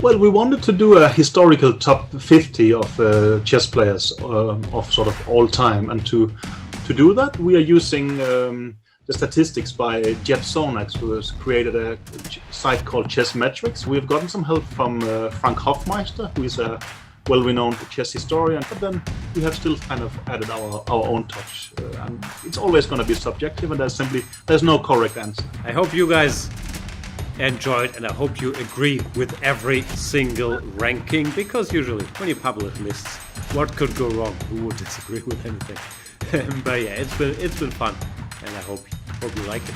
Well, we wanted to do a historical top 50 of chess players of sort of all time, and to do that, we are using the statistics by Jeff Sonax, who has created a site called Chess Metrics. We've gotten some help from Frank Hofmeister, who is a well-renowned chess historian, but then we have still kind of added our own touch. And it's always going to be subjective, and there's no correct answer. I hope you guys enjoyed, and I hope you agree with every single ranking, because usually when you publish lists, what could go wrong? Who would disagree with anything? But yeah, it's been fun, and I hope you like it.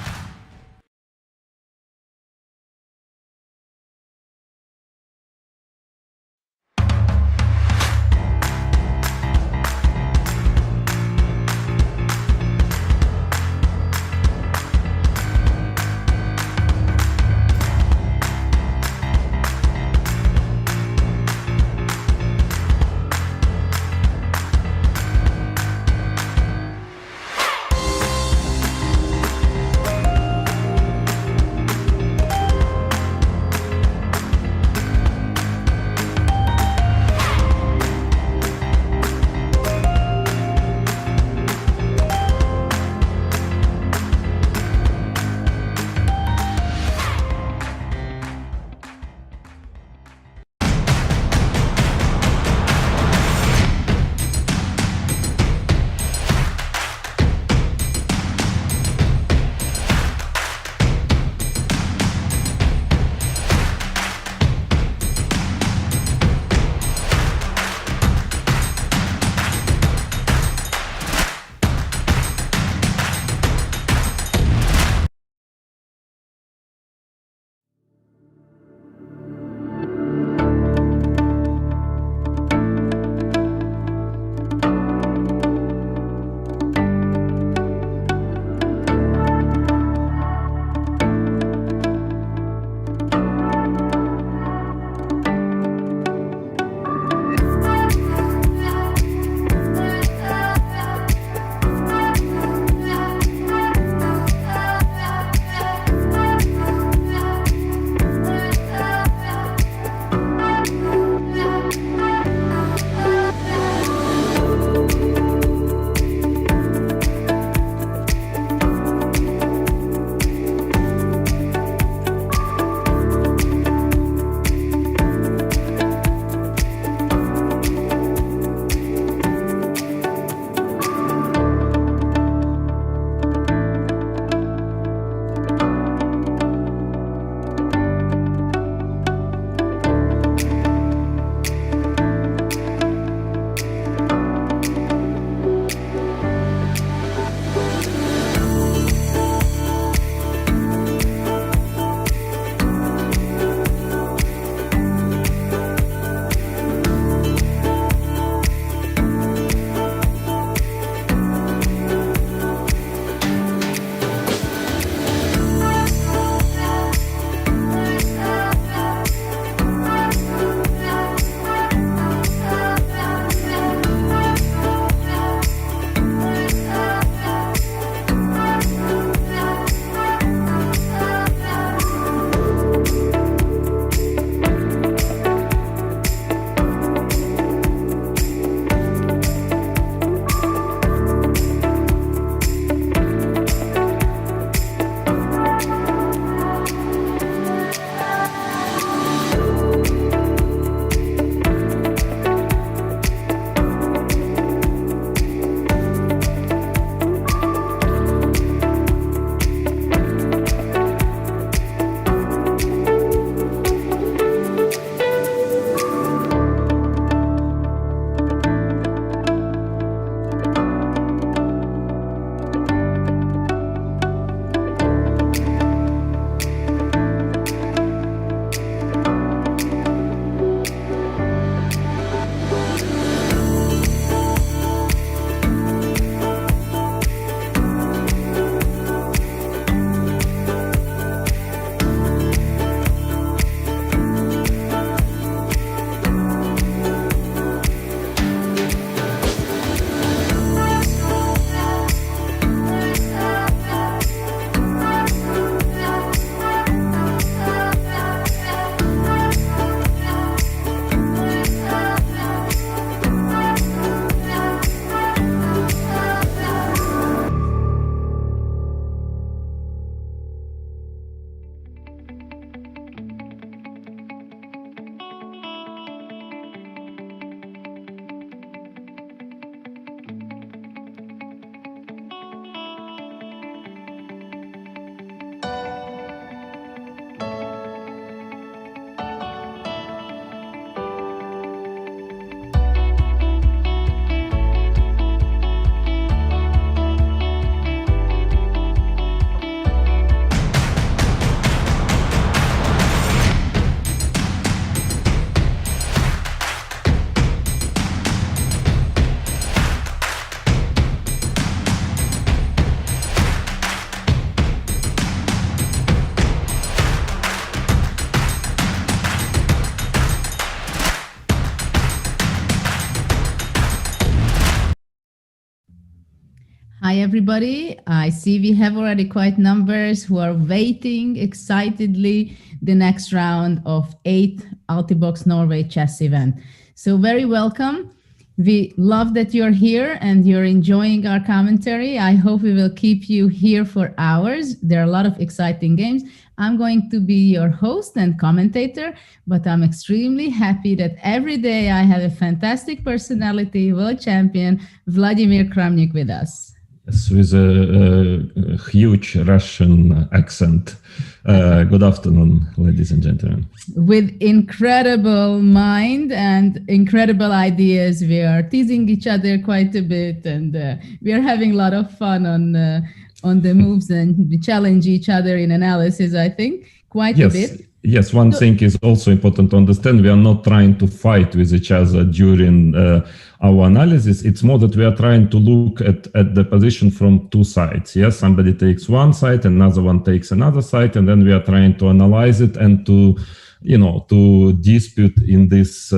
Hi, everybody. I see we have already quite numbers who are waiting excitedly the next round of 8th Altibox Norway chess event. So very welcome. We love that you're here and you're enjoying our commentary. I hope we will keep you here for hours. There are a lot of exciting games. I'm going to be your host and commentator, but I'm extremely happy that every day I have a fantastic personality, world champion, Vladimir Kramnik with us. Yes, with a huge Russian accent. Good afternoon, ladies and gentlemen. With incredible mind and incredible ideas, we are teasing each other quite a bit, and we are having a lot of fun on the moves, and we challenge each other in analysis, I think, quite a bit. Yes, one thing is also important to understand. We are not trying to fight with each other during our analysis. It's more that we are trying to look at the position from two sides. Yes, somebody takes one side, another one takes another side, and then we are trying to analyze it and to dispute in this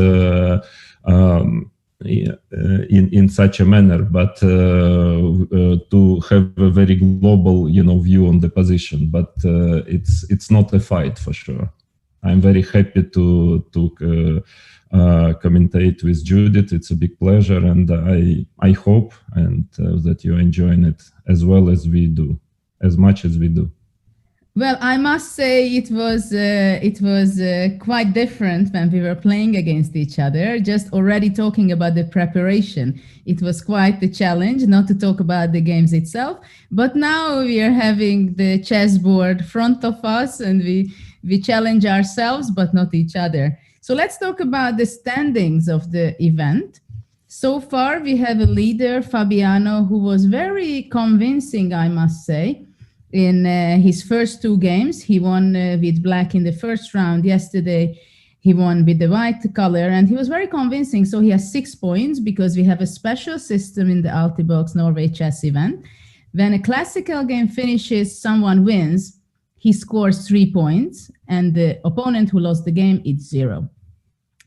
in such a manner, but to have a very global, view on the position. But it's not a fight for sure. I'm very happy to commentate with Judith. It's a big pleasure, and I hope that you're enjoying it as well as we do, as much as we do. Well, I must say it was quite different when we were playing against each other. Just already talking about the preparation, it was quite the challenge, not to talk about the games itself. But now we are having the chessboard front of us, and we challenge ourselves, but not each other. So let's talk about the standings of the event. So far, we have a leader, Fabiano, who was very convincing, I must say. In his first two games, he won with black in the first round. Yesterday, he won with the white color, and he was very convincing. So he has 6 points because we have a special system in the Altibox Norway chess event. When a classical game finishes, someone wins, he scores 3 points, and the opponent who lost the game, it's 0.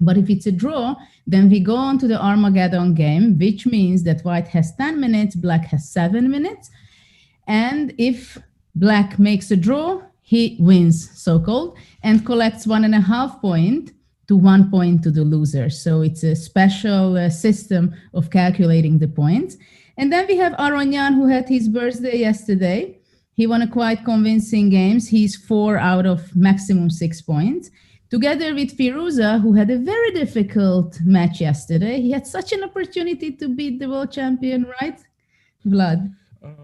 But if it's a draw, then we go on to the Armageddon game, which means that white has 10 minutes, black has 7 minutes. And if black makes a draw, he wins, so-called, and collects 1.5 points to 1 point to the loser. So it's a special system of calculating the points. And then we have Aronian, who had his birthday yesterday. He won a quite convincing games. He's 4 out of maximum 6 points. Together with Firuza, who had a very difficult match yesterday. He had such an opportunity to beat the world champion, right, Vlad?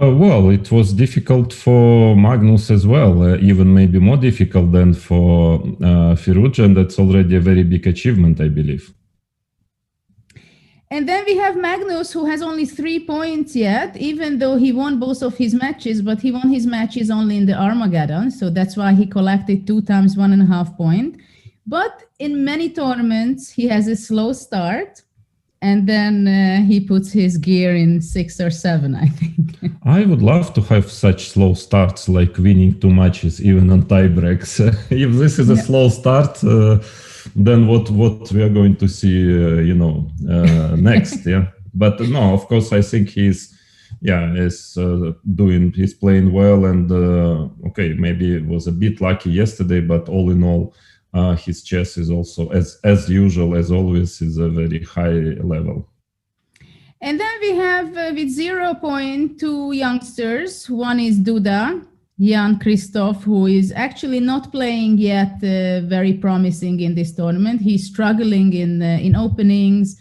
Well, it was difficult for Magnus as well, even maybe more difficult than for Firuza, and that's already a very big achievement, I believe. And then we have Magnus, who has only 3 points yet, even though he won both of his matches, but he won his matches only in the Armageddon, so that's why he collected 2 times 1.5 points. But in many tournaments, he has a slow start, and then he puts his gear in 6 or 7, I think. I would love to have such slow starts, like winning 2 matches, even on tie breaks. If this is a slow start, then what we are going to see, next, yeah. But no, of course, I think he's playing well, and okay, maybe it was a bit lucky yesterday, but all in all, his chess is also, as usual, as always, is a very high level. And then we have with 0 point 2 youngsters. One is Duda, Jan-Krzysztof, who is actually not playing yet very promising in this tournament. He's struggling in openings,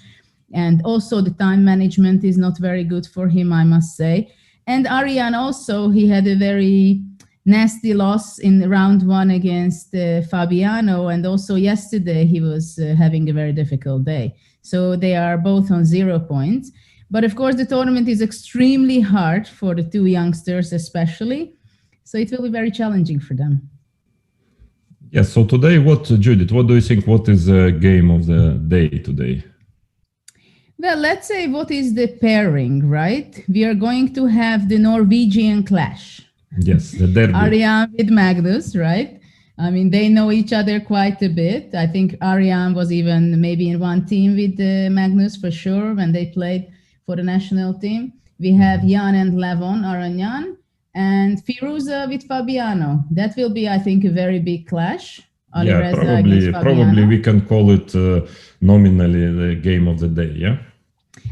and also the time management is not very good for him, I must say. And Aryan also, he had a very nasty loss in round 1 against Fabiano, and also yesterday he was having a very difficult day. So they are both on 0 points. But of course, the tournament is extremely hard for the 2 youngsters especially. So it will be very challenging for them. Yes, so today, Judith, what do you think, what is the game of the day today? Well, let's say what is the pairing, right? We are going to have the Norwegian clash. Yes, the derby. Aryan with Magnus, right? I mean, they know each other quite a bit. I think Aryan was even maybe in one team with Magnus for sure when they played for the national team. We have Jan and Levon Aronian, and Firuza with Fabiano. That will be, I think, a very big clash. Yeah, probably we can call it nominally the game of the day, yeah?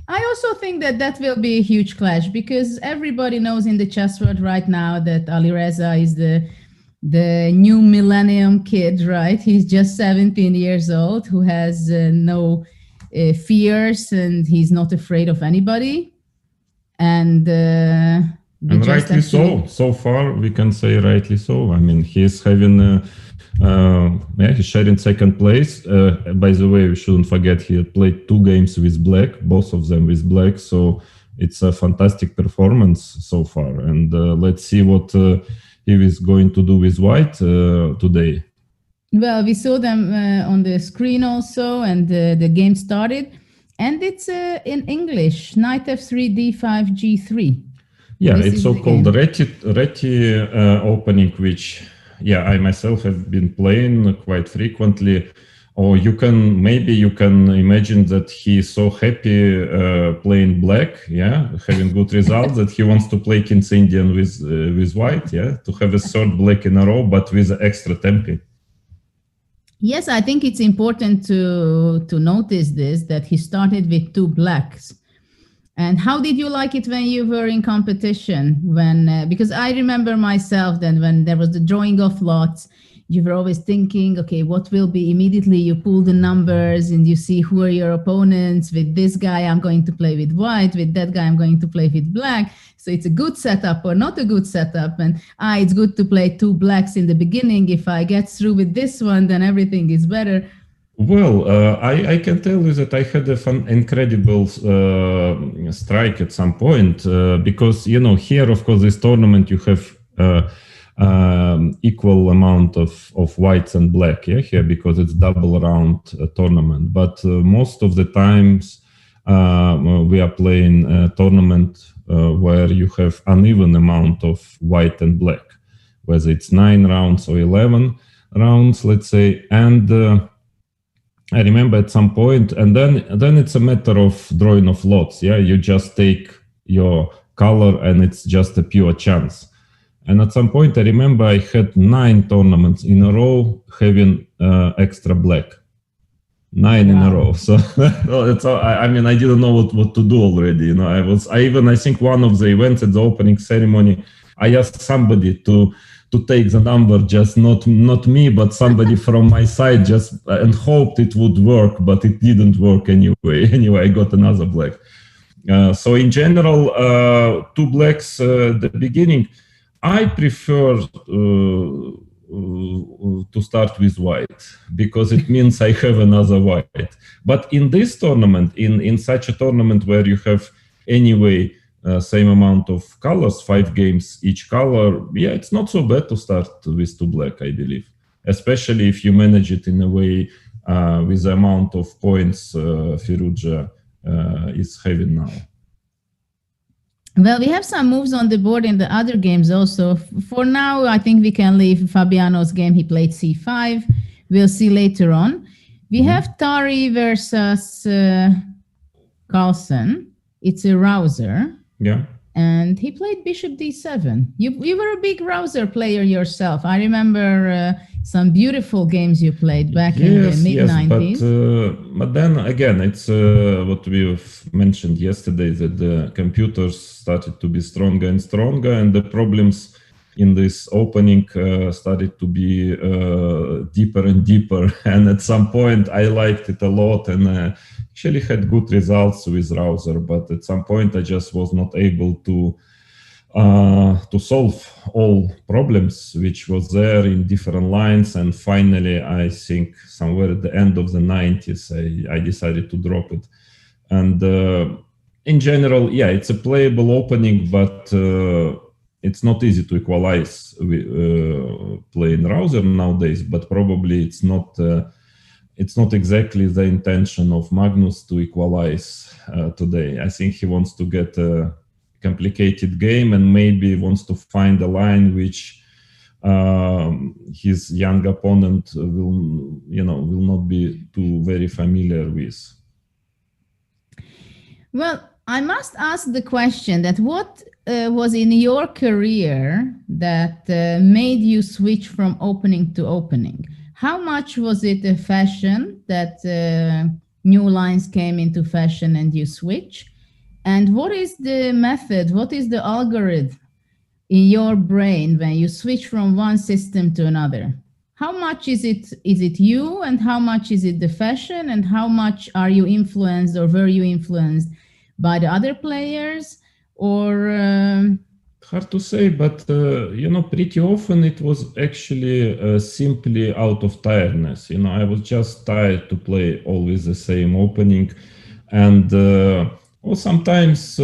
I also think that will be a huge clash, because everybody knows in the chess world right now that Alireza is the new millennium kid, right? He's just 17 years old, who has no fears, and he's not afraid of anybody. And rightly so. So far, we can say rightly so. I mean, he's having he's sharing second place. By the way, we shouldn't forget he had played 2 games with black, both of them with black. So it's a fantastic performance so far. And let's see what he is going to do with white today. Well, we saw them on the screen also, and the game started. And it's in English, knight f3, d5, g3. Yeah, it's so-called Reti opening, which, yeah, I myself have been playing quite frequently. Or you can imagine that he's so happy playing black, yeah, having good results, that he wants to play King's Indian with white, yeah, to have a third black in a row, but with extra tempo. Yes, I think it's important to notice this, that he started with 2 blacks. And how did you like it when you were in competition? Because I remember myself that when there was the drawing of lots, you were always thinking, okay, what will be? Immediately you pull the numbers and you see who are your opponents. With this guy, I'm going to play with white. With that guy, I'm going to play with black. So it's a good setup or not a good setup. And it's good to play 2 blacks in the beginning. If I get through with this one, then everything is better. Well, I can tell you that I had an incredible strike at some point because, here, of course, this tournament, you have equal amount of whites and black, yeah, here, because it's double round tournament. But most of the times we are playing a tournament where you have uneven amount of white and black, whether it's 9 rounds or 11 rounds, let's say. And I remember at some point, and then it's a matter of drawing of lots. Yeah, you just take your color, and it's just a pure chance. And at some point, I remember I had 9 tournaments in a row having extra black. 9 in a row. So it's I mean, I didn't know what to do already. I think one of the events at the opening ceremony, I asked somebody to take the number, just not me, but somebody from my side, just and hoped it would work, but it didn't work anyway. Anyway, I got another black. So in general, 2 blacks at the beginning. I prefer to start with white because it means I have another white. But in this tournament, in such a tournament where you have anyway same amount of colors, 5 games each color, yeah, it's not so bad to start with 2 black, I believe, especially if you manage it in a way with the amount of points Firuza is having now. Well, we have some moves on the board in the other games also. For now, I think we can leave Fabiano's game. He played c5. We'll see later on. We have Tari versus Carlsen. It's a rouser. Yeah. And he played bishop d7. You were a big rouser player yourself. I remember some beautiful games you played back in the mid-90s. Yes, but then again, it's what we've mentioned yesterday, that the computers started to be stronger and stronger, and the problems in this opening started to be deeper and deeper. And at some point, I liked it a lot and actually had good results with rouser, but at some point, I just was not able to solve all problems which was there in different lines. And finally, I think somewhere at the end of the 90s, I decided to drop it. And in general, yeah, it's a playable opening, but it's not easy to equalize playing rouser nowadays, but probably it's not exactly the intention of Magnus to equalize today. I think he wants to get a complicated game and maybe wants to find a line which his young opponent will not be too very familiar with. Well, I must ask the question that what was in your career that made you switch from opening to opening? How much was it a fashion that new lines came into fashion and you switch? And what is the method? What is the algorithm in your brain when you switch from one system to another? How much is it you, and how much is it the fashion, and how much are you influenced or were you influenced by the other players, or hard to say, but pretty often it was actually simply out of tiredness. I was just tired to play always the same opening, and or sometimes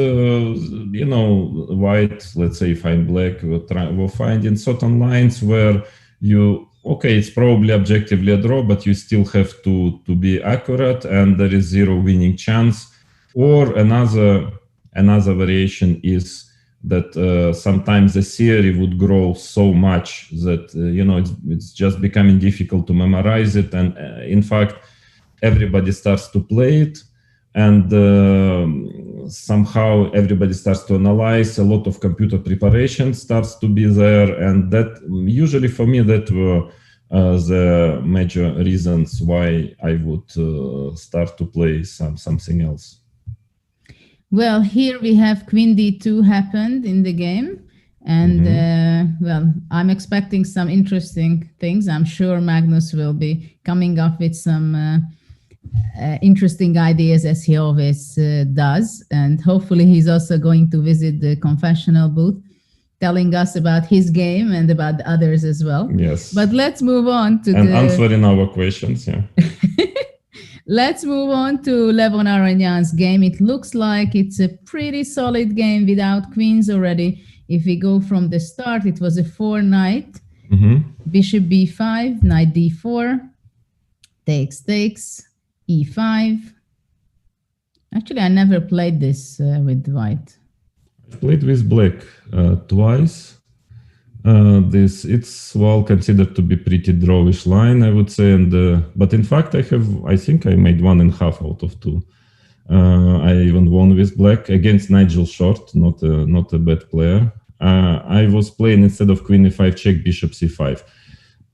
white. Let's say if I'm black, we're finding certain lines where it's probably objectively a draw, but you still have to be accurate, and there is zero winning chance. Or another variation is that sometimes the theory would grow so much that it's just becoming difficult to memorize it, and in fact everybody starts to play it, and somehow everybody starts to analyze. A lot of computer preparation starts to be there, and that usually for me that were the major reasons why I would start to play something else. Well, here we have Queen D2 happened in the game, and I'm expecting some interesting things. I'm sure Magnus will be coming up with some interesting ideas, as he always does, and hopefully he's also going to visit the confessional booth, telling us about his game and about the others as well. Yes. But let's move on to answering our questions. Yeah. Let's move on to Levon Aronian's game. It looks like it's a pretty solid game without queens already. If we go from the start, it was a 4-knight, bishop b5, knight d4, takes, e5. Actually, I never played this with white. I played with black twice. It's well considered to be pretty drawish line, I would say, but in fact I think I made 1.5 out of 2. I even won with black against Nigel Short, not a bad player. I was playing, instead of queen e5 check, bishop c5,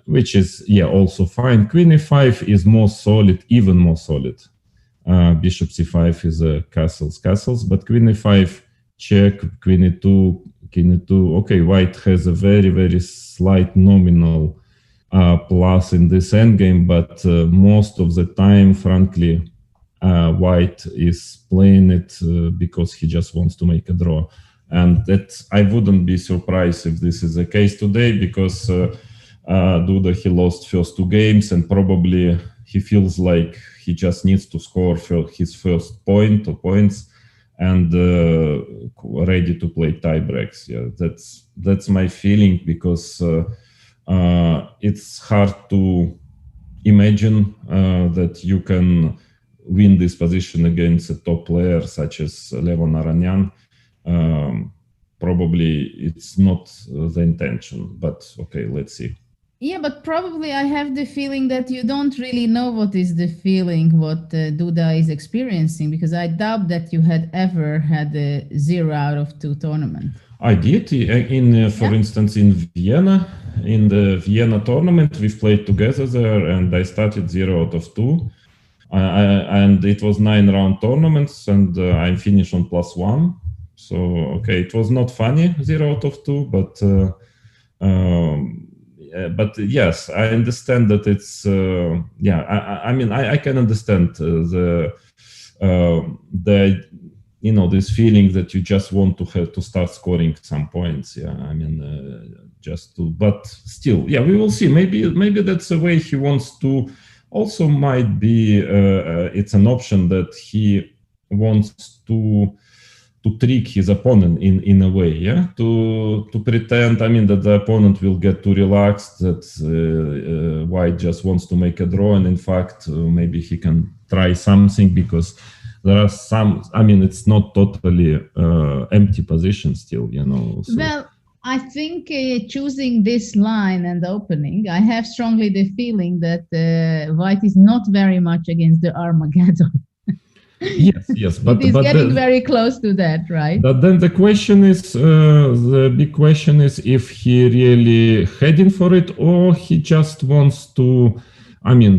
which is also fine. Queen e5 is more solid, even more solid. Bishop c5 is castles, but queen e5 check, queen e2, king e2. Okay, white has a very, very slight nominal plus in this endgame, but most of the time, frankly, white is playing it because he just wants to make a draw. And that I wouldn't be surprised if this is the case today, because Duda, he lost first 2 games, and probably he feels like he just needs to score his first point or points, and ready to play tie breaks. Yeah, that's my feeling, because it's hard to imagine that you can win this position against a top player such as Levon Aronian. Probably it's not the intention, but okay, let's see. Yeah, but probably I have the feeling that you don't really know what is the feeling, what Duda is experiencing, because I doubt that you had ever had a 0 out of 2 tournament. I did, for instance, in Vienna, in the Vienna tournament, we've played together there, and I started 0 out of 2. And it was 9-round tournaments, and I finished on +1. So, okay, it was not funny, 0 out of 2, but yes, I understand that it's I mean I can understand this feeling that you just want to have to start scoring some points. Yeah, I mean but still, yeah, we will see. Maybe that's the way he wants to. Also, might be it's an option that he wants to trick his opponent in a way, yeah, to pretend, I mean, that the opponent will get too relaxed, that white just wants to make a draw, and in fact maybe he can try something, because there are some, I mean, it's not totally empty position still, so. Well, I think choosing this line and opening, I have strongly the feeling that white is not very much against the Armageddon. Yes, but it is getting very close to that, right? But then the question is, the big question is if he really heading for it, or he just wants to,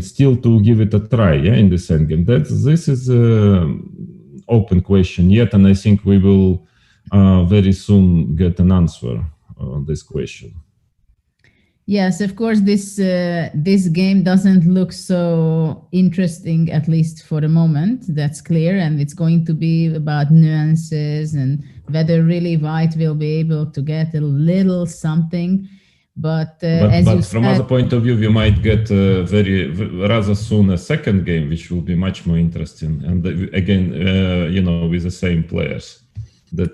still to give it a try, in this endgame. This is an open question yet, and I think we will very soon get an answer on this question. Yes, of course, this game doesn't look so interesting, at least for the moment. That's clear, and it's going to be about nuances and whether really white will be able to get a little something. But from other point of view, we might get rather soon a second game, which will be much more interesting, and again, with the same players.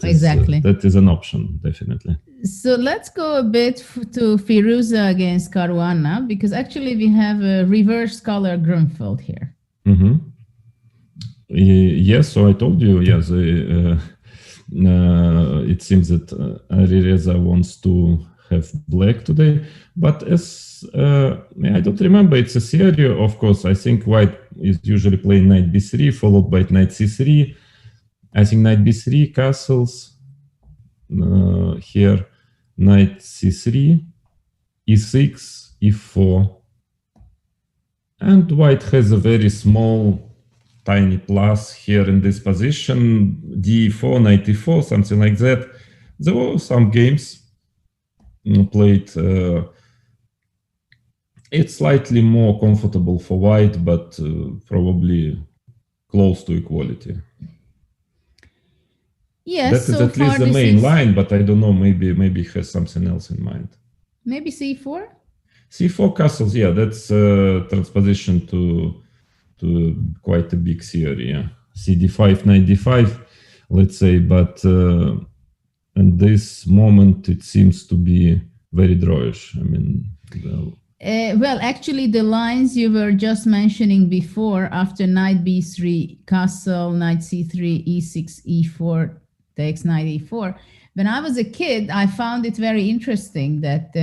Exactly. That is an option, definitely. So let's go a bit to Firuza against Caruana, because actually we have a reverse color Grunfeld here. Mm-hmm. Yes, so I told you, yes, it seems that Arireza wants to have black today, but as I don't remember, it's a theory, of course. I think white is usually playing knight b3 followed by knight c3. I think knight b3 castles here, knight c3, e6, e4, and white has a very small, tiny plus here in this position, d4, knight e4, something like that. There were some games played. It's slightly more comfortable for white, but probably close to equality. Yes, that is at least the main line, but I don't know, maybe he has something else in mind. Maybe c4? c4 castles, yeah, that's transposition to quite a big theory, yeah. cd5, knight d5, let's say, but in this moment it seems to be very drawish. Well, actually, the lines you were just mentioning before, after knight b3, castle, knight c3, e6, e4, takes knight e4. When I was a kid, I found it very interesting that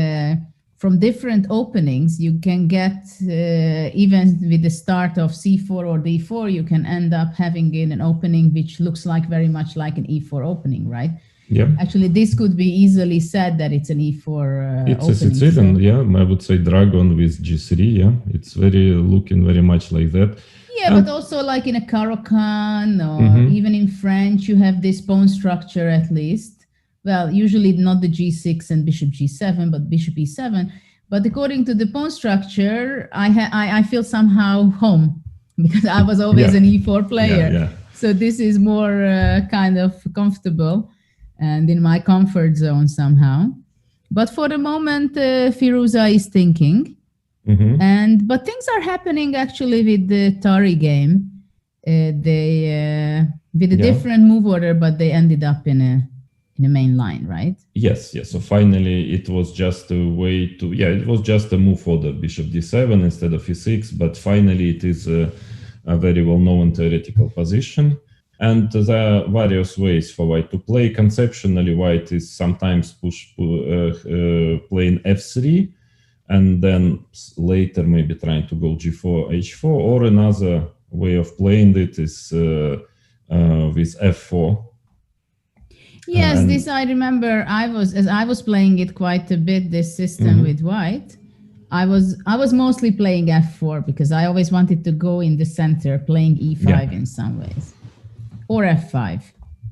from different openings, you can get, even with the start of c4 or d4, you can end up having in an opening which looks like very much like an e4 opening, right? Yeah. Actually, this could be easily said that it's an e4 opening. It's even, yeah, I would say dragon with g3, yeah. It's looking very much like that. Yeah, but also like in a Caro-Kann or even in French, you have this pawn structure at least. Well, usually not the g6 and bishop g7, but bishop e7. But according to the pawn structure, I feel somehow home because I was always an e4 player. Yeah. So this is more kind of comfortable and in my comfort zone somehow. But for the moment, Firuza is thinking. But things are happening actually with the Tari game. They with a different move order, but they ended up in a main line, right? Yes. So finally, it was just a way to it was just a move order, bishop d7 instead of e6. But finally, it is a very well-known theoretical position. And there are various ways for white to play. Conceptually, white is sometimes playing f3. And then later maybe trying to go g4, h4, or another way of playing it is with f4. Yes, this I remember. As I was playing it quite a bit, this system with white. I was mostly playing f4 because I always wanted to go in the center, playing e5 in some ways, or f5.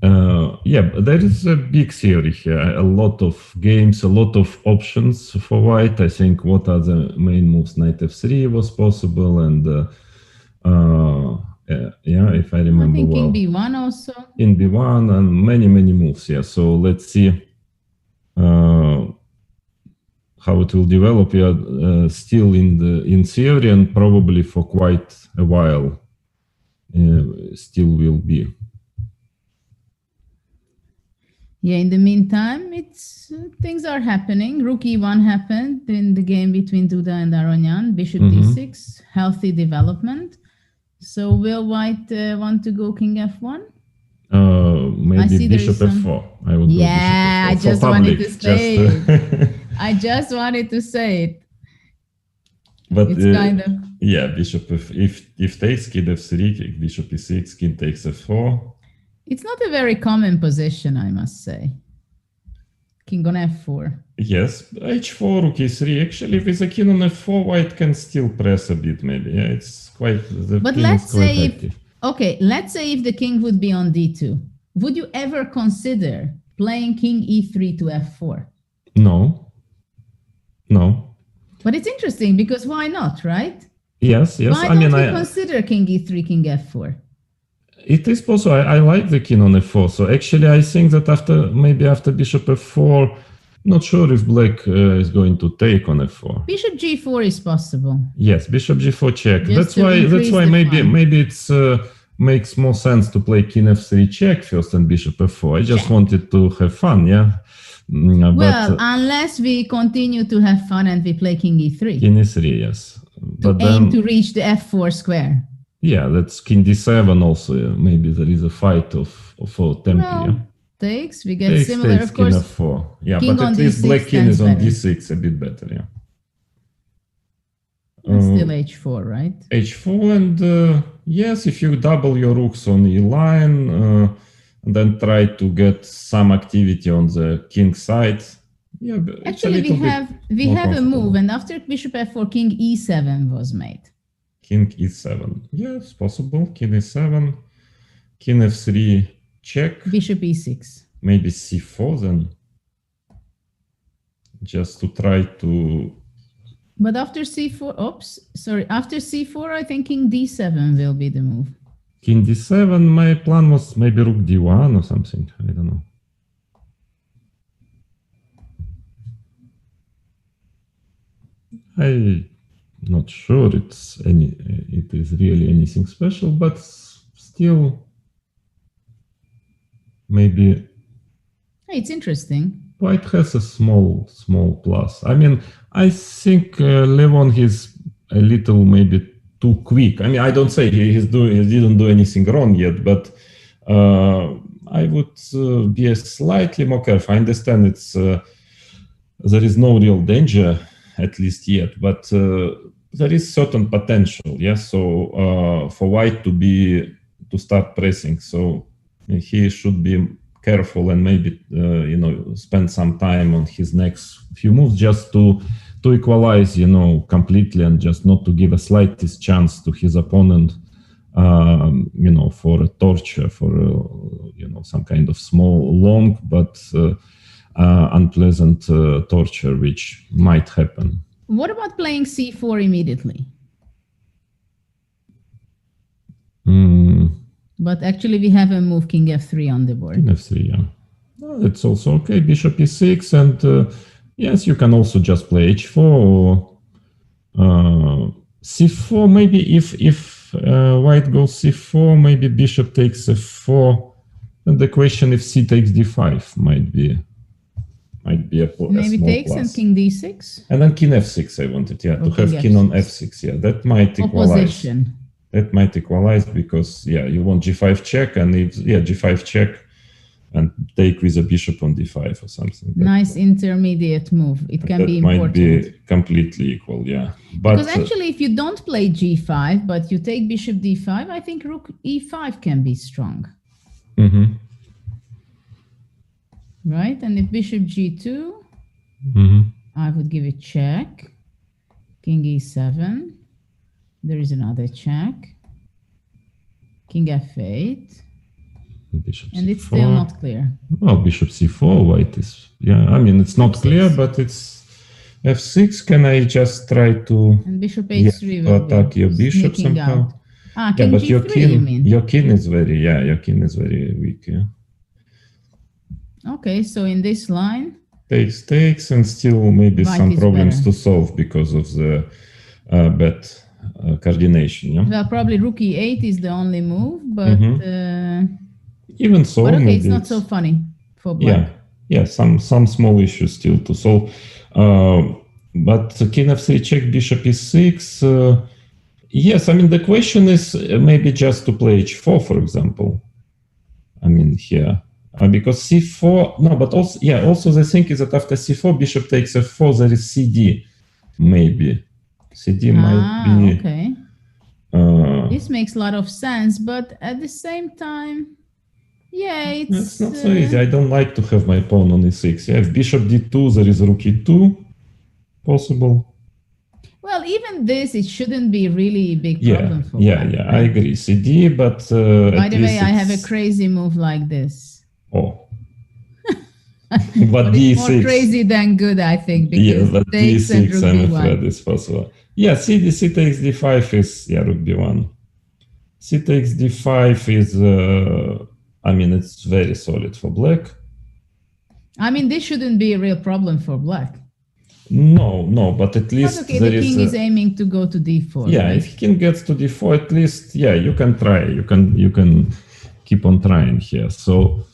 But there is a big theory here, a lot of games, a lot of options for white. I think what are the main moves? Knight f3 was possible, and if I remember I think well. In b1 also. In b1 and many moves, yeah. So let's see how it will develop. We are still in theory, and probably for quite a while still will be. Yeah, in the meantime, things are happening. Rook e1 happened in the game between Duda and Aronian. Bishop d6, healthy development. So will white want to go king f1? Maybe bishop f4. I would go bishop f4. I just wanted to say it. I just wanted to say it. But It's kind of... yeah, bishop if takes, king f3, bishop e6, king takes f4. It's not a very common position, I must say. King on f4. Yes, h4, rook e3. Actually, with a king on f4, white can still press a bit, maybe. Yeah, it's quite... But let's say if... Okay, let's say if the king would be on d2. Would you ever consider playing king e3 to f4? No. No. But it's interesting because why not, right? Yes, yes. Why don't you consider king e3, king f4? It is possible. I like the king on f4. So actually, I think that after bishop f4, not sure if black is going to take on f4. Bishop g4 is possible. Yes, bishop g4 check. That's why maybe it's makes more sense to play king f3 check first and bishop f4. I just wanted to have fun, yeah. Well, unless we continue to have fun and we play king e3. King e3, yes. But aim to reach the f4 square. Yeah, that's king d7 also. Maybe there is a fight of tempo. Well, yeah? Takes, we get similar, of course. King f4. Yeah, but at least black king is on d6 a bit better, yeah. Still h4, right? h4 and yes, if you double your rooks on e line, then try to get some activity on the king side. Yeah, actually we have a move, and after bishop f4, king e7 was made. King e7, yes, possible. King e7, king f3 check. Bishop e6. Maybe c4 then, just to try to. But after c4, after c4, I think king d7 will be the move. King d7, my plan was maybe rook d1 or something, I don't know. I'm not sure it is really anything special, but still maybe. It's interesting. White has a small plus. I mean, I think Levon is a little maybe too quick. I mean, I don't say he didn't do anything wrong yet, but I would be slightly more careful. I understand there is no real danger, at least yet, but there is certain potential. Yes, so for White to start pressing, so he should be careful and maybe spend some time on his next few moves just to equalize, completely, and just not to give a slightest chance to his opponent, for a torture, for some kind of long but unpleasant torture, which might happen. What about playing c4 immediately? But actually, we have a move king f3 on the board. King f3, yeah. It's also okay. Bishop e6, and yes, you can also just play h4 or c4. Maybe if white goes c4, maybe bishop takes f4. And the question if c takes d5 might be a maybe takes plus. And king d6. And then king f6. I wanted, to have king on f6. Yeah, that might equalize. Opposition. That might equalize because you want g5 check, and g5 check and take with a bishop on d5 or something. Nice intermediate move. It can be important. That might be completely equal, yeah. But because actually, if you don't play g5, but you take bishop d5, I think rook e5 can be strong. Mm-hmm. Right? And if bishop g2, I would give it check. King e7. There is another check. King f8. Bishop and c4. It's still not clear. Well, bishop c4, white is, I mean, it's not clear, but it's f6. Can I just try to and bishop h3 will attack your bishop somehow? Out. King but g3, you mean? Your king is very weak, yeah. Okay, so in this line, takes, and still maybe some problems to solve because of the bad coordination. Yeah? Well, probably rook e8 is the only move, but even so, but okay, maybe it's not so funny for black. Yeah, some small issues still to solve. But king f3 check, bishop e6. Yes, I mean the question is maybe just to play h4, for example. I mean here. Because c4, no, but also the thing is that after c4, bishop takes f4, there is cd, maybe. CD might be... Okay. This makes a lot of sense, but at the same time, yeah, it's not so easy. I don't like to have my pawn on e6. Yeah, if bishop d2, there is rook e2 possible. Well, even this, it shouldn't be really a big problem for Black, right? I agree. CD, but by the way, I have a crazy move like this. Oh. But it's more crazy than good, I think, because but d6, I'm afraid is possible. Yeah, c takes d5 is rook b1. C takes d5 is, I mean, it's very solid for Black. I mean, this shouldn't be a real problem for Black. No, but at least okay, the king is aiming to go to d4. Yeah, right? If king gets to d4, at least, you can try. You can keep on trying here. So,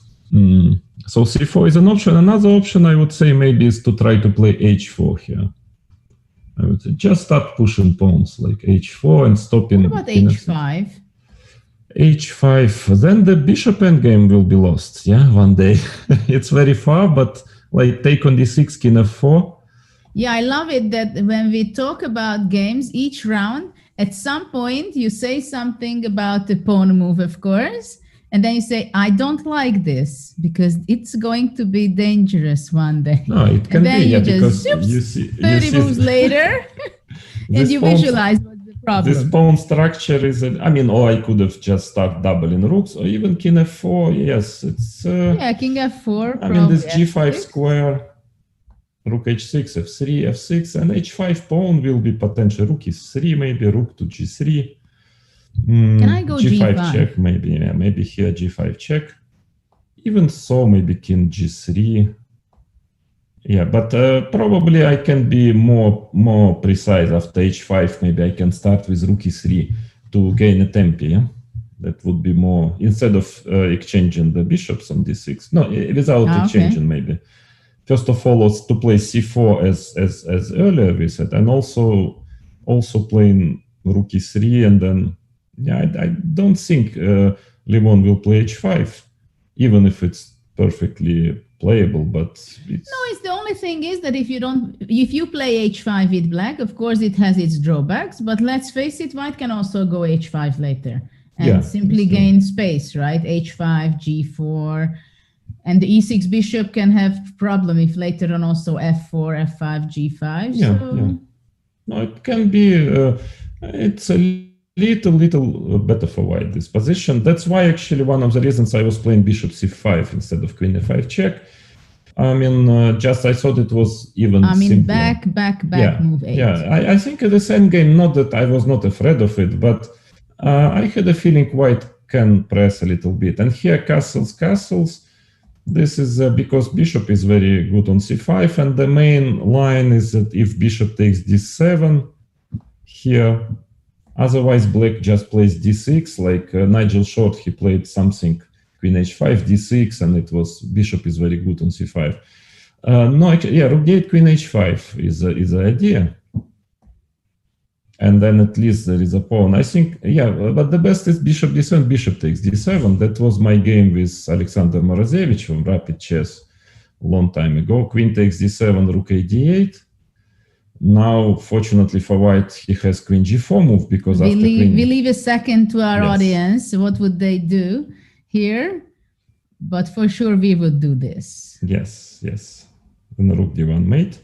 so c4 is an option. Another option I would say maybe is to try to play h4 here. I would say just start pushing pawns like h4 and stopping. What about h5? h5, then the bishop endgame will be lost. Yeah, one day. It's very far, but like take on d6, king f4. Yeah, I love it that when we talk about games, each round, at some point you say something about the pawn move, of course, and then you say, I don't like this because it's going to be dangerous one day. No, it can be, because you see 30 moves later, and you visualize what's the problem. This pawn structure is, or I could have just started doubling rooks, or even king f4, yes, it's... king f4, this g5 square, rook h6, f3, f6, and h5 pawn will be potential rook e3, maybe rook to g3. Can I go g5 check, maybe, maybe here g5 check. Even so, maybe king g3. Yeah, but probably I can be more precise after h5. Maybe I can start with rook e3 to gain a tempo. Yeah? That would be more, instead of exchanging the bishops on d6. No, without exchanging, maybe. First of all, let's to play c4 as earlier we said, and also playing rook e3, and then I don't think Levon will play h5, even if it's perfectly playable. But it's the only thing is that if you play h5 with Black, of course it has its drawbacks. But let's face it, White can also go h5 later and simply gain space, right? h5, g4. And the e6 bishop can have problem if later on also f4, f5, g5. No, it can be, it's a little better for White, this position. That's why actually one of the reasons I was playing bishop c5 instead of queen f5 check. I thought it was even simpler. back move 8. Yeah, I think this endgame, not that I was not afraid of it, but I had a feeling White can press a little bit. And here castles. This is because bishop is very good on c5, and the main line is that if bishop takes d7 here, otherwise Black just plays d6, like Nigel Short, he played something, queen h5, d6, and it was bishop is very good on c5. Rook gate, queen h5 is the idea. And then at least there is a pawn. I think, but the best is bishop d7, bishop takes d7. That was my game with Alexander Morozevich from Rapid Chess a long time ago. Queen takes d7, rook a d8. Now, fortunately for White, he has queen g4 move because we leave a second to our audience. What would they do here? But for sure, we would do this. Yes. And rook d1 mate.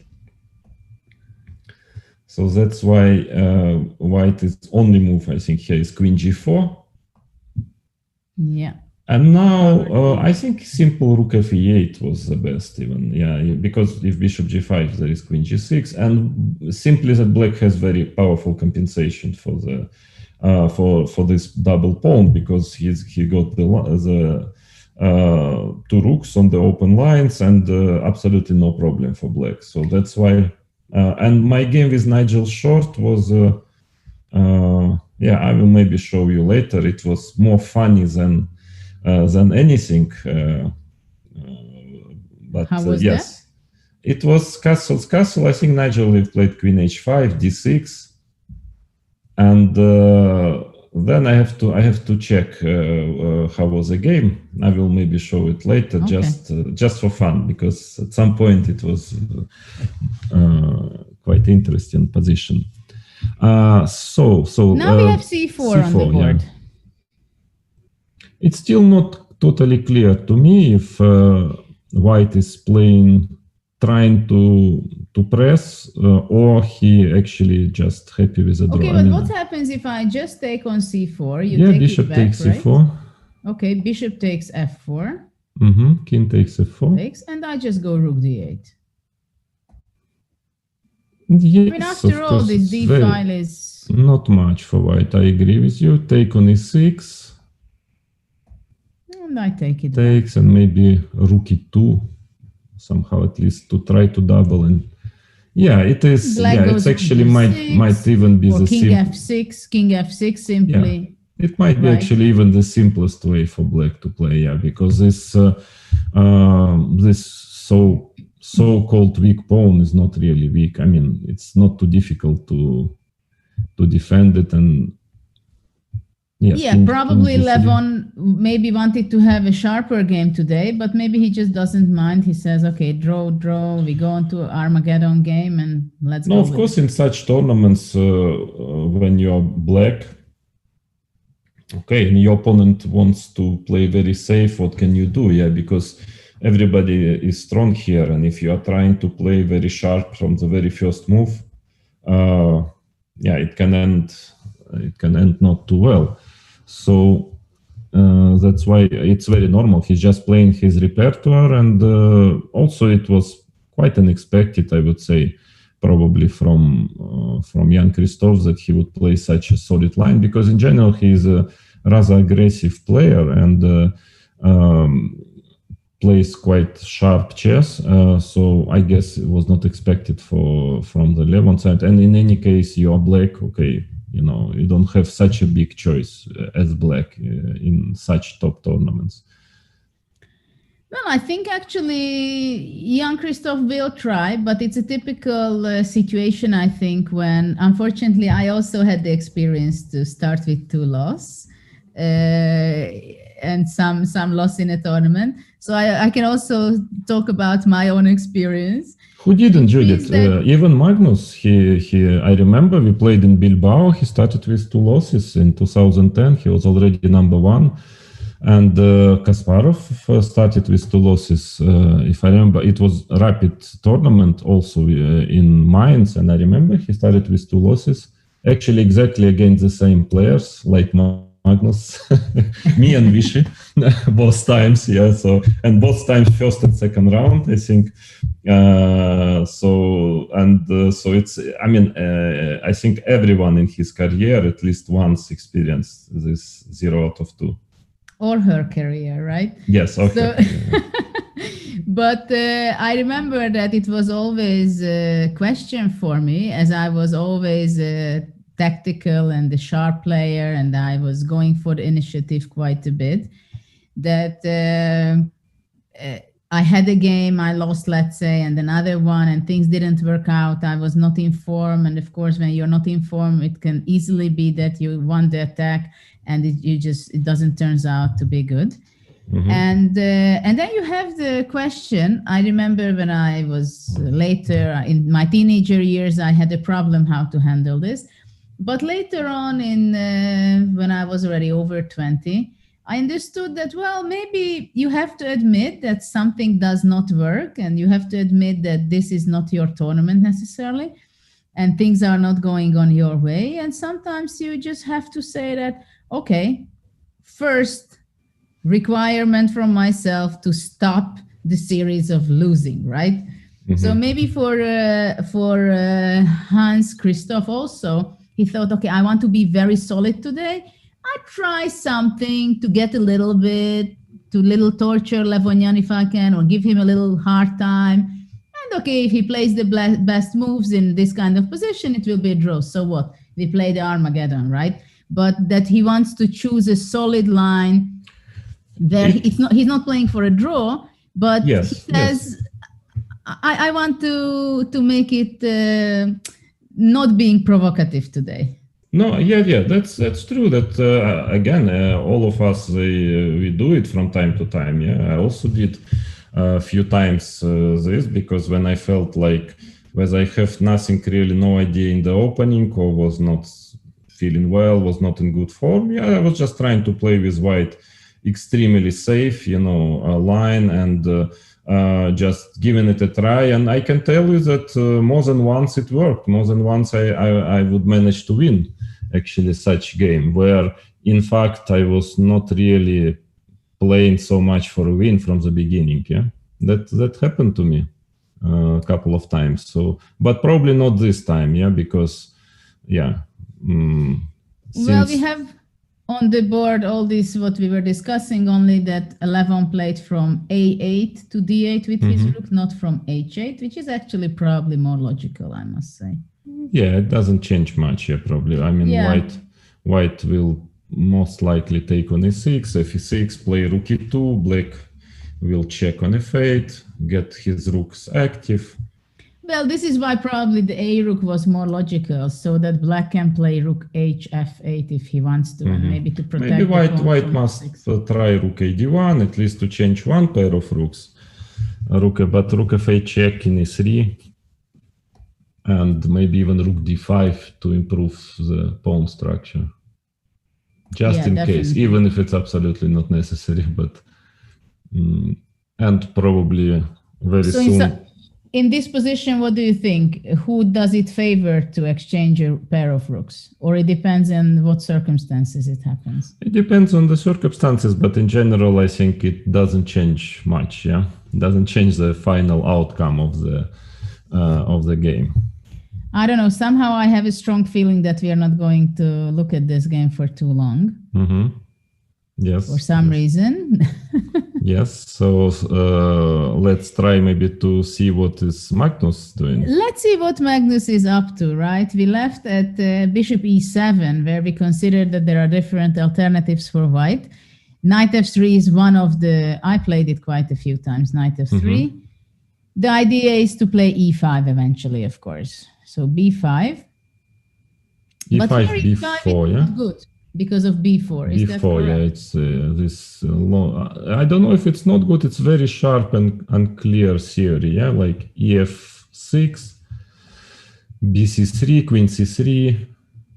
So that's why White's only move, I think, here is queen g4. Yeah. And now I think simple rook f8 was the best even. Because if bishop g5, there is queen g6, and simply that Black has very powerful compensation for the for this double pawn, because he got the two rooks on the open lines, and absolutely no problem for Black. So that's why. And my game with Nigel Short was, I will maybe show you later. It was more funny than anything. But how was yes, that? It was castle. I think Nigel played queen h5, d6, and then I have to check how was the game. I will maybe show it later, just for fun, because at some point it was quite interesting position. So now we have c4 on the board. Yeah. It's still not totally clear to me if White is trying to press, or he actually just happy with the draw. Okay, but what happens if I just take on c4? You take bishop it back, takes right? c4. Okay, bishop takes f4. King takes f4. Takes, and I just go rook d8. Yes, I mean, after all, this d file is not much for White. I agree with you. Take on e6. And I take it takes back. And maybe rook e2 somehow, at least to try to double. And yeah, it is. Black it's actually might even be the king f6, king f6 simply. Yeah. It might be actually even the simplest way for Black to play. Yeah, because this so-called weak pawn is not really weak. I mean, it's not too difficult to defend it. And probably Levon maybe wanted to have a sharper game today, but maybe he just doesn't mind. He says, okay, draw, we go into Armageddon game and let's go. No, of course, in such tournaments, when you're Black, okay, and your opponent wants to play very safe, what can you do? Yeah, because everybody is strong here, and if you are trying to play very sharp from the very first move, it can end not too well. So that's why it's very normal. He's just playing his repertoire, and also it was quite unexpected, I would say, probably from Jan-Krzysztof, that he would play such a solid line, because in general he is a rather aggressive player and plays quite sharp chess. So I guess it was not expected from the Levon side. And in any case, you are Black, okay, you don't have such a big choice as Black in such top tournaments. Well, I think actually Jan-Krzysztof will try, but it's a typical situation, I think, when, unfortunately, I also had the experience to start with 2 losses and some loss in a tournament. So I can also talk about my own experience. Who didn't, Judith? Even Magnus, I remember we played in Bilbao. He started with 2 losses in 2010. He was already number 1. And Kasparov started with 2 losses. If I remember, it was a rapid tournament also in Mainz. And I remember he started with 2 losses, actually exactly against the same players, like Magnus, me and Vichy, both times. Yeah. So, and both times first and second round, I think. So it's, I mean, I think everyone in his career at least once experienced this 0 out of 2. Or her career, right? Yes, okay. So, but I remember that it was always a question for me, as I was always tactical and the sharp player, and I was going for the initiative quite a bit, that I had a game, I lost, let's say, and another one, and things didn't work out. I was not informed. And of course, when you're not informed, it can easily be that you won the attack and it doesn't turn out to be good. Mm-hmm. And then you have the question. I remember when I was later in my teenager years, I had a problem how to handle this. But later on when I was already over 20, I understood that, well, maybe you have to admit that something does not work, and you have to admit that this is not your tournament necessarily, and things are not going on your way. And sometimes you just have to say that, okay, first requirement from myself to stop the series of losing, right? Mm-hmm. So maybe for Jan-Krzysztof also, he thought, okay, I want to be very solid today. I try something to get a little bit, to little torture Levonian if I can, or give him a little hard time. And okay, if he plays the best moves in this kind of position, it will be a draw. So what? We play the Armageddon, right? But that he wants to choose a solid line there. He's not playing for a draw, but he says, I want to make it not being provocative today. No, that's true. That again, all of us we do it from time to time. Yeah, I also did a few times this, because when I felt like whether I have nothing really, no idea in the opening, or was not feeling well, was not in good form. Yeah, I was just trying to play with white extremely safe, line, and just giving it a try. And I can tell you that more than once it worked. More than once I would manage to win actually such game where in fact I was not really playing so much for a win from the beginning. Yeah, that happened to me a couple of times. So, but probably not this time. Yeah, because well, we have on the board all this what we were discussing, only that Levon played from A8 to D8 with his rook, not from H8, which is actually probably more logical, I must say. Yeah, it doesn't change much. Yeah, probably. I mean, white will most likely take on E6, F6, play rook E2, black will check on F8, get his rooks active. Well, this is why probably the A rook was more logical, so that black can play rook H F8 if he wants to, and maybe to protect. Maybe white must try rook A D1 at least to change one pair of rooks. But rook F8 check in E3, and maybe even rook D5 to improve the pawn structure, just in case, even if it's absolutely not necessary. But and probably very soon. In this position, what do you think? Who does it favor to exchange a pair of rooks? Or it depends on what circumstances it happens? It depends on the circumstances, but in general, I think it doesn't change much. Yeah, it doesn't change the final outcome of the game. I don't know. Somehow I have a strong feeling that we are not going to look at this game for too long. Yes. For some reason. Yes. So let's try maybe to see what is Magnus doing. Let's see what Magnus is up to, right? We left at bishop e7, where we considered that there are different alternatives for white. Knight f3 is one of the, I played it quite a few times, knight f3. The idea is to play e5 eventually, of course. So b5. E5, but here b4, is yeah? not good because of b4. Is that correct? Yeah, it's this long. I don't know if it's not good. It's very sharp and unclear theory, yeah? Like ef6, bc3, queen c3,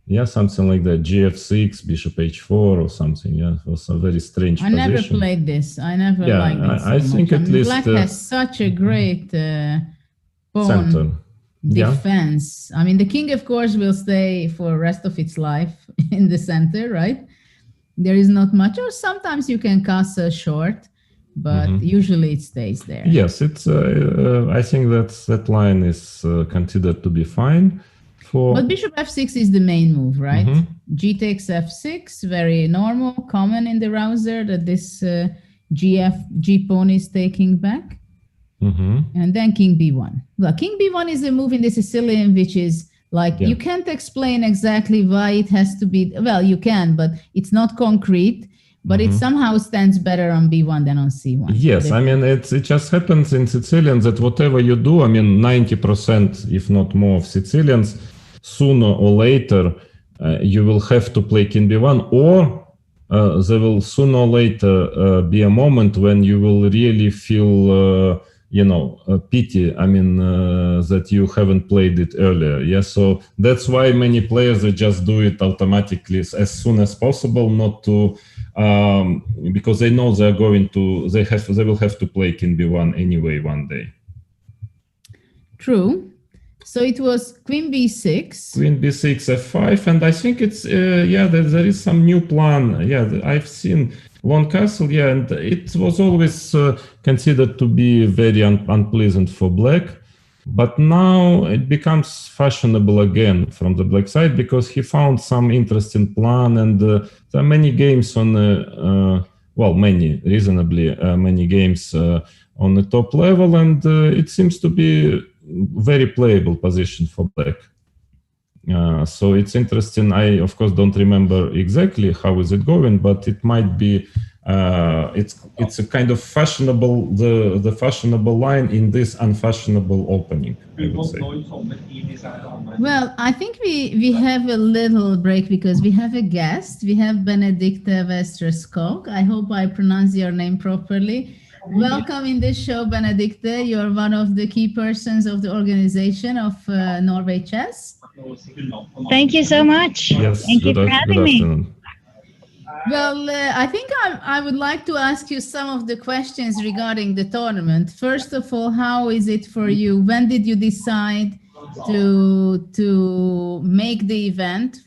yeah, something like that. gf6, bishop h4 or something, yeah. It was a very strange position. I never played this. I never liked it so I think much. at least black has such a great pawn center defense. I mean, the king, of course, will stay for the rest of its life in the center, right? There is not much, or sometimes you can cast a short, but usually it stays there. Yes, it's. I think that line is considered to be fine. But bishop f6 is the main move, right? G takes f6, very normal, common in the browser that this G pawn is taking back. And then king b1. Well, king b1 is a move in the Sicilian, which is like, you can't explain exactly why it has to be, well, you can, but it's not concrete, but it somehow stands better on b1 than on c1. Yes, I mean, it just happens in Sicilian that whatever you do, I mean, 90%, if not more of Sicilians, sooner or later, you will have to play king b1, or there will sooner or later be a moment when you will really feel pity, I mean, that you haven't played it earlier. Yeah, so that's why many players, they just do it automatically as soon as possible, not to, because they know they're going to, they will have to play king b1 anyway one day. True. So it was queen b6. Queen b6, f5, and I think it's, there is some new plan. Yeah, I've seen Long Castle, yeah, and it was always considered to be very unpleasant for black. But now it becomes fashionable again from the black side because he found some interesting plan, and there are many games on, reasonably many games on the top level, and it seems to be very playable position for black. So it's interesting. I, of course, don't remember exactly how is it going, but it might be, it's a kind of fashionable, the fashionable line in this unfashionable opening, I would say. Well, I think we have a little break because we have a guest. We have Benedikta Westerskog. I hope I pronounce your name properly. Welcome in this show, Benedicte. You're one of the key persons of the organization of Norway Chess. Thank you so much. Yes, Thank you for having me. Afternoon. Well, I think I would like to ask you some of the questions regarding the tournament. First of all, how is it for you? When did you decide to make the event?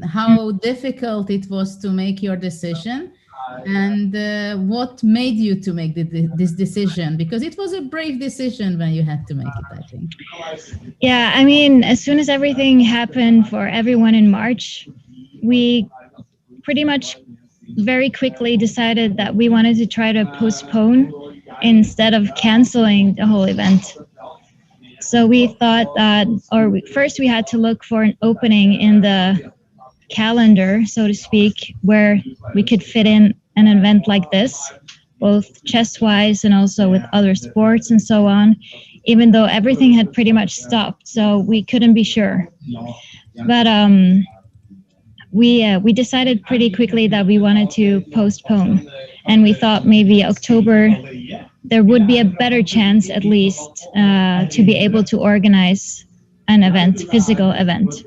How difficult it was to make your decision? And what made you to make this decision? Because it was a brave decision when you had to make it, I think. Yeah, I mean, as soon as everything happened for everyone in March, we pretty much very quickly decided that we wanted to try to postpone instead of canceling the whole event. So we thought that, first we had to look for an opening in the calendar, so to speak, where we could fit in an event like this, both chess-wise and also with other sports and so on, even though everything had pretty much stopped, so we couldn't be sure. But we decided pretty quickly that we wanted to postpone, and we thought maybe October there would be a better chance, at least, to be able to organize an event, physical event.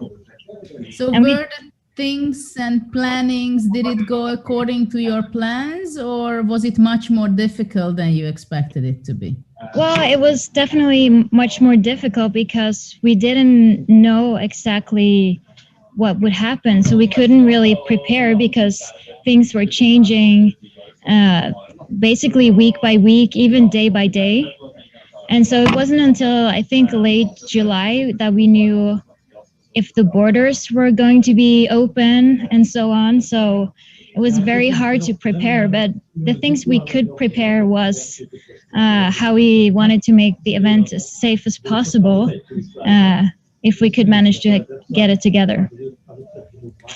So were the things and plannings, did it go according to your plans, or was it much more difficult than you expected it to be? Well, it was definitely much more difficult because we didn't know exactly what would happen. So we couldn't really prepare because things were changing basically week by week, even day by day. And so it wasn't until I think late July that we knew if the borders were going to be open and so on. So it was very hard to prepare, but the things we could prepare was how we wanted to make the event as safe as possible if we could manage to get it together.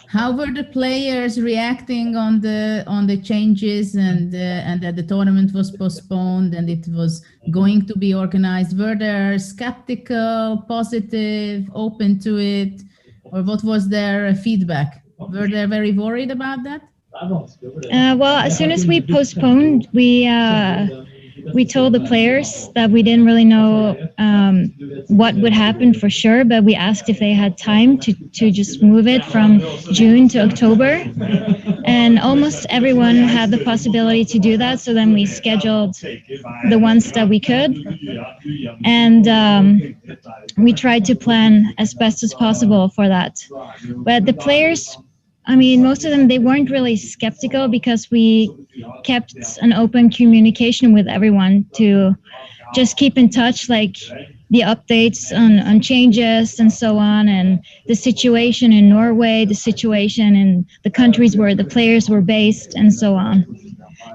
How were the players reacting on the changes and that the tournament was postponed and it was going to be organized? Were they skeptical, positive, open to it, or what was their feedback? Were they very worried about that? Well, as soon as we postponed, we told the players that we didn't really know what would happen for sure, but we asked if they had time to just move it from June to October. And almost everyone had the possibility to do that. So then we scheduled the ones that we could. And we tried to plan as best as possible for that. But the players, I mean, most of them, they weren't really skeptical because we kept an open communication with everyone to just keep in touch, like the updates on changes and so on, and the situation in Norway, the situation in the countries where the players were based and so on.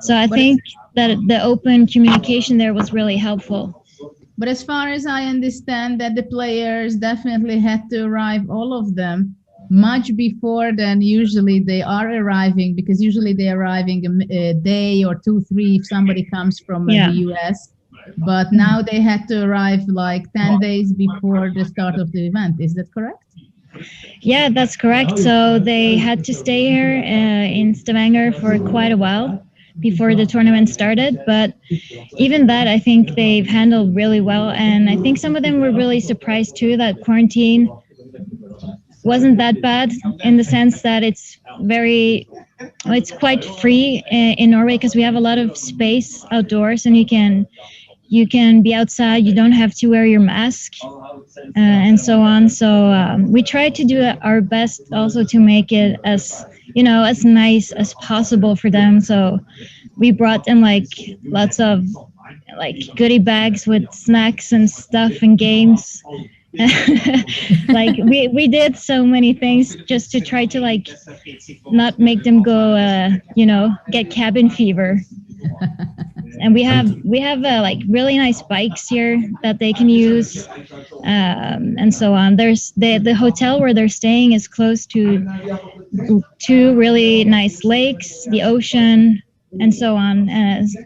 So I think that the open communication there was really helpful. But as far as I understand, that the players definitely had to arrive, all of them, much before than usually they are arriving, because usually they're arriving a day or 2, 3 if somebody comes from the US. But now they had to arrive like 10 days before the start of the event. Is that correct? Yeah, that's correct. So they had to stay here in Stavanger for quite a while before the tournament started. But even that, I think they've handled really well. And I think some of them were really surprised too that quarantine wasn't that bad, in the sense that it's quite free in Norway because we have a lot of space outdoors and you can be outside, you don't have to wear your mask and so on. So we tried to do our best also to make it as nice as possible for them. So we brought them like lots of like goodie bags with snacks and stuff and games. Like we did so many things just to try to like not make them go get cabin fever. And we have like really nice bikes here that they can use and so on. There's the hotel where they're staying is close to 2 really nice lakes, the ocean, and so on.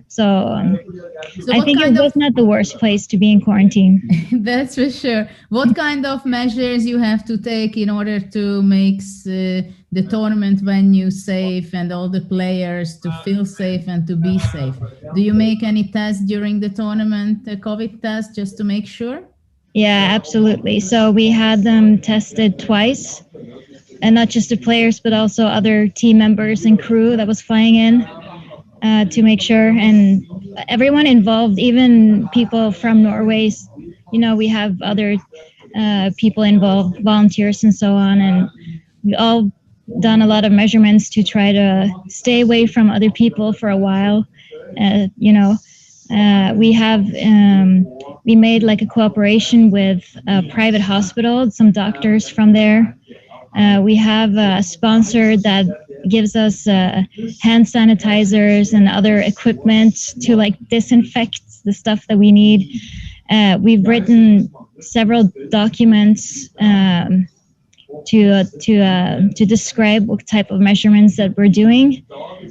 So I what think it kind was not the worst place to be in quarantine. That's for sure. What kind of measures you have to take in order to make the tournament venue safe and all the players to feel safe and to be safe? Do you make any tests during the tournament, a COVID test, just to make sure? Yeah, absolutely. So we had them tested twice, and not just the players, but also other team members and crew that was flying in to make sure. And everyone involved, even people from Norway, we have other people involved, volunteers and so on. And we all done a lot of measurements to try to stay away from other people for a while. We made like a cooperation with a private hospital, some doctors from there. We have a sponsor that gives us hand sanitizers and other equipment to like disinfect the stuff that we need. We've written several documents to describe what type of measurements that we're doing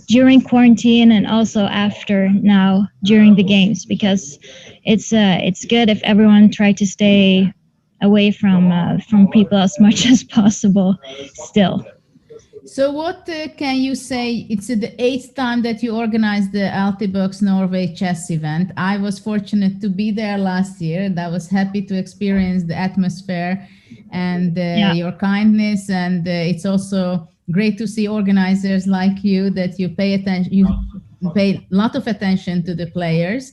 during quarantine and also after now during the games, because it's good if everyone try to stay away from people as much as possible still. So what can you say? It's the 8th time that you organized the Altibox Norway chess event. I was fortunate to be there last year, and I was happy to experience the atmosphere and your kindness. And it's also great to see organizers like you, that you pay attention. You pay a lot of attention to the players.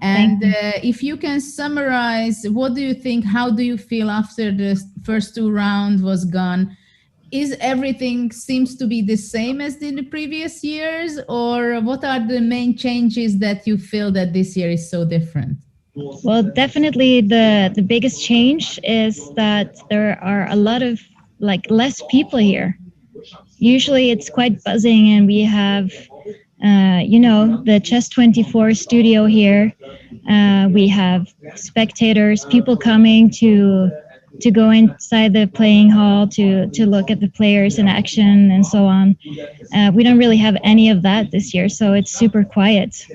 And if you can summarize, what do you think? How do you feel after the first 2 rounds was gone? Is everything seems to be the same as in the previous years, or what are the main changes that you feel that this year is so different? Well, definitely the biggest change is that there are a lot of less people here. Usually it's quite buzzing, and we have the Chess24 studio here. We have spectators, people coming to go inside the playing hall to look at the players in action and so on. We don't really have any of that this year, so it's super quiet.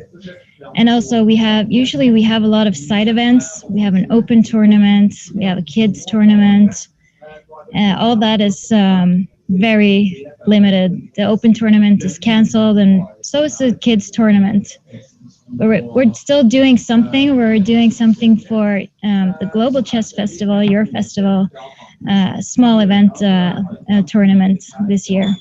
And also we have a lot of side events. We have an open tournament, we have a kids tournament. All that is very limited. The open tournament is canceled, and so is the kids tournament. We're still doing something. We're doing something for the Global Chess Festival, your festival, small event tournament this year.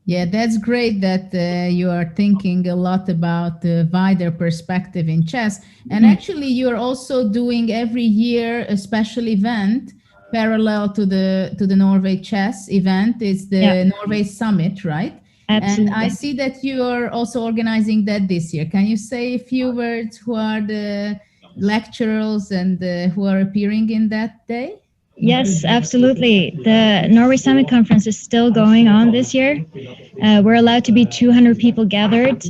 Yeah, that's great that you are thinking a lot about the wider perspective in chess. And actually, you're also doing every year a special event parallel to the Norway Chess event. It's the Norway Summit, right? Absolutely. And I see that you are also organizing that this year. Can you say a few words who are the lecturers and who are appearing in that day? Yes, absolutely. The Norway Summit Conference is still going on this year. We're allowed to be 200 people gathered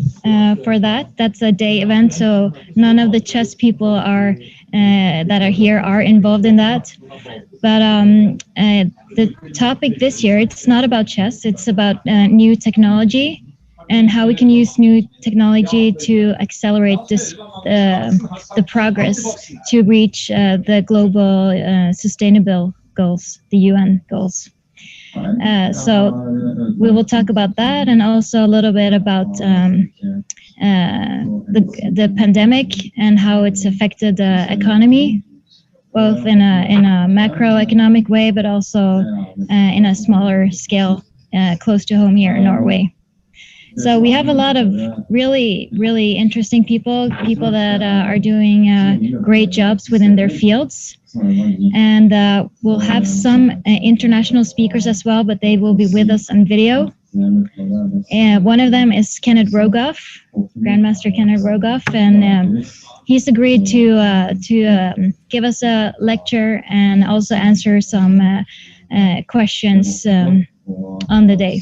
for that. That's a day event, so none of the chess people that are here are involved in that. But the topic this year, it's not about chess. It's about new technology and how we can use new technology to accelerate the progress to reach the global sustainable goals, the UN goals. So we will talk about that, and also a little bit about the pandemic and how it's affected the economy, both in a macroeconomic way, but also in a smaller scale, close to home here in Norway. So we have a lot of really, really interesting people that are doing great jobs within their fields. And we'll have some international speakers as well, but they will be with us on video. And one of them is Kenneth Rogoff, Grandmaster Kenneth Rogoff, and he's agreed to give us a lecture and also answer some questions on the day,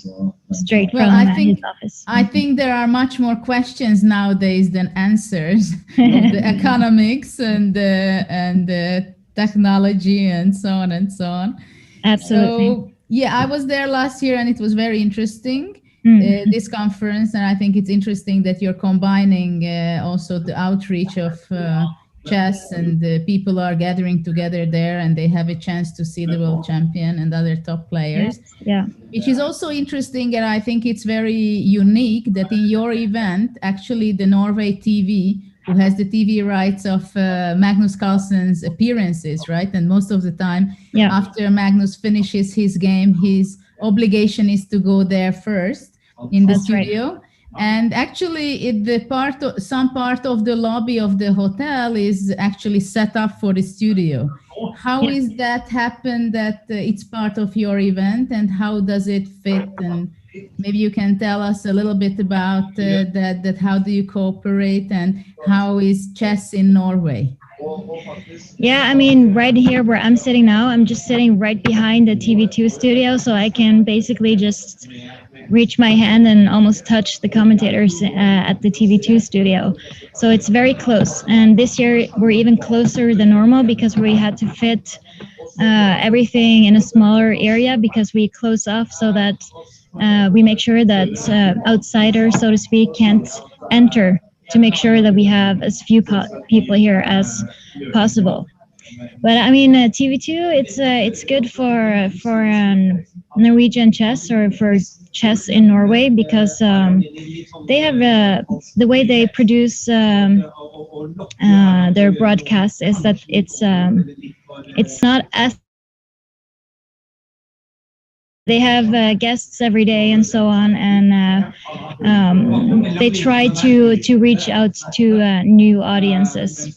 straight from his office. I think there are much more questions nowadays than answers of the economics and the technology and so on and so on. Absolutely. So, yeah, I was there last year and it was very interesting. this conference, and I think it's interesting that you're combining also the outreach of chess, and people are gathering together there, and they have a chance to see the world champion and other top players. Yeah. Which is also interesting, and I think it's very unique that in your event, actually the Norway TV, who has the TV rights of Magnus Carlsen's appearances, right? And most of the time, after Magnus finishes his game, his obligation is to go there first in the studio. Right. And actually, some part of the lobby of the hotel is actually set up for the studio. How is that happen that it's part of your event, and how does it fit? And maybe you can tell us a little bit about that. How do you cooperate, and how is chess in Norway? Yeah, I mean, right here where I'm sitting now, I'm just sitting right behind the TV2 studio, so I can basically just reach my hand and almost touch the commentators at the TV2 studio. So it's very close. And this year we're even closer than normal because we had to fit everything in a smaller area, because we close off so that we make sure that outsiders, so to speak, can't enter, to make sure that we have as few people here as possible. But I mean, TV2, it's good for Norwegian chess, or for chess in Norway, because they have the way they produce their broadcast is that it's not as, they have guests every day and so on, and they try to reach out to new audiences.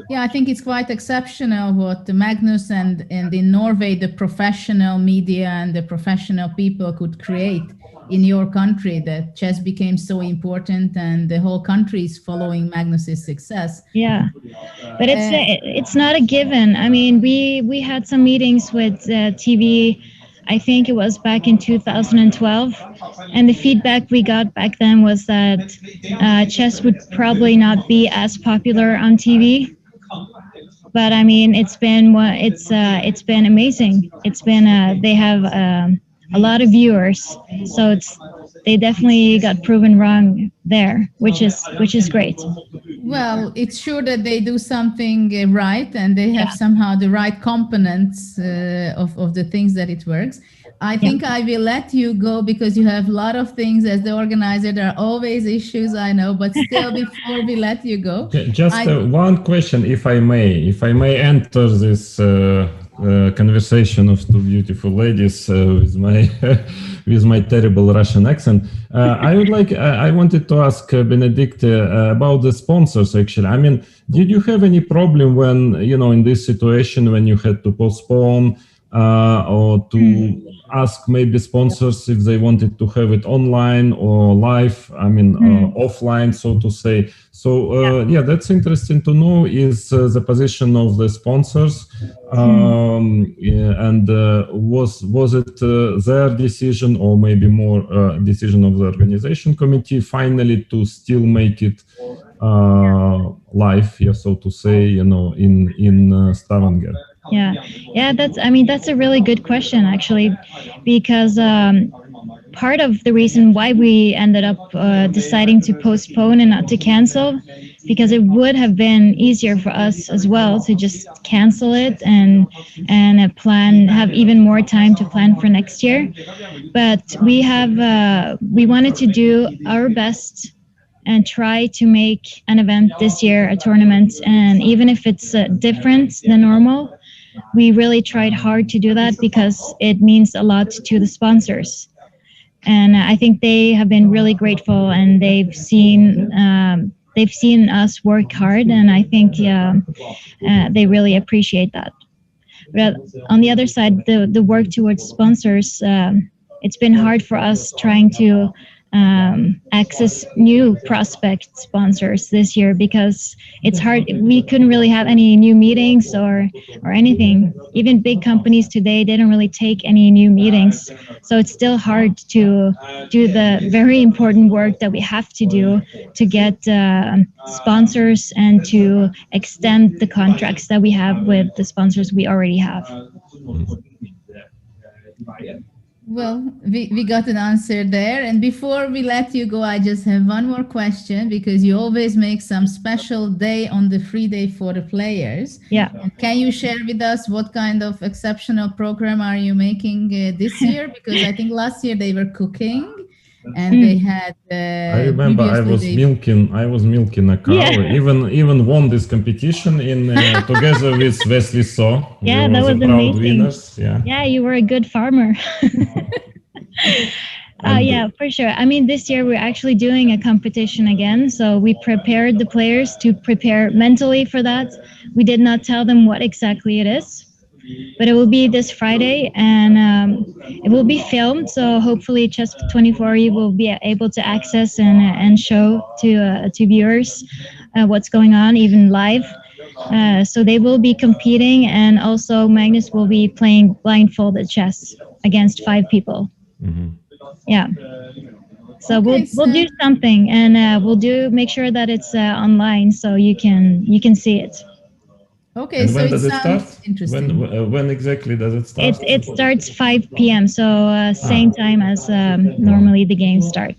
Yeah, I think it's quite exceptional what Magnus and in Norway, the professional media and the professional people could create in your country, that chess became so important and the whole country is following Magnus's success. Yeah, but it's not a given. I mean, we had some meetings with TV, I think it was back in 2012, and the feedback we got back then was that chess would probably not be as popular on TV. But I mean, it's been amazing. It's been they have a lot of viewers, so they definitely got proven wrong there, which is great. Well, it's sure that they do something right, and they have somehow the right components of the things that it works. I think I will let you go because you have a lot of things as the organizer. There are always issues, I know, but still, before we let you go, just one question, if I may enter this conversation of two beautiful ladies with my terrible Russian accent. I wanted to ask Benedict about the sponsors. Actually, I mean, did you have any problem when, in this situation, when you had to postpone or to ask maybe sponsors if they wanted to have it online or live, I mean, offline, so to say. So, that's interesting to know, is the position of the sponsors. And was it their decision, or maybe more decision of the organization committee finally to still make it live, so to say, in Stavanger? Yeah, that's a really good question, actually, because part of the reason why we ended up deciding to postpone and not to cancel, because it would have been easier for us as well to just cancel it and have even more time to plan for next year. But we wanted to do our best and try to make an event this year, a tournament, and even if it's different than normal, we really tried hard to do that because it means a lot to the sponsors. And I think they have been really grateful, and they've seen us work hard, and I think they really appreciate that. But on the other side, the work towards sponsors, it's been hard for us trying to access new prospect sponsors this year, because it's hard. We couldn't really have any new meetings or anything. Even big companies today, they don't really take any new meetings. So it's still hard to do the very important work that we have to do to get sponsors and to extend the contracts that we have with the sponsors we already have. Well, we got an answer there. And before we let you go, I just have one more question, because you always make some special day on the free day for the players. Yeah. And can you share with us what kind of exceptional program are you making this year? Because I think last year they were cooking, and they had. I remember I was milking a cow. Yeah. Even won this competition in together with Wesley Saw. Yeah, We that were was the proud amazing. winners. Yeah. Yeah, you were a good farmer. Yeah, for sure. I mean, this year we're actually doing a competition again. So we prepared the players to prepare mentally for that. We did not tell them what exactly it is, but it will be this Friday, and it will be filmed. So hopefully Chess 24 you will be able to access and show to viewers what's going on, even live. So they will be competing, and also Magnus will be playing blindfolded chess against 5 people. Yeah. So Okay, we'll do something, and we'll make sure that it's online, so you can see it. Okay, And so when it does it sounds start? interesting. When exactly does it start? It starts 5 p.m. So same time as normally the games start.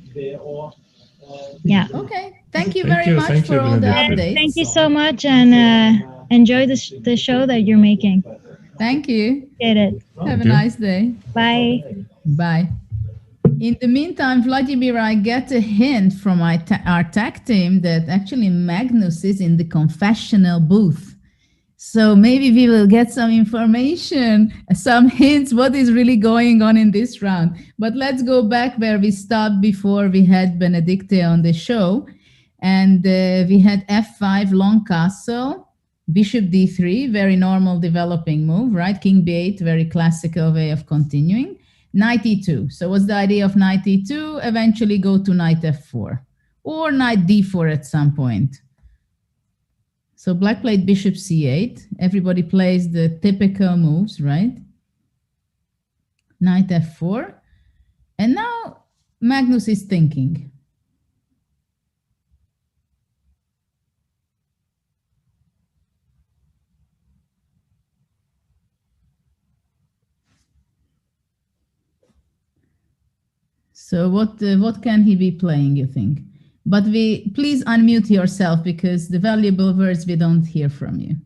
Yeah. Okay, thank you Thank very you, much thank for you, all the Benedetta. updates. Thank you so much, and enjoy the show that you're making. Thank you. Get it. Have a you. nice day. Bye. Bye. In the meantime, Vladimir, I get a hint from our tag team that actually Magnus is in the confessional booth. So maybe we will get some information, some hints what is really going on in this round. But let's go back where we stopped before we had Benedicte on the show. And we had f5, long castle, bishop d3, very normal developing move, right? King b8, very classical way of continuing. Knight e2. So what's the idea of knight e2? Eventually go to knight f4 or knight d4 at some point. So black played bishop c8. Everybody plays the typical moves, right? Knight f4. And now Magnus is thinking. So what can he be playing, you think? But please unmute yourself, because the valuable words we don't hear from you.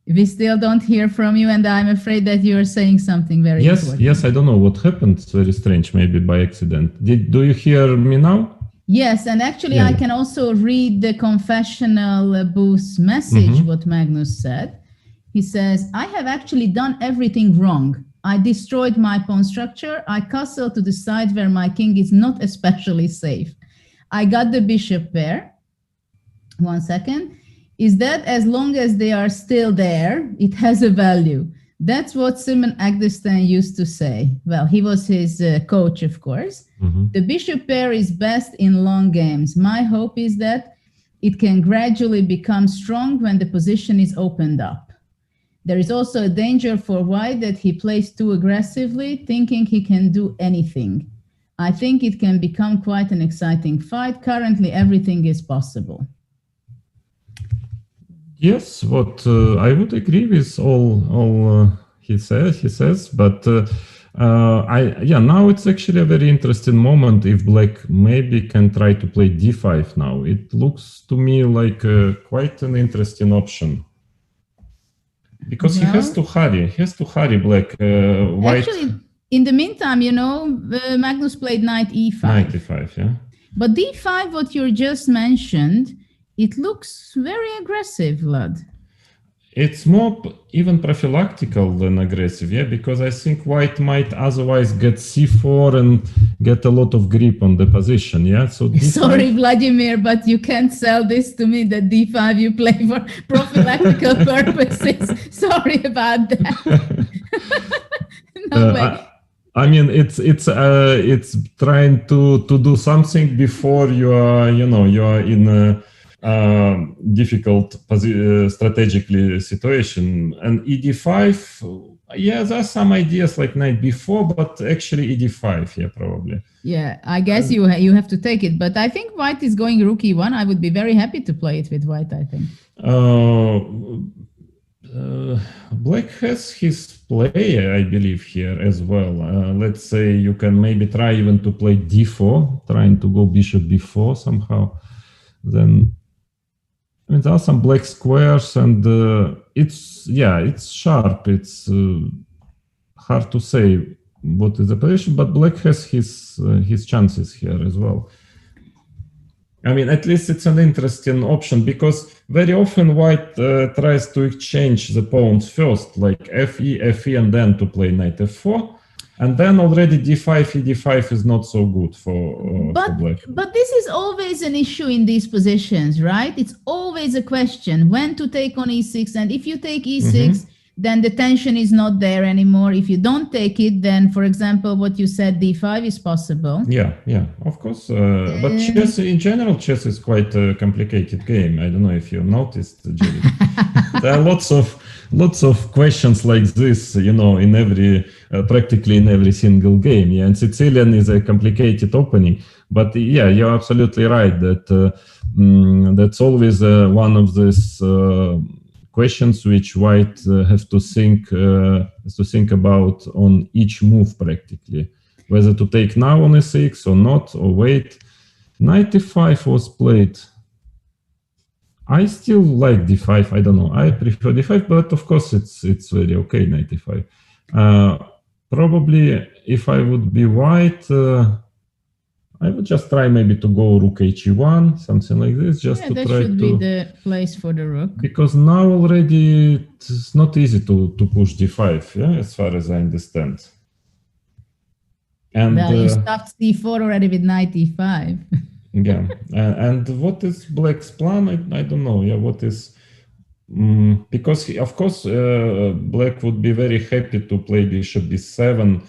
We still don't hear from you, and I'm afraid that you're saying something very important. Yes, I don't know what happened. It's very strange, maybe by accident. Do you hear me now? Yes, and actually I can also read the confessional booth message, what Magnus said. He says, I have actually done everything wrong. I destroyed my pawn structure. I castle to the side where my king is not especially safe. I got the bishop pair. 1 second. Is that as long as they are still there, it has a value? That's what Simon Agdestein used to say. Well, he was his coach, of course. The bishop pair is best in long games. My hope is that it can gradually become strong when the position is opened up. There is also a danger for white that he plays too aggressively, thinking he can do anything. I think it can become quite an exciting fight. Currently, everything is possible. Yes, what I would agree with all he says, but now it's actually a very interesting moment if black maybe can try to play d5 now. It looks to me like quite an interesting option. Because he has to hurry black. White. Actually, in the meantime, Magnus played knight e5. Knight e5, yeah. But d5, what you just mentioned, it looks very aggressive, Vlad. It's more even prophylactical than aggressive, yeah, because I think white might otherwise get c4 and get a lot of grip on the position, yeah. So d5... Sorry, Vladimir, but you can't sell this to me that d5 you play for prophylactical purposes. Sorry about that. No way. I mean, it's trying to do something before you are in a difficult strategically situation. And ed5, yeah, there's some ideas like knight b4, but actually ed5, yeah, probably. Yeah, I guess you have to take it, but I think white is going rook e1. I would be very happy to play it with white, I think. Black has his play, I believe, here as well. Let's say you can maybe try even to play d4, trying to go bishop b4 somehow. Then I mean, there are some black squares, and it's sharp. It's hard to say what is the position, but black has his chances here as well. I mean, at least it's an interesting option, because very often white tries to exchange the pawns first, like fe, fe, and then to play knight f4. And then already d5, e5 is not so good for black. But this is always an issue in these positions, right? It's always a question when to take on e6. And if you take e6, then the tension is not there anymore. If you don't take it, then, for example, what you said, d5 is possible. Yeah, of course. But chess, in general, chess is quite a complicated game. I don't know if you noticed, Judith. There are lots of questions like this, in practically in every single game. Yeah, and Sicilian is a complicated opening. But yeah, you're absolutely right that that's always one of these questions which white has to think about on each move practically, whether to take now on e6 or not, or wait. Knight e5 was played. I still like d5. I don't know. I prefer d5, but of course it's very okay, knight e5. Probably if I would be white, I would just try maybe to go rook h1, something like this, just to try to... Yeah, that should be the place for the rook. Because now already it's not easy to push d5, yeah, as far as I understand. And well, you stopped c4 already with knight e5. Yeah, and what is black's plan? I don't know. Yeah, what is... because, of course, black would be very happy to play bishop b7,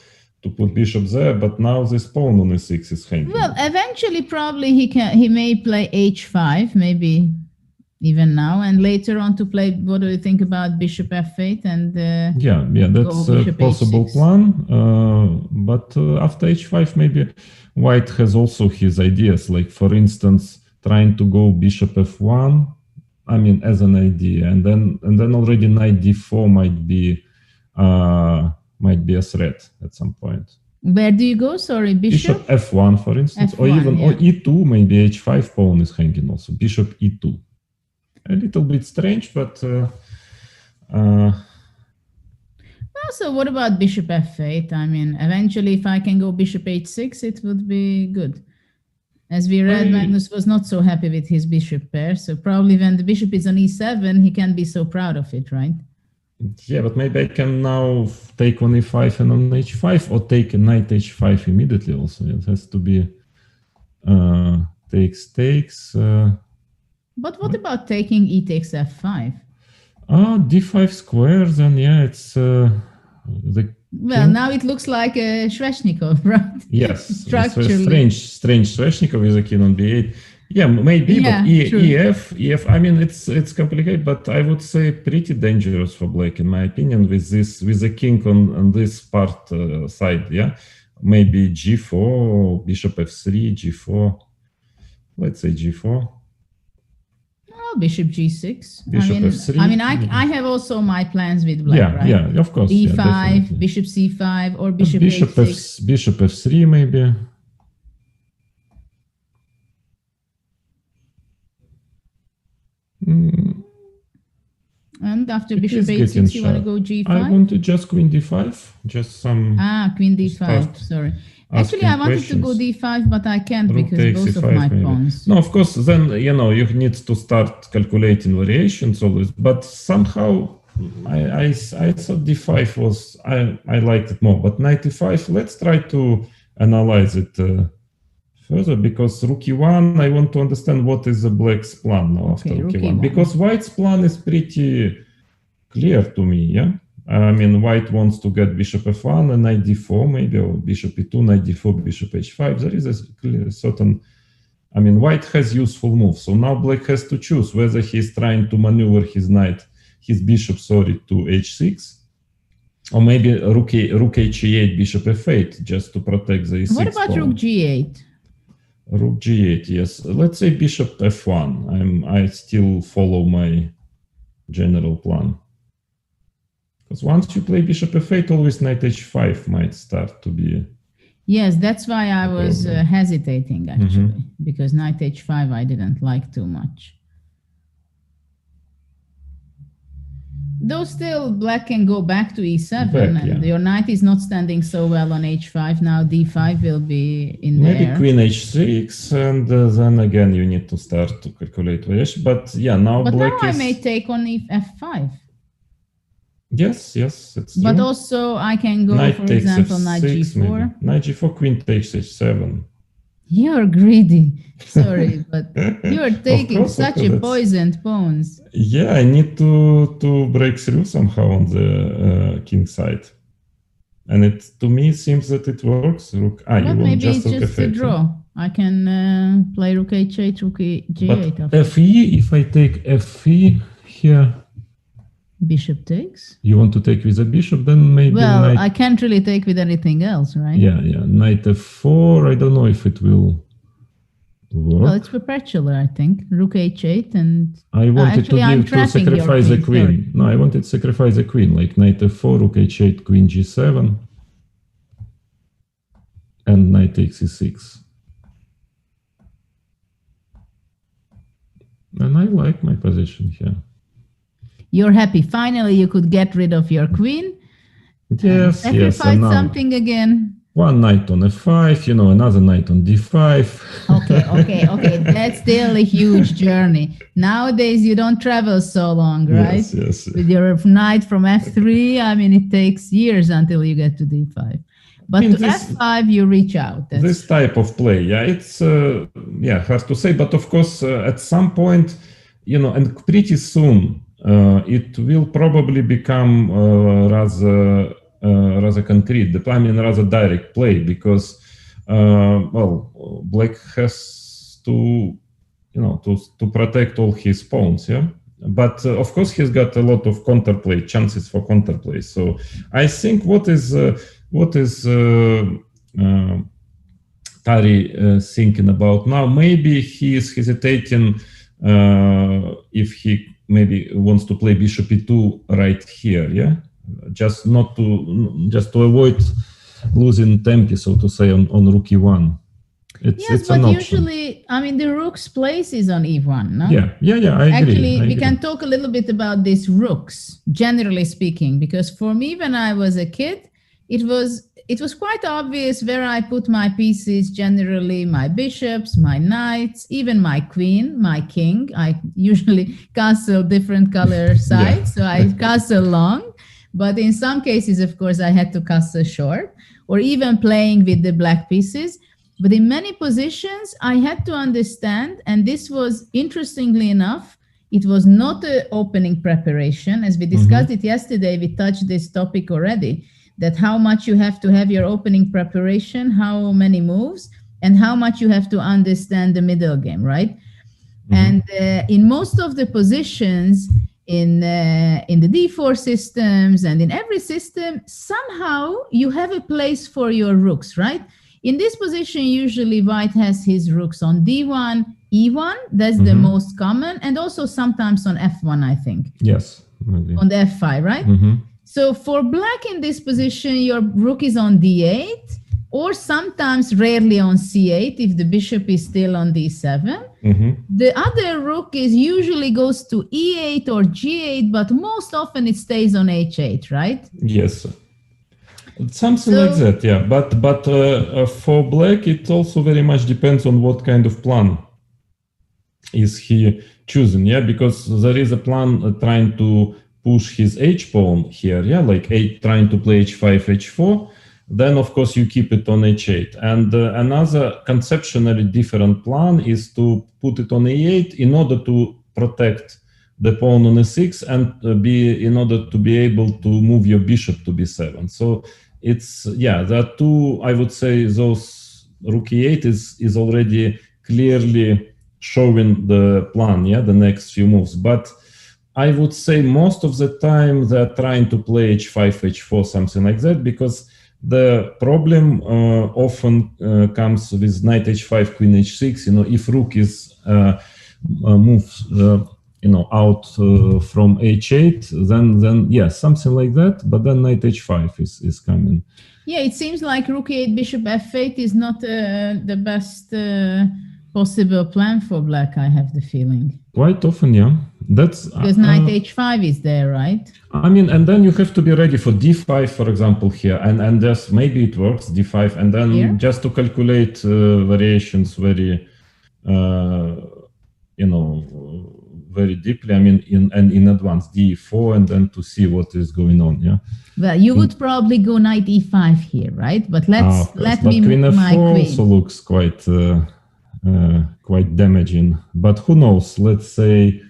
to put bishop there, but now this pawn on e6 is hanging. Well, eventually, probably he may play h5, maybe even now, and later on to play. What do you think about bishop f8 and? Yeah, that's a possible h6 plan. But after h5, maybe white has also his ideas. Like, for instance, trying to go bishop f1. I mean, as an idea, and then already knight d4 might be a threat at some point. Where do you go? Sorry, bishop f1, for instance, F1, or even yeah. or e2, maybe h5 pawn is hanging also. Bishop e2, a little bit strange, but. So what about bishop f8? I mean, eventually, if I can go bishop h6, it would be good. As we read, Magnus was not so happy with his bishop pair, so probably when the bishop is on e7, he can't be so proud of it, right? Yeah, but maybe I can now take on e5 and on h5, or take a knight h5 immediately also. It has to be takes. But what about taking e takes f5? D5 square, then yeah, it's Well, now it looks like a Sveshnikov, right? Yes, Structurally. strange Sveshnikov with a king on b8. Yeah, maybe, Yeah, but EF. I mean, it's complicated, but I would say pretty dangerous for black, in my opinion, with the king on this part side. Yeah, maybe g4, bishop f3, g4. Let's say g4. Oh, bishop g6. Bishop f3. I mean, I have also my plans with black, right? Yeah, of course. d5, yeah, bishop c5, or bishop h6. Bishop f3, maybe. And after bishop h6, you want to go g5? I want to just queen d5, just some... queen d5, sorry. Actually, I wanted to go d5, but I can't because both of my pawns. No, of course, then, you need to start calculating variations always, but somehow I thought d5 was... I liked it more, but knight e5, let's try to analyze it further, because rook e1, I want to understand what is the black's plan now after rook e1. Because white's plan is pretty clear to me, yeah? I mean, white wants to get bishop f1 and knight d4, maybe, or bishop e2, knight d4, bishop h5. There is a certain... I mean, white has useful moves, so now black has to choose whether he's trying to maneuver his bishop, to h6, or maybe rook h8, bishop f8, just to protect the e6 What about pawn. rook g8? Rook g8, yes. Let's say bishop f1. I still follow my general plan. Because once you play bishop f8, always knight h5 might start to be. Yes, that's why I was hesitating actually, because knight h5 I didn't like too much. Though still black can go back to e7 and your knight is not standing so well on h5. Now d5 will be in there. Maybe queen h6 and then again you need to start to calculate variation. But yeah, now black now is... I may take on f5. Yes, it's true. But also I can go, knight for takes example, f6, knight g4. Maybe. Knight g4, queen takes h7. You're greedy. Sorry, but you're taking such a poisoned pawns. Yeah, I need to break through somehow on the king side. And it to me seems that it works. Rook, but you maybe just it's just a draw. I can play rook h8, rook g8. But fe, if I take fe here... Bishop takes. You want to take with a bishop, then maybe. Well, I can't really take with anything else, right? Yeah. Knight f4. I don't know if it will work. Well, it's perpetual, I think. Rook h8 and. I wanted to sacrifice the queen. Sorry. No, I wanted to sacrifice the queen, like knight f4, rook h8, queen g7, and knight takes e6. And I like my position here. You're happy. Finally, you could get rid of your queen. Yes, sacrifice something again. One knight on f5, another knight on d5. Okay. That's still a huge journey. Nowadays, you don't travel so long, right? Yes. With your knight from f3, I mean, it takes years until you get to d5. But to f5, you reach out. This type of play, it's hard to say. But of course, at some point, and pretty soon, it will probably become rather concrete. Rather direct play, because black has to protect all his pawns. Yeah, but of course he's got a lot of counterplay chances for counterplay. So I think what is Tari thinking about now? Maybe he is hesitating if he maybe wants to play bishop e2 right here, just to avoid losing tempo, so to say, on rook e1. It's but an usually, I mean, the rook's place is on e1, no? Yeah, I agree. Actually, we can talk a little bit about these rooks, generally speaking, because for me, when I was a kid, it was quite obvious where I put my pieces, generally my bishops, my knights, even my queen, my king. I usually castle different color sides, so I castle long. But in some cases, of course, I had to castle short, or even playing with the black pieces. But in many positions, I had to understand, and this was, interestingly enough, it was not an opening preparation. As we discussed it yesterday, we touched this topic already, that how much you have to have your opening preparation, how many moves, and how much you have to understand the middle game, right? And in most of the positions, in the d4 systems and in every system, somehow you have a place for your rooks, right? In this position, usually white has his rooks on d1, e1, that's the most common, and also sometimes on f1, I think. Yes. On the f5, right? So for black in this position, your rook is on d8, or sometimes rarely on c8 if the bishop is still on d7. The other rook usually goes to e8 or g8, but most often it stays on h8, right? Yes. Something like that, yeah. But for black, it also very much depends on what kind of plan is he choosing, because there is a plan trying to push his h pawn here, like trying to play h5, h4, then of course you keep it on h8. And another conceptually different plan is to put it on e8 in order to protect the pawn on e6 and in order to be able to move your bishop to b7. So it's, there are two, I would say, those rook e8 is already clearly showing the plan, the next few moves. But I would say most of the time they're trying to play h5, h4, something like that, because the problem often comes with knight h5, queen h6. If rook is moved out from h8, then yes, something like that. But then knight h5 is coming. Yeah, it seems like rook e8, bishop f8 is not the best possible plan for black, I have the feeling. Quite often, yeah. That's because knight h5 is there, right? I mean, and then you have to be ready for d5, for example, here, and just maybe it works d5, and then here? Just to calculate variations very, very deeply. I mean, in advance d4, and then to see what is going on. Yeah. Well, you would probably go knight e5 here, right? But let me move my queen. Also looks quite damaging. But who knows? Let's say,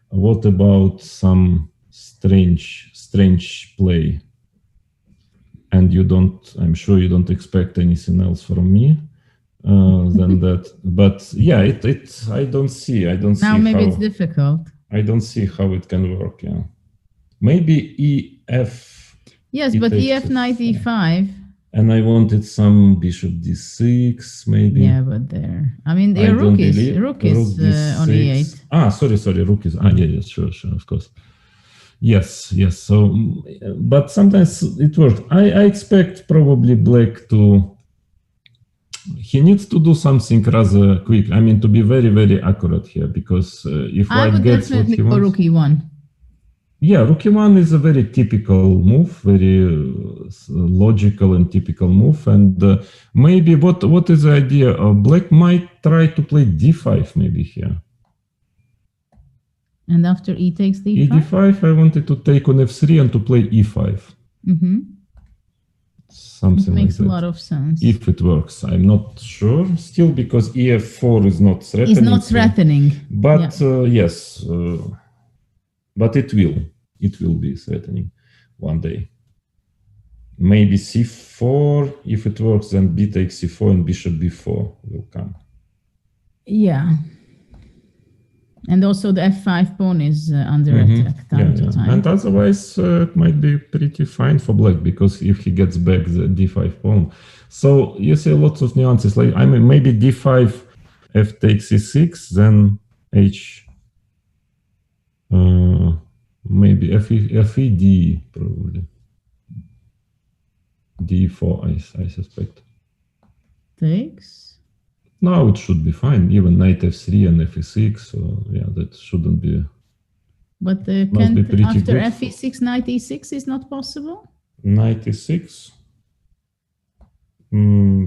what about some strange play? And I'm sure you don't expect anything else from me than that. But yeah, I don't see. Now maybe it's difficult. I don't see how it can work. Yeah, maybe ef. Yes, but ef knight e5. And I wanted some bishop d6, maybe. Yeah, but there. I mean, the rook is on e8. Sorry. Rook is. Yeah, sure, of course. Yes. So, but sometimes it works. I expect probably black he needs to do something rather quick. I mean, to be very, very accurate here, because if white gets what he wants. I would definitely go rook e1. Yeah, rook e1 is a very typical move, very logical and typical move. And maybe what is the idea? Black might try to play d5 maybe here. And after e takes d5? e5, I wanted to take on f3 and to play e5. Mm-hmm. Something like that. Makes a lot of sense. If it works. I'm not sure still, because ef4 is not threatening. It's not threatening. But yes. But it will be threatening one day. Maybe c4, if it works, then b takes c4 and bishop b4 will come. Yeah. And also the f5 pawn is under attack time to time. And otherwise it might be pretty fine for black, because if he gets back the d5 pawn. So you see lots of nuances. Like, I mean, maybe d5, f takes e6, then maybe fe d probably. d4, I suspect. Takes? No, it should be fine. Even knight f3 and fe6. So yeah, that shouldn't be. But after fe6, knight e6 is not possible? Knight e6.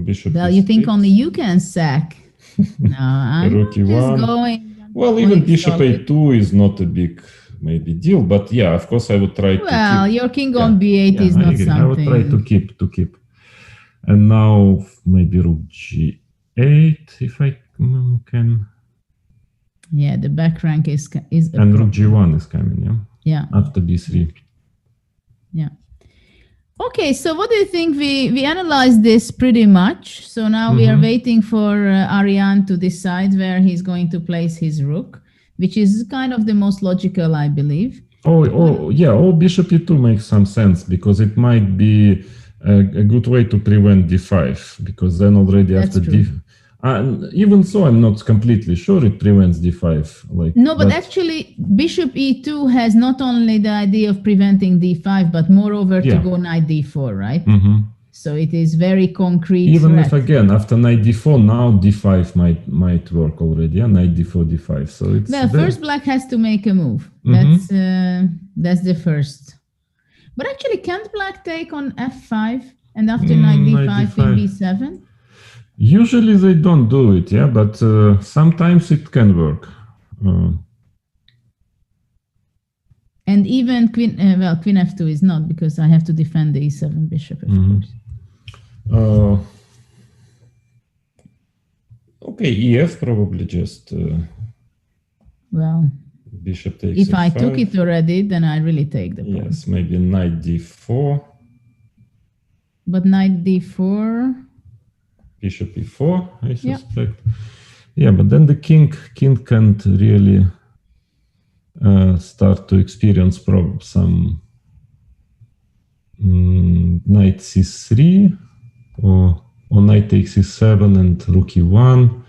Bishop. Well, you think only you can sack? No, I'm just going. Well, even bishop a2 is not a big maybe deal, but yeah, of course I would try to keep. Well, your king on b8 is not something. I would try to keep. And now maybe rook g8 if I can. Yeah, the back rank is and rook g1 is coming. Yeah. After b3. Yeah. Okay, so what do you think? We analyzed this pretty much. So now we are waiting for Aryan to decide where he's going to place his rook, which is kind of the most logical, I believe. Oh, bishop e2 makes some sense, because it might be a good way to prevent d5, because then already That's after true. even so, I'm not completely sure it prevents d5. No, but actually, bishop e2 has not only the idea of preventing d5, but moreover to go knight d4, right? So it is very concrete. Even if again after knight d4, now d5 might work already. Yeah, knight d4, d5. So it's first black has to make a move. That's the first. But actually, can't black take on f5 and after knight d5 in b7? Usually they don't do it, yeah, but sometimes it can work. And even queen f2 is not, because I have to defend the e7 bishop, of course. Okay, ef probably just. Bishop takes. If I took it already, then I really take the pawn. Yes, maybe knight d4. But knight d4. Bishop e4, I suspect. Yeah, but then the king can't really start to experience some knight c3 or knight takes e7 and rook e1.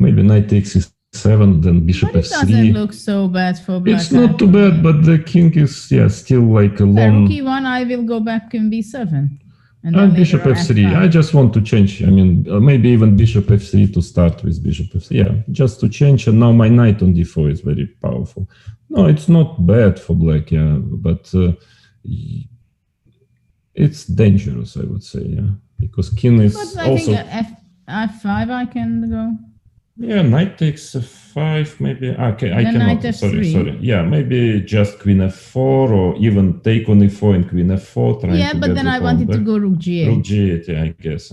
Maybe knight takes e7, then bishop But it f3. doesn't look so bad for black. It's not too bad, but the king is still like a long. Rook e1, I will go back in b7. And bishop f3. I just want to change. I mean, maybe even bishop f3 to start with bishop f3. Yeah, just to change. And now my knight on d4 is very powerful. No, it's not bad for black, yeah, but it's dangerous, I would say, yeah, because king is but also. I think f5 I can go. Yeah, knight takes f5, maybe. Okay, I cannot. Sorry. Yeah, maybe just queen f4 or even take on e4 and queen f4. Yeah, but then I wanted to go rook g8. Rook g8, yeah, I guess.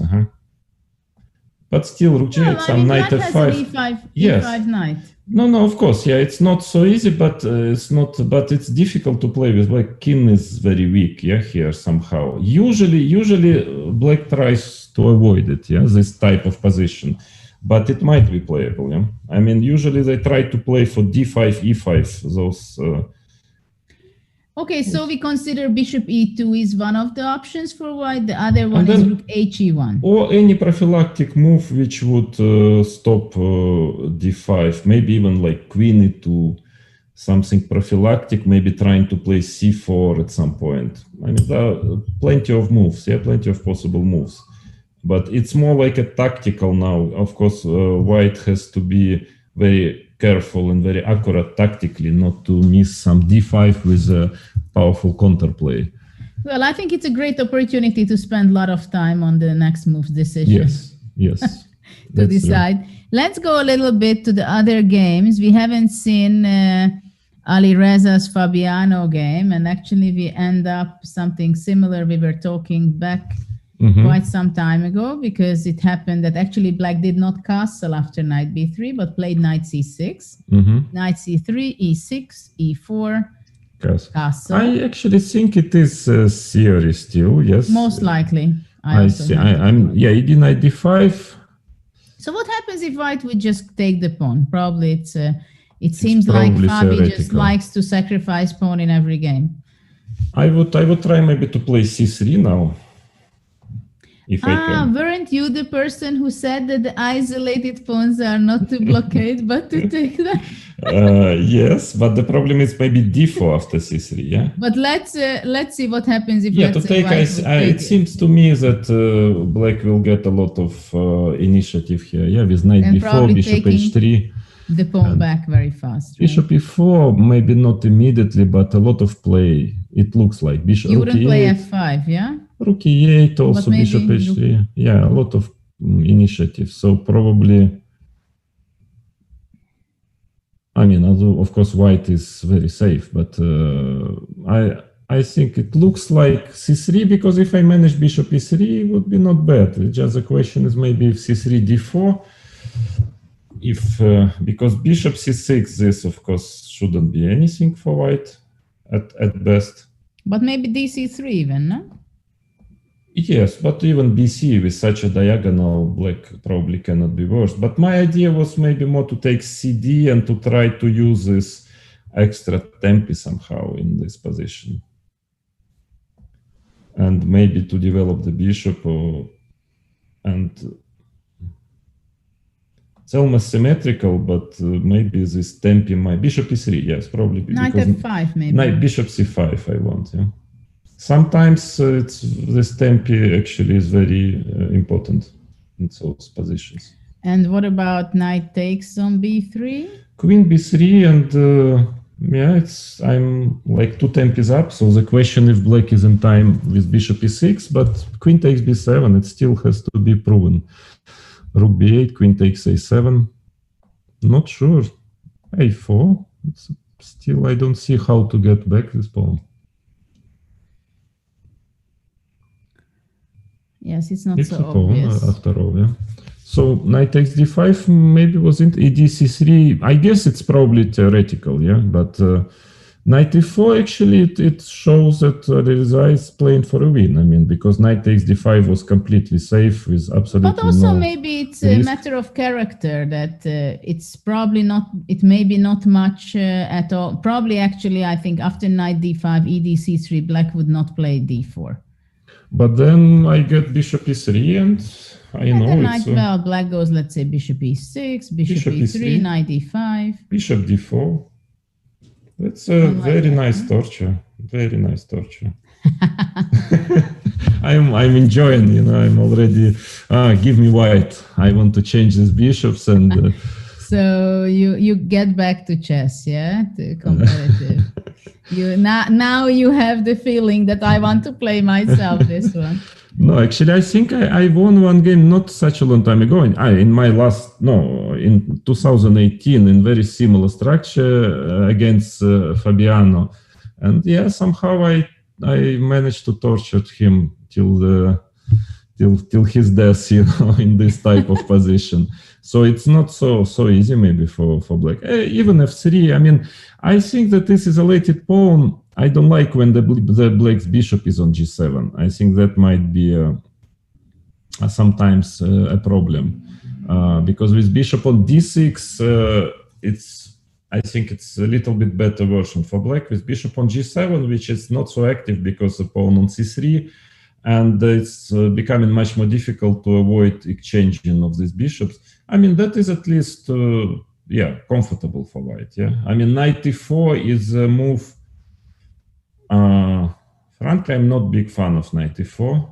But still, rook g8, some knight f5. Yes. E5 knight. No, of course, yeah, it's not so easy, but it's not. But it's difficult to play with black. King is very weak, yeah, here somehow. Usually, black tries to avoid it, yeah, this type of position. But it might be playable, yeah. I mean, usually they try to play for d5, e5, those. Okay, so we consider bishop e2 is one of the options for white. The other one is rook he1. Or any prophylactic move which would stop d5. Maybe even like queen e2, something prophylactic. Maybe trying to play c4 at some point. I mean, there are plenty of moves. Yeah, plenty of possible moves. But it's more like a tactical now. Of course, white has to be very careful and very accurate tactically, not to miss some d5 with a powerful counterplay. Well, I think it's a great opportunity to spend a lot of time on the next move decision. Yes. To decide. True. Let's go a little bit to the other games. We haven't seen Ali Reza's Fabiano game, and actually we end up something similar. We were talking back quite some time ago, because it happened that actually black did not castle after knight b3, but played knight c6, knight c3, e6, e4, castle. I actually think it is theory still, yes. Most likely. I see. He did knight d5. So what happens if white would just take the pawn? Probably it seems like Fabi just likes to sacrifice pawn in every game. I would try maybe to play c3 now. If I can. Weren't you the person who said that the isolated pawns are not to blockade, but to take them? Yes, but the problem is maybe d4 after c3, yeah? But let's see what happens if to take. It seems to me that black will get a lot of initiative here, yeah, with knight b4, bishop h3. The pawn back very fast. Right? Bishop e4, maybe not immediately, but a lot of play. It looks like bishop. You wouldn't play f5, yeah? Rook e8, also bishop h3. Yeah, a lot of initiative. So probably, I mean, although of course white is very safe, but I think it looks like c3, because if I manage bishop e3, it would be not bad. Just the question is maybe if c3, d4. Because bishop c6, this of course shouldn't be anything for white at best. But maybe dc3 even, no? Yes, but even bc with such a diagonal, black probably cannot be worse. But my idea was maybe more to take cd and to try to use this extra tempi somehow in this position. And maybe to develop the bishop and it's almost symmetrical, but maybe this tempi, my bishop e3, yes, probably. Knight f5, maybe. Knight bishop c5, I want, yeah. Sometimes this tempi actually is very important in those positions. And what about knight takes on b3? Queen b3, and I'm like 2 tempis up. So the question if black is in time with bishop e6, but queen takes b7, it still has to be proven. Rook b8, queen takes a7. Not sure. a4. Still, I don't see how to get back this pawn. Yes, it's not so obvious. After all, yeah. So knight takes d5 maybe wasn't edc3. I guess it's probably theoretical, yeah. But knight e4 actually it shows that Reza is playing for a win. I mean, because knight takes d5 was completely safe with absolutely. But also maybe it's a matter of character that it's probably not. It may be not much at all. Probably actually, I think after knight d5, edc3, black would not play d4. But then I get bishop e3 and I know it's... Well, black goes, let's say, bishop e6, bishop e3, knight e5. Bishop d4. That's a very nice torture. Very nice torture. I'm enjoying, I'm already, give me white. I want to change these bishops and... So you get back to chess, yeah? To competitive. Now you have the feeling that I want to play myself this one. No, actually, I think I won one game not such a long time ago. In 2018, in very similar structure against Fabiano. And yeah, somehow I managed to torture him till his death, in this type of position. So it's not so easy maybe for black. Even f3. I mean, I think that this isolated pawn. I don't like when the black's bishop is on g7. I think that might be sometimes a problem because with bishop on d6, I think it's a little bit better version for black. With bishop on g7, which is not so active because the pawn on c3, and it's becoming much more difficult to avoid exchanging of these bishops. I mean, that is at least, comfortable for white, yeah? I mean, knight e4 is a move. Frankly, I'm not big fan of knight e4.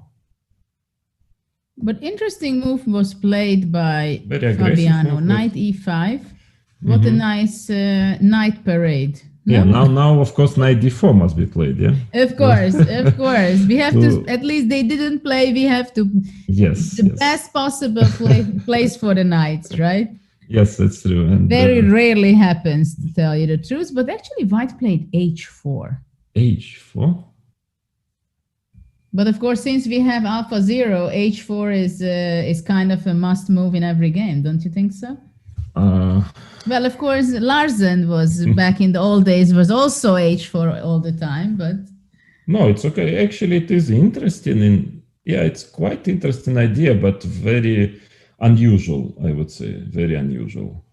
But interesting move was played by Fabiano. Knight e5. What a nice knight parade. No? Yeah, now of course knight d4 must be played, yeah? Of course. We have to, at least they didn't play, we have to, best possible place for the knights, right? Yes, that's true. And very rarely happens, to tell you the truth, but actually white played h4. h4? But of course, since we have alpha 0, h4 is kind of a must move in every game, don't you think so? Well, of course, Larsen was back in the old days, was also h4 all the time, but... No, it's okay. Actually, it is interesting. It's quite interesting idea, but very unusual, I would say. Very unusual.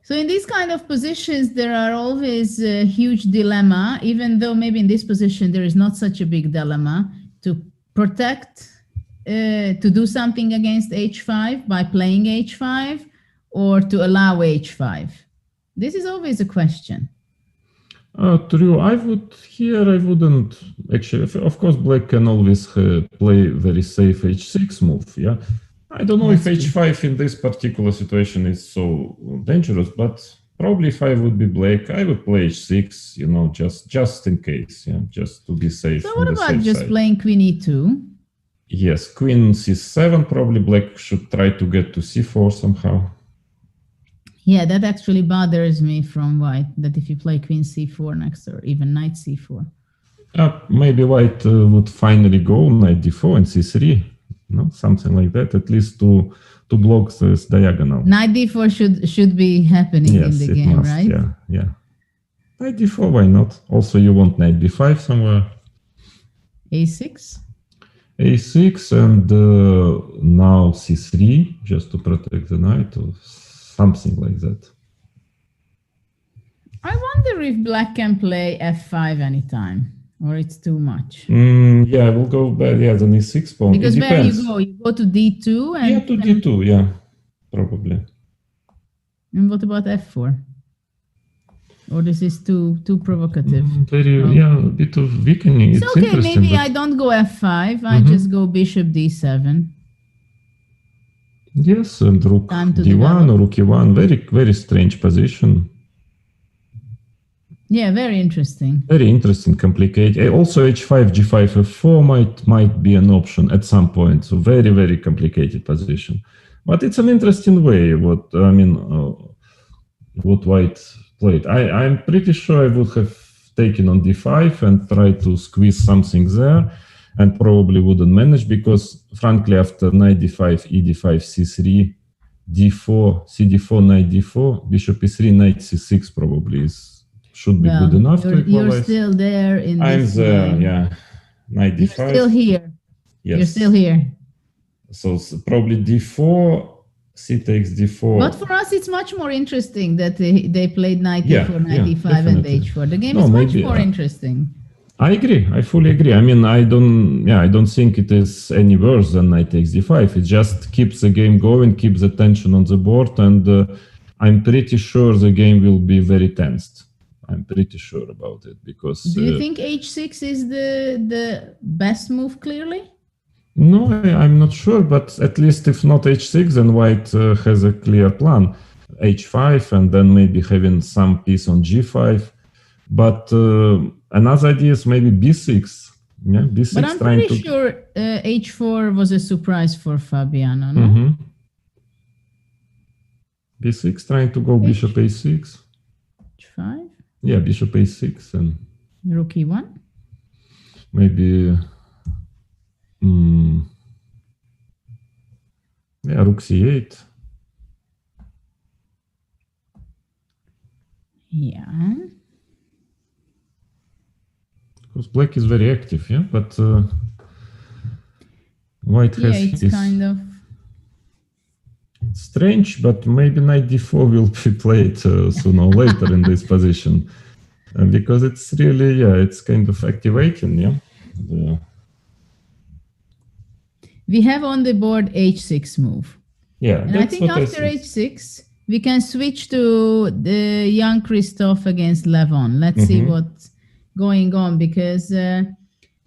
So in these kind of positions, there are always a huge dilemma, even though maybe in this position, there is not such a big dilemma to protect, to do something against h5 by playing h5 or to allow h5. This is always a question. True. I wouldn't actually, of course, black can always play very safe h6 move, yeah. I don't know if h5 in this particular situation is so dangerous, but probably if I would be black, I would play h6, just in case, just to be safe. So what about just playing queen e2? Yes, queen c7, probably black should try to get to c4 somehow. Yeah, that actually bothers me from white, that if you play queen c4 next or even knight c4. Maybe white would finally go knight d4 and c3. Something like that, at least to block this diagonal. Knight d4 should be happening in the game, must, right? Yeah. Knight d4, why not? Also, you want knight b5 somewhere. a6? a6 and now c3, just to protect the knight or something like that. I wonder if black can play f5 anytime. Or it's too much? Yeah, we'll go back. Yeah, the e6 pawn. Because where you go? You go to d2? And to d2, yeah, probably. And what about f4? Or this is too provocative? A bit of weakening. It's okay, maybe I don't go f5. I just go bishop d7. Yes, and rook d1 or rook e1. Very, very strange position. Yeah, very interesting. Very interesting, complicated. Also, h5, g5, f4 might be an option at some point. So very, very complicated position. But it's an interesting way. What white played. I'm pretty sure I would have taken on d5 and tried to squeeze something there, and probably wouldn't manage because, frankly, after knight d5, e d5, c3, d4, c d4, knight d4, bishop e3, knight c6 probably should be good enough to equalize. You're still there in this game. Yeah. Knight d5. You're still here. Yes. You're still here. So probably d4, c takes d4. But for us, it's much more interesting that they played knight d4, knight d5, definitely. and h4. The game is much more interesting. I agree. I fully agree. I mean, I don't think it is any worse than knight takes d5. It just keeps the game going, keeps the tension on the board, and I'm pretty sure the game will be very tensed. I'm pretty sure about it because. Do you think h6 is the best move? Clearly. No, I'm not sure, but at least if not h6, then white has a clear plan. h5, and then maybe having some piece on g5. But another idea is maybe b6. Yeah, b6. But I'm pretty sure h4 was a surprise for Fabiano. No? Mm-hmm. b6, trying to go bishop a6. h5. Yeah, bishop a6 and rook e1. Maybe. Yeah, rook c8. Yeah. Because black is very active, yeah, but white has it's his kind of strange, but maybe knight d4 will be played sooner or later in this position, because it's really, it's kind of activating, We have on the board h6 move. Yeah, and I think after h6 we can switch to the Jan-Krzysztof against Levon. Let's see what's going on, because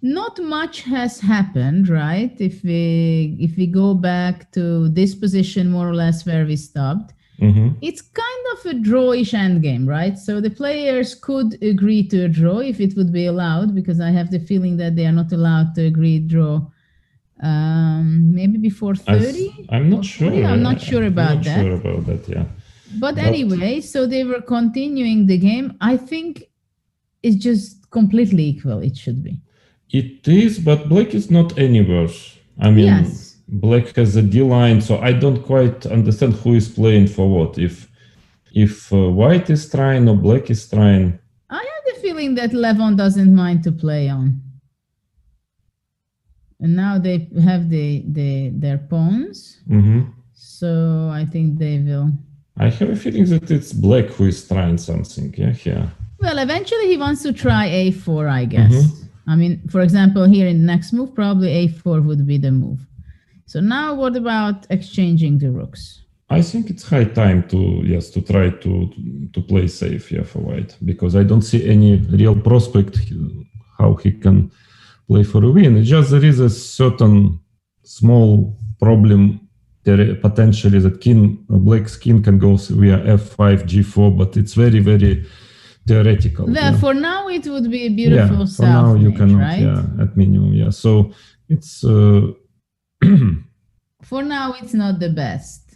not much has happened, right? If we go back to this position more or less where we stopped, it's kind of a drawish endgame, right? So the players could agree to a draw if it would be allowed, because I have the feeling that they are not allowed to agree draw maybe before 30. I'm not sure. I'm not sure about that. Sure about that, yeah. But anyway, so they were continuing the game. I think it's just completely equal. It should be. It is, but black is not any worse. I mean, black has a D line, so I don't quite understand who is playing for what. If white is trying or black is trying. I have the feeling that Levon doesn't mind to play on. And now they have their pawns. So I think they will. I have a feeling that it's black who is trying something. Yeah. Well, eventually he wants to try a4, I guess. I mean, for example, here in the next move, probably a4 would be the move. So now what about exchanging the rooks? I think it's high time to try to play safe, for white, because I don't see any real prospect how he can play for a win. It's just there is a certain small problem there potentially that black's king can go via f5, g4, but it's very, very theoretical. Well, for now it would be a beautiful for now you cannot, right? At minimum, So it's for now it's not the best,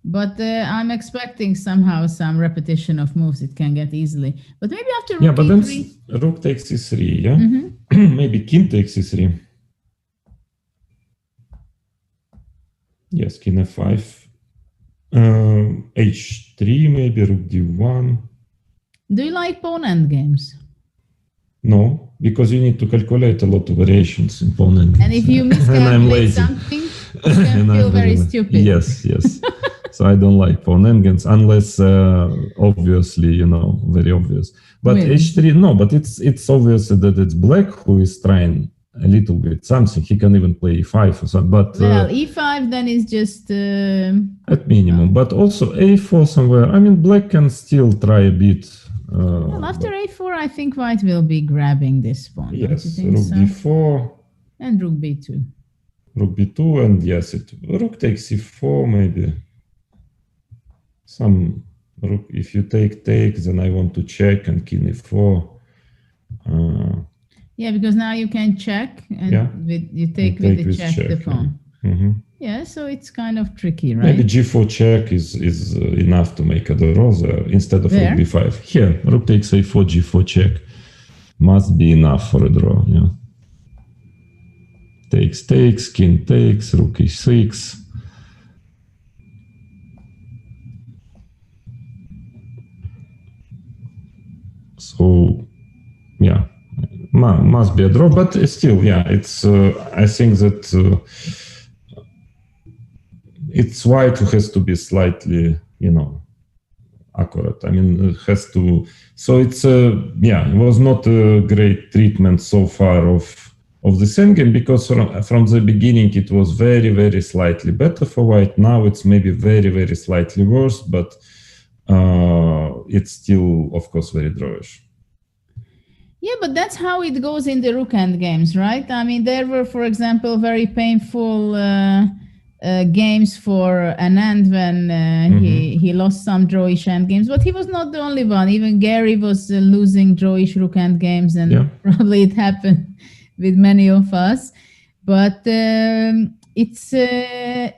but I'm expecting somehow some repetition of moves it can get easily. But maybe after rook but e3. Then rook takes e3, maybe king takes e3. Yes, king f5, h3, maybe rook d1. Do you like pawn endgames? No, because you need to calculate a lot of variations in pawn endgames. And if you miscalculate something, you can feel very stupid. Yes. So I don't like pawn endgames unless obviously, very obvious. But really? h3, no, but it's obvious that it's black who is trying a little bit something. He can even play e5 or something. But e5 then is just at minimum. But also a4 somewhere. I mean, black can still try a bit. After a4, I think white will be grabbing this pawn. Yes, rook d4 and rook b2. Rook b2 and rook takes c4 maybe. Some rook. If you take, then I want to check and king e4. Because now you can check and you take with the check the pawn. Yeah, so it's kind of tricky, right? Maybe g4 check is enough to make a draw there instead of rook b5. Here, rook takes a4, g4 check must be enough for a draw. Takes, king takes, rook e6. So, must be a draw, but still, it's. I think that it's white who has to be slightly, accurate. I mean, it has to. So it's it was not a great treatment so far of the endgame, because from the beginning it was very, very slightly better for white. Now it's maybe very, very slightly worse, but it's still, of course, very drawish. Yeah, but that's how it goes in the rook endgames, right? I mean, there were, for example, very painful games for Anand when he lost some drawish endgames, but he was not the only one. Even Gary was losing drawish rook endgames, and probably it happened with many of us. But it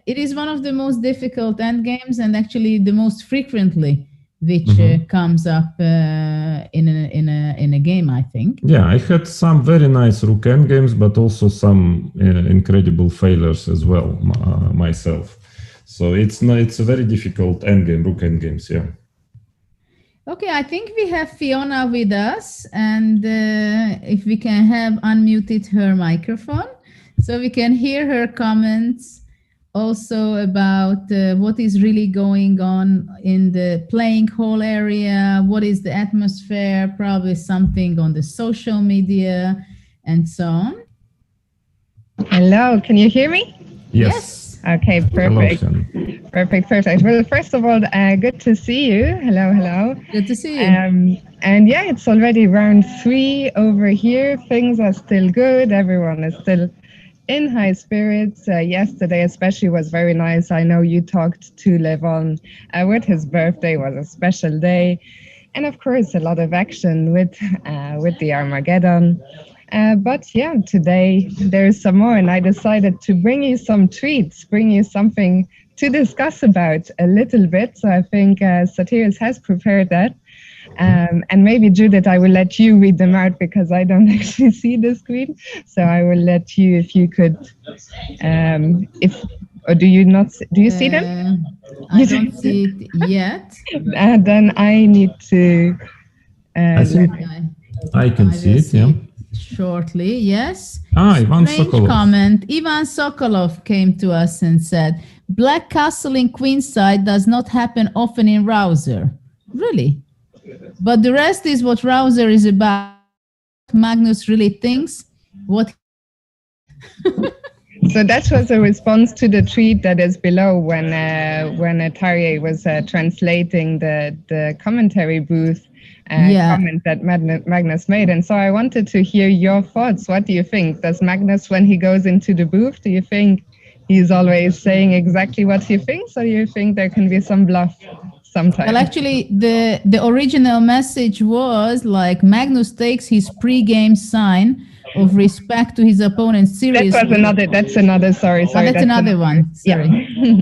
is one of the most difficult endgames, and actually the most frequently which comes up in a game, I think. Yeah, I had some very nice rook endgames, but also some incredible failures as well myself. So it's a very difficult endgame, rook endgames. Yeah. Okay, I think we have Fiona with us, and if we can have unmuted her microphone so we can hear her comments also about what is really going on in the playing hall area, what is the atmosphere, probably something on the social media, and so on. Hello, can you hear me? Yes. Okay, perfect. Hello, Perfect. Well, first of all, good to see you. Hello. Good to see you. And yeah, it's already round 3 over here. Things are still good. Everyone is still in high spirits. Yesterday especially was very nice. I know you talked to Levon with his birthday, was a special day. And of course, a lot of action with the Armageddon. But yeah, today there's some more, and I decided to bring you some treats, bring you something to discuss about a little bit. So I think Satiris has prepared that. And maybe, Judith, I will let you read them out because I don't actually see the screen. So I will let you, if you could, or do you not? Do you see them? I don't see it yet. Then I need to. I think I can see it. Yeah. Shortly, yes. Ivan Strange Sokolov. comment. Ivan Sokolov came to us and said, "Black castle in queenside does not happen often in Rouser." Really? But the rest is what Rouser is about. Magnus really thinks what. So that was a response to the tweet that is below when Tarjei was translating the commentary booth comment that Magnus made. And so I wanted to hear your thoughts. What do you think? Does Magnus, when he goes into the booth, do you think he's always saying exactly what he thinks, or do you think there can be some bluff sometimes? Well, actually, the original message was like Magnus takes his pre-game sign of respect to his opponent seriously. That's another. Sorry. That's another one. Sorry. Yeah.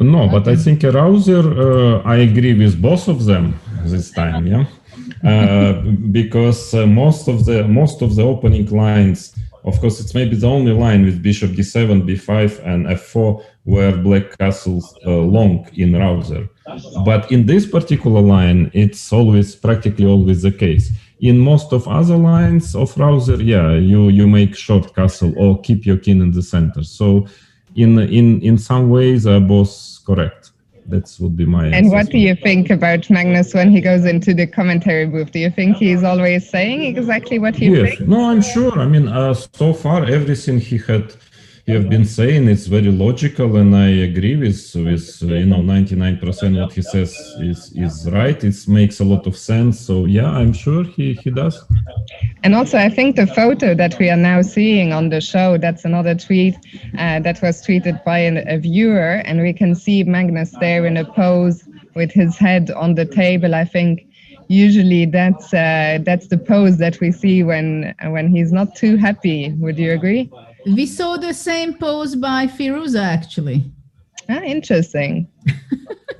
No, but I think Rouser, I agree with both of them this time. Yeah, because most of the opening lines. Of course, it's maybe the only line with bishop d7, b5, and f4 where black castles long in Rouser. But in this particular line, it's practically always the case. In most of other lines of Rouser, you make short castle or keep your king in the center. So in some ways, they're both correct. That would be my And what do you think about Magnus when he goes into the commentary booth? Do you think he's always saying exactly what he thinks? No, I'm sure. I mean, so far, everything he have been saying is very logical, and I agree with 99% what he says is right. It makes a lot of sense. So yeah, I'm sure he does. And also, I think the photo that we are now seeing on the show, that's another tweet that was tweeted by a viewer, and we can see Magnus there in a pose with his head on the table. I think usually that's the pose that we see when he's not too happy. Would you agree? We saw the same pose by Firuza, actually. Interesting.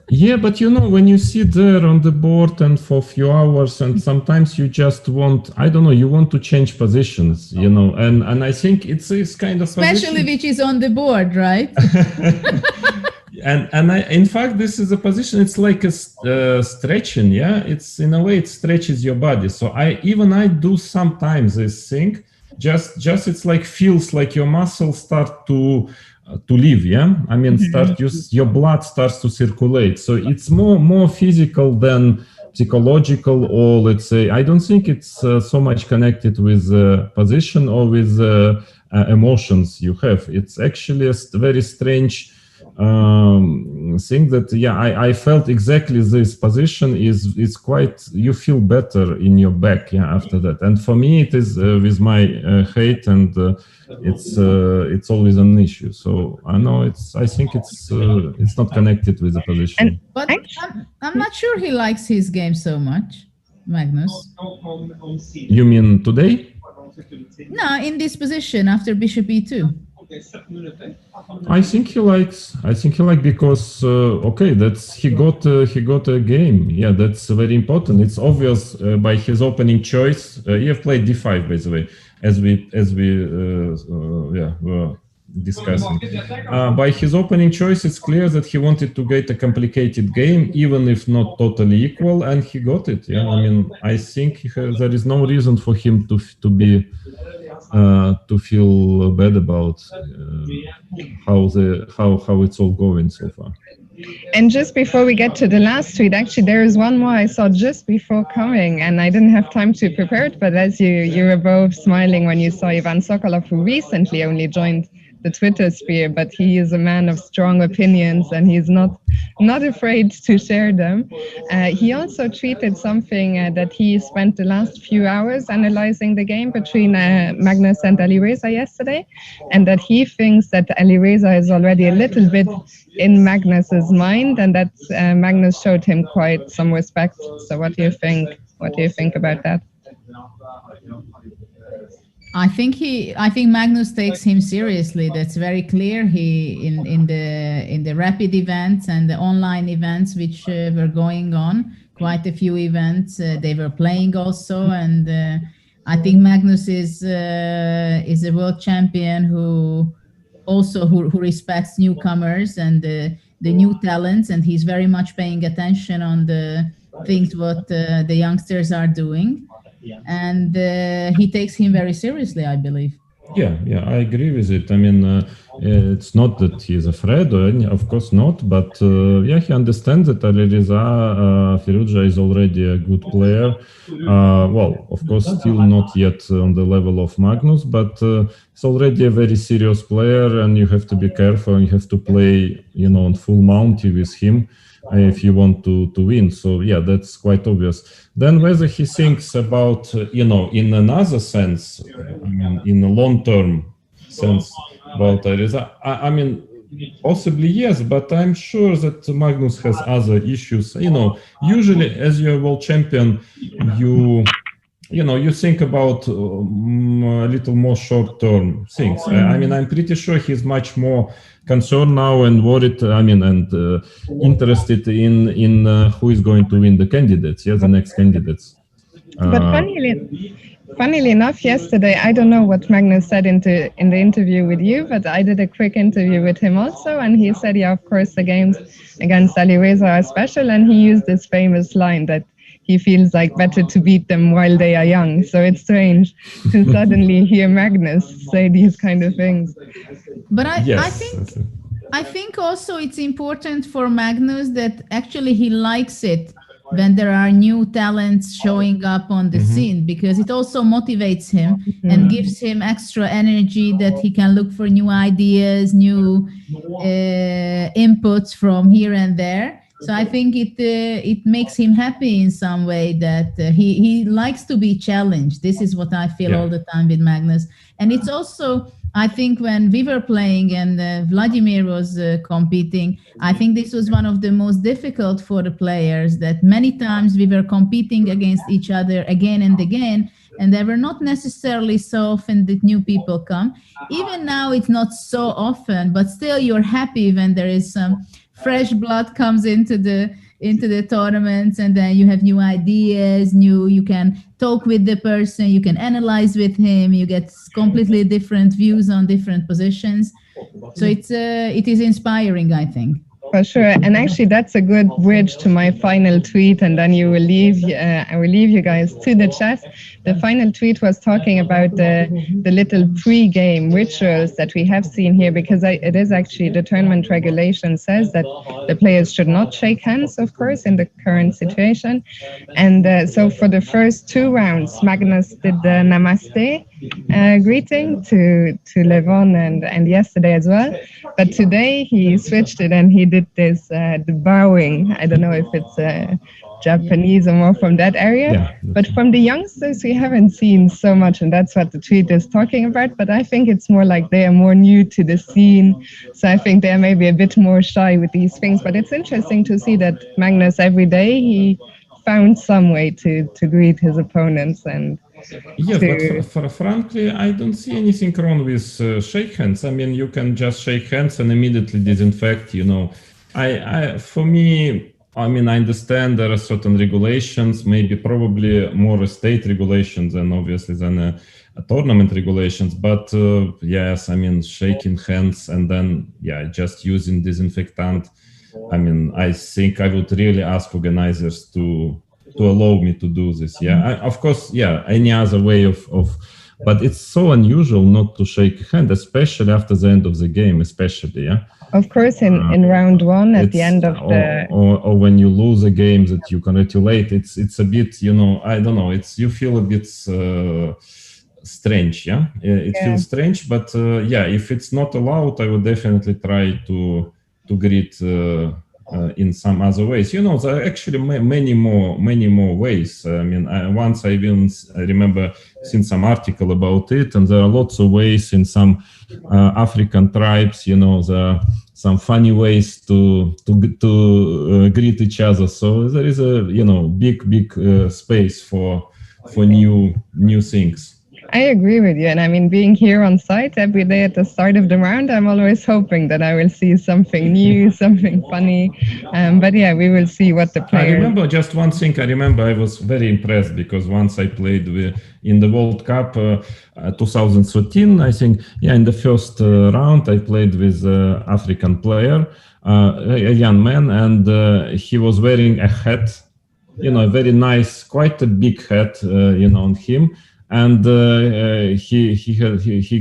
Yeah, but when you sit there on the board and for a few hours, and sometimes you just want, you want to change positions, and I think it's kind of especially position. Which is on the board, right? and in fact, this is a position, it's like a stretching, yeah? It's in a way, it stretches your body. So I do sometimes this thing just it's like feels like your muscles start to live. Yeah, I mean, your blood starts to circulate. So it's more physical than psychological, or let's say, I don't think it's so much connected with position or with emotions you have. It's actually a very strange thing that I felt exactly this position is quite, you feel better in your back after that. And for me it is with my height, and it's always an issue. So I know I think it's not connected with the position. But I'm not sure he likes his game so much, Magnus. You mean today? No, in this position after bishop e2. I think he likes because that's he got a game. Yeah, that's very important. It's obvious by his opening choice. He have played d5, by the way, as we were discussing. By his opening choice, it's clear that he wanted to get a complicated game, even if not totally equal, and he got it. Yeah, I mean, I think there is no reason for him to feel bad about how it's all going so far. And just before we get to the last tweet, actually, there is one more I saw just before coming, and I didn't have time to prepare it, but as you were both smiling when you saw Ivan Sokolov, who recently only joined the Twitter sphere, but he is a man of strong opinions and he's not afraid to share them. He also tweeted something that he spent the last few hours analyzing the game between Magnus and Alireza yesterday, and that he thinks that Alireza is already a little bit in Magnus's mind, and that Magnus showed him quite some respect. So what do you think? What do you think about that? I think Magnus takes him seriously. That's very clear. He in the rapid events and the online events which were going on, quite a few events they were playing also, and I think Magnus is a world champion who respects newcomers and the new talents, and he's very much paying attention on the things what the youngsters are doing. And he takes him very seriously, I believe. Yeah, I agree with it. I mean, it's not that he's afraid, of course not, but he understands that Alireza Firouzja is already a good player. Well, of course, still not yet on the level of Magnus, but he's already a very serious player, and you have to be careful, and you have to play, on full Mounty with him if you want to win. So that's quite obvious. Then whether he thinks about, in another sense, I mean, in a long-term sense about Alireza, I mean, possibly yes, but I'm sure that Magnus has other issues. Usually as you're a world champion, you think about a little more short-term things. I mean, I'm pretty sure he's much more concerned now and worried, and interested in who is going to win the candidates, the next candidates. But funnily enough, yesterday, I don't know what Magnus said in the interview with you, but I did a quick interview with him also, and he said, of course, the games against Alireza are special, and he used this famous line that he feels like better to beat them while they are young. So it's strange to suddenly hear Magnus say these kind of things. But I think also it's important for Magnus that actually he likes it when there are new talents showing up on the scene, because it also motivates him and gives him extra energy that he can look for new ideas, new inputs from here and there. So I think it makes him happy in some way that he likes to be challenged. This is what I feel all the time with Magnus. And it's also, I think when we were playing and Vladimir was competing, I think this was one of the most difficult for the players, that many times we were competing against each other again and again, and they were not necessarily so often that new people come. Even now it's not so often, but still you're happy when there is some fresh blood comes into the tournaments, and then you have new ideas, you can talk with the person, you can analyze with him, you get completely different views on different positions. So it is inspiring, I think. For sure, and actually that's a good bridge to my final tweet, and then you will leave. I will leave you guys to the chat. The final tweet was talking about the little pre-game rituals that we have seen here, because it is actually the tournament regulation says that the players should not shake hands, of course, in the current situation. And so for the first 2 rounds, Magnus did the Namaste greeting to Levon and yesterday as well. But today he switched it and he did this the bowing. I don't know if it's Japanese or more from that area, but from the youngsters we haven't seen so much, and that's what the tweet is talking about. But I think it's more like they are more new to the scene, so I think they're maybe a bit more shy with these things. But it's interesting to see that Magnus every day he found some way to greet his opponents. And yes, but frankly, I don't see anything wrong with shake hands. I mean, you can just shake hands and immediately disinfect. For me, I mean, I understand there are certain regulations, maybe probably more state regulations than obviously than a tournament regulations. But yes, I mean, shaking hands and then just using disinfectant. I mean, I think I would really ask organizers to allow me to do this. Of course, any other way of, but it's so unusual not to shake hand, especially after the end of the game, especially, Of course, in round 1 at the end of the... Or when you lose a game that you congratulate, it's a bit, I don't know, you feel a bit strange, It feels strange, but if it's not allowed, I would definitely try to greet in some other ways. There are actually many more ways. I mean, once I even remember seeing some article about it, and there are lots of ways in some African tribes. There are some funny ways to greet each other. So there is a big space for new things. I agree with you. And I mean, being here on site every day at the start of the round, I'm always hoping that I will see something new, something funny. But we will see what the players... I remember just one thing. I was very impressed because once I played in the World Cup 2013, I think, in the first round, I played with an African player, a young man, and he was wearing a hat, a very nice, quite a big hat, on him. And he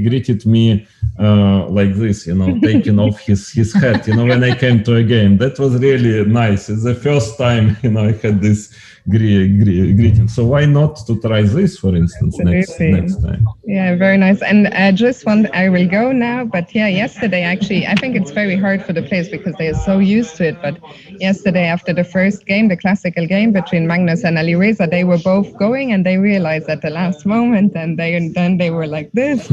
greeted me like this, taking off his hat, when I came to a game. That was really nice. It's the first time, I had this greeting. So why not to try this, for instance, next time? Yeah, very nice. And I will go now, but yesterday, actually, I think it's very hard for the players because they are so used to it. But yesterday, after the first game, the classical game between Magnus and Alireza, they were both going and they realized at the last moment, and then they were like this.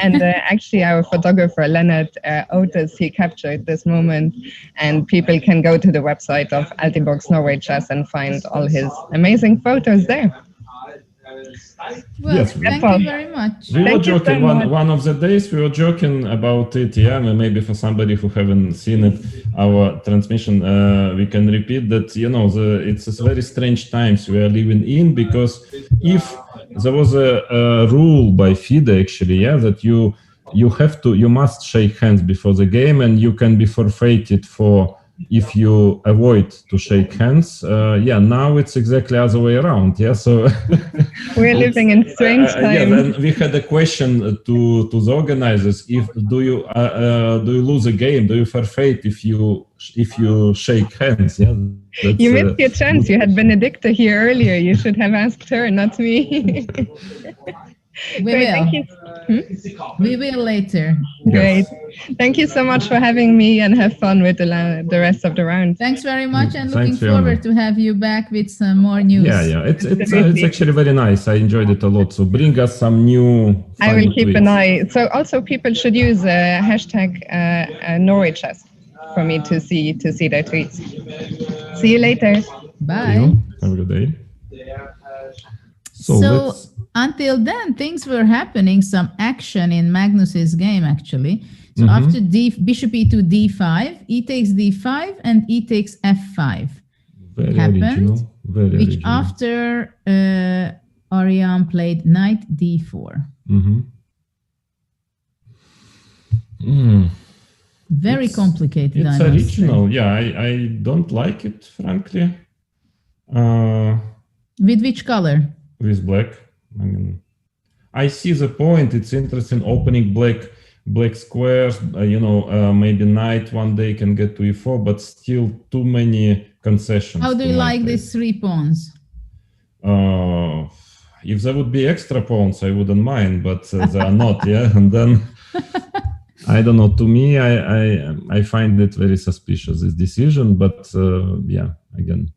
And actually, our photographer, Leonard Otis, he captured this moment, and people can go to the website of Altibox Norway Chess and find all his amazing photos there. Well, thank you very much. We were joking one of the days. We were joking about it. Maybe for somebody who haven't seen it, our transmission, we can repeat that. It's a very strange times we are living in, because if there was a rule by FIDE actually, that you must shake hands before the game, and you can be forfeited if you avoid to shake hands. Now it's exactly the other way around. So we're living in strange times. And we had a question to the organizers: do you lose a game? Do you forfeit if you shake hands? You missed your chance. You had Benedicta here earlier. You should have asked her, not me. We will later. Great. Thank you so much for having me, and have fun with the rest of the round. Thanks very much, and looking forward to have you back with some more news. It's actually very nice. I enjoyed it a lot. So bring us some new. I will keep an eye. So also people should use hashtag Norway Chess for me to see their tweets. See you later. Bye. Have a good day. So until then, things were happening, some action in Magnus's game, actually. So after bishop e2, d5, e takes d5, and e takes f5. Very happened, original. Very which original. After Aronian played knight d4. Very complicated. It's I must original. say. Yeah, I don't like it, frankly. With which color? With black. I mean, I see the point. It's interesting opening black squares. Maybe knight one day can get to e4, but still too many concessions. How do you like these 3 pawns? If there would be extra pawns, I wouldn't mind, but there are not. Yeah, and then I don't know. To me, I find it very suspicious, this decision. But yeah, again.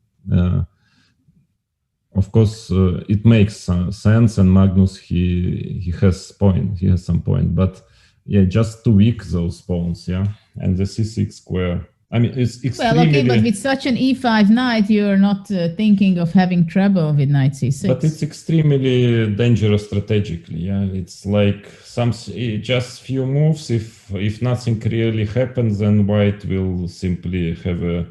Of course, it makes sense, and Magnus he has point. He has some point, but yeah, just too weak those pawns. Yeah, and the c6 square. I mean, it's extremely. Well, okay, but with such an e5 knight, you're not thinking of having trouble with knight c6. But it's extremely dangerous strategically. Yeah, it's like just few moves. If nothing really happens, then White will simply have a.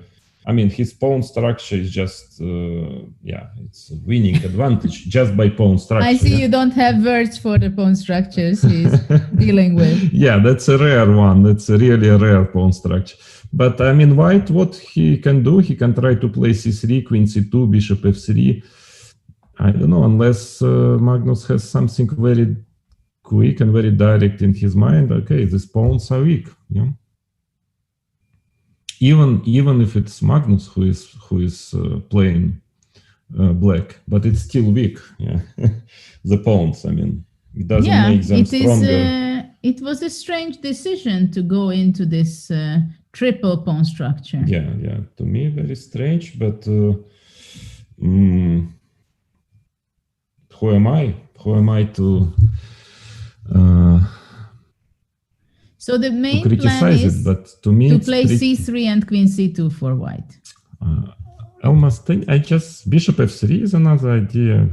I mean, his pawn structure is just, it's a winning advantage just by pawn structure. I see you don't have words for the pawn structures he's dealing with. Yeah, that's a rare one. That's really a rare pawn structure. But I mean, White, what he can do, he can try to play c3, queen c2, bishop f3. I don't know, unless Magnus has something very quick and very direct in his mind. Okay, these pawns are weak. Yeah. Even if it's Magnus who is playing black, but it's still weak. Yeah, the pawns. I mean, it doesn't make them stronger. It was a strange decision to go into this triple pawn structure. Yeah. To me, very strange. But who am I? Who am I to? So the main to criticize plan is it, but to me to play c3 and queen c2 for White. I just bishop f3 is another idea.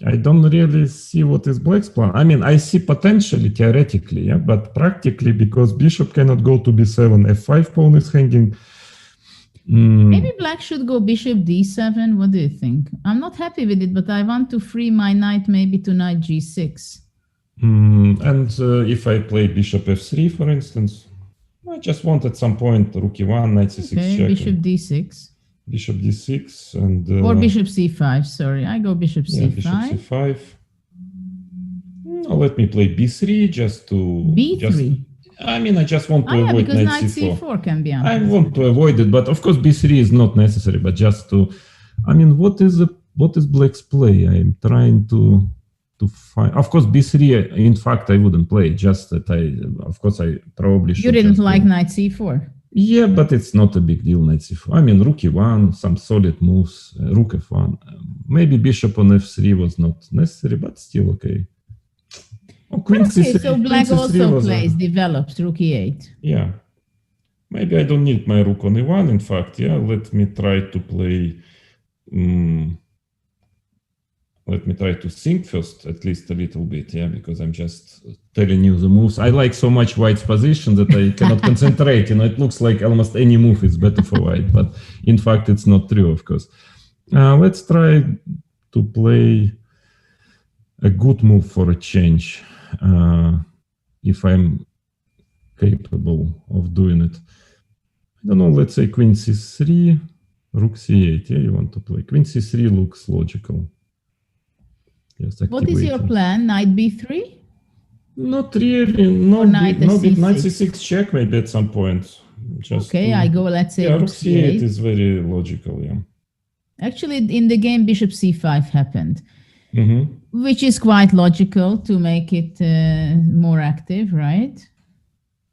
I don't really see what is Black's plan. I mean, I see potentially theoretically, yeah, but practically because bishop cannot go to b7, f5 pawn is hanging. Maybe Black should go bishop d7. What do you think? I'm not happy with it, but I want to free my knight maybe to knight g6. And if I play bishop f3, for instance, I just want at some point rook e1, knight c6 check. Bishop d6. Bishop d6 and... or bishop c5, sorry. I go bishop c5. Bishop c5. Let me play b3 just to... b3? I just want to avoid because knight c4 can be on. I want to avoid it, but of course b3 is not necessary, but just to... I mean, what is Black's play? I'm trying to find. Of course, b3, in fact, I wouldn't play, just that I probably should. You didn't like knight c4? Yeah, but it's not a big deal, knight c4. I mean, rook e1, some solid moves, rook f1. Maybe bishop on f3 was not necessary, but still okay. Queen c3. So Black also develops rook e8. Yeah. Maybe I don't need my rook on e1, in fact. Yeah, let me try to play... let me try to think first, at least a little bit, yeah, because I'm just telling you the moves. I like so much White's position that I cannot concentrate. It looks like almost any move is better for White, but in fact, it's not true, of course. Let's try to play a good move for a change, if I'm capable of doing it. I don't know, let's say queen c3, rook c8. Yeah, you want to play. Queen c3 looks logical. Yes, what is your plan? Knight b3? Not really. No, knight c6 check maybe at some point. I go, let's say, rook c8 is very logical, yeah. Actually, in the game, bishop c5 happened, which is quite logical to make it more active, right?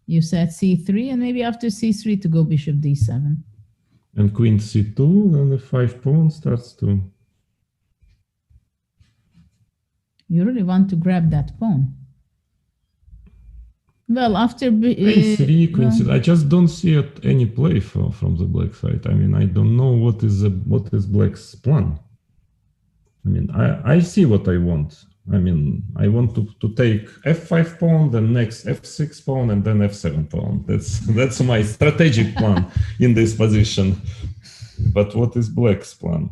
You said c3, and maybe after c3 to go bishop d7. And queen c2, then the 5 pawn starts to... You really want to grab that pawn. Well, after... a3, queen c2, I just don't see any play from the Black side. I mean, I don't know what is Black's plan. I mean, I see what I want. I mean, I want to take f5 pawn, then next f6 pawn, and then f7 pawn. That's my strategic plan in this position. But what is Black's plan?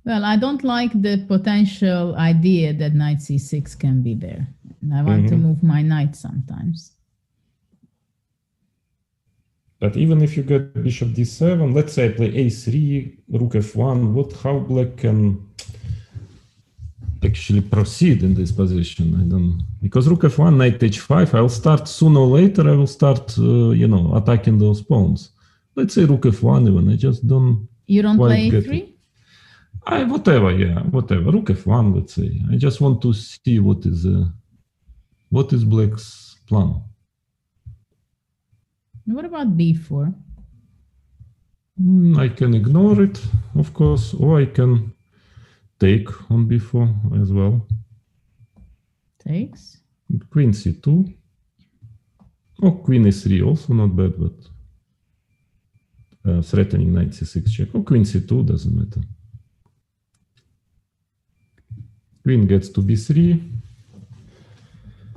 Well, I don't like the potential idea that knight c6 can be there. I want to move my knight sometimes. But even if you get bishop d7, let's say I play a3, rook f1, how black can actually proceed in this position? I don't, because rook f1, knight h5, I'll start sooner or later, I will start, attacking those pawns. Let's say rook f1 even, I just don't. You don't play a3? Whatever. Rook f1, let's say. I just want to see what is black's plan. What about b4? I can ignore it, of course, or I can take on b4 as well. Takes. Queen c2. Or queen e3, also not bad, but threatening knight c6 check. Or queen c2, doesn't matter. Queen gets to b3.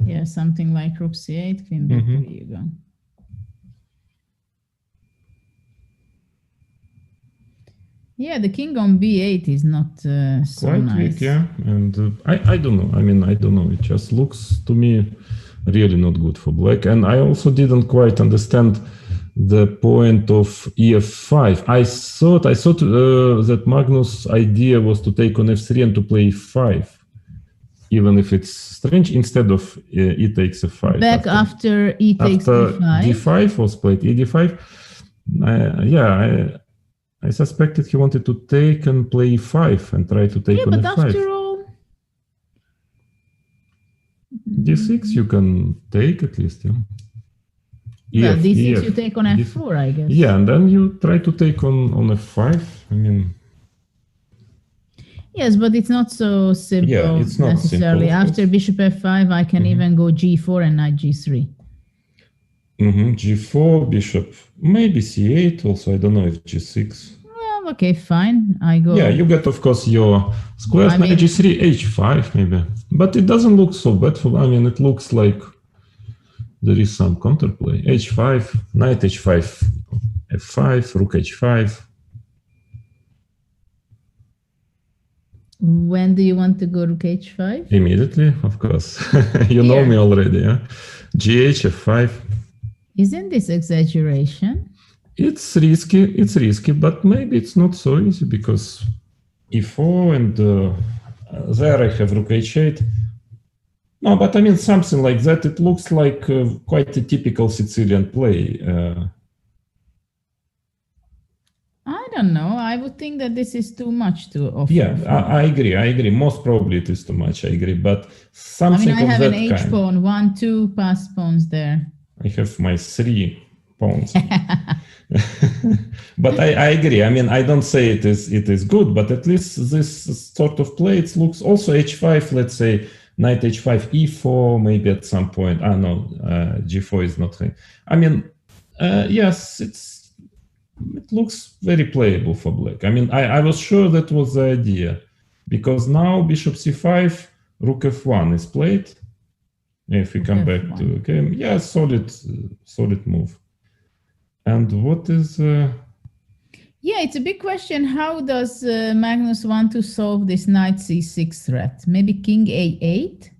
Yeah, something like rook c8, queen b3, you go. Yeah, the king on b8 is not so quite nice. Weak, yeah. And I don't know. I mean, I don't know. It just looks to me really not good for black. And I also didn't quite understand the point of ef5. I thought that Magnus' idea was to take on f3 and to play e5, even if it's strange. Instead of e takes f5. Back after e takes d5. d5 was played e d5. I suspected he wanted to take and play e5 and try to take on but f5. After all, d6 you can take at least, yeah. Well, d6 you take on f4, I guess. Yeah, and then you try to take on f5. I mean. Yes, but it's not so simple. Yeah, it's not necessarily. simple. After bishop f5, I can even go g4 and knight g3. G4, bishop, maybe c8 also, I don't know if g6. Well, okay, fine, I go. Yeah, you get, of course, your squares, knight g3, h5 maybe. But it doesn't look so bad, it looks like there is some counterplay. h5, knight h5, f5, rook h5. When do you want to go rook h5? Immediately, of course. You know me already, yeah? gh, f5. Isn't this exaggeration? It's risky, but maybe it's not so easy because e4 and there I have rook h8. No, but I mean something like that. It looks like quite a typical Sicilian play. I don't know. I would think that this is too much to offer. Yeah, I agree. Most probably it is too much. I agree, but something of that kind. I have an h pawn, 1, 2 passed pawns there. I have my 3 pawns. But I agree. I don't say it is good, but at least this sort of play, it looks also h5, let's say knight h5, e4, maybe at some point. No, g4 is not. Yes, it looks very playable for black. I was sure that was the idea, because now bishop c5, rook f1 is played. If we come back to the game, yeah, solid move. And what is? Yeah, it's a big question. How does Magnus want to solve this knight c6 threat? Maybe king a8.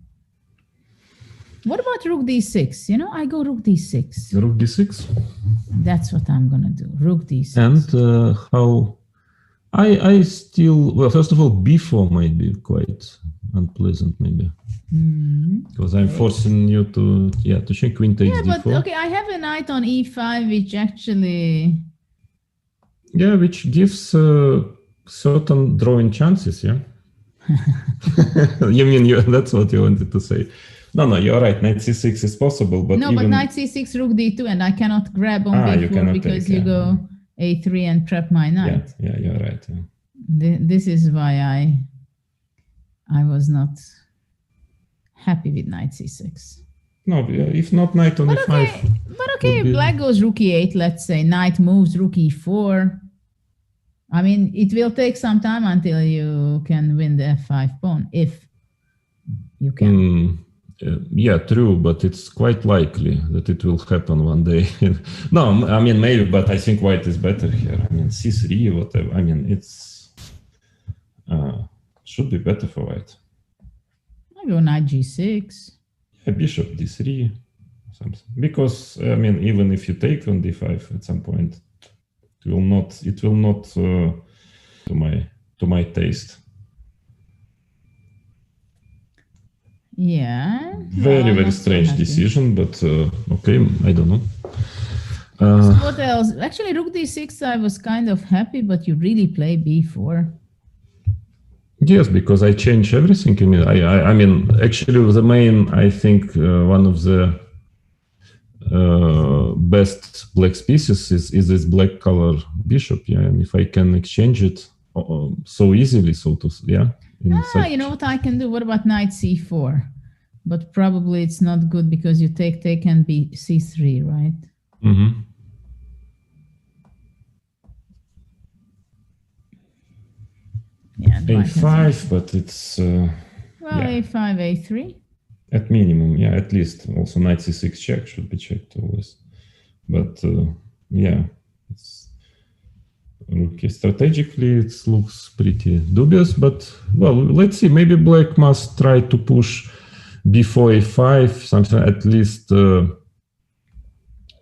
What about rook d6? I go rook d6. Rook d6. That's what I'm gonna do. Rook d6. And how? I still, well, first of all, b4 might be quite unpleasant, maybe. Because I'm forcing you to check queen takes d4. Yeah, but okay, I have a knight on e5, which actually... Yeah, which gives certain drawing chances, yeah? You mean that's what you wanted to say? No, you're right, knight c6 is possible, but but knight c6, rook d2, and I cannot grab on b4 because you go a3 and trap my knight. Yeah, you're right. Yeah. This is why I was not happy with knight c6. No, if not knight on e5. But okay, black goes rook e8, let's say. Knight moves rook e4. It will take some time until you can win the f5 pawn, if you can. Yeah, true, but it's quite likely that it will happen one day. No, maybe, but I think white is better here. C3, whatever. It's should be better for white. I go knight g6. Bishop d3, something. Because I mean, even if you take on d5 at some point, it will not to my taste. Yeah. Very strange decision, but okay, I don't know. So what else? Actually, rook d6, I was kind of happy, but you really play b4. Yes, because I change everything. I mean, actually, the main, I think, one of the best black pieces is this black color bishop. Yeah, and if I can exchange it so easily, so to yeah. You know what I can do? What about knight c4? But probably it's not good because you take and be c3, right? Mm-hmm. Yeah, a5, but it's a5, a3. At minimum, yeah, at least. Also, knight c6 check should be checked always. But yeah, it's okay. Strategically, it looks pretty dubious. But well, let's see. Maybe black must try to push before a5, something at least.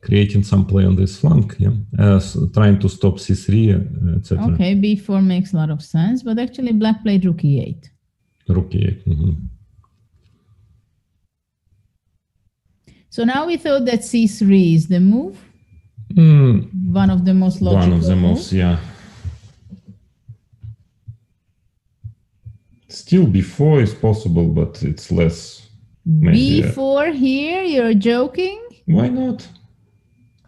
Creating some play on this flank, yeah, trying to stop c3, etc. Okay, b4 makes a lot of sense, but actually black played rook e8. Rook e8. Mm-hmm. So now we thought that c3 is the move. One of the most logical. One of the most, yeah. Still b4 is possible, but it's less. Maybe, b4 here, you're joking? Why not?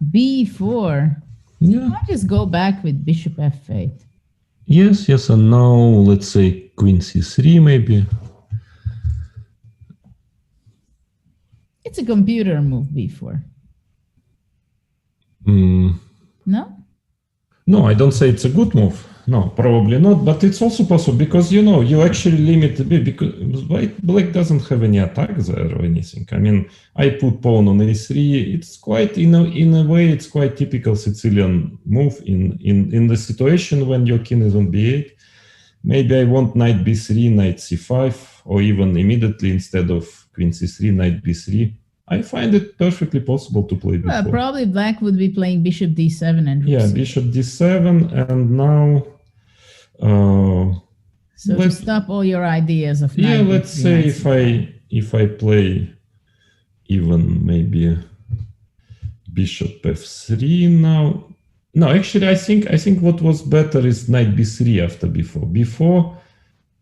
b4. Yeah. I'll just go back with bishop f8. Yes, and now let's say queen c3 maybe. It's a computer move, b4. No? No, I don't say it's a good move. No, probably not, but it's also possible because, you actually limit a bit because black doesn't have any attack there or anything. I mean, I put pawn on a3. It's quite, in a way, it's quite typical Sicilian move in the situation when your king is on b8. Maybe I want knight b3, knight c5, or even immediately instead of queen c3, knight b3. I find it perfectly possible to play before. Well, probably black would be playing bishop d7 and rook c8. Bishop d7, and now... so to stop all your ideas of knight let's say if I play even maybe bishop f3 now. No, actually, I think what was better is knight b3 after b4. b4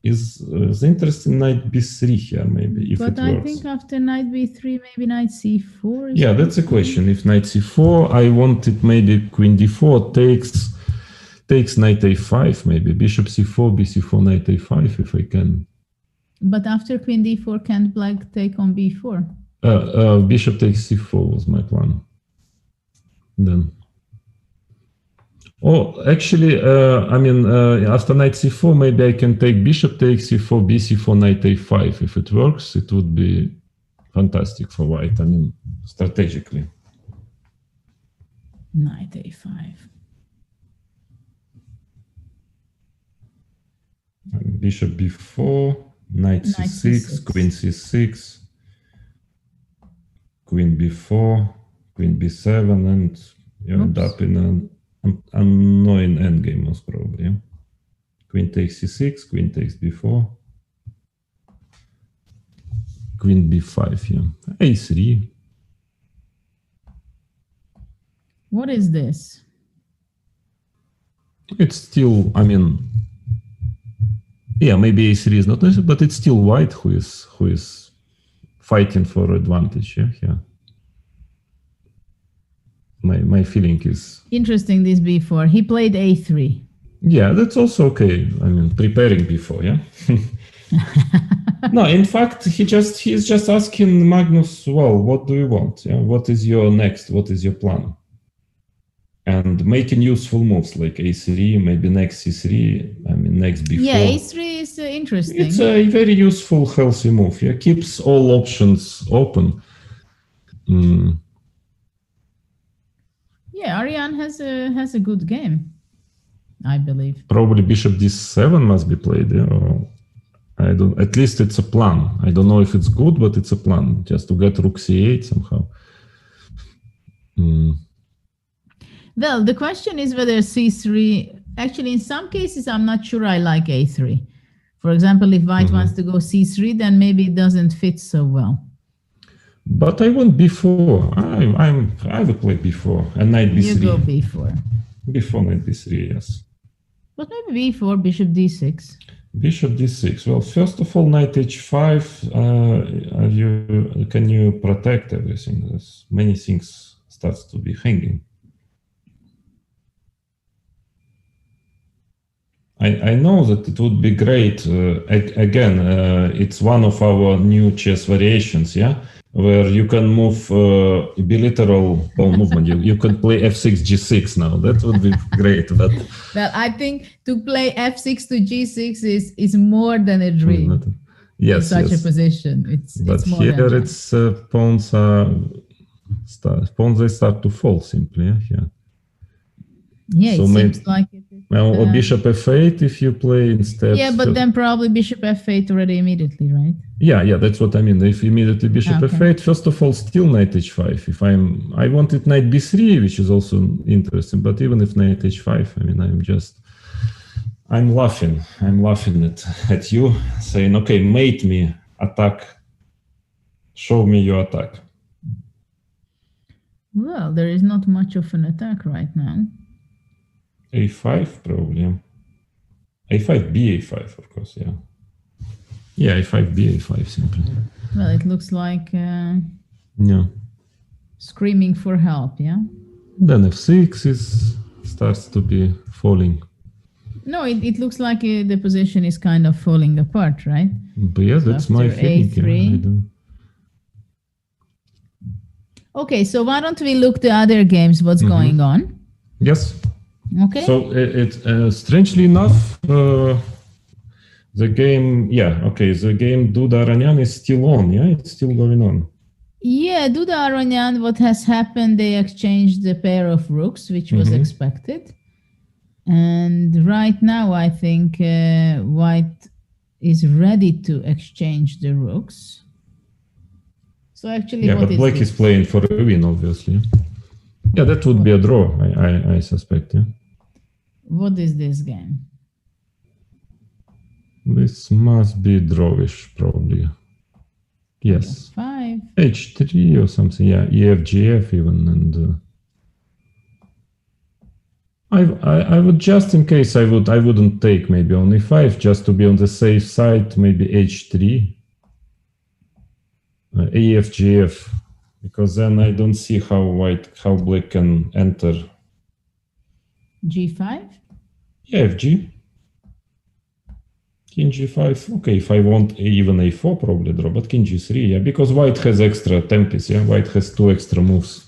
is the interesting knight b3 here, maybe, if but it works. But I think after knight b3, maybe knight c4 is that's a question. If knight c4, I wanted maybe queen d4 takes knight a5, maybe bishop c4, bc4, knight a5, if I can. But after queen d4, can't black take on b4? Bishop takes c4 was my plan. Then. Oh, actually, after knight c4, maybe I can take bishop takes c4, bc4, knight a5. If it works, it would be fantastic for white, strategically. Knight a5. Bishop b4, knight c6, queen c6, queen b4, queen b7, and you end up in an annoying endgame, most probably. Yeah? Queen takes c6, queen takes b4, queen b5, a3. What is this? It's still, maybe a3 is not necessary, but it's still white who is fighting for advantage. Yeah. My feeling is interesting. This b4. He played a3. Yeah, that's also okay. Preparing b4. Yeah. No, in fact, he's just asking Magnus. Well, what do you want? Yeah, what is your next? What is your plan? And making useful moves like a3, maybe next c3, next b4. Yeah, a3 is interesting. It's a very useful, healthy move. Yeah, keeps all options open. Yeah, Ariane has a good game, I believe. Probably bishop d7 must be played. Yeah? I don't. At least it's a plan. I don't know if it's good, but it's a plan. Just to get rook c8 somehow. Well, the question is whether c3. Actually, in some cases, I'm not sure I like a3. For example, if white wants to go c3, then maybe it doesn't fit so well. But I want b4. I will play b4 and knight b3. You go b4. Before knight b3, yes. But maybe b4, bishop d6. Bishop d6. Well, first of all, knight h5. Can you protect everything? There's many things starts to be hanging. I know that it would be great. Again, it's one of our new chess variations, yeah, where you can move bilateral pawn movement. You can play f6, g6 now. That would be great. But well, I think to play f6 to g6 is more than a dream. Yes, in such a position. But it's more here than it's pawns they start to fall simply. Yeah. Yeah, so it seems like it is. Well, or bishop f8 if you play instead. Yeah, but then probably bishop f8 already immediately, right? Yeah, that's what I mean. If immediately bishop f8, first of all, still knight h5. If I wanted knight b3, which is also interesting, but even if knight h5, I mean, I'm laughing at you, saying, okay, mate me, attack, show me your attack. Well, there is not much of an attack right now. a5 probably. a5, b5, of course, yeah. Yeah, a5, b5 simply. Well, it looks like yeah, screaming for help, yeah? Then f6 starts to be falling. No, it looks like the position is kind of falling apart, right? But yeah, so that's my feeling. A3. Okay, so why don't we look the other games, what's going on? Yes. Okay. So strangely enough, the game, the game Duda Aronian is still on, yeah? It's still going on. Yeah, Duda Aronian, what has happened, they exchanged the pair of rooks, which was expected. And right now, I think white is ready to exchange the rooks. So actually, but black is playing for a win, obviously. Yeah, that would be a draw, I suspect, yeah. What is this game? This must be drawish, probably. Yes. F5. H3 or something, yeah. EF, GF even, and I would, just in case, I wouldn't take maybe on E5 just to be on the safe side, maybe H3, EF, GF, because then I don't see how black can enter. G5? Yeah, FG. King G5, okay, if I want even A4 probably draw, but King G3, yeah, because white has extra tempis, yeah, white has 2 extra moves.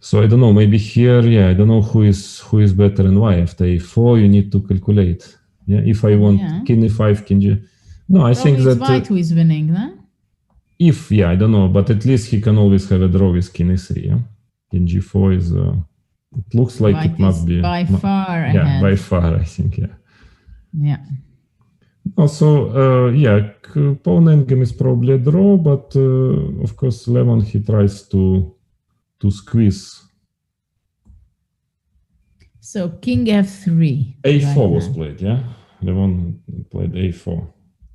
So I don't know, maybe here, yeah, I don't know who is better and why. After A4, you need to calculate. Yeah, if I want King E5, King G. No, I think that white who is winning, no? If, yeah, I don't know, but at least he can always have a draw with King E3, yeah? King G4 is, it looks like white it must be. By far ahead. Yeah, by far, I think, yeah. Yeah. Also, pawn endgame is probably a draw, but of course, Levon, he tries to squeeze. So King F3. A4 was played, yeah? Levon played A4.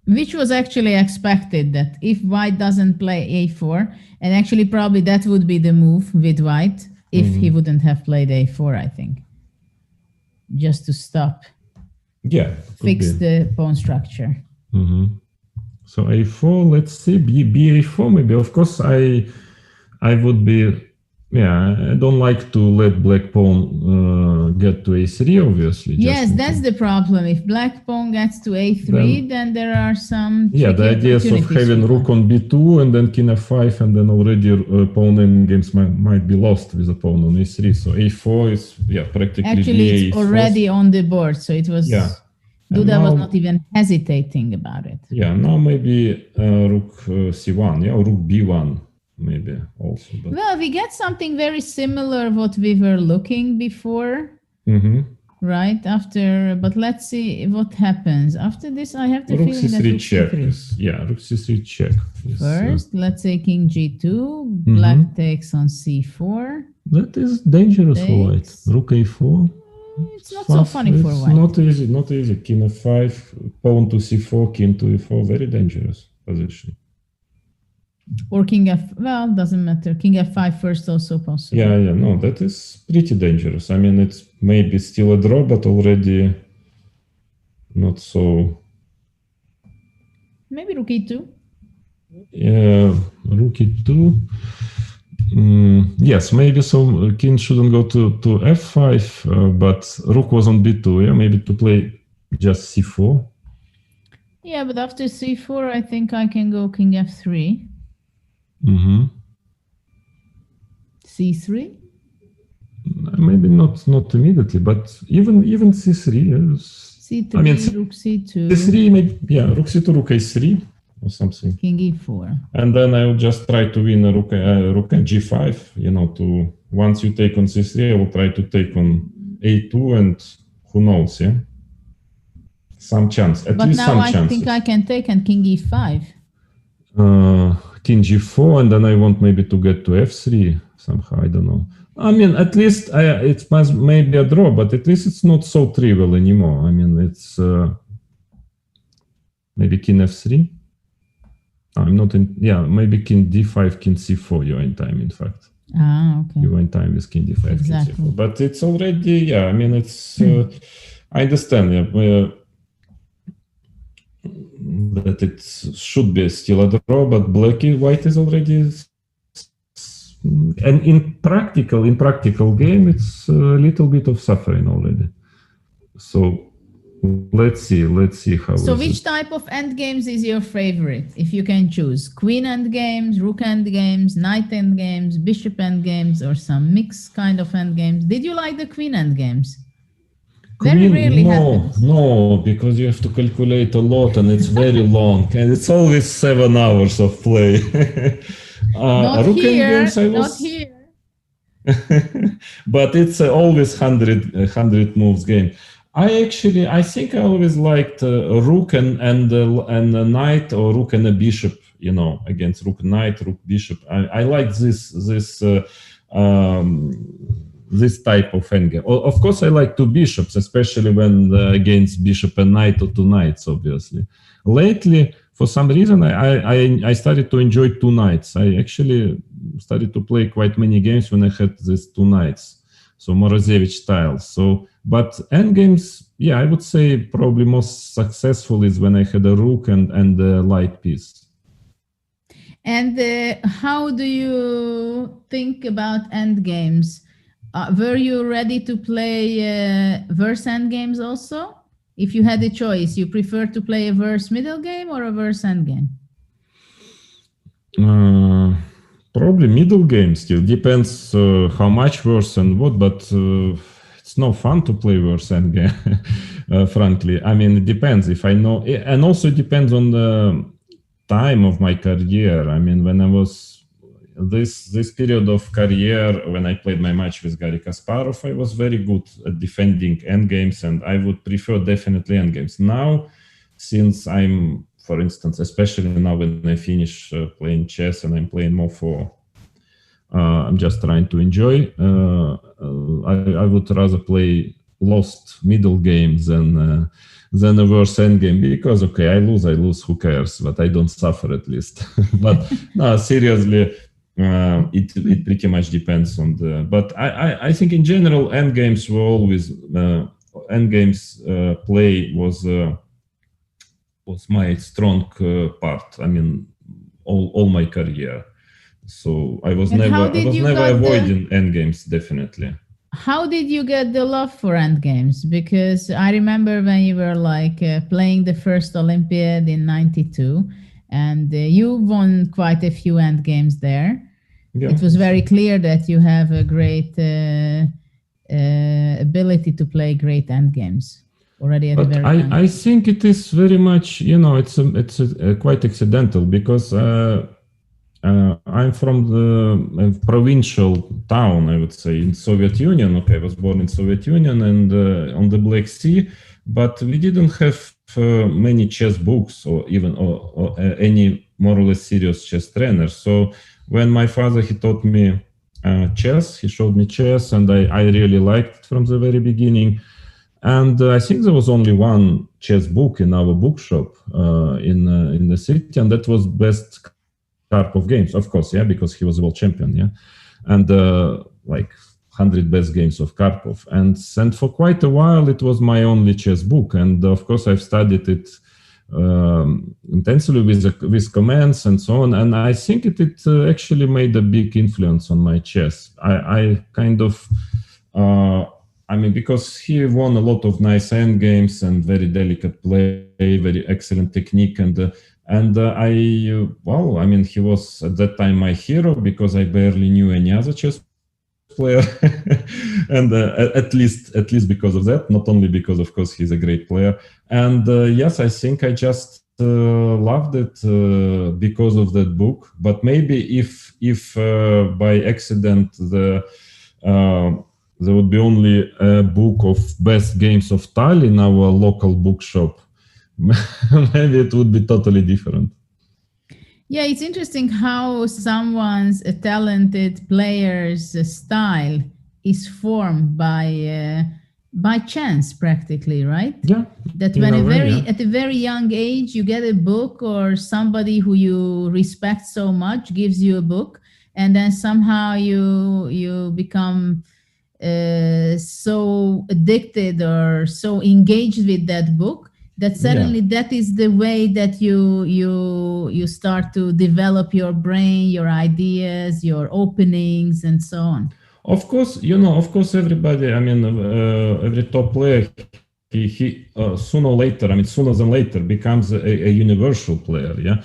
Which was actually expected, that if white doesn't play A4, and actually probably that would be the move with white if he wouldn't have played A4, I think. Just to stop. Yeah. Fix the pawn structure. So A4, let's see, BA4 maybe. Of course, I would be, I don't like to let black pawn get to A3, obviously. Yes, that's the problem. If black pawn gets to A3, then there are some the ideas of having rook on B2 and then King F5 and then already pawn endgames might be lost with a pawn on A3. So A4 is, practically actually BA4. It's already on the board, so it was... Duda was not even hesitating about it. Yeah, now maybe rook C1, or rook B1 maybe also. But... Well, we get something very similar what we were looking before. right? But let's see what happens. After this, I have the Rook feeling that c3 rook check. c3. Yeah, rook c3 check. First, let's say king g2, black takes on c4. That is dangerous for white. Rook a4. It's not so funny for white. Not easy. King f5, pawn to c4, king to e4, very dangerous position. Or king well, doesn't matter. King f5 first also possible. Yeah, no, that is pretty dangerous. I mean, it's maybe still a draw, but already not so. Maybe rook e2. Yeah, rook e2. Yes, maybe so. King shouldn't go to f5, but rook was on b2. Yeah, maybe to play just c4. Yeah, but after c4, I think I can go king f3. C3? Maybe not immediately, but even c3. C3, I mean, rook c2. c3, maybe, yeah, rook c2, rook a3 or something. King e4. And then I will just try to win a rook and g5. You know, once you take on c3, I will try to take on a2, and who knows, yeah, some chance. At least some chances. But now I think I can take on king e5. King g4, and then I want maybe to get to f3 somehow. I don't know. I mean, at least it must maybe a draw, but at least it's not so trivial anymore. I mean, it's maybe king f3. I'm not in. Yeah, maybe king d5, king c4. You're in time, in fact. Okay. You're in time with king d5, exactly. king c4. But it's already. Yeah, I mean, it's. I understand. Yeah. That it should be still a draw, but white is already, and in practical game, it's a little bit of suffering already. So let's see how. So which type of endgames is your favorite, if you can choose? Queen endgames, rook endgames, knight endgames, bishop endgames, or some mixed kind of endgames? Did you like the queen endgames? Very rarely happens. No, because you have to calculate a lot and it's very long, and it's always 7 hours of play. Not here. But it's always 100 moves game. I think I always liked a rook and a knight, or rook and a bishop. You know, against rook knight, rook bishop. I like this type of endgame. Of course, I like 2 bishops, especially when against bishop and knight, or 2 knights, obviously. Lately, for some reason, I started to enjoy 2 knights. I actually started to play quite many games when I had these 2 knights, so Morozevich style. But endgames, yeah, I would say probably most successful is when I had a rook and a light piece. And how do you think about endgames? Were you ready to play verse endgames also? If you had a choice, you prefer to play a verse middle game or a verse endgame? Probably middle game still. Depends how much verse and what, but it's no fun to play verse endgame, frankly. I mean, it depends if I know, and also it depends on the time of my career. I mean, when I was this period of career, when I played my match with Garry Kasparov, I was very good at defending endgames, and I would prefer definitely endgames. Now, since I'm, for instance, especially now when I finish playing chess and I'm playing more for, I'm just trying to enjoy, I would rather play lost middle games than a worse endgame, because, okay, I lose, who cares? But I don't suffer, at least. But no, seriously, it pretty much depends on the. But I think in general, endgames were always play was my strong part. I mean, all my career. So I was never avoiding endgames, definitely. How did you get the love for endgames? Because I remember when you were like playing the first Olympiad in '92, and you won quite a few endgames there. Yeah. It was very clear that you have a great ability to play great endgames already at a very young age. I think it is very much, it's quite accidental, because I'm from the provincial town, I would say, in Soviet Union. Okay, I was born in Soviet Union and on the Black Sea, but we didn't have many chess books or even or any more or less serious chess trainers. So when my father, he taught me chess, he showed me chess, and I really liked it from the very beginning. And I think there was only one chess book in our bookshop in the city, and that was best Karpov games, of course, yeah, because he was a world champion, yeah, and like 100 best games of Karpov, and for quite a while it was my only chess book, and of course I've studied it intensely with comments and so on, and I think it actually made a big influence on my chess. I kind of because he won a lot of nice end games and very delicate play, very excellent technique, and he was at that time my hero because I barely knew any other chess player, and at least because of that, not only because of course he's a great player. And yes, I think I just loved it because of that book. But maybe if by accident there would be only a book of best games of Tal in our local bookshop, maybe it would be totally different. Yeah, it's interesting how someone's talented player's style is formed by chance, practically, right? Yeah. That when at a very young age you get a book, or somebody who you respect so much gives you a book, and then somehow you become so addicted or so engaged with that book that suddenly that is the way that you start to develop your brain, your ideas, your openings, and so on. Of course, everybody, every top player, he sooner than later becomes a universal player. Yeah,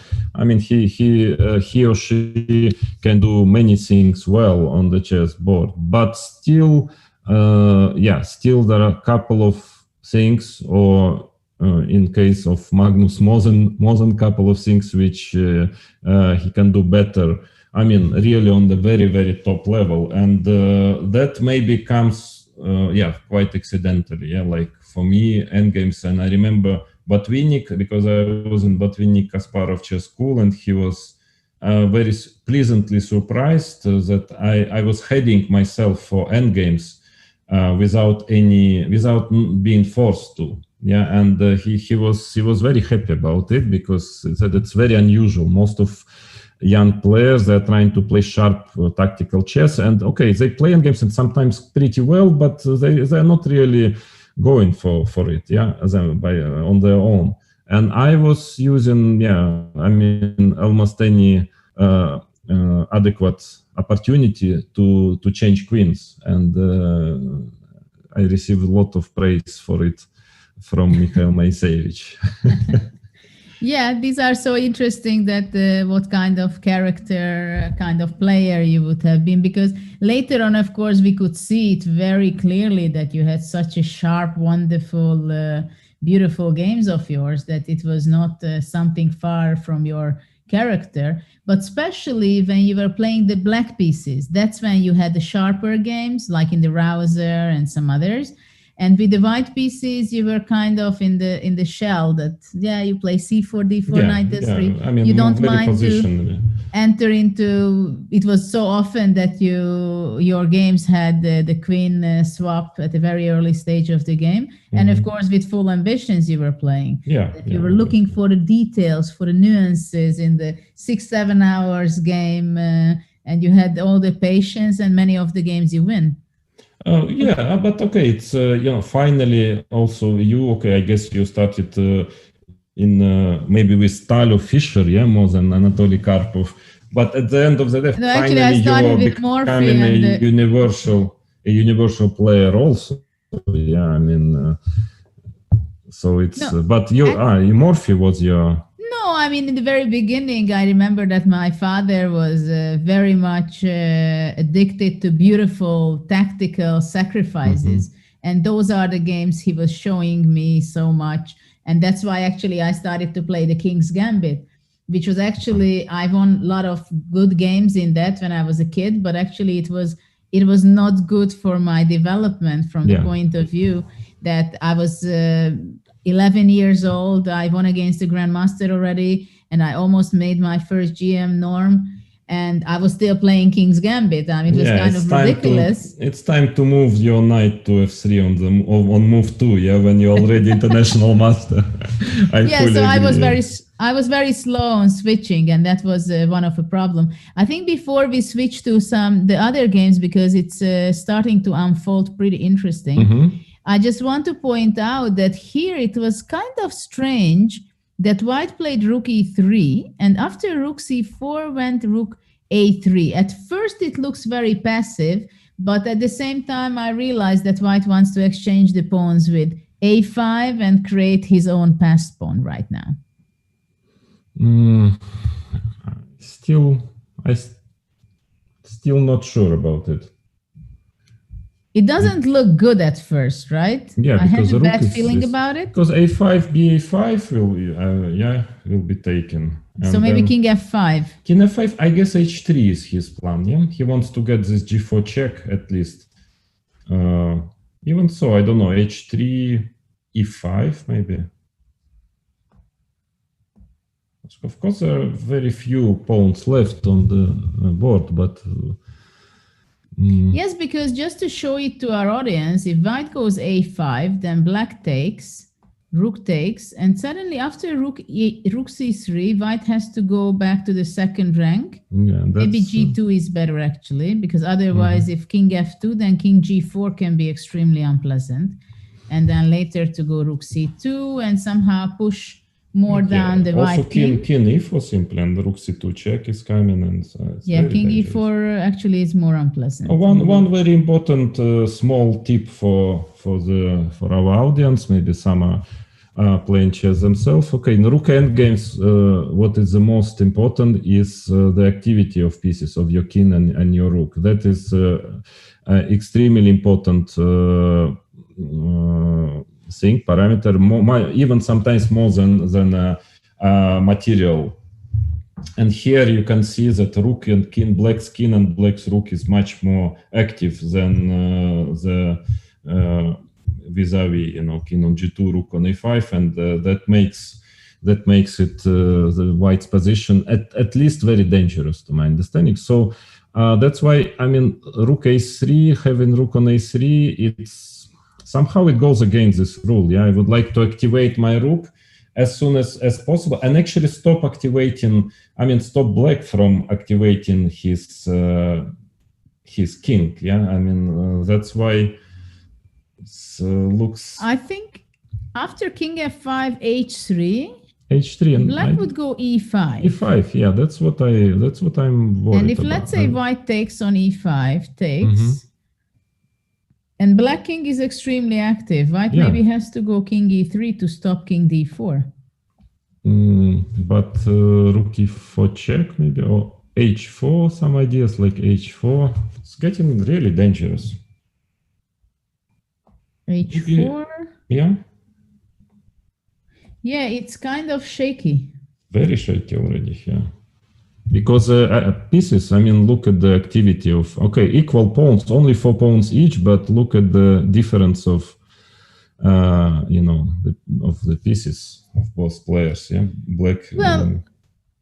he or she can do many things well on the chessboard, but still there are a couple of things, or in case of Magnus, more than couple of things which he can do better. Really on the very, very top level, and that maybe comes quite accidentally. Yeah, like for me, endgames, and I remember Botvinnik, because I was in Botvinnik Kasparov chess school, and he was very pleasantly surprised that I was heading myself for endgames without being forced to. Yeah, and he was very happy about it, because he said it's very unusual. Most of young players, they're trying to play sharp tactical chess, and okay, they play endgames and sometimes pretty well, but they're not really going for it, on their own. And I was using almost any adequate opportunity to change queens, and I received a lot of praise for it from Mikhail Moiseyevich. Yeah, these are so interesting, that what kind of character, kind of player you would have been, because later on, of course, we could see it very clearly that you had such a sharp, wonderful, beautiful games of yours, that it was not something far from your character. But especially when you were playing the black pieces, that's when you had the sharper games, like in the Rouser and some others. And with the white pieces, you were kind of in the shell that, you play c4, d4, knight s3. You don't mind to enter into, it was so often that your games had the queen swap at a very early stage of the game. Mm-hmm. And of course, with full ambitions you were playing. You were looking for the details, for the nuances in the 6-7 hours game, and you had all the patience, and many of the games you win. But okay, it's finally also I guess you started in maybe with Tal or Fischer, more than Anatoly Karpov. But at the end of the day, finally you are becoming a universal player also. So it's but Morphy was your. No, in the very beginning, I remember that my father was very much addicted to beautiful tactical sacrifices. Mm-hmm. And those are the games he was showing me so much. And that's why actually I started to play the King's Gambit. which was actually, I won a lot of good games in that when I was a kid, but actually it was not good for my development from the point of view that I was 11 years old. I won against the Grandmaster already, and I almost made my first GM norm, and I was still playing King's Gambit. I mean, it was kind of ridiculous. It's time to move your knight to f3 on move 2, when you're already international master. I was very slow on switching, and that was one of the problem. I think before we switch to the other games, because it's starting to unfold pretty interesting, I just want to point out that here it was kind of strange that white played rook e3, and after rook c4 went rook a3. At first it looks very passive, but at the same time I realized that white wants to exchange the pawns with a5 and create his own passed pawn right now. I'm still not sure about it. It doesn't look good at first, right? Yeah, I have a bad is feeling about it. Because a5, ba5 will be taken. And so maybe king f5. King f5, I guess h3 is his plan. Yeah, he wants to get this g4 check at least. Even so, I don't know, h3, e5 maybe. Of course, there are very few pawns left on the board, but. Yes, because just to show it to our audience, if white goes a5, then black takes, rook takes, and suddenly after rook c3, white has to go back to the second rank. Yeah, maybe g2 is better actually, because otherwise if king f2, then king g4 can be extremely unpleasant. And then later to go rook c2 and somehow push more down the white king. Also king e4 simply, and the rook c2 check is coming, and king e4 actually is more unpleasant. One very important small tip for our audience, maybe some are playing chess themselves. Okay, in rook endgames, what is the most important is the activity of pieces of your king and your rook. That is extremely important thing, parameter, even sometimes more than material. And here you can see that rook and king, black's king and black's rook is much more active than the vis-a-vis, king on g2, rook on a5, and that makes it the white's position at least very dangerous to my understanding. So that's why, I mean, rook a3, having rook on a3, somehow it goes against this rule. Yeah, I would like to activate my rook as soon as possible and actually stop black from activating his king. Yeah, I mean, that's why it looks. I think after king f5, h3, and black would go e5. e5, yeah, that's what I'm worried about. And if let's say white takes on e5, takes. And black king is extremely active. White maybe has to go king e3 to stop king d4. But rook e4 check maybe, or h4, some ideas like h4. It's getting really dangerous. h4? Yeah. Yeah, it's kind of shaky. Very shaky already, yeah. Because pieces, I mean, look at the activity of, equal pawns, only 4 pawns each, but look at the difference of, of the pieces of both players, yeah? Black. Well,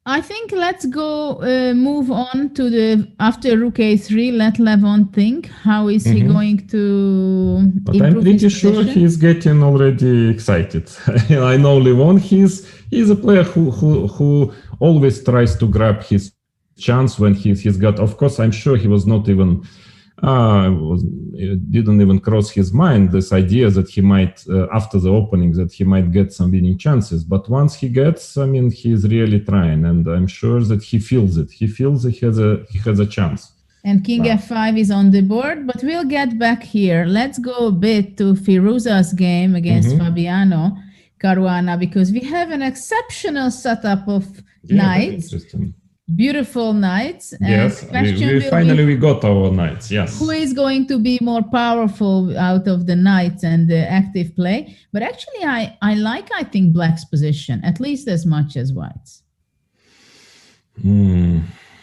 I think let's go move on to after rook a3, let Levon think. How is he going to But I'm pretty sure he's getting already excited. I know Levon, he's a player who always tries to grab his chance when he's got. Of course, I'm sure he was not even it didn't even cross his mind this idea that he might after the opening that he might get some winning chances. But once he gets, I mean, he's really trying, and I'm sure that he feels it. He feels that he has a chance. And king f5 is on the board, but we'll get back here. Let's go a bit to Firuza's game against Fabiano Caruana, because we have an exceptional setup of knights. Beautiful knights. Yes, we got our knights, yes. Who is going to be more powerful out of the knights and the active play? But actually, I think, black's position, at least as much as white's.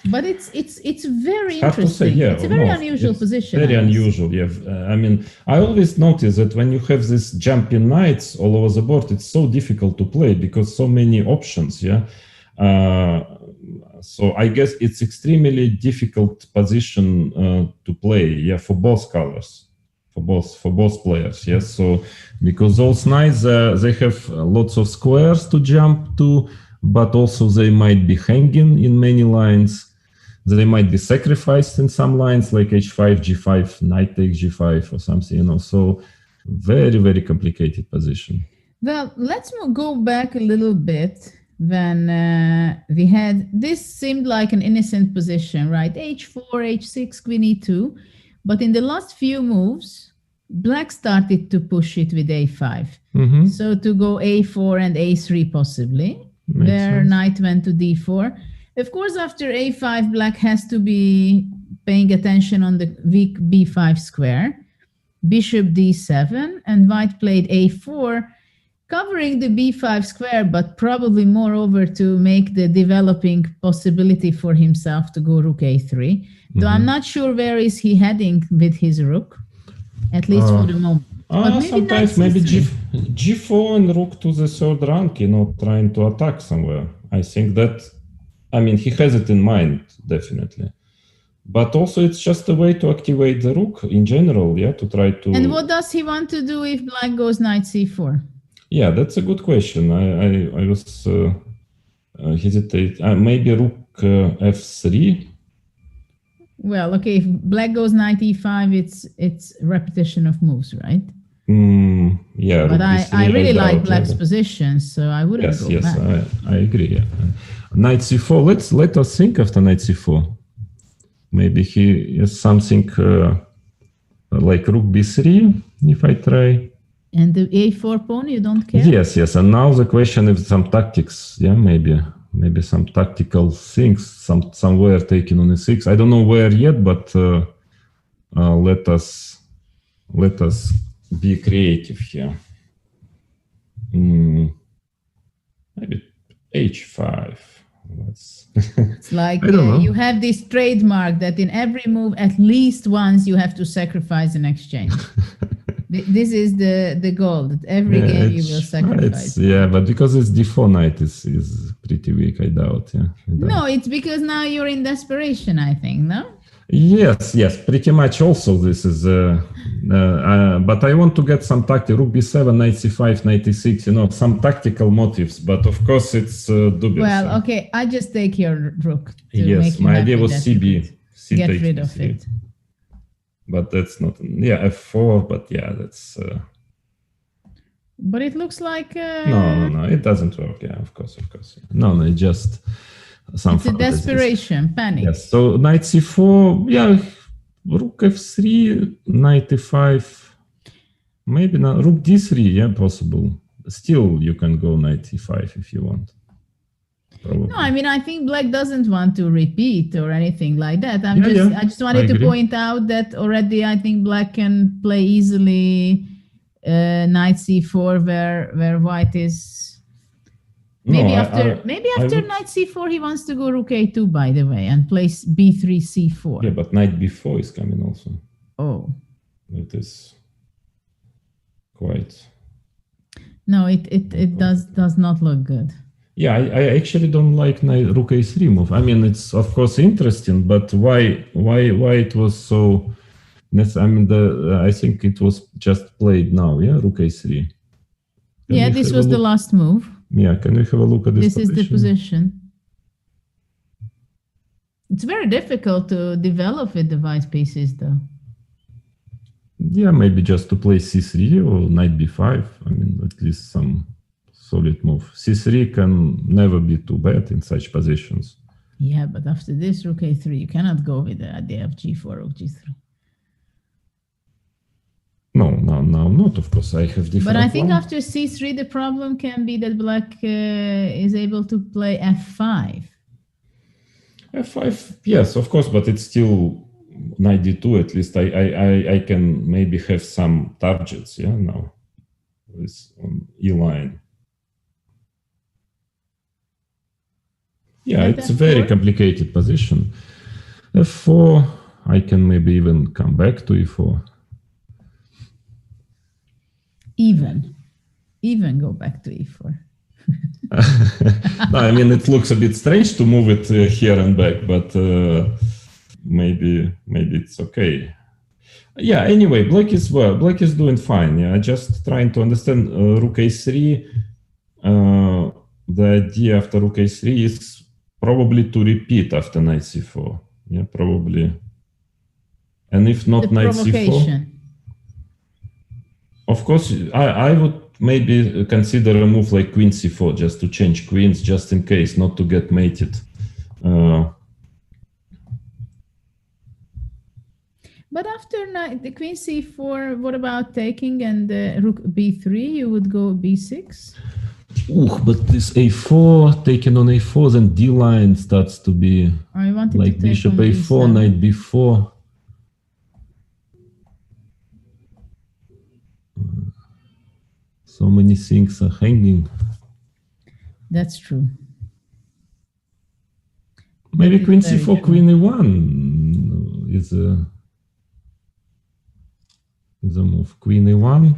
But it's very hard to say, interesting. yeah, It's a very unusual position. Very I guess. unusual, yeah. I mean, I always notice that when you have this jumping knights all over the board, it's so difficult to play because so many options, yeah. So I guess it's extremely difficult position to play, yeah, for both colors, for both players, yes. So because those knights they have lots of squares to jump to, but also they might be hanging in many lines. They might be sacrificed in some lines like h5, g5, knight takes g5 or something, you know. So very, very complicated position. Well, let's go back a little bit when we had, this seemed like an innocent position, right? h4, h6, queen e2. But in the last few moves, black started to push it with a5. Mm-hmm. So to go a4 and a3 possibly. Makes Their sense. knight went to d4. Of course, after a5, black has to be paying attention on the weak b5 square. Bishop d7, and white played a4, covering the b5 square, but probably moreover to make the developing possibility for himself to go rook a3. Though I'm not sure where is he heading with his rook, at least for the moment. But maybe sometimes knight maybe c3. G4 and rook to the third rank, you know, trying to attack somewhere. I think that, I mean, he has it in mind, definitely. But also it's just a way to activate the rook in general, yeah, to try to... And what does he want to do if black goes knight c4? Yeah, that's a good question. I was hesitate. Maybe rook f3? Well, okay, if black goes knight e5, it's repetition of moves, right? Yeah, But I really like black's yeah. position, so I wouldn't go back. I agree. Yeah. Knight c4. Let us think after knight c4. Maybe he has something like rook b3. If I try. And the a4 pawn, you don't care? Yes. And now the question is some tactics. Yeah, maybe some tactical things. Somewhere taken on e6. I don't know where yet, but let us be creative here. Maybe h5. It's like I don't know. you have this trademark that in every move, at least once you have to sacrifice an exchange. This is the goal, that every game you will sacrifice. Yeah, but because it's d4 knight is pretty weak, I doubt. Yeah. No, it's because now you're in desperation, I think, no? Yes, pretty much. Also, this is, but I want to get some tactic. Rook b7, knight c5, knight e6. You know, some tactical motives. But of course, it's dubious. Well, okay, I just take your rook. Yes, my idea was cb. Get rid of it. But that's not. Yeah, f4. But yeah, that's. But it looks like. No, it doesn't work. Yeah, of course. No, it just. It's a desperation, panic. Yes. So knight c4, yeah, rook f3, knight e5, maybe not rook d3, yeah, possible. Still, you can go knight e5 if you want. Probably. No, I mean, I think black doesn't want to repeat or anything like that. I just wanted to point out that already I think black can play easily knight c4 where white is. Maybe after knight c4 he wants to go rook a2, by the way, and place b3 c4. Yeah, but knight b4 is coming also. Oh. It is quite. No, it does not look good. Yeah, I actually don't like knight rook a3 move. I mean, it's of course interesting, but why it was so? I mean, I think it was just played now. Yeah, rook a3. Yeah, this was the last move. Yeah, can we have a look at this position? This is the position. It's very difficult to develop with the white pieces, though. Yeah, maybe just to play c3 or knight b5. I mean, at least some solid move. c3 can never be too bad in such positions. Yeah, but after this, rook a3, you cannot go with the idea of g4 or g3. No, not. Of course, I have different. But I think after c3, the problem can be that black is able to play f5. F5, yes, of course, but it's still knight d2. At least I can maybe have some targets. Yeah, now this on e line. Yeah, Knight it's a very F4? complicated position. F4, I can maybe even come back to E4. Even go back to E4. No, I mean, it looks a bit strange to move it here and back, but maybe it's okay. Yeah, anyway, black is doing fine. Yeah, just trying to understand rook a3. The idea after rook a3 is probably to repeat after knight c4. Yeah, probably. And if not knight c4, of course, I would maybe consider a move like queen c4 just to change queens, just in case, not to get mated. But after the queen c4, what about taking and rook b3? You would go b6? But this a4, taken on a4, then d line starts to be like bishop a4, knight b4. So many things are hanging. That's true. Maybe queen c4, queen a1 is a move. Queen a1.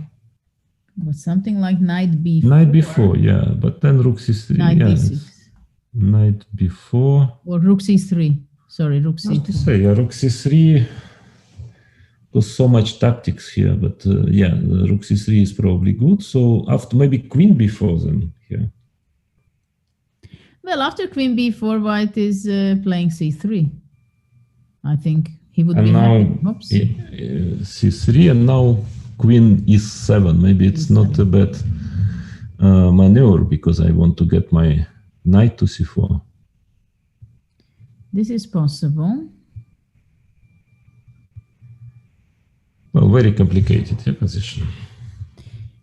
But something like knight b4. Knight b4, yeah. But then rook c3. Knight yes. b6. Knight b4. Or rook c3. Sorry, rook c3. Hard to say, yeah, rook c3. There's so much tactics here, but yeah, rook c3 is probably good. So after maybe queen b4 then here. Well, after queen b4, white is playing c3. I think he would be now happy. c3 and now queen e7. Maybe it's E7. not a bad maneuver because I want to get my knight to c4. This is possible. Well, very complicated position.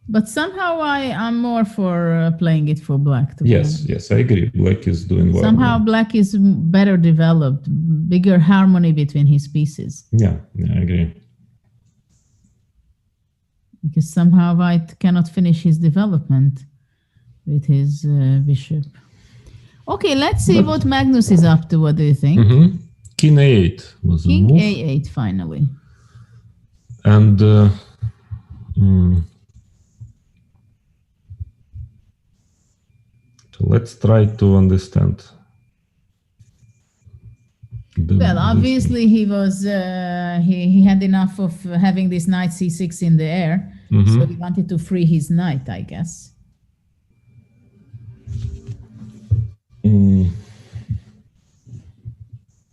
But somehow I'm more for playing it for black. Yes, I agree. Black is doing well. Somehow black is better developed, bigger harmony between his pieces. Yeah, I agree. Because somehow white cannot finish his development with his bishop. Okay, let's see what Magnus is up to. What do you think? Mm-hmm. King a8 was the move. King a8 finally. And so let's try to understand. Well, obviously he was he had enough of having this knight c6 in the air, so he wanted to free his knight, I guess.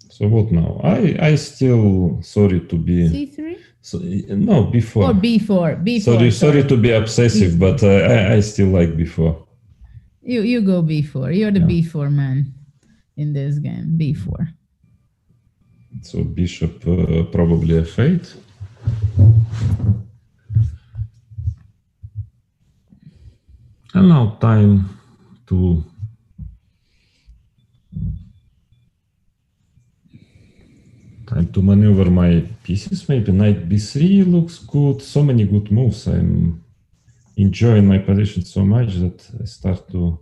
So what now? I still sorry to be c3. So, no, before. Or b4. Sorry to be obsessive, but I still like before. You go b4. You're the b4 man in this game. b4. So bishop probably f8. And now time to maneuver my pieces. Maybe knight b3 looks good. So many good moves. I'm enjoying my position so much that I start to...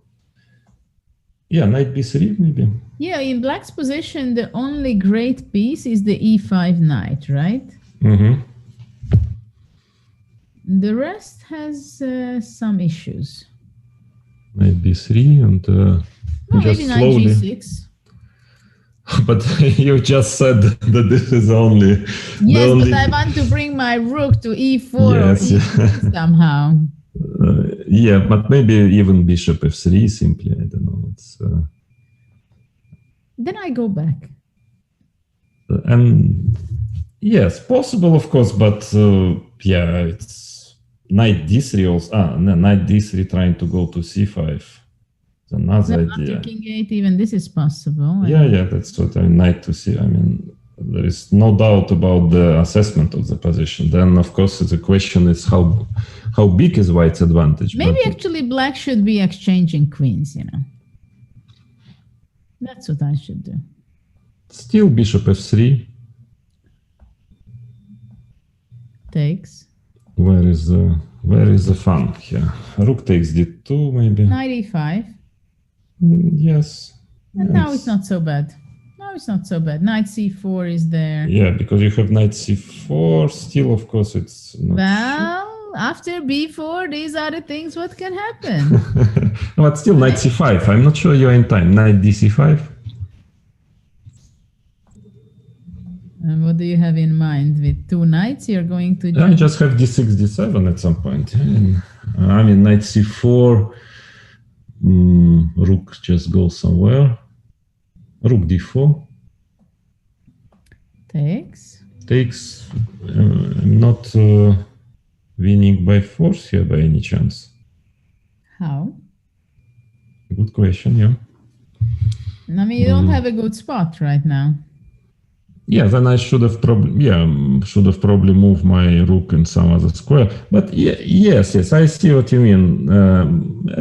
Yeah, knight b3 maybe. Yeah, in black's position, the only great piece is the e5 knight, right? Mm-hmm. The rest has some issues. Knight b3 and just maybe knight slowly. g6. But you just said that this is only... Yes, but I want to bring my rook to e4 Yes, or e3 somehow. Yeah, but maybe even bishop f3 simply. I don't know. It's, then I go back. And yes, possible, of course, but yeah, it's knight d3 also. No, knight d3 trying to go to c5. It's another idea. After king 8, even this is possible. Yeah, that's what I mean. Knight to c. I mean, there is no doubt about the assessment of the position. Then, of course, the question is how big is white's advantage? Maybe actually black should be exchanging queens, you know. That's what I should do. Still bishop f3. Takes. Where is the fun here? Rook takes d2 maybe. Knight e5. Yes. And now it's not so bad. Now it's not so bad. Knight c4 is there. Yeah, because you have knight c4. Still, of course, it's not. Well, after b4, these are the things what can happen. No, but still, knight c5. I'm not sure you're in time. Knight dc5. And what do you have in mind? With two knights, you're going to I just have d6, d7 at some point. I mean, knight c4. Rook just goes somewhere. Rook d4. Takes. I'm not winning by force here by any chance. How? Good question, yeah. I mean, you don't have a good spot right now. Yeah, then I should have probably moved my rook in some other square. But yes, I see what you mean. A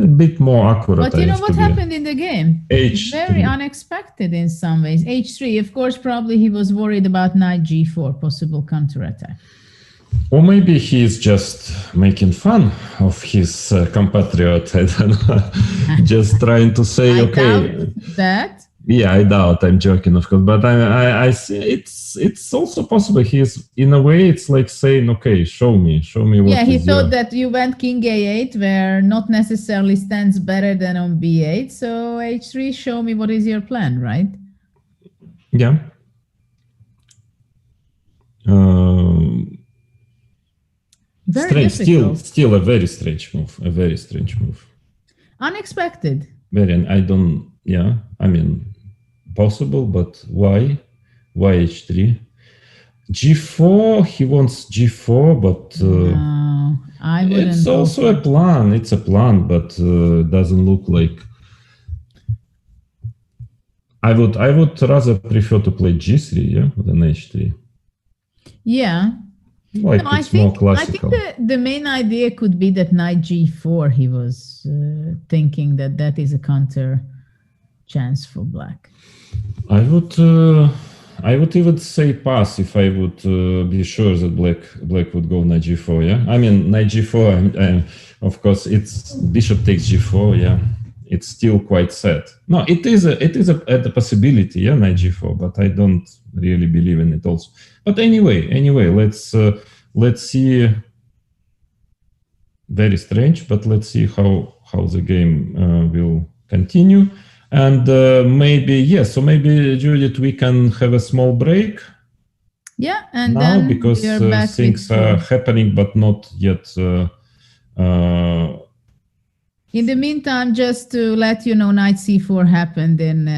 bit more accurate. But you know what happened in the game? H3. Very unexpected in some ways. H3, of course, probably he was worried about knight g4, possible counterattack. Or maybe he's just making fun of his compatriot. I don't know. Just trying to say, I okay. doubt that. Yeah, I doubt. I'm joking, of course, but I see it's also possible. He's in a way, it's like saying, "Okay, show me what." Yeah, he thought that you went king a8, where not necessarily stands better than on b8. So h3, show me what is your plan, right? Yeah. Very difficult. Still a very strange move. A very strange move. Unexpected. Very. I don't. Yeah. I mean. Possible, but why? Why h3? G4, he wants G4, but no, I wouldn't. It's also a plan. It's a plan, but doesn't look like. I would rather prefer to play G3, yeah, than H3. Yeah. Like no, it's more classical. I think the main idea could be that knight G4. He was thinking that is a counter chance for black. I would even say pass if I would be sure that black would go knight g4. Yeah, I mean knight g4. Of course, it's bishop takes g4. Yeah, it's still quite sad. No, it is a possibility. Yeah, knight g4, but I don't really believe in it also. But anyway, let's see. Very strange, but let's see how the game will continue. And maybe, yes, so maybe, Judith, we can have a small break. Yeah, and now, then because things are happening, but not yet. In the meantime, just to let you know, knight c4 happened in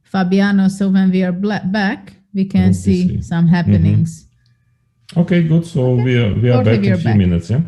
Fabiano, so when we are back, we can see some happenings. Mm-hmm. Okay, good. So okay. we are back in a few minutes, yeah?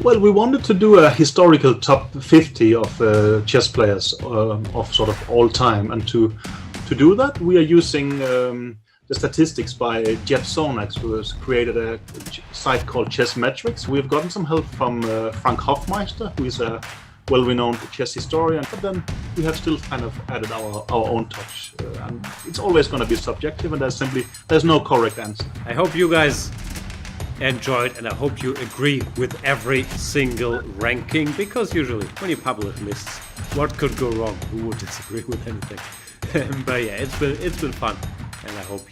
Well, we wanted to do a historical top 50 of chess players of sort of all time, and to do that, we are using the statistics by Jeff Sonax, who has created a site called Chess Metrics. We've gotten some help from Frank Hofmeister, who is a well-renowned chess historian, but then we have still kind of added our own touch. And it's always going to be subjective, and there's no correct answer. I hope you guys enjoyed, and I hope you agree with every single ranking, because usually when you publish lists, what could go wrong? Who would disagree with anything? But yeah, it's been fun, and I hope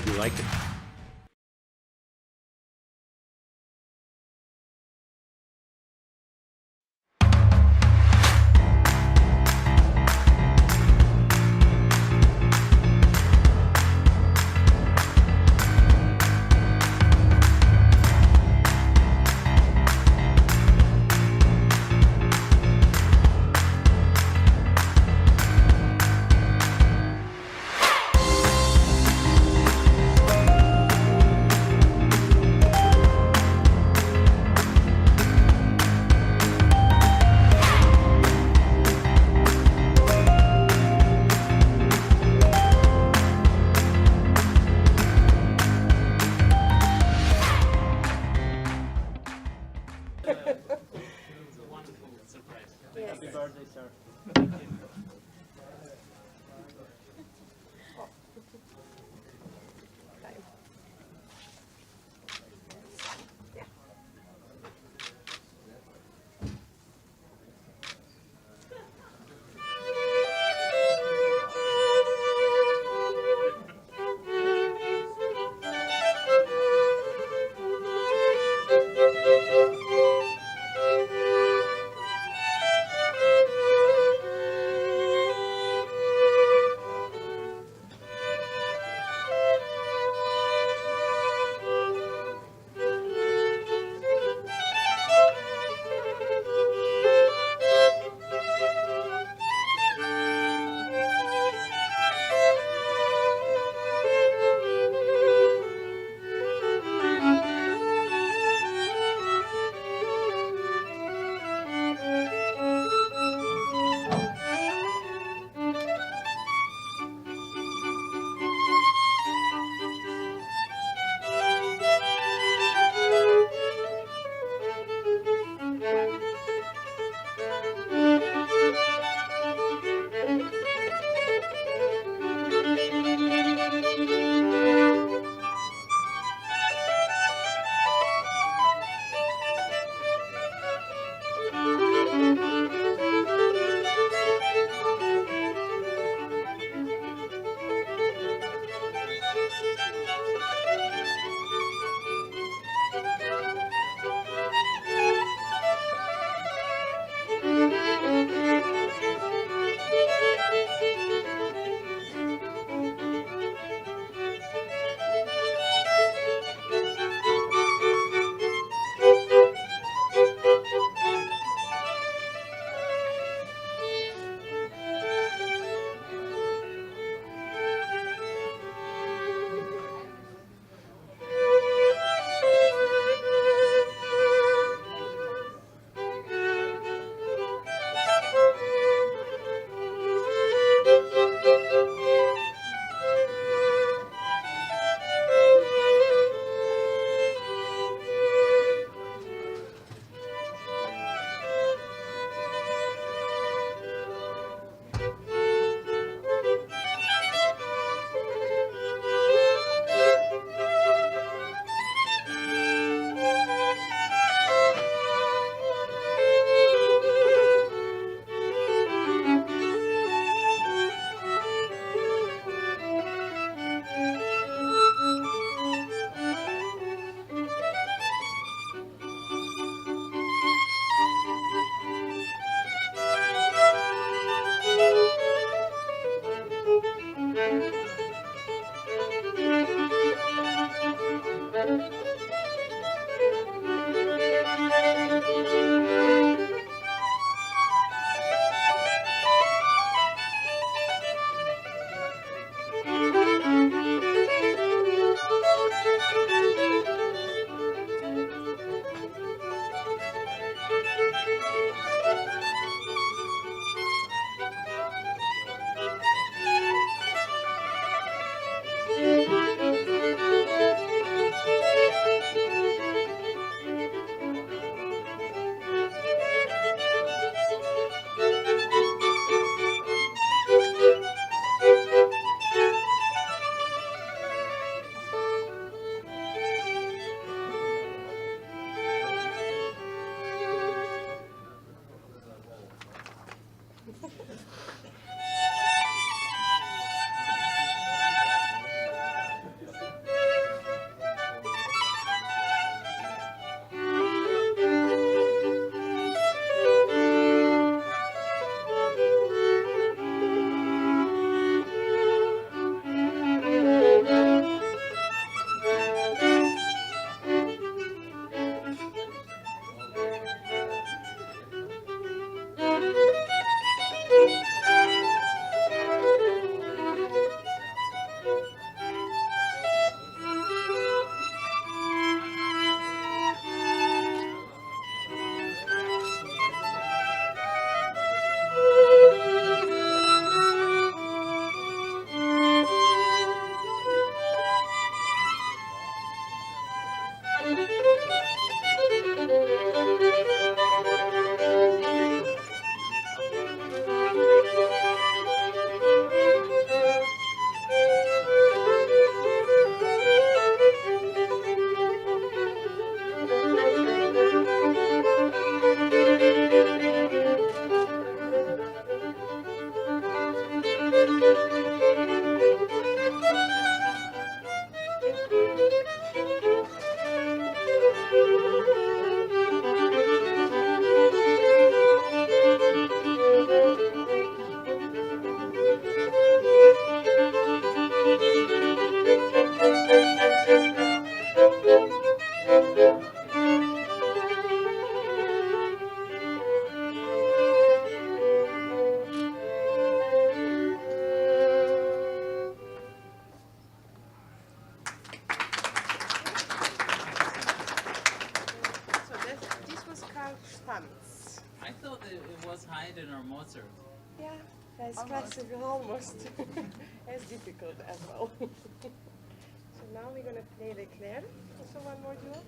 you like it. Brahms. I thought it was Haydn or Mozart. Yeah, it's classical almost. It's difficult as well. So now we're going to play the Claire. Also one more duo.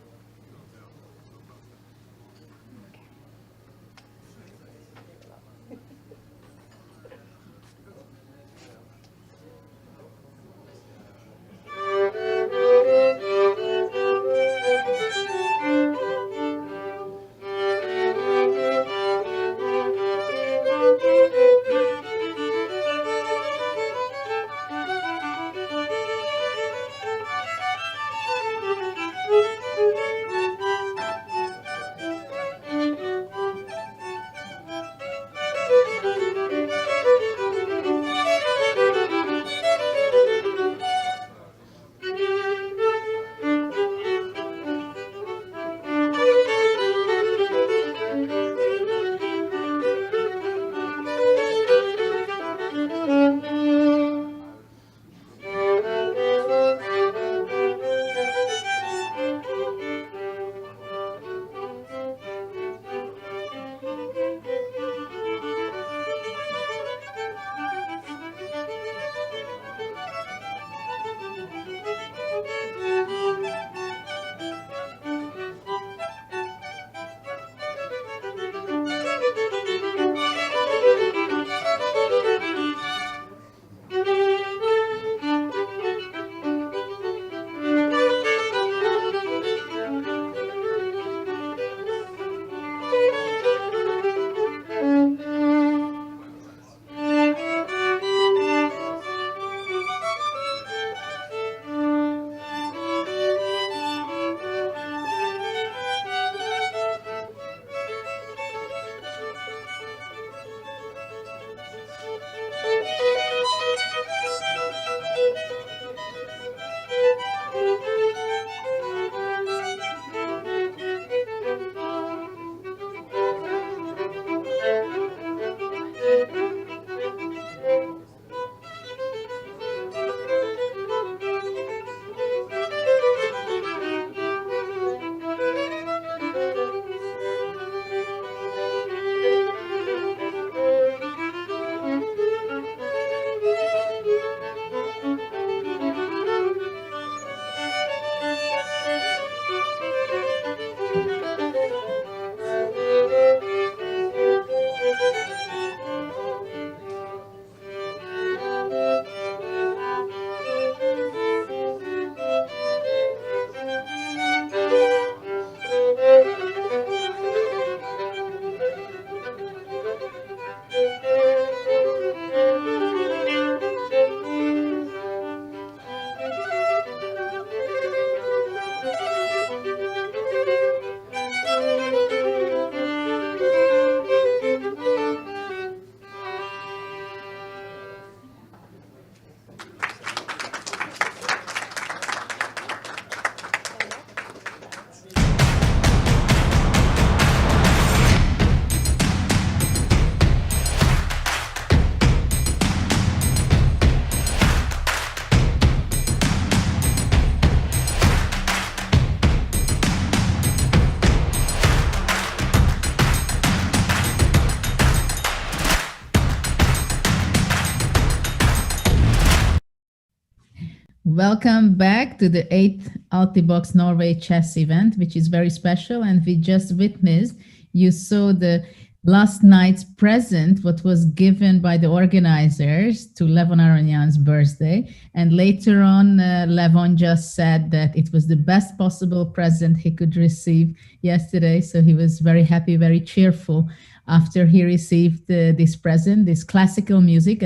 Welcome back to the 8th Altibox Norway chess event, which is very special. And we just witnessed, you saw the last night's present, what was given by the organizers to Levon Aronian's birthday. And later on, Levon just said that it was the best possible present he could receive yesterday. So he was very happy, very cheerful after he received this present, this classical music,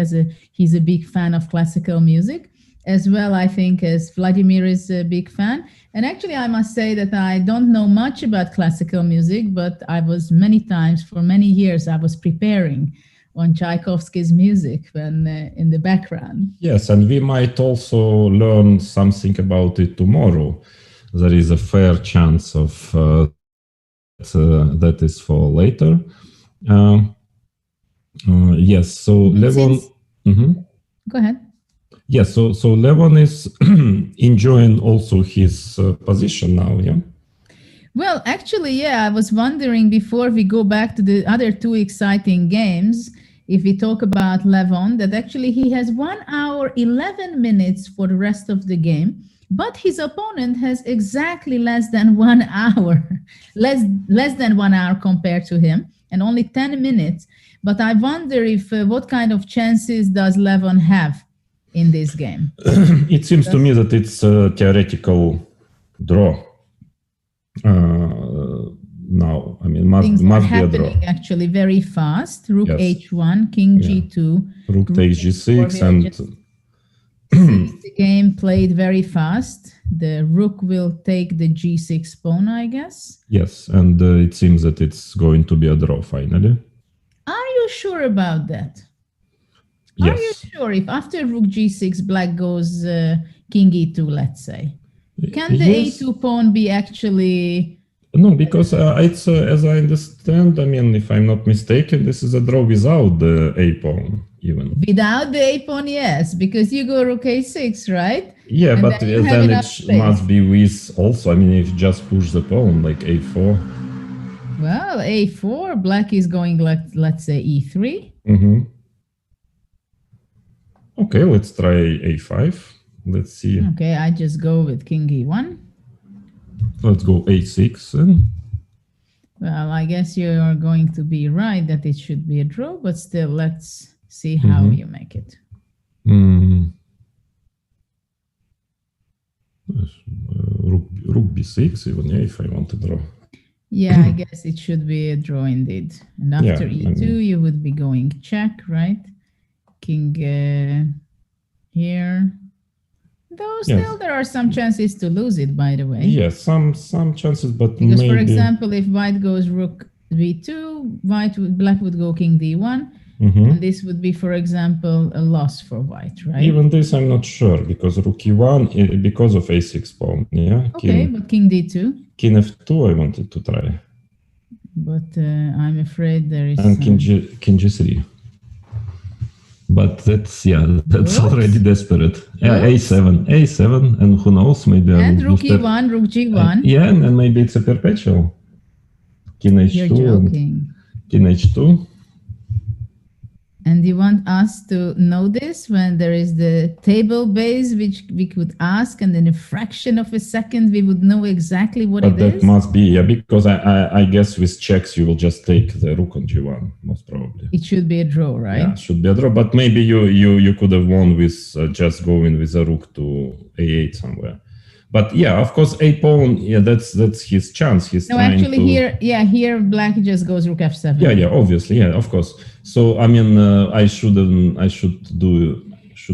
he's a big fan of classical music. As well, I think, as Vladimir is a big fan. And actually, I must say that I don't know much about classical music, but I was many times, for many years, I was preparing on Tchaikovsky's music when in the background. Yes, and we might also learn something about it tomorrow. There is a fair chance of that is for later. Yes, so Levon... Go ahead. Yes, so Levon is enjoying also his position now, yeah? Well, actually, yeah, I was wondering before we go back to the other two exciting games, if we talk about Levon, that actually he has 1 hour, 11 minutes for the rest of the game, but his opponent has exactly less than 1 hour, less than 1 hour compared to him, and only 10 minutes. But I wonder if what kind of chances does Levon have in this game? It seems to me that it's a theoretical draw. Now, I mean, must be a draw. Happening actually very fast. Rook Yes. H1, King G2, Rook takes G6, and the game played very fast. The rook will take the G6 pawn, I guess. yes, and it seems that it's going to be a draw finally. Are you sure about that? Yes. Are you sure if after Rook G6, Black goes King E2, let's say? Can the Yes. A2 pawn be actually... No, because it's, as I understand, I mean, if I'm not mistaken, this is a draw without the A pawn even. Without the A pawn, yes, because you go Rook A6, right? Yeah, And but then you have then enough it space. must be with also, I mean, if you just push the pawn, like A4. Well, A4, Black is going, let's say, E3. Mm-hmm. Okay, let's try A5. Let's see. Okay, I just go with King E1. Let's go A6 then. Well, I guess you are going to be right that it should be a draw, but still, let's see how you make it. Rook B6 even, yeah, if I want to draw. Yeah, I guess it should be a draw indeed. And after Yeah, E2, you would be going check, right? King here. Though still there are some chances to lose it, by the way. Yeah, some chances, but Because maybe... for example, if white goes Rook B2, Black would go King D1. And this would be, for example, a loss for white, right? Even this I'm not sure, because Rook E1, because of A6 pawn, yeah? Okay, but King D2. King F2 I wanted to try. But I'm afraid there is And King G3. But that's, that's already desperate. Yeah, A7, and who knows, maybe I and will Rook boost it. E1, Rook G1. Yeah, and maybe it's a perpetual. King H2. You're joking. King H2. And you want us to know this when there is the table base, which we could ask, and in a fraction of a second, we would know exactly what But it that is? must be, yeah, because I guess with checks, you will just take the Rook on G1, most probably. It should be a draw, right? Yeah, it should be a draw, but maybe you could have won with just going with a Rook to A8 somewhere. But yeah, of course, A pawn, yeah, that's his chance. He's No, trying actually to... here Black just goes Rook F7. Yeah, obviously, yeah, of course. So I mean, I should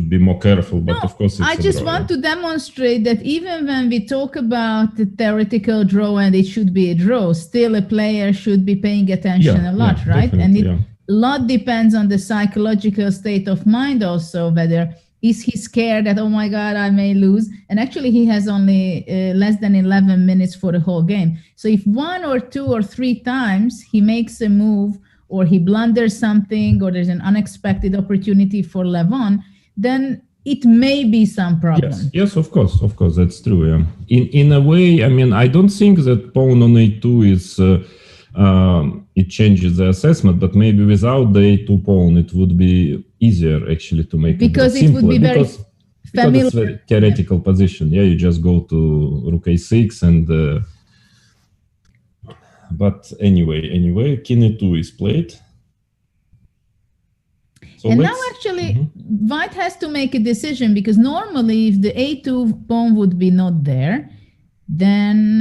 be more careful, but of course, it's I just want to demonstrate that even when we talk about the theoretical draw and it should be a draw, still a player should be paying attention a lot, right? And a lot depends on the psychological state of mind also, whether is he scared that, oh my God, I may lose? And actually, he has only less than 11 minutes for the whole game. So if 1 or 2 or 3 times he makes a move or he blunders something or there's an unexpected opportunity for Levon, then it may be some problem. Yes, of course, that's true. Yeah. In a way, I mean, I don't think that pawn on A2 is it changes the assessment, but maybe without the A2 pawn, it would be easier actually to make because it it would be very familiar. Because it's very theoretical position. Yeah, you just go to Rook A6 and. But anyway, King A2 is played. So and now actually, white has to make a decision because normally if the A2 pawn would be not there, then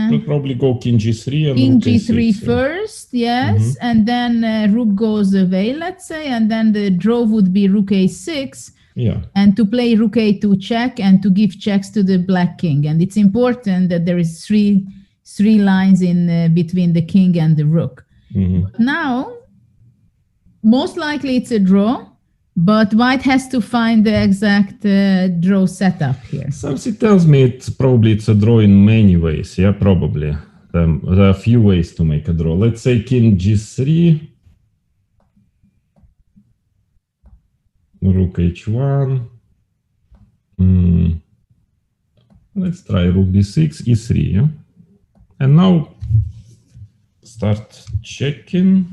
we'll probably go King G3 and King Rook G3 A6, first, yes, and then Rook goes away, let's say, and then the draw would be Rook A6. Yeah. And to play Rook A2 check and to give checks to the Black King, and it's important that there is three lines in between the king and the rook. Now, most likely it's a draw, but white has to find the exact draw setup here. Something tells me it's a draw in many ways. Yeah, probably. There are a few ways to make a draw. Let's say King G3, Rook H1. Let's try Rook B6, E3. Yeah? And now start checking.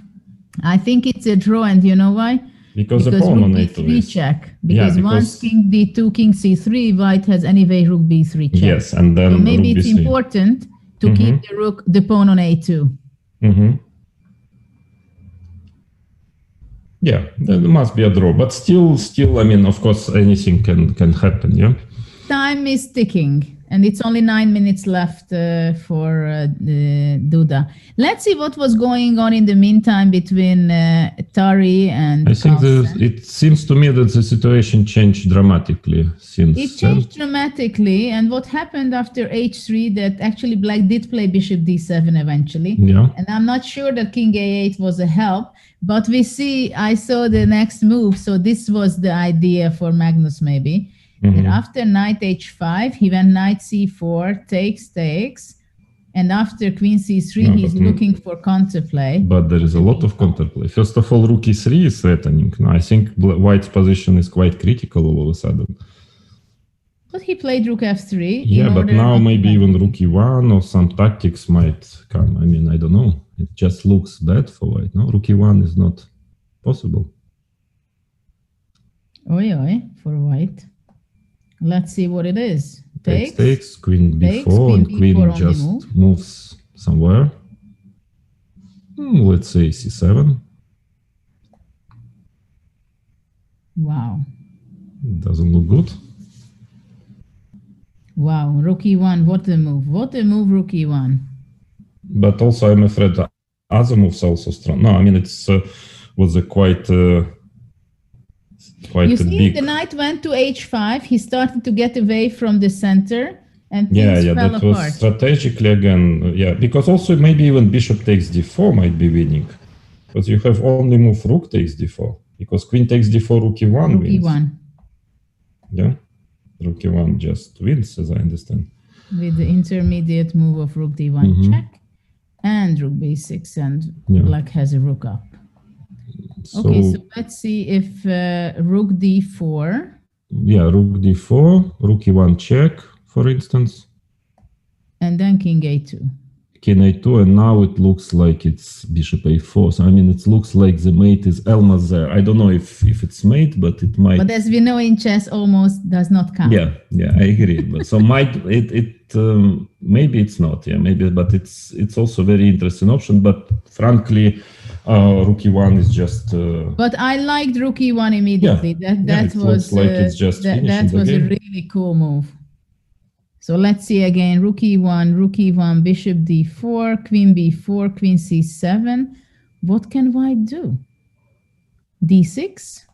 I think it's a draw, and you know why? Because the rook pawn on b3 a2 check. Because once king d2, king c3, white has anyway rook b3 check. Yes, and then so maybe rook it's b3. important to keep the pawn on a2. Yeah, there must be a draw, but still, I mean, of course, anything can happen. Yeah. Time is ticking, and it's only 9 minutes left for Duda. Let's see what was going on in the meantime between Tari and I think Carlsen. it seems to me that the situation changed dramatically since. It changed dramatically, and what happened after h3, that actually black did play bishop d7 eventually. Yeah. And I'm not sure that king a8 was a help, but we see, I saw the next move, so this was the idea for Magnus maybe. And after knight h5, he went knight c4, takes, and after queen c3, he's looking for counterplay. But there is a lot of counterplay. First of all, rook e3 is threatening. Now, I think white's position is quite critical all of a sudden. But he played rook f3. Yeah, but now maybe even rook e1 or some tactics might come. I mean, I don't know. It just looks bad for white. No, rook e1 is not possible. Oi, for white. Let's see what it is. Takes, queen b4, and queen just moves somewhere. Let's say c7. Wow. It doesn't look good. Wow, rook e1, what a move. What a move, rook e1. But also, I'm afraid the other moves are also strong. No, I mean, it's was a quite you see, the knight went to h5. He started to get away from the center, and things fell that apart. was strategically again. Yeah, because also maybe even bishop takes d4 might be winning, because you have only move rook takes d4. Because queen takes d4, rook e1 wins. E1. Yeah, rook e1 just wins, as I understand. With the intermediate move of rook d1 check, and rook b6, and black has a rook up. So, okay, so let's see if rook d4. Yeah, rook d4, rook e1 check, for instance. And then king a2. King a2, and now it looks like it's bishop a4. So, I mean, it looks like the mate is almost there. I don't know if it's mate, but it might. But as we know in chess, almost does not count. Yeah, I agree. But so maybe it's not. Yeah, maybe, but it's also a very interesting option. But frankly, rook e1 is just. But I liked rook e1 immediately. That was like it's just that was a really cool move. So let's see again: rook e1, bishop d4, queen b4, queen c7. What can white do? d6.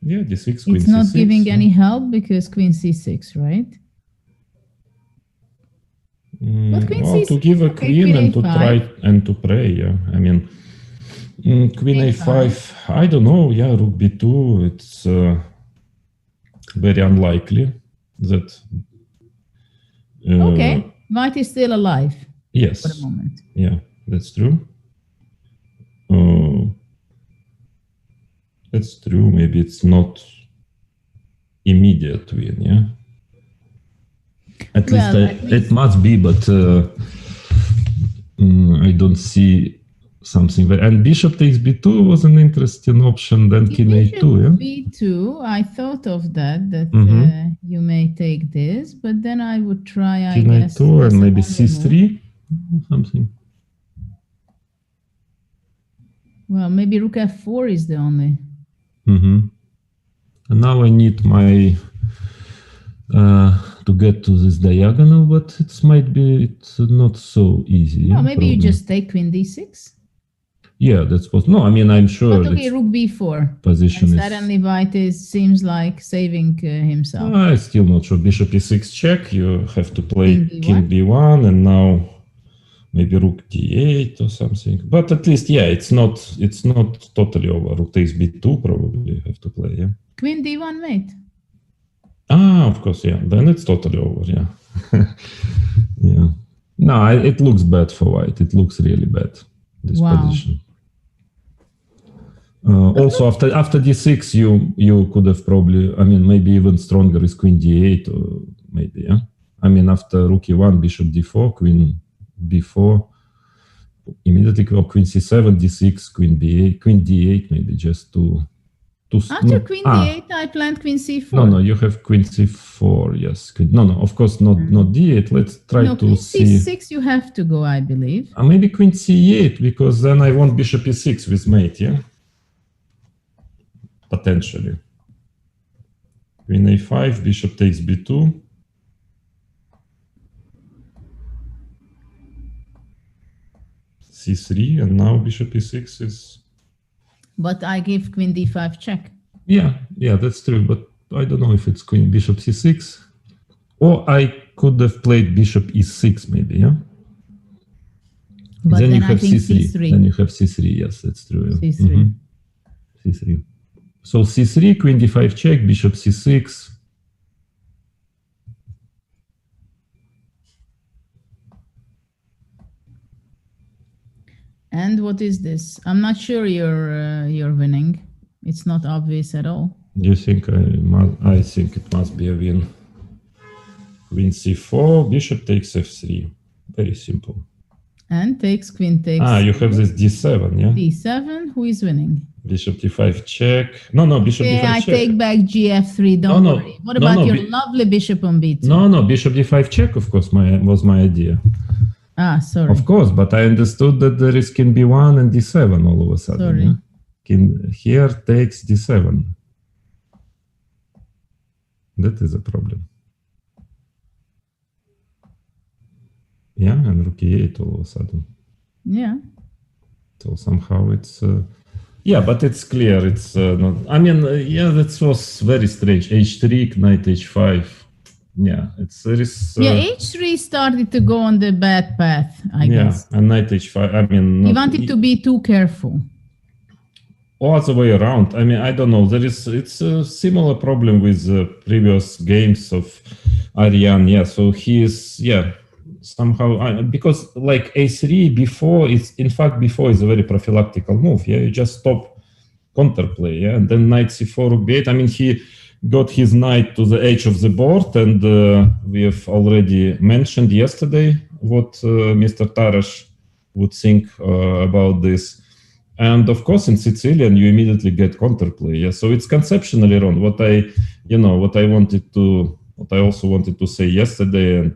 Yeah, d6. Queen it's not c6, giving any help because queen c6, right? But queen c6. To give a queen and to try and to pray. Yeah, I mean. Queen a5, I don't know. Yeah, rook b2. It's very unlikely that. Okay, white is still alive. Yes. For the moment. Yeah, that's true. That's true. Maybe it's not immediate win. Yeah. At least it must be, but I don't see. Something and bishop takes b2 was an interesting option. Then king a2. Yeah. b2. I thought of that you may take this, but then I would try. King I guess a2 and maybe c3 something. Well, maybe rook f4 is the only. And now I need my to get to this diagonal, but it's not so easy. Well, maybe you just take queen d6. Yeah, that's what. No, I mean, I'm sure. But okay, rook b4. Position and suddenly white seems like saving himself. I'm still not sure. Bishop e6 check. You have to play king b1, and now maybe rook d8 or something. But at least, yeah, it's not totally over. Rook takes b2 probably you have to play. Yeah. Queen d1 mate. Of course, yeah. Then it's totally over. Yeah. Yeah. No, it looks bad for white. It looks really bad. This position. Also, after d6, you could have probably, I mean, maybe even stronger is queen d8, or maybe, yeah. I mean, after rook e1, bishop d4, queen before. Immediately, queen c7, d6, queen b8, queen d8, maybe just to After queen d8, I planned queen c4. No, you have queen c4, yes. No, of course not d8. Let's try to queen see. c6 you have to go, I believe. Maybe queen c8, because then I want bishop e6 with mate, yeah? Potentially. Queen a5, bishop takes b2. c3, and now bishop e6 is... But I give queen d5 check. Yeah, that's true, but I don't know if it's queen bishop c6, or I could have played bishop e6 maybe, yeah? But then you I have think c3. Then you have c3, yes, that's true. Yeah. c3. c3. So c3, queen d5 check, bishop c6. And what is this? I'm not sure you're winning. It's not obvious at all. You think I think it must be a win. Queen c4, bishop takes f3. Very simple. And queen takes. You have this d7, yeah? d7, who is winning? Bishop d5 check. No, bishop d5 check. I take back gf3, don't worry. What about your lovely bishop on b2? No, bishop d5 check, of course, was my idea. Sorry. Of course, but I understood that there is king b1 and d7 all of a sudden. Sorry. Yeah? King here takes d7. That is a problem. Yeah, and rook e8 all of a sudden. Yeah. So somehow it's... yeah, but it's clear. It's not... I mean, that was very strange. h3, knight h5. Yeah, there is... h3 started to go on the bad path, I guess. Yeah, and knight h5, I mean... He wanted to be too careful. All the way around. I mean, I don't know. It's a similar problem with previous games of Aryan. Yeah, so he is, somehow, because like a3 before is a very prophylactical move. Yeah, you just stop counterplay. Yeah, and then knight c4, rook b8. I mean, he got his knight to the edge of the board, and we have already mentioned yesterday what Mr. Tarash would think about this. And of course, in Sicilian, you immediately get counterplay. Yeah, so it's conceptually wrong. What I also wanted to say yesterday, and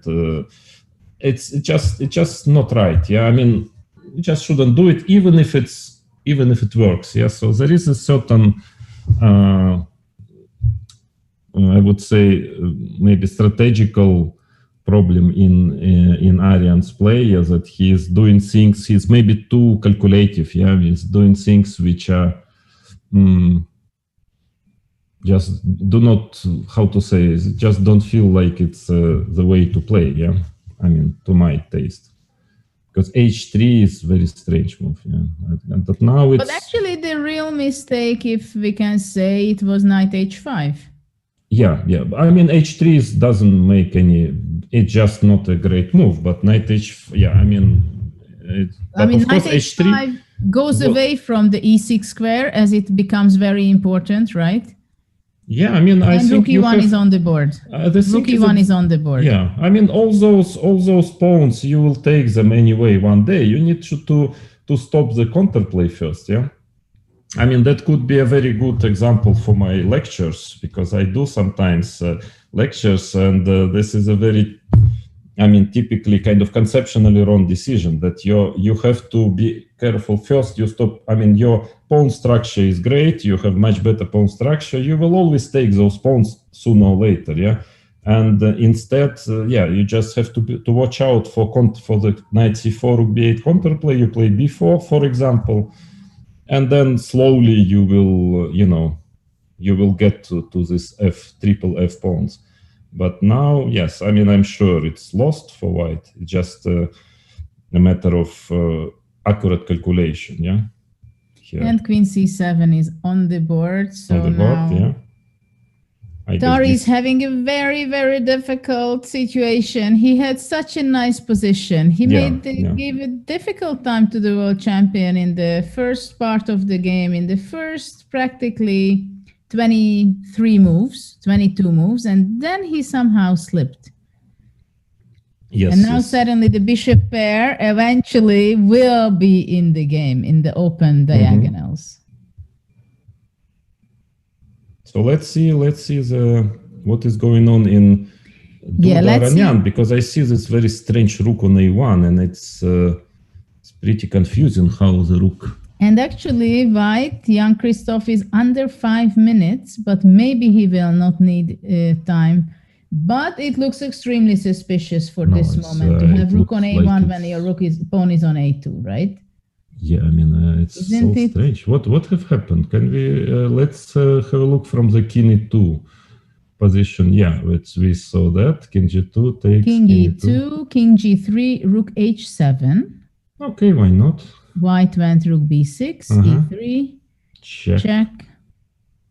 it's just not right. Yeah, I mean, you just shouldn't do it, even if it works. Yeah, so there is a certain, I would say, maybe strategical problem in Aryan's play, is that he is doing things, he's maybe too calculative. Yeah, he's doing things which are just do not, how to say, just don't feel like it's the way to play. Yeah, I mean, to my taste, because h3 is very strange move. Yeah, but now it's... But actually, the real mistake, if we can say, it was knight h5. Yeah. I mean, h3 doesn't make any. It's just not a great move. But knight h. Yeah, I mean. Knight h5 goes away from the e6 square as it becomes very important, right? Yeah, I mean, I think rook e1 is on the board. Rook e1 is on the board. Yeah, I mean, all those pawns, you will take them anyway one day. You need to stop the counterplay first. Yeah. I mean, that could be a very good example for my lectures, because I do sometimes lectures, and this is a very, I mean, typically kind of conceptually wrong decision, that you have to be careful first. You stop. I mean, your pawn structure is great. You have much better pawn structure. You will always take those pawns sooner or later. Yeah. And instead, you just have to watch out for the knight c4, rook b8 counterplay. You play b4, for example. And then slowly you will get to this triple F pawns. But now, yes, I mean, I'm sure it's lost for white. It's just a matter of accurate calculation, yeah? Here. And queen c7 is on the board. So on the board, yeah. Tari is having a very, very difficult situation. He had such a nice position. He gave a difficult time to the world champion in the first part of the game, in the first practically 22 moves, and then he somehow slipped. Yes. And now yes. suddenly the bishop pair eventually will be in the game, in the open diagonals. So let's see what is going on in Yeah, Duda let's see. Aronian, because I see this very strange rook on a1, and it's pretty confusing how the rook. And actually, White, Jan-Krzysztof is under 5 minutes, but maybe he will not need time. But it looks extremely suspicious for this moment to have rook on a1 when your pawn is on a2, right? Yeah, I mean, it's Isn't so it? strange. What have happened? Can we let's have a look from the king e2 position? Yeah, we saw that king g2 takes King e2, king g3, rook h7. Okay, why not? White went rook b6, e3, check.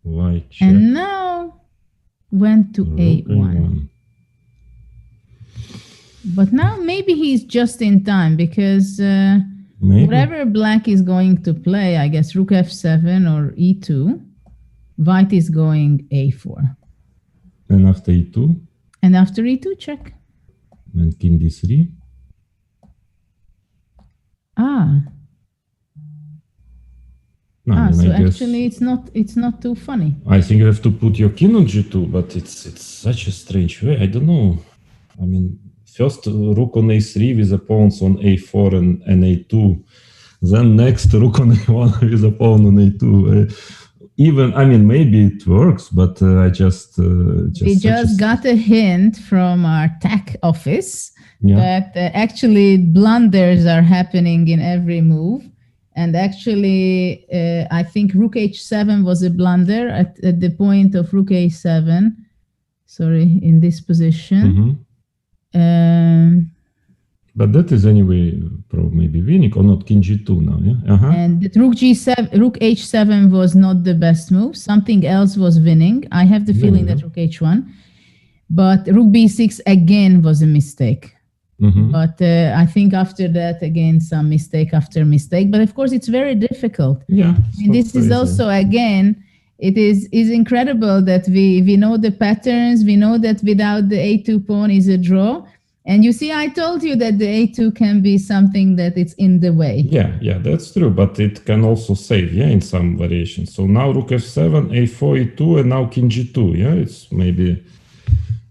White check. And now went to Rook a1. But now maybe he's just in time because whatever black is going to play, I guess rook f7 or e2, white is going a4. And after e2? And after e2, check. And king d3? So actually it's not too funny. I think you have to put your king on g2, but it's such a strange way. I don't know. I mean, first rook on a3 with a pawns on a4 and a2. Then next rook on a1 with a pawn on a2. Even, I mean, maybe it works, but I just we just got a hint from our tech office that actually blunders are happening in every move. And actually, I think rook h7 was a blunder at the point of rook a7. Sorry, in this position. But that is anyway maybe winning or not. King g2 now, yeah. And the rook h7 was not the best move. Something else was winning. I have the feeling that rook h1, but rook b6 again was a mistake. But I think after that, again, some mistake after mistake. But of course, it's very difficult. Yeah. And this is also, again, it is incredible that we know the patterns. We know that without the a2 pawn is a draw. And you see, I told you that the a2 can be something that it's in the way. Yeah, that's true. But it can also save, in some variations. So now rook f7, a4, e2, and now king g2. Yeah, it's maybe...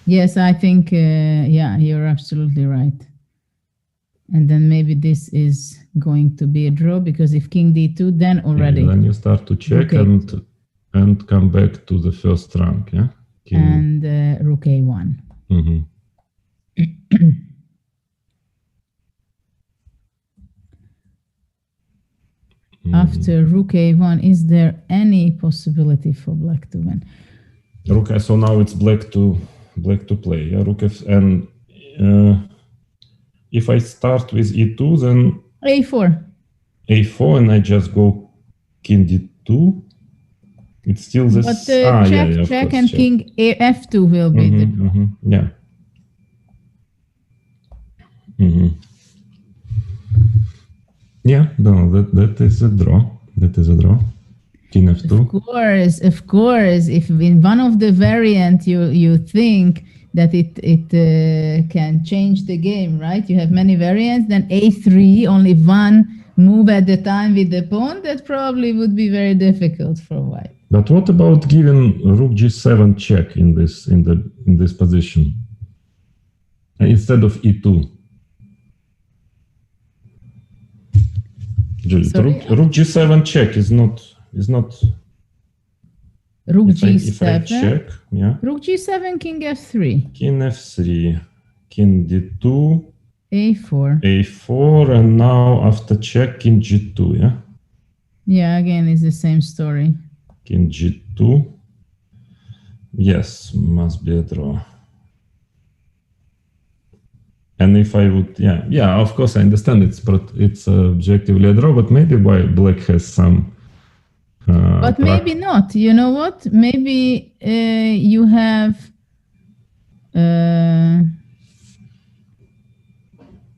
Yes, I think, you're absolutely right. And then maybe this is going to be a draw, because if king d2, then already... then you start to check and come back to the first rank, yeah? And rook a1. After rook a1, is there any possibility for black to win? So now it's black to play. Yeah, rook f, and if I start with e2, then a4, and I just go king d2. It's still this. But check, and check. King f2 will be the yeah. Yeah, no, that is a draw. That is a draw. King f2. Of course. If in one of the variant you think that it can change the game, right? You have many variants. Then a3, only one move at the time with the pawn. That probably would be very difficult for white. But what about giving rook g7 check in this position instead of e2? Rook g7 check is not. Rook g7. If I check, yeah. Rook g7, king f3. King f3, king d2. a4. And now after check, king g2, yeah. Yeah, again, it's the same story. King g2. Yes, must be a draw. And if I would, yeah, of course I understand it's objectively a draw, but maybe black has some. But maybe not. You know what? Maybe you have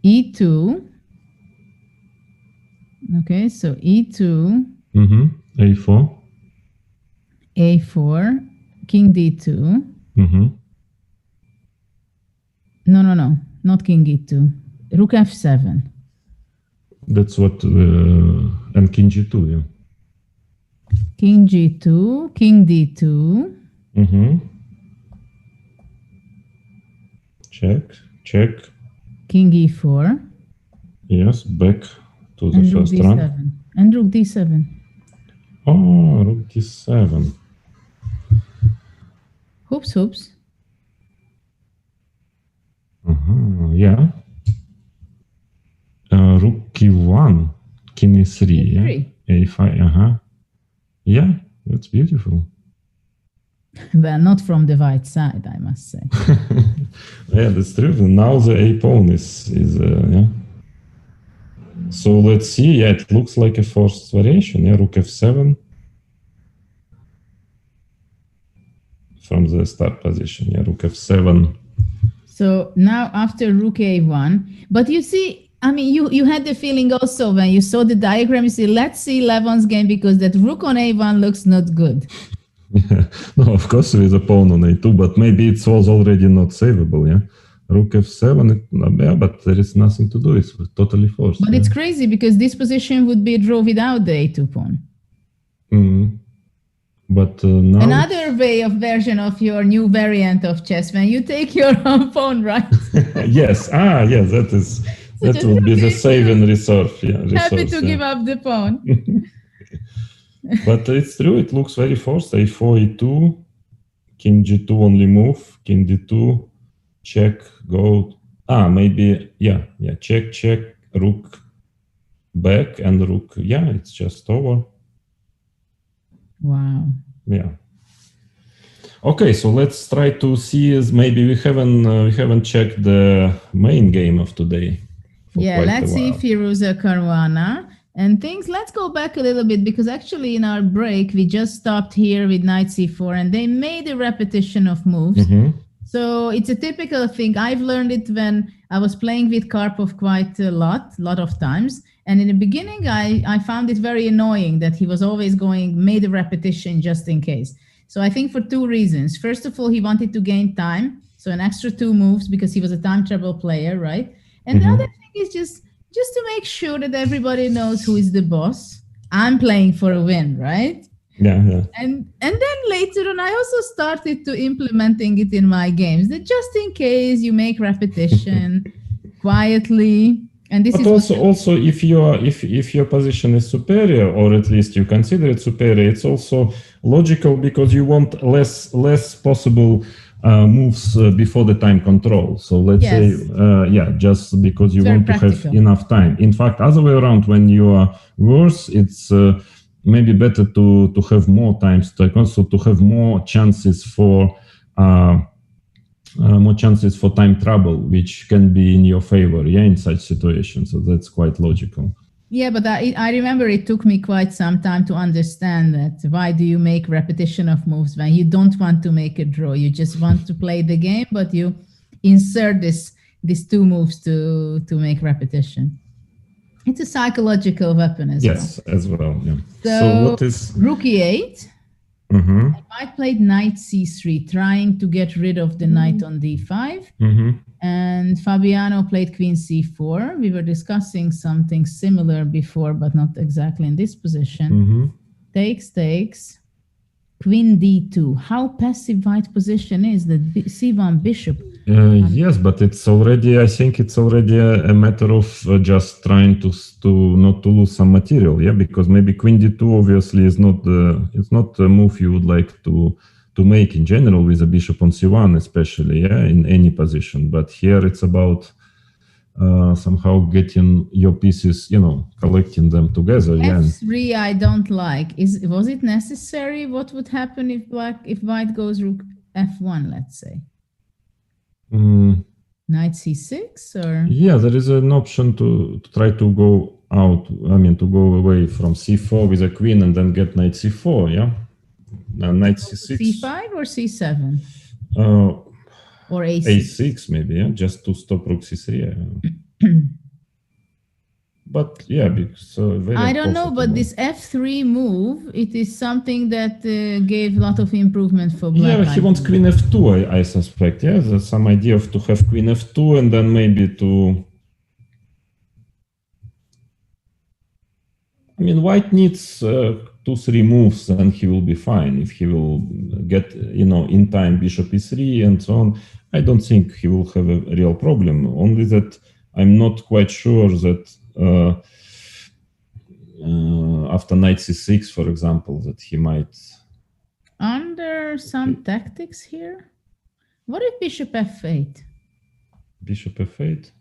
e2. Okay, so e2. A4. A4. King d2. No. not king e2. Rook f7. That's what, and king g2, yeah. King g2, king d2. Check, check. King e4. Yes, back to the And rook first d7. round. And rook d7. Oh, rook d7. Hoops, hoops. Yeah. Rook e1, king e3, yeah. A5, Yeah, that's beautiful. Well, not from the white side, I must say. Yeah, that's true. Now the a pawn is yeah. So let's see. Yeah, it looks like a forced variation. Yeah, rook f7 from the start position. Yeah, rook f7. So now after rook a1, but you see, I mean, you had the feeling also when you saw the diagram, you see, let's see Levon's game because that rook on a1 looks not good. Yeah. No, of course with a pawn on a2, but maybe it was already not savable. Yeah, rook f7. Yeah, but there is nothing to do. It's totally forced. But it's crazy because this position would be a draw without the a2 pawn. But now another version of your new variant of chess when you take your own pawn, right? Yes. Yes, that would be the save and reserve. Yeah, happy to give up the pawn. But it's true, it looks very forced. a4, e2, king g2 only move, king d2, check, go. Maybe, yeah, check, check, rook back, and rook, yeah, it's just over. Wow. Yeah. Okay, so let's try to see, maybe we haven't checked the main game of today. Yeah, let's see Firuza Caruana. And things, let's go back a little bit because actually in our break, we just stopped here with knight c4 and they made a repetition of moves. So it's a typical thing. I've learned it when I was playing with Karpov quite a lot of times. And in the beginning, I found it very annoying that he was always made a repetition just in case. So I think for two reasons. First of all, he wanted to gain time. So an extra 2 moves because he was a time travel player, right? And the other thing is just to make sure that everybody knows who is the boss. I'm playing for a win, right? Yeah. And then later on, I also started to implementing it in my games. That just in case you make repetition quietly, and this is also if your position is superior, or at least you consider it superior, it's also logical because you want less possible moves before the time control. So let's say, just because you want to have enough time. In fact, other way around, when you are worse, it's maybe better to have more times, also to have more chances for time trouble, which can be in your favor, in such situations. So that's quite logical. Yeah, but I remember it took me quite some time to understand that. Why do you make repetition of moves when you don't want to make a draw? You just want to play the game, but you insert these 2 moves to make repetition. It's a psychological weapon as well. Yes, as well. Yeah. So what is rook e8? I played knight c3, trying to get rid of the knight on d5. And Fabiano played queen c4. We were discussing something similar before, but not exactly in this position. Takes, queen d2. How passive white position is the c1 bishop? Yes, but it's already, I think it's already a matter of just trying to not to lose some material, because maybe queen d2 obviously is not it's not a move you would like to make in general with a bishop on c1, especially, in any position. But here it's about somehow getting your pieces, collecting them together. f3 I don't like. Was it necessary? What would happen if white goes rook f1, let's say? Knight c6 or? Yeah, there is an option to try to go out, to go away from c4 with a queen and then get knight c4, knight c6. c5 or c7? Or a6? a6 maybe, just to stop rook c3. But yeah, because very I don't know, but comfortable. this F3 move, it is something that gave a lot of improvement for Black. Yeah, he wants Queen F2, I suspect. Yeah, there's some idea of to have Queen F2 and then maybe to. I mean, White needs 2-3 moves, and he will be fine. If he will get, in time Bishop E3 and so on, I don't think he will have a real problem. Only that I'm not quite sure that after Knight C6, for example, that he might. Under some tactics here? What if Bishop F8? Bishop F8?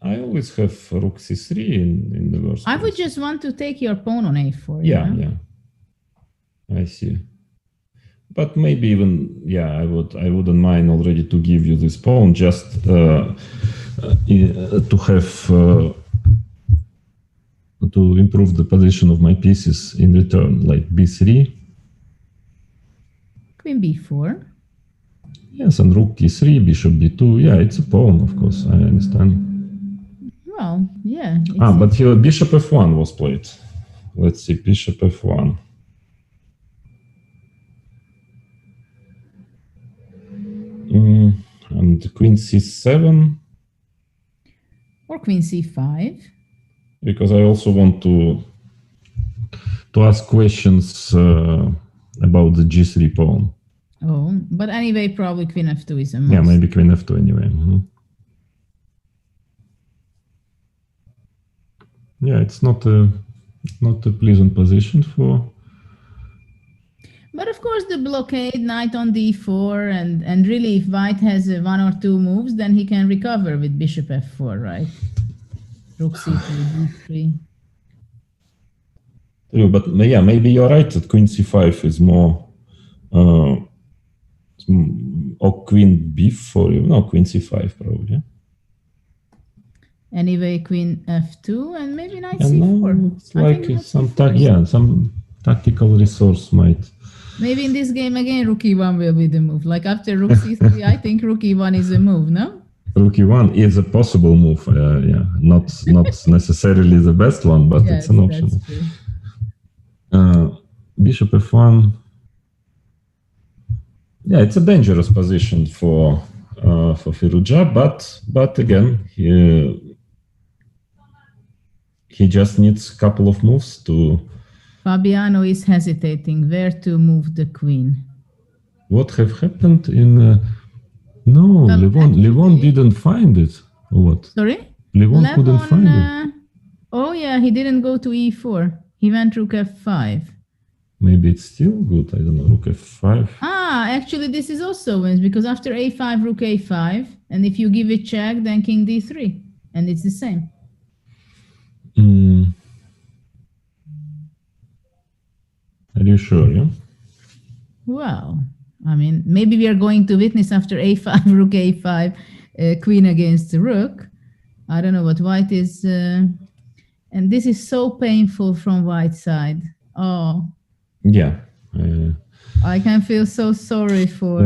I always have Rook C3 in the worst I case. would just want to take your pawn on A4. Yeah, I see. But maybe even, I wouldn't mind already to give you this pawn just to have to improve the position of my pieces in return, like B3. Queen B4. Yes, and Rook E3, Bishop D2. Yeah, it's a pawn, of course, I understand. Well, yeah. But here Bishop F1 was played. Let's see, Bishop F1. And Queen C7. Or Queen C5. Because I also want to ask questions about the G3 pawn. Oh, but anyway, probably Queen F2 is a must. Yeah, maybe Queen F2 anyway. Yeah, it's not a pleasant position for. But of course, the blockade, knight on d4, and really, if White has 1 or 2 moves, then he can recover with Bishop F4, right? Rook C3, D3. True, but yeah, maybe you're right that Queen C5 is more. Or Queen B4, no, Queen C5 probably. Yeah? Anyway, Queen F2 and maybe Knight And C4. now it's like some tactical resource might. Maybe in this game again, Rook E1 will be the move. Like after Rook C3, I think Rook E1 is a move, no? Rook E1 is a possible move, not necessarily the best one, but Yes, it's an option. that's true. Bishop F1. Yeah, it's a dangerous position for Firouzja, but again, he just needs a couple of moves to. Fabiano is hesitating where to move the queen. What have happened in? No, Levon didn't find it. Or what? Sorry? Levon couldn't find it. Oh yeah, he didn't go to E4. He went Rook F5. Maybe it's still good. I don't know. Rook F5. Actually, this is also wins because after A5, Rook A5, and if you give it check, then King D3, and it's the same. Are you sure? Yeah. Well, I mean, maybe we are going to witness after A5, Rook A5, Queen against the Rook. I don't know what White is, and this is so painful from White's side. Oh. Yeah. I can feel so sorry for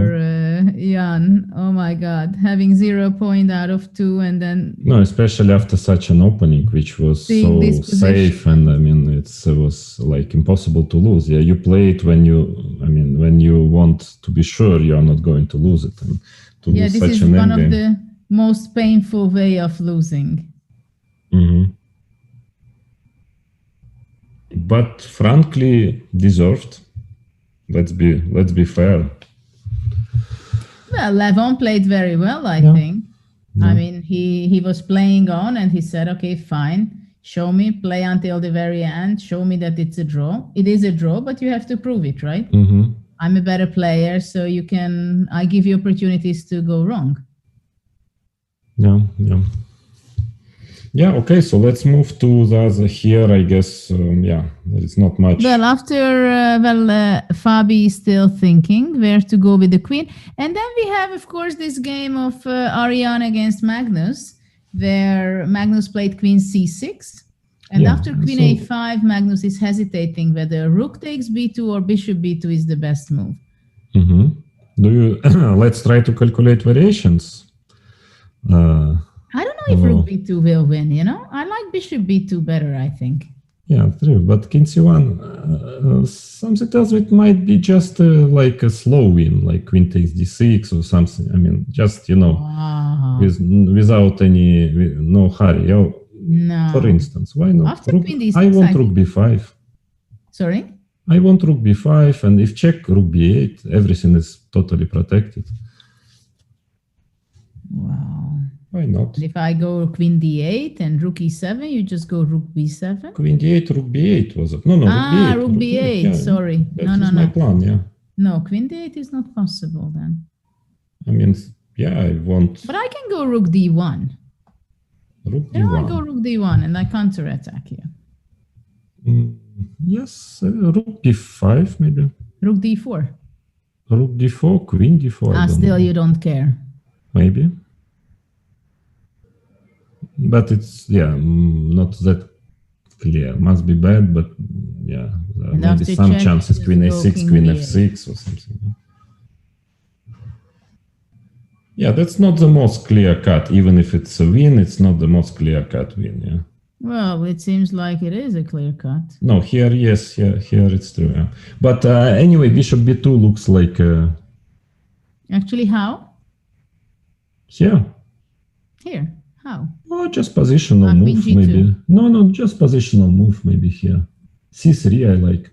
Jan. Oh my God, having 0 point out of 2 and then. No, especially after such an opening, which was so safe, and I mean, it was like impossible to lose. Yeah, you play it when you want to be sure you are not going to lose it, and to lose such an endgame. Yeah, this is one of the most painful way of losing. Mm-hmm. But frankly, deserved. Let's be fair. Well, Levon played very well, I think. Yeah. I mean, he was playing on and he said, okay, fine, show me, play until the very end, show me that it's a draw. It is a draw, but you have to prove it, right? Mm-hmm. I'm a better player, so I give you opportunities to go wrong. Yeah, okay, so let's move to the other here, I guess. There is not much. Well, after, Fabi is still thinking where to go with the queen. And then we have, of course, this game of Aronian against Magnus, where Magnus played queen c6. And after queen a5, Magnus is hesitating whether rook takes b2 or bishop b2 is the best move. Mm-hmm. Let's try to calculate variations. I don't know if rook b2 will win, you know? I like bishop b2 better, I think. Yeah, true. But king c1, something tells me it might be just like a slow win, like queen takes d6 or something. I mean, just, you know, without any, no hurry. No. For instance, why not? After queen d6, I want rook b5. Sorry? I want rook b5, and if check, rook b8, everything is totally protected. Wow. Why not? If I go queen d8 and rook e7, you just go rook b7? Queen d8, rook b8 was it? No, rook b8. Rook b8, yeah. sorry. That is my plan, yeah. No, queen d8 is not possible then. I mean, yeah, I want... But I can go rook d1. Rook d1. You know, I go rook d1 and I counter-attack you. Yes, rook d5 maybe. Rook d4. Rook d4, queen d4. Still you don't care. Maybe. But it's, yeah, not that clear. Must be bad, but yeah, there may be some chances. Queen a6, queen f6 or something. Yeah, that's not the most clear cut. Even if it's a win, it's not the most clear cut win, yeah. Well, it seems like it is a clear cut. No, here, yes, here it's true. Yeah. But anyway, bishop b2 looks like... Actually, how? Here. Here, how? Oh, just positional move, maybe. No, just positional move, maybe here. c3 I like.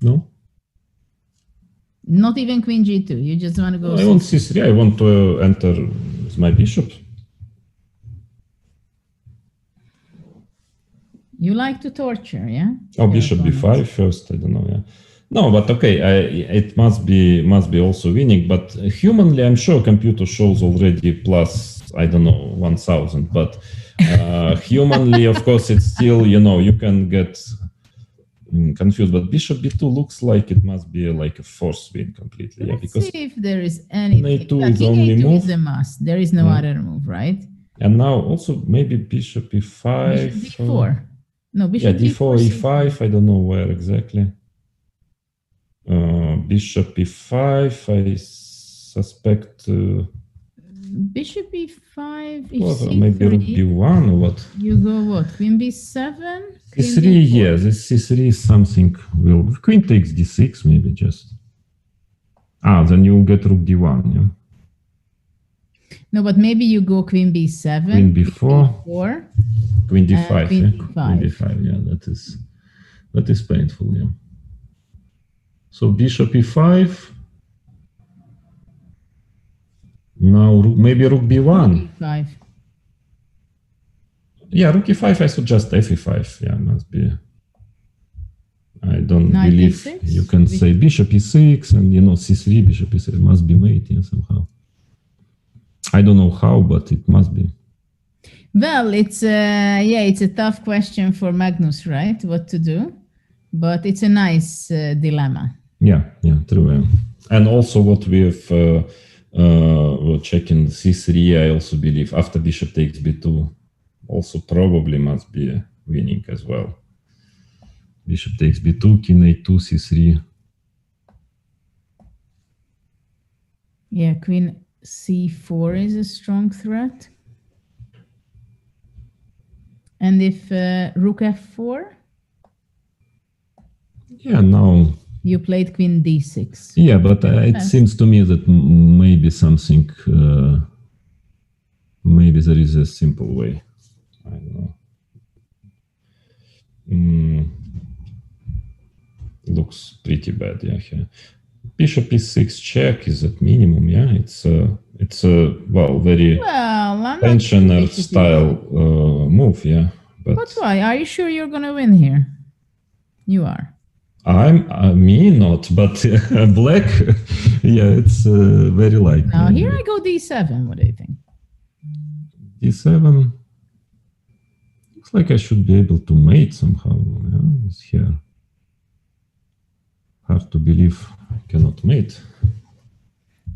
No? Not even queen g2, you just want to go... I want c3, I want to enter with my bishop. You like to torture, yeah? Oh, bishop b5 first, I don't know, yeah. No, but okay, it must be also winning, but humanly, I'm sure computer shows already plus, I don't know, 1000, but humanly, of course, it's still, you know, you can get confused, but bishop b2 looks like it must be like a forced win completely. Let's because see if there is anything. a2 is only a2 move. is a must. There is no other move, right? And now also maybe bishop e5. Bishop d4. No, bishop d4, e5, I don't know where exactly. Bishop e5, I suspect... Bishop e5, well, maybe rook d1 or what? You go what? Queen b7? c3, yeah, this c3 is something. Will queen takes d6, maybe just. Then you'll get rook d1, yeah. No, but maybe you go queen b7, queen b4, queen d5, queen yeah. d5. Queen d5, yeah, that is painful, yeah. So bishop e5. Now maybe rook b1. e5. Yeah, rook e5, I suggest f5. Yeah, must be. I don't believe e6? You can say bishop e6 and, you know, c3, bishop e6 must be made, yeah, somehow. I don't know how, but it must be. Well, it's a tough question for Magnus, right? What to do? But it's a nice dilemma. Yeah, true. Yeah. And also what we have we're checking c3, I also believe after bishop takes b2 also probably must be winning as well. Bishop takes b2, king a2, c3. Yeah, queen c4 is a strong threat. And if rook f4? Yeah, now... You played queen d6. Yeah, but it seems to me that maybe something... maybe there is a simple way. I don't know. Looks pretty bad, yeah. Here. Bishop e6 check is at minimum, yeah. It's a very pensioner style move, yeah. But why? Are you sure you're gonna win here? You are. Me not, but black, yeah, it's very likely. Now here I go d7. What do you think? d7. Looks like I should be able to mate somehow. Yeah, it's here. Hard to believe I cannot mate.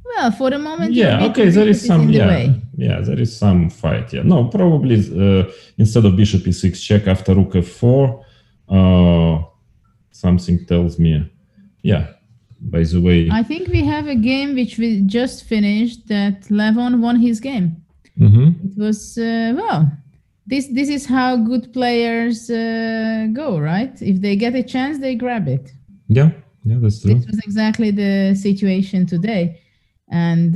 Well, for the moment, yeah, okay, there is some, yeah, there is some fight. Yeah, no, probably instead of bishop e6 check after rook f4, something tells me, yeah, by the way. I think we have a game which we just finished that Levon won his game. It was, well, this is how good players go, right? If they get a chance, they grab it. Yeah, that's true. This was exactly the situation today. And,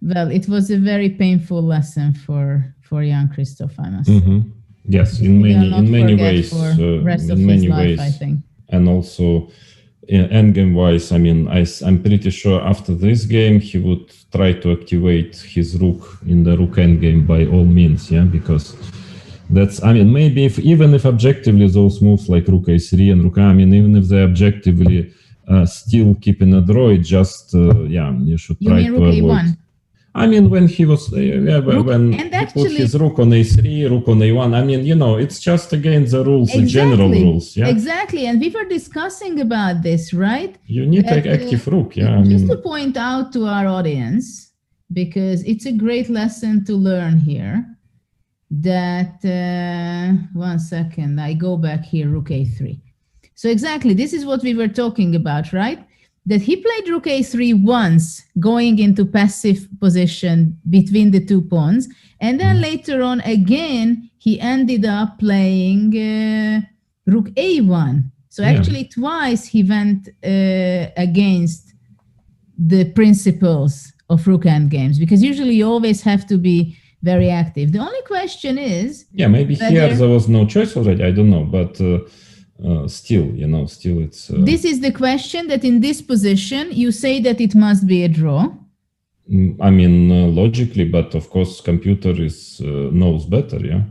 well, it was a very painful lesson for Jan-Krzysztof, I must say. Yes, in many ways. For rest of in many his life, ways, I think. And also, endgame wise, I mean, I'm pretty sure after this game he would try to activate his rook in the rook endgame by all means, yeah, because that's, I mean, maybe even if objectively those moves like rook a3 and rook, I mean, even if they objectively still keeping a draw, it just you should try to avoid. A1. I mean, when he was, when he put his rook on a3, rook on a1, I mean, you know, it's just against the rules, the general rules, yeah? Exactly, and we were discussing about this, right? You need an active rook, yeah? Just to point out to our audience, because it's a great lesson to learn here, that, 1 second, I go back here, rook a3. So exactly, this is what we were talking about, right? That he played rook a3 once, going into passive position between the two pawns. And then later on, again, he ended up playing rook a1. So actually twice he went against the principles of rook endgames, because usually you always have to be very active. The only question is... Yeah, maybe here there was no choice already, I don't know, but... still, you know, it's... This is the question, that in this position, you say that it must be a draw. I mean, logically, but of course, computer knows better, yeah?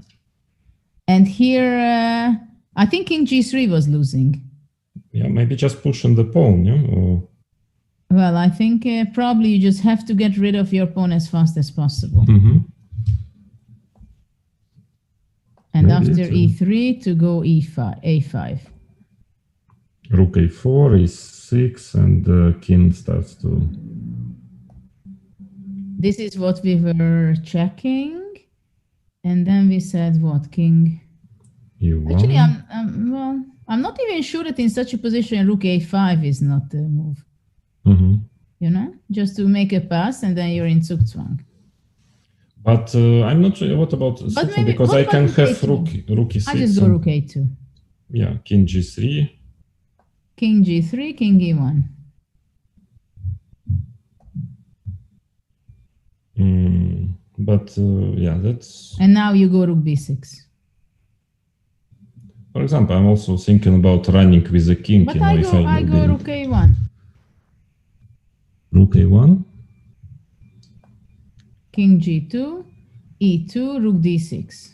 And here, I think king g3 was losing. Yeah, maybe just pushing the pawn, yeah? Or... Well, I think probably you just have to get rid of your pawn as fast as possible. And maybe after e3 to go a5. Rook a4, e6, and king starts to... This is what we were checking. And then we said what, king? E1. Actually, I'm not even sure that in such a position rook a5 is not the move. You know, just to make a pass and then you're in Zugzwang. But I'm not sure what about Zugzwang, because I can have rook e6. I just go rook a2. Yeah, king g3. King g3, king e1. But yeah, that's... And now you go rook b6. For example, I'm also thinking about running with the king. But I go rook a1. Rook a1. King g2, e2, rook d6.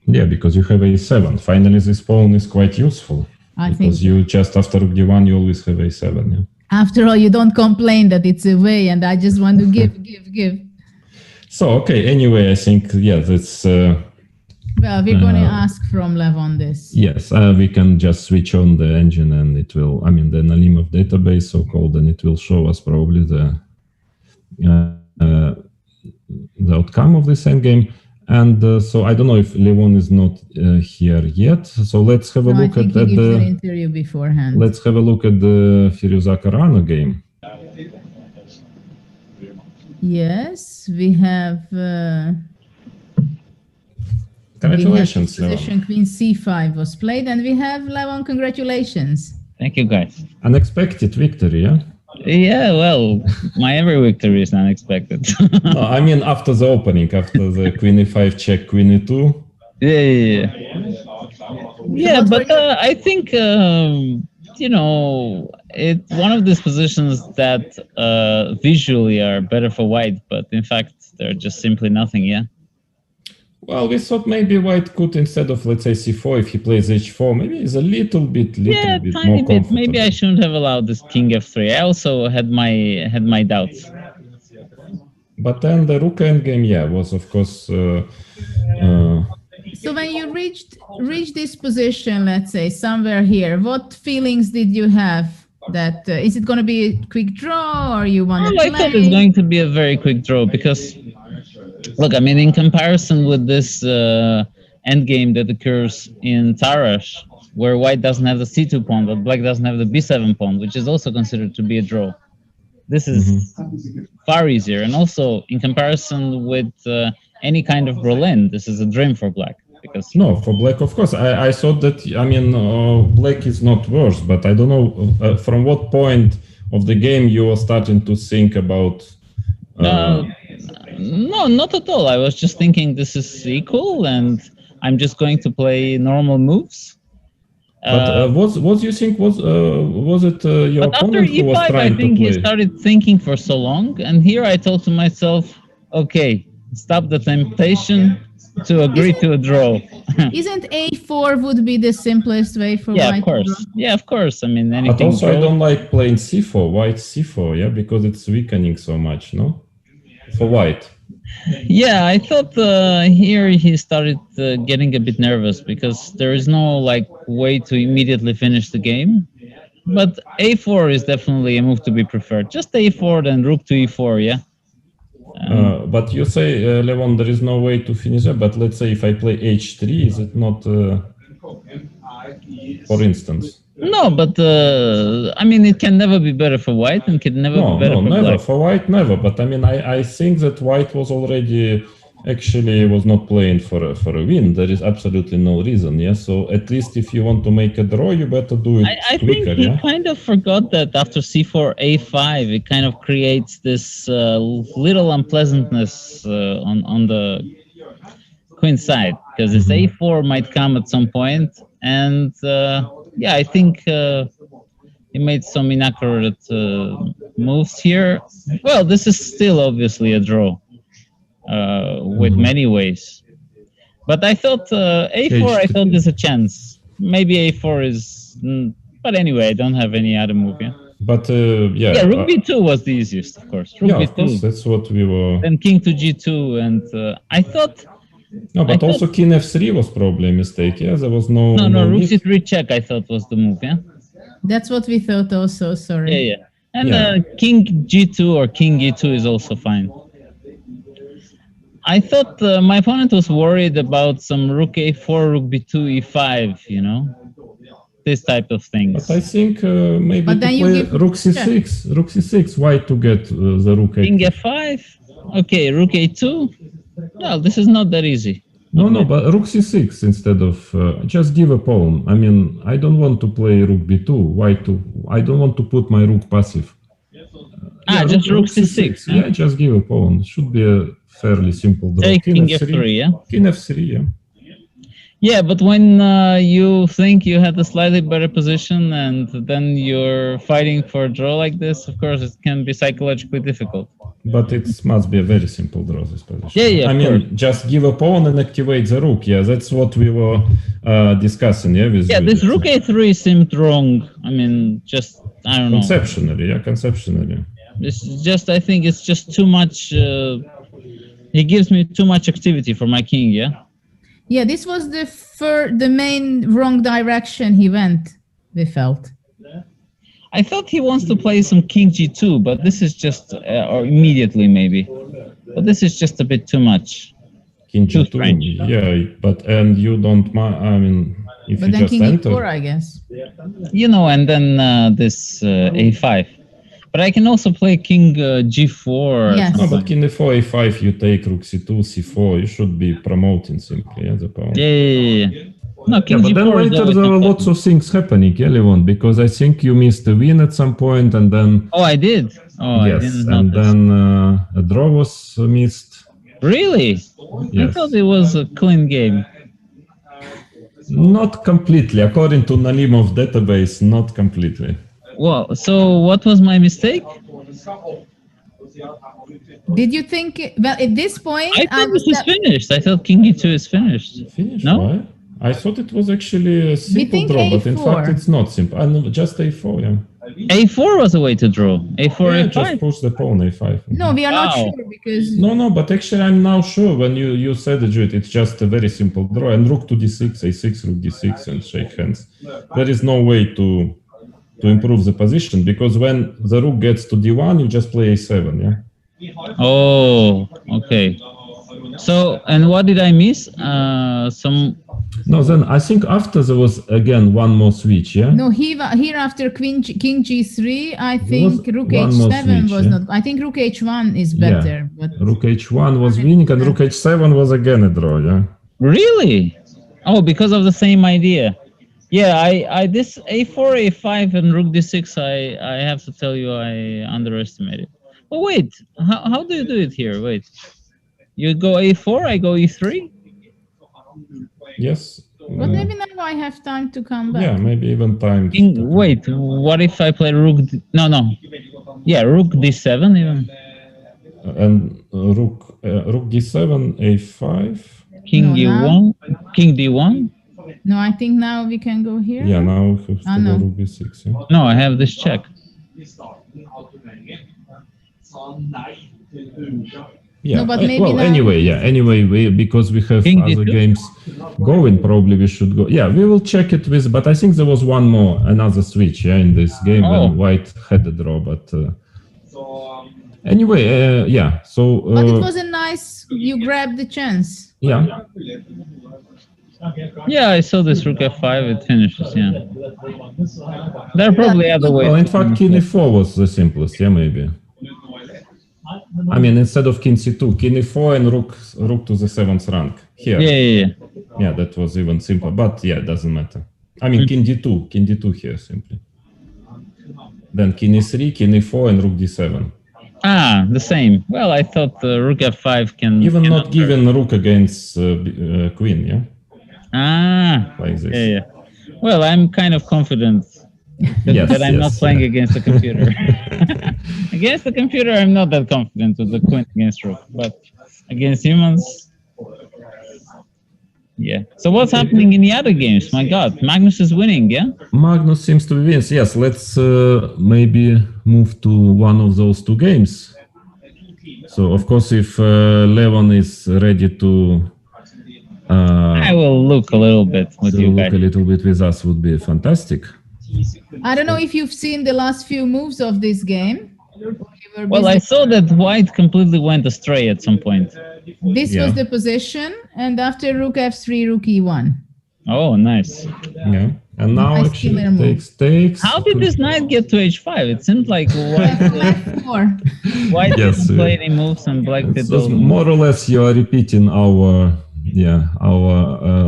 Yeah, because you have a7. Finally, this pawn is quite useful. Because you just after rook d1, you always have a7. Yeah. After all, you don't complain that it's away, and I just want to give. So, okay, anyway, I think, yeah, that's... well, we're going to ask from Levon this. Yes, we can just switch on the engine and it will, I mean, the Nalimov database, so-called, and it will show us probably the outcome of this endgame. And so I don't know if Levon is not here yet. So let's have a look at the interview beforehand. Let's have a look at the Firuza Caruana game. Yes, we have. Congratulations, Levon. Queen c5 was played, and we have Levon. Congratulations. Thank you, guys. Unexpected victory, yeah? Yeah, well, my every victory is unexpected. No, I mean after the opening, after the queen e5 check, queen e2. Yeah, but I think you know, it's one of these positions that visually are better for white, but in fact they're just simply nothing. Yeah. Well, we thought maybe white could, instead of, let's say, c4, if he plays h4, maybe it's a little bit tiny bit. Maybe I shouldn't have allowed this king f3. I also had my doubts. But then the rook endgame, yeah, was of course. So when you reached this position, let's say somewhere here, what feelings did you have? That is it going to be a quick draw, or you want to play? I thought it's going to be a very quick draw because. Look, I mean, in comparison with this endgame that occurs in Tarash, where white doesn't have the c2 pawn, but black doesn't have the b7 pawn, which is also considered to be a draw. This is far easier, and also in comparison with any kind of Berlin, this is a dream for black. Because no, for black, of course. I thought that, I mean, black is not worse, but I don't know from what point of the game you were starting to think about. No, not at all. I was just thinking this is equal, and I'm just going to play normal moves. But what do you think was it your opponent who was E5, trying I think to play? he started thinking for so long, and here I thought to myself, okay, stop the temptation to agree to a draw. Isn't a4 would be the simplest way for white? Of course. Yeah, of course. I mean, anything. But also, I don't like playing c4, white c4, yeah, because it's weakening so much, no? For white. Yeah, I thought here he started getting a bit nervous because there is no like way to immediately finish the game. But a4 is definitely a move to be preferred. Just a4, then rook to e4, yeah. But you say, Levon, there is no way to finish it. But let's say if I play h3, is it not, for instance? No, but I mean, it can never be better for white and can never be better for never. black. For white, never. But I mean, I think that white was already actually was not playing for a win. There is absolutely no reason. Yeah. So at least if you want to make a draw, you better do it I quicker. think he kind of forgot that after c4, a5, it kind of creates this little unpleasantness on the queen side, because this a4 might come at some point, and yeah, I think he made some inaccurate moves here. Well, this is still obviously a draw with many ways. But I thought a4, I thought there's a chance. Maybe a4 is... but anyway, I don't have any other move, yeah? But yeah... Yeah, rook b2 was the easiest, of course. Rook b2. Of course, that's what we were... Then king to g2, and I thought... No, but also king f3 was probably a mistake, yeah? There was no... No, rook c3 check, I thought was the move, yeah? That's what we thought also, sorry. Yeah. And king g2 or king e2 is also fine. I thought my opponent was worried about some rook a4, rook b2, e5, you know? This type of things. But I think maybe to play rook c6, rook c6, why to get the rook a2? King f5, okay, rook a2. Well, this is not that easy. No, but rook c6 instead of just give a pawn. I mean, I don't want to play rook b2. Why to? I don't want to put my rook passive. Just rook c6. Yeah, just give a pawn. Should be a fairly simple draw. King f3, yeah? King f3, yeah. Yeah, but when you think you had a slightly better position and then you're fighting for a draw like this, of course, it can be psychologically difficult. But it must be a very simple draw, this position. Yeah, I mean, just give a pawn and activate the rook. Yeah, that's what we were discussing. Yeah, with Judit. This rook a3 seemed wrong. I mean, just, I don't know. Conceptually. It's just, I think it's just too much. He gives me too much activity for my king, yeah? Yeah, this was the main wrong direction he went, we felt. I thought he wants to play some king g2, but this is just, or immediately maybe. But this is just a bit too much. King g2, yeah, but and you don't mind, I mean, if you just enter. But then king e4, I guess. You know, and then this a5. But I can also play king g4. Yes. No, but king e4, a5, you take rook c2, c4. You should be promoting simply, yeah, the pawn. Yeah. No, king but g4 then later there were lots of things happening, yeah, Levon, because I think you missed a win at some point, and then... Oh, I did? Oh, yes, I didn't and notice. then a draw was missed. Really? Yes. I thought it was a clean game. Not completely. According to Nalimov database, not completely. Well, so what was my mistake? Did you think, well, at this point... I thought this is finished. I thought king e2 is finished. Finished? No? Why? I thought it was actually a simple draw, A4. but in fact it's not simple. No, just a4, yeah. A4 was a way to draw. A4, Yeah, A5. just push the pawn a5. No, we are not Wow. sure because... No, but actually I'm now sure when you said it, Judit, it's just a very simple draw. And rook to d6, a6, rook d6, and shake hands. There is no way to improve the position, because when the rook gets to d1, you just play a7, yeah? Oh, okay. So, and what did I miss? No, then I think after there was again one more switch, yeah? No, here after King G3, I think Rook one more H7 switch, was yeah? not. I think Rook H1 is better. But Rook H1 was winning and Rook H7 was again a draw, yeah? Really? Oh, because of the same idea. Yeah, I this A4, A5, and Rook D6, I have to tell you, I underestimated. Oh, wait, how do you do it here? Wait, you go A4, I go E3? Yes. But maybe now I have time to come back. Yeah, maybe even time. Wait, what if I play Rook? No. Yeah, Rook D7 even. And Rook D7, A5. King D1. King D1. No, I think now we can go here. Yeah, now we have to go Rook B6. Yeah? No, I have this check. Yeah. No, but maybe well, now anyway, because we have King other D2? games going, probably we should go. Yeah, we will check it with. But I think there was another switch, yeah, in this game when White had the draw. But anyway, yeah. So. But it was a nice. You grabbed the chance. Yeah. Yeah, I saw this Rook F5. It finishes. Yeah. There are probably other ways. Well, in fact, King E4 was the simplest. Yeah, maybe. I mean, instead of King C2, King E4 and Rook to the 7th rank here. Yeah. Yeah, that was even simpler. But yeah, it doesn't matter. I mean, King D2 here simply. Then King E3, King E4, and Rook D7. Ah, the same. Well, I thought Rook F5 can even not given Rook against Queen. Yeah. Ah, like this. Yeah. Well, I'm kind of confident that I'm not playing against the computer. Against the computer, I'm not that confident with the Queen against Rook, but against humans, yeah. So what's happening in the other games? My God, Magnus is winning, yeah? Magnus seems to be winning. Yes, let's maybe move to one of those two games. So, of course, if Levon is ready to... I will look a little bit with you guys. Look a little bit with us would be fantastic. I don't know if you've seen the last few moves of this game. Well, I saw that White completely went astray at some point. This was the position, and after Rook F3, Rook E1. Oh, nice. Yeah, and now actually takes. How did this knight get to H5? It seemed like White didn't play any moves and Black did those. More or less, you are repeating our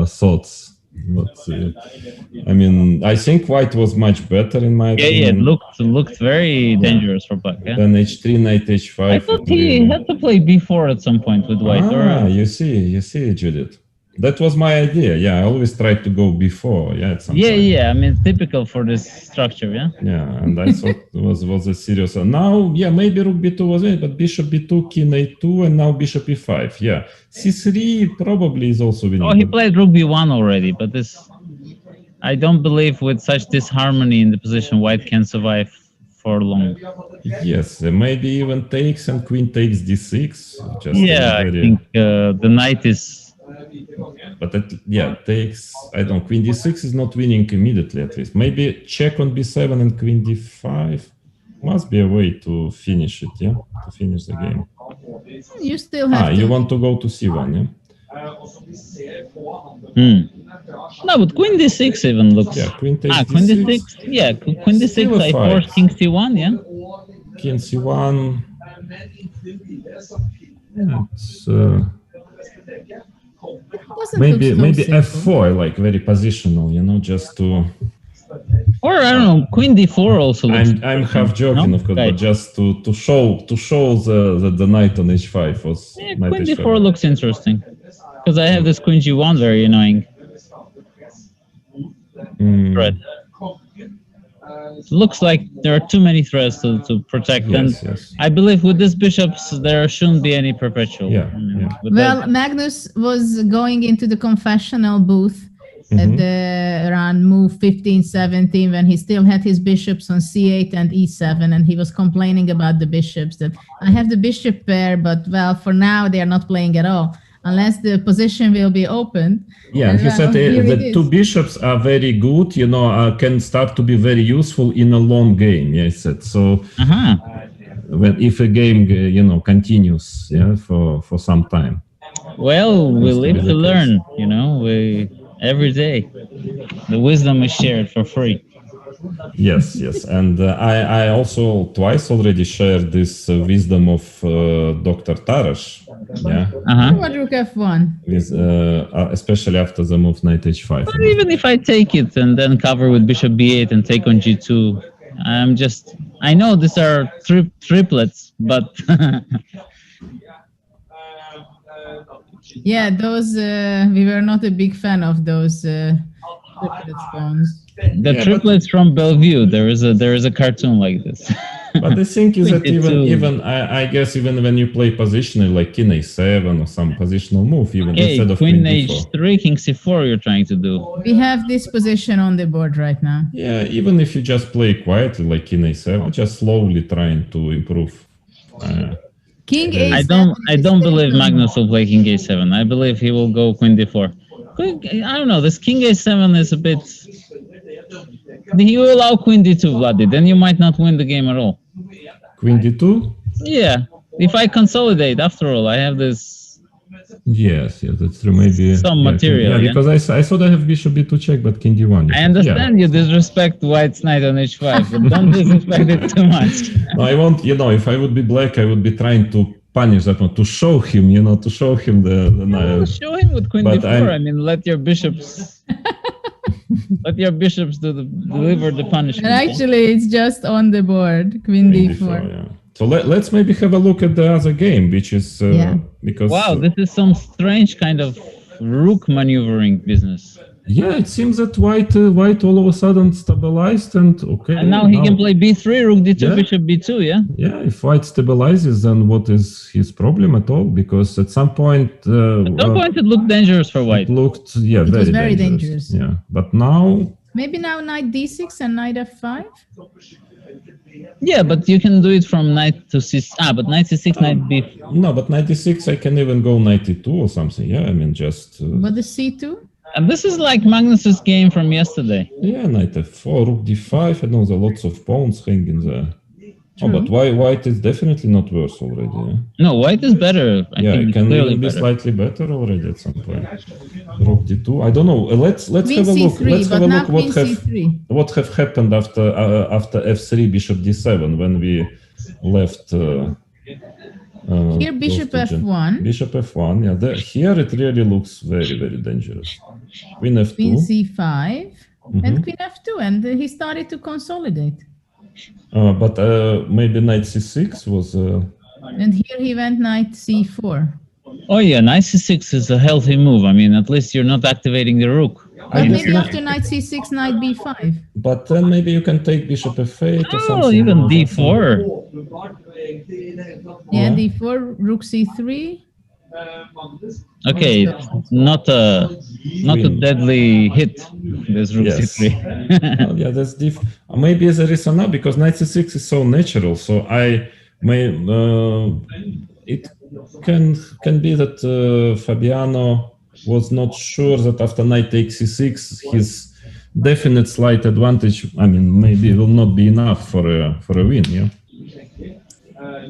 thoughts. But I mean, I think White was much better in my opinion. Yeah, it looked very dangerous for Black. Yeah? Then H3, Knight H5. I thought he had to play B4 at some point with White. You see, Judith. That was my idea. Yeah, I always tried to go B4. Yeah, at some point. Yeah. I mean, typical for this structure. Yeah. Yeah, and I thought it was a serious. Now, yeah, maybe Rook B2 was it, but Bishop B2, King A2, and now Bishop E5. Yeah, C3 probably is also winning. Oh, he played Rook B1 already, but this, I don't believe with such disharmony in the position, White can survive for long. Yes, maybe even takes and Queen takes D6. I think the knight is. But takes. I don't. Queen D6 is not winning immediately. At least maybe check on B7 and Queen D5 must be a way to finish it. Yeah, to finish the game. You still have. You want to go to C1? Yeah. No, but Queen D6 even looks. Yeah, Queen takes Queen D6. Yeah, Queen D6. I forced King C1. Yeah. King C1. It's. Maybe F4, like very positional, just to. Or I don't know, Queen D4 also. I'm half joking, of course, but just to show the knight on H5 was. Yeah, Queen D4 looks interesting because I have this Queen G1 very annoying. Thread. Looks like there are too many threads to protect, yes. I believe with these bishops there shouldn't be any perpetual. Well, Magnus was going into the confessional booth at the around move 15, 17 when he still had his bishops on C8 and E7, and he was complaining about the bishops that I have the bishop pair, but well, for now they are not playing at all. Unless the position will be open. Yeah, and he said the two bishops are very good, can start to be very useful in a long game. Yeah, he said. So if a game, continues, for some time. Well, we live to learn, every day. The wisdom is shared for free. Yes, yes, and I also twice already shared this wisdom of Dr. Taras. Yeah. What rook f1? With, especially after the move knight h5. But even if I take it and then cover with bishop b8 and take on g2, I know these are triplets, but yeah, those we were not a big fan of those triplet spawns. The triplets from Bellevue. There is a cartoon like this. But the thing is that even I guess even when you play positional like king a7 or some positional move, even instead of queen d4. h3, king c4, you're trying to do. We have this position on the board right now. Yeah, even if you just play quietly like king a7, just slowly trying to improve. King a7. I don't believe Magnus will play king a7. I believe he will go queen d4. I don't know. This king a7 is a bit. You allow queen d2, Vladi, then you might not win the game at all. Queen d2? Yeah. If I consolidate, after all, I have this. Yes, that's true. Maybe some material. Yeah, because I thought I have bishop b2 check, but king d1. I understand you disrespect white's knight on h5, but don't disrespect it too much. No, I want, if I would be black, I would be trying to punish that one, to show him, to show him the show him with queen d4. I mean, let your bishops. Let your bishops deliver the punishment. And actually, it's just on the board, queen d4. Yeah. So let's maybe have a look at the other game, which is because. Wow, this is some strange kind of rook maneuvering business. Yeah, it seems that white all of a sudden stabilized and okay. And now he can play b3, rook d2, bishop b2, yeah? Yeah, if white stabilizes, then what is his problem at all? Because at some point... it looked dangerous for white. It looked, it was very dangerous. Yeah, but now... Maybe now knight d6 and knight f5? Yeah, but you can do it from knight to c6. But knight c6, knight b4. No, but knight d6, I can even go knight e2 or something. Yeah, I mean, just... But the c2? And this is like Magnus's game from yesterday. Yeah, knight f4, rook d5. I know there are lots of pawns hanging there. True. Oh, but white is definitely not worse already. Yeah? No, white is better. I think it can even be slightly better already at some point. Rook d2. I don't know. Let's have a look. Let's have a look what have happened after f3, bishop d7 when we left. Here, bishop f1. Bishop f1. Yeah, here it really looks very, very dangerous. Queen f2. Queen c5 and queen f2, and he started to consolidate. But maybe knight c6 was. And here he went knight c4. Oh yeah, knight c6 is a healthy move. I mean, at least you're not activating the rook. But maybe after knight c6, knight b5. But then maybe you can take bishop f8 or something. Oh, even d4. Yeah, d4, rook c3. Okay, not a deadly hit. This rook c3. Oh, yeah, that's maybe there is enough because knight c6 is so natural. So it can be that Fabiano was not sure that after knight takes c6 his definite slight advantage. I mean, maybe will not be enough for a win. Yeah.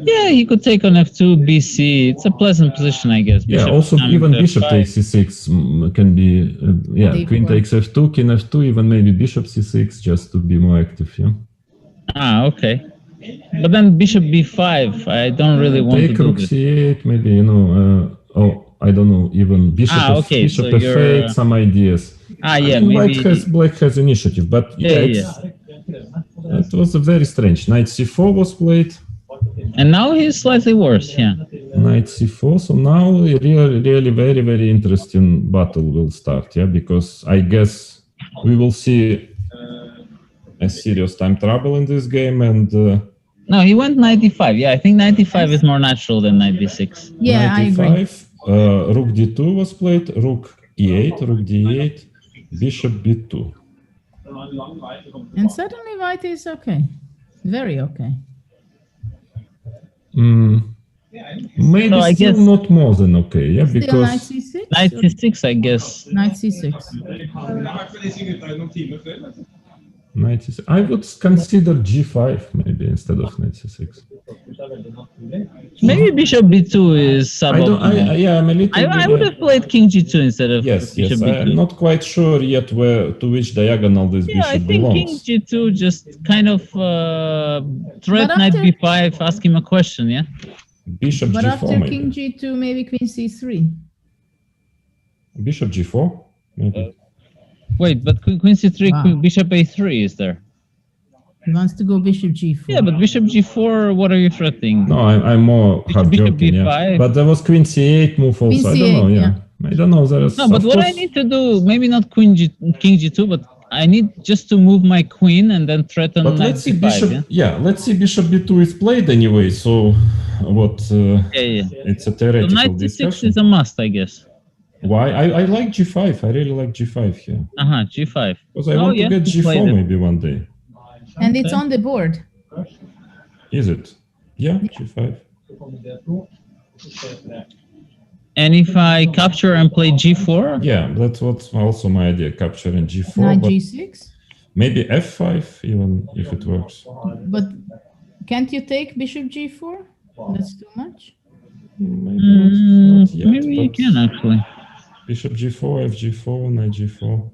Yeah, he could take on f2, bc. It's a pleasant position, I guess. Bishop also even bishop takes c6 can be. Queen takes f2, king f2, even maybe bishop c6 just to be more active. Yeah. Okay. But then bishop b5, I don't really want to do rook c8, maybe I don't know, even bishop f8, some ideas. Yeah, maybe black has initiative, but it was a very strange. Knight c4 was played. And now he's slightly worse, yeah. Knight c4, so now a really very, very interesting battle will start, yeah, because I guess we will see a serious time trouble in this game and... No, he went knight d5, yeah, I think knight d5 is more natural than knight d6. Yeah, I agree. Rook d2 was played, rook e8, rook d8, bishop b2. And suddenly white is okay, very okay. Maybe still not more than okay, yeah, still because knight c6? Knight c6, I guess. Knight c6. Knight c6. I would consider g5 maybe instead of knight c6. Maybe bishop b2 is suboptimal. Yeah, I'm a little I would have played king g2 instead of yes. bishop b2. I'm not quite sure yet to which diagonal this Yeah, bishop I think belongs. king g2 just kind of threat knight b5, ask him a question, yeah? Bishop But g4 after maybe. king g2, maybe queen c3. Bishop g4 maybe. Wait, but queen c3, Wow. bishop a3 is there. He wants to go bishop g4. Yeah, but bishop g4, what are you threatening? No, I'm more hard Bishop joking. b5. Yeah. But there was queen c8 move also. Queen I don't know. c8, Yeah. I don't know. There is. No, but of what I course- need to do, maybe not king g2, but I need just to move my queen and then threaten But knight let's see b5, bishop. yeah? Let's see bishop b2 is played anyway. So what? Yeah. It's a So theoretical knight c6 discussion. is a must, I guess. Why? I like g5. I really like g5 here G5. because I want to get you played g4 it. maybe one day. And it's on the board. Is it? Yeah, g5. And if I capture and play g4, Yeah, that's what's also my idea. Capture and g4. Knight But g6. maybe f5 even if it works. But can't you take bishop g4? That's too much. Maybe not yet, maybe you but can actually. Bishop g4, f g4, knight g4.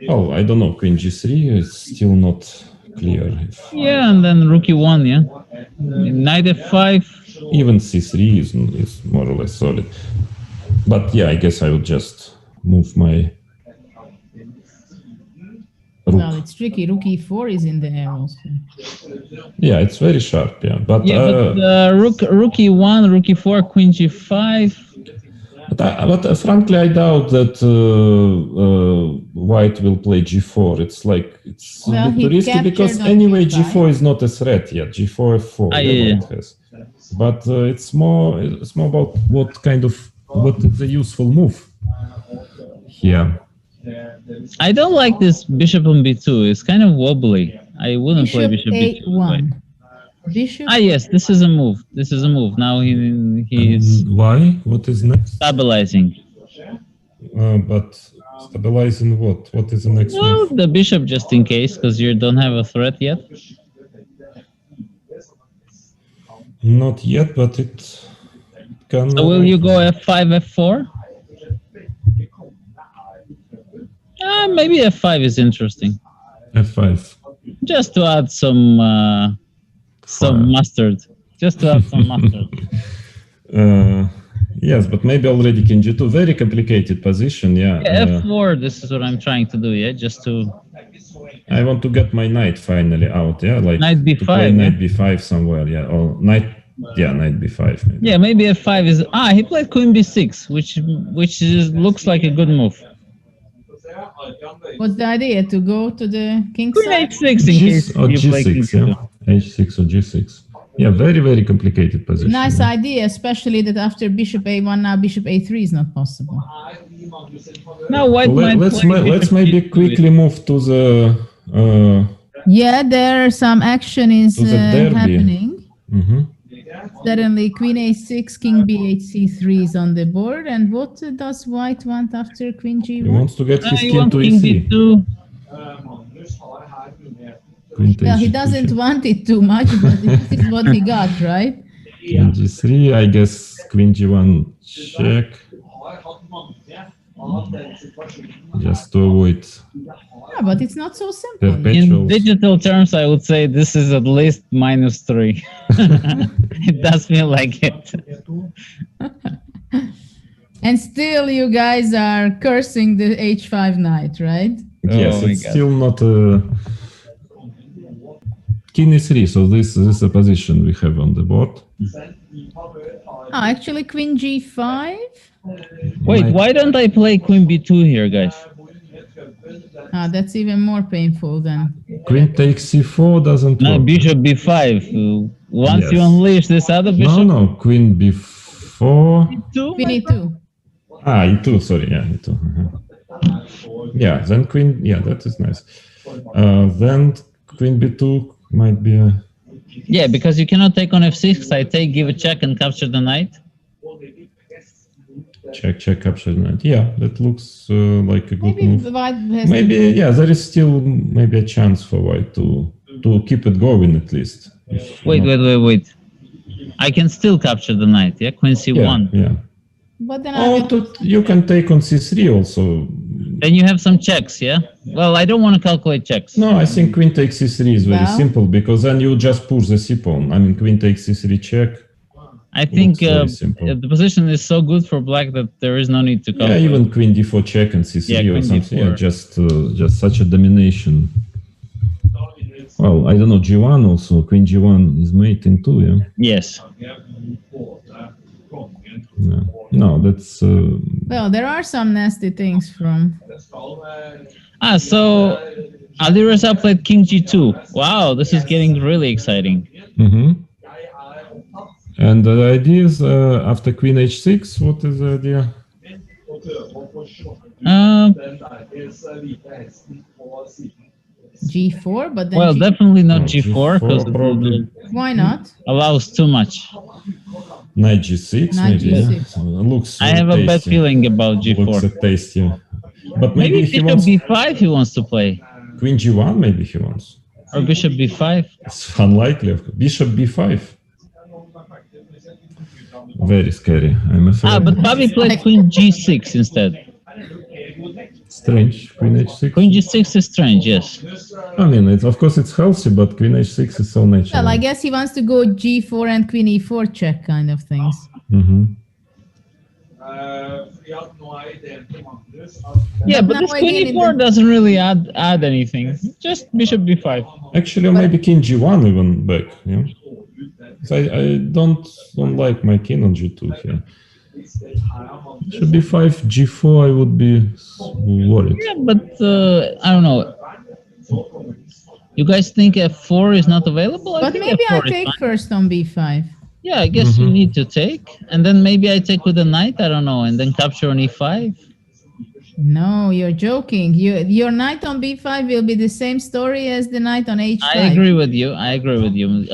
Oh, I don't know. Queen g3 is still not clear. Yeah, and then rook e1, yeah. Knight f5. Even c3 is more or less solid. But yeah, I guess I would just move my rook. Well, it's tricky. Rook e4 is in the air also. Yeah, it's very sharp. Yeah, but Rook e1, rook e4, queen g5. But frankly, I doubt that White will play g4. It's like it's Well, a he bit risky because captured on anyway g5. g4 is not a threat yet. g4 f4. Yeah. White has. But it's more about what is a useful move here. I don't like this bishop on b2. It's kind of wobbly. I wouldn't play bishop b2. a1. Bishop. Yes, this is a move. This is a move. Now he's Why? What is next? stabilizing. But stabilizing what? What is the next Well, move? the bishop just in case, because you don't have a threat yet. Not yet, but it can. So will you go f5, f4? Maybe f5 is interesting. f5. Just to add some mustard. Just to add some mustard. Yes, but maybe already king g2. Very complicated position. Yeah. F4. This is what I'm trying to do. Yeah, just to. I want to get my knight finally out. Yeah, like Knight to b5. play Yeah? knight b5 somewhere. Yeah, or knight. Yeah, knight b5. Maybe. Yeah, maybe f5 is. He played queen b6, which looks like a good move. What's the idea? To go to the king Queen side? h6 in case Or you play king g6. Yeah, h6 or g6. Yeah, very very complicated position. Nice yeah. idea, especially that after bishop a1, now bishop a3 is not possible. Now white might Let's play let's bishop maybe g2. quickly move to the Yeah, there some action is To the derby. happening. mhm. Suddenly, queen a6, king b8, c3 is on the board. And what does white want after queen He g1? wants to get his You king want to king e3. d2. Queen Well, he takes doesn't g2. want it too much, but this is what he got, right? King g3. I guess queen g1 check. Just to avoid Yeah, but it's not so simple. perpetual. In digital terms, I would say this is at least -3. It does feel like it. And still, you guys are cursing the h5 knight, right? Yes, Oh my it's God. still not king e3. So this is a position we have on the board. Actually, queen g5. Wait, why don't I play queen b2 here, guys? That's even more painful than. Queen takes c4 doesn't No, work. bishop b5. Once Yes. you unleash this other No, bishop, no, queen b4. Queen e2. E2, sorry, yeah, e2. Yeah, then queen, yeah, that is nice. Then queen b2 might be a... yeah, because you cannot take on f6. I take, give a check, and capture the knight. Check, capture knight. Yeah, that looks like a good Maybe move. the white has Maybe, yeah, there is still maybe a chance for white to keep it going at least. If Wait. I can still capture the knight, yeah? Queen c1. Yeah. But then You can take on c3 also. Then you have some checks, yeah? Well, I don't want to calculate checks. No, I think queen takes c3 is very Well. simple, because then you just push the c-pawn. I mean, queen takes c3 check. I think very simple. the position is so good for black that there is no need to Yeah, calculate. even queen d4 check and c3 Yeah, or queen something. d4. Yeah, just such a domination. Well, I don't know, g1 also. Queen g1 is mating too, yeah? Yes. Yeah. No, that's... well, there are some nasty things from. So Alireza played king g2. Wow, this is getting really exciting. And the idea is after queen h6, what is the idea? G4, but then Well, definitely not g4 because probably. why not? allows too much. Knight g6, Knight maybe. G6. Yeah? Looks I have a bad feeling about Looks g4. tasty. But maybe he bishop wants b5 he wants to play. queen g1, maybe he wants. Or bishop b5. It's unlikely. Of course. Bishop b5. Very scary, I'm afraid. But Bobby played queen g6 instead. Strange. Queen h6. Queen g6 is strange, yes. I mean, of course it's healthy, but queen h6 is so natural. Well, I guess he wants to go G4 and Queen E4 check kind of things. Yeah, but now this again queen in e4 the- doesn't really add anything. Just bishop b5. Actually, or maybe king g1 even back. Yeah. So I don't like my king on g2 here. Should be 5 g4. I would be worried. Yeah, but I don't know. You guys think f4 is not available? But think maybe I f4 is take fine. first on B5. Yeah, I guess you need to take, and then maybe I take with a knight. I don't know, and then capture on e5. No, you're joking. Your knight on B5 will be the same story as the knight on H5. I agree with you.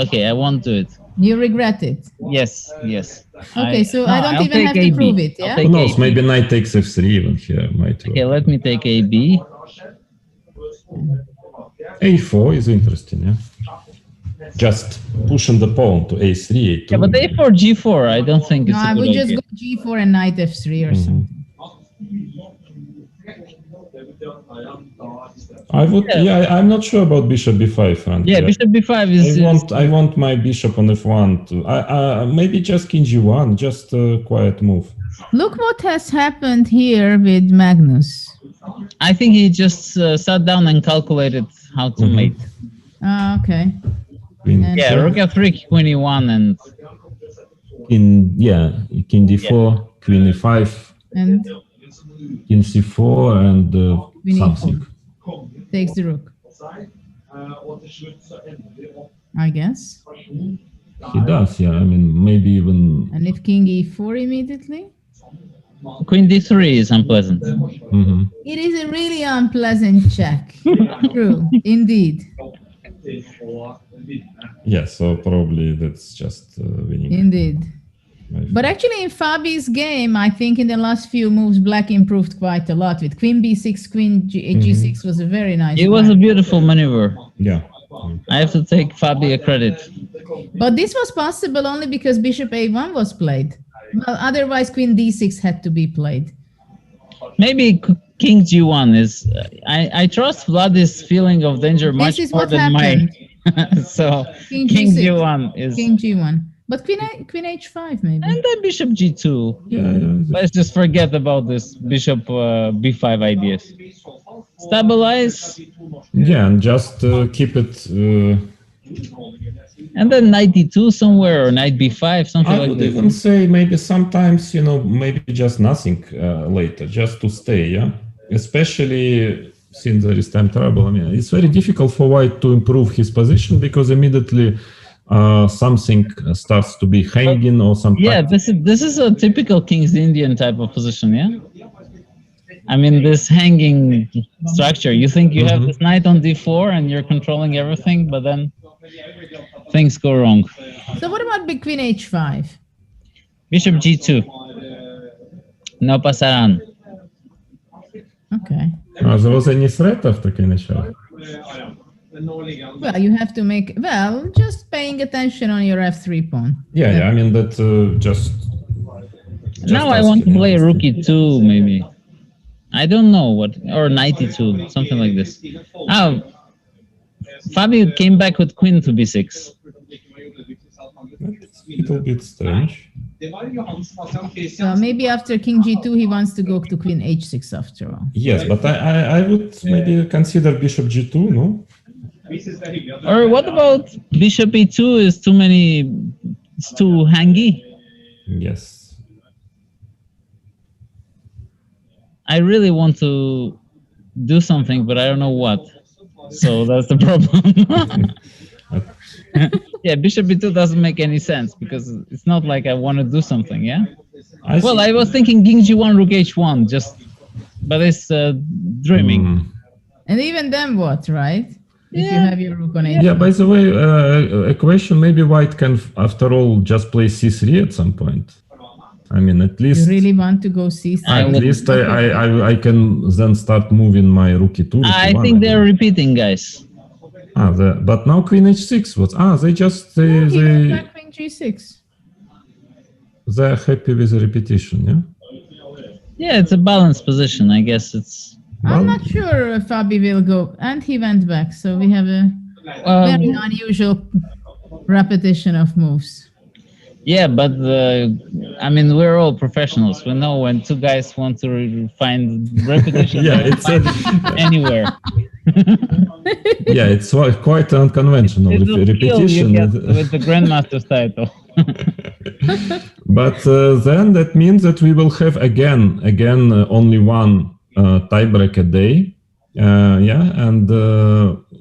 Okay, I won't do it. You regret it. Yes. Okay, so I don't I'll even have take to AB. prove it, I'll yeah? take Who knows? AB. Maybe knight takes f3 even here might work. Okay, let me take AB. a4 is interesting, yeah. Just pushing the pawn to a3, a2. Yeah, but a4, g4, I don't think it's No, a I good would just idea. go G4 and knight F3 or something. I would, I'm not sure about bishop b5, frankly. Yeah, bishop b5 is... I want my bishop on f1 to, maybe just king g1, just a quiet move. Look what has happened here with Magnus. I think he just sat down and calculated how to mate. Okay. Queen, And- Yeah, rook f3, queen e1, and king d4, queen e5, And king c4, and Queen something. takes the rook, I guess. He does, yeah. I mean, maybe even. And if King E4 immediately? queen d3 is unpleasant. It is a really unpleasant check. True, indeed. Yeah, so probably that's just winning. Indeed. But actually, in Fabi's game, I think in the last few moves, Black improved quite a lot. With Queen B6, Queen G6 was a very nice. It was a move. beautiful maneuver. Yeah. I have to take Fabi a credit. But this was possible only because Bishop A1 was played. Well, otherwise, Queen D6 had to be played. Maybe king g1 is... I trust Vlad's feeling of danger much This is more what than happened. mine. So King king G6. g1 is... King G1. But Queen H5, maybe. And then bishop g2. Yeah. Let's just forget about this bishop b5 ideas. Stabilize, Yeah, and just keep it. and then knight d2 somewhere, or knight b5, something I like would that. even say maybe sometimes, maybe just nothing later, just to stay, yeah? Especially since there is time trouble. I mean, it's very difficult for White to improve his position because immediately something starts to be hanging or something. Yeah, this is a typical King's Indian type of position, yeah? I mean, this hanging structure. You think you have this knight on d4 and you're controlling everything, but then things go wrong. So what about Big Queen H5? Bishop g2. No pasarán. Okay. There was any threat after Queen H5? Well, you have to make, just paying attention on your f3 pawn. Yeah, I mean that just now I want to play rookie 2, maybe. I don't know what, or 92, something like this. Oh, Fabio came back with queen to b6. That's a little bit strange. So maybe after king g2, he wants to go to queen h6 after all. Yes, but I would maybe consider bishop g2, no? Or what about bishop e2 is too many, it's too hangy? Yes. I really want to do something, but I don't know what. So that's the problem. Yeah, bishop b2 doesn't make any sense because it's not like I want to do something, yeah? I was thinking king g1, rook h1, but it's dreaming. And even then what, right? If you have your rook on h1. Yeah, by the way, a question, maybe white can, after all, just play c3 at some point. I mean, at least... You really want to go c3? At least I can then start moving my rook e2. I think they're repeating, guys. But now queen h6 was... they just... Queen g6. They're happy with the repetition, yeah? Yeah, it's a balanced position. I guess it's... I'm not sure if Fabi will go. And he went back, so we have a very unusual repetition of moves. Yeah, but I mean, we're all professionals. We know when two guys want to find repetition. Yeah, it's anywhere. Yeah, it's quite unconventional repetition with the grandmaster's title. But then that means that we will have again only one tiebreak a day.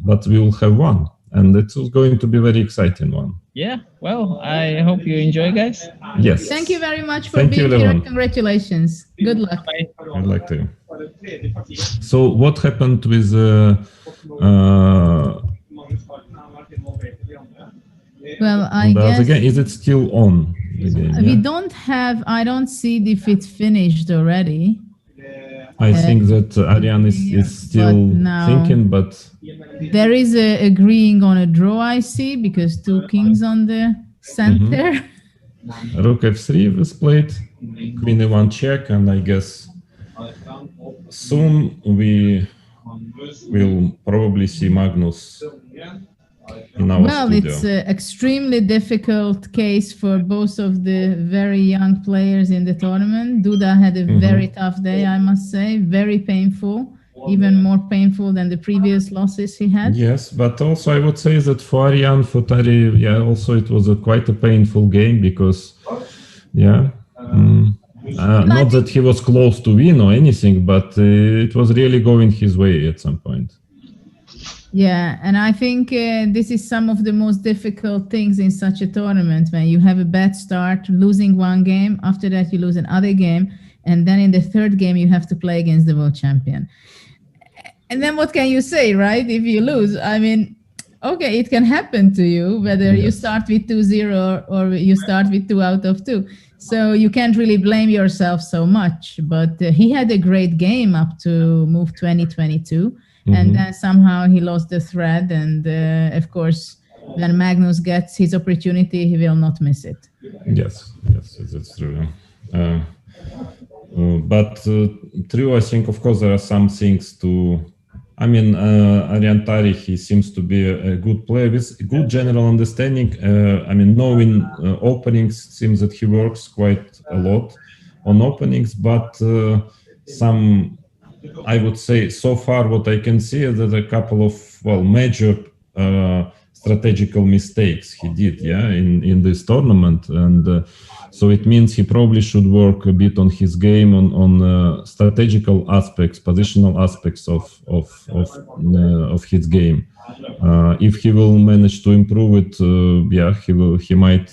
But we will have one, and it's going to be a very exciting one. Yeah, well, I hope you enjoy, guys. Yes. Thank you very much for being here. Congratulations. Good luck. I'd like to. So what happened with well, I guess again, is it still on the game? We don't have, I don't see if it finished already. I think that Ariane is still thinking, but there is agreeing on a draw, I see, because two kings on the center. Rook f3 was played, queen e1 check, and I guess soon we will probably see Magnus in our studio. It's an extremely difficult case for both of the very young players in the tournament. Duda had a very tough day, I must say, very painful, even more painful than the previous losses he had. Yes, but also I would say that for Ariane, for Tari, also it was quite a painful game because, not that he was close to win or anything, but it was really going his way at some point. Yeah, and I think this is some of the most difficult things in such a tournament, when you have a bad start, losing one game, after that you lose another game, and then in the third game you have to play against the world champion. And then what can you say, right? If you lose, I mean, okay, it can happen to you, whether you start with 2-0 or you start with 2 out of 2. So you can't really blame yourself so much, but he had a great game up to move 2022. And then somehow he lost the thread, and of course, when Magnus gets his opportunity, he will not miss it. Yes, that's true. But true, I think, of course, there are some things to... I mean, Ariane Tari, he seems to be a good player with good general understanding. I mean, knowing openings, seems that he works quite a lot on openings, but some... I would say so far what I can see is that a couple of major strategical mistakes he did in this tournament, and so it means he probably should work a bit on his game on strategical aspects, positional aspects of his game. If he will manage to improve it, he might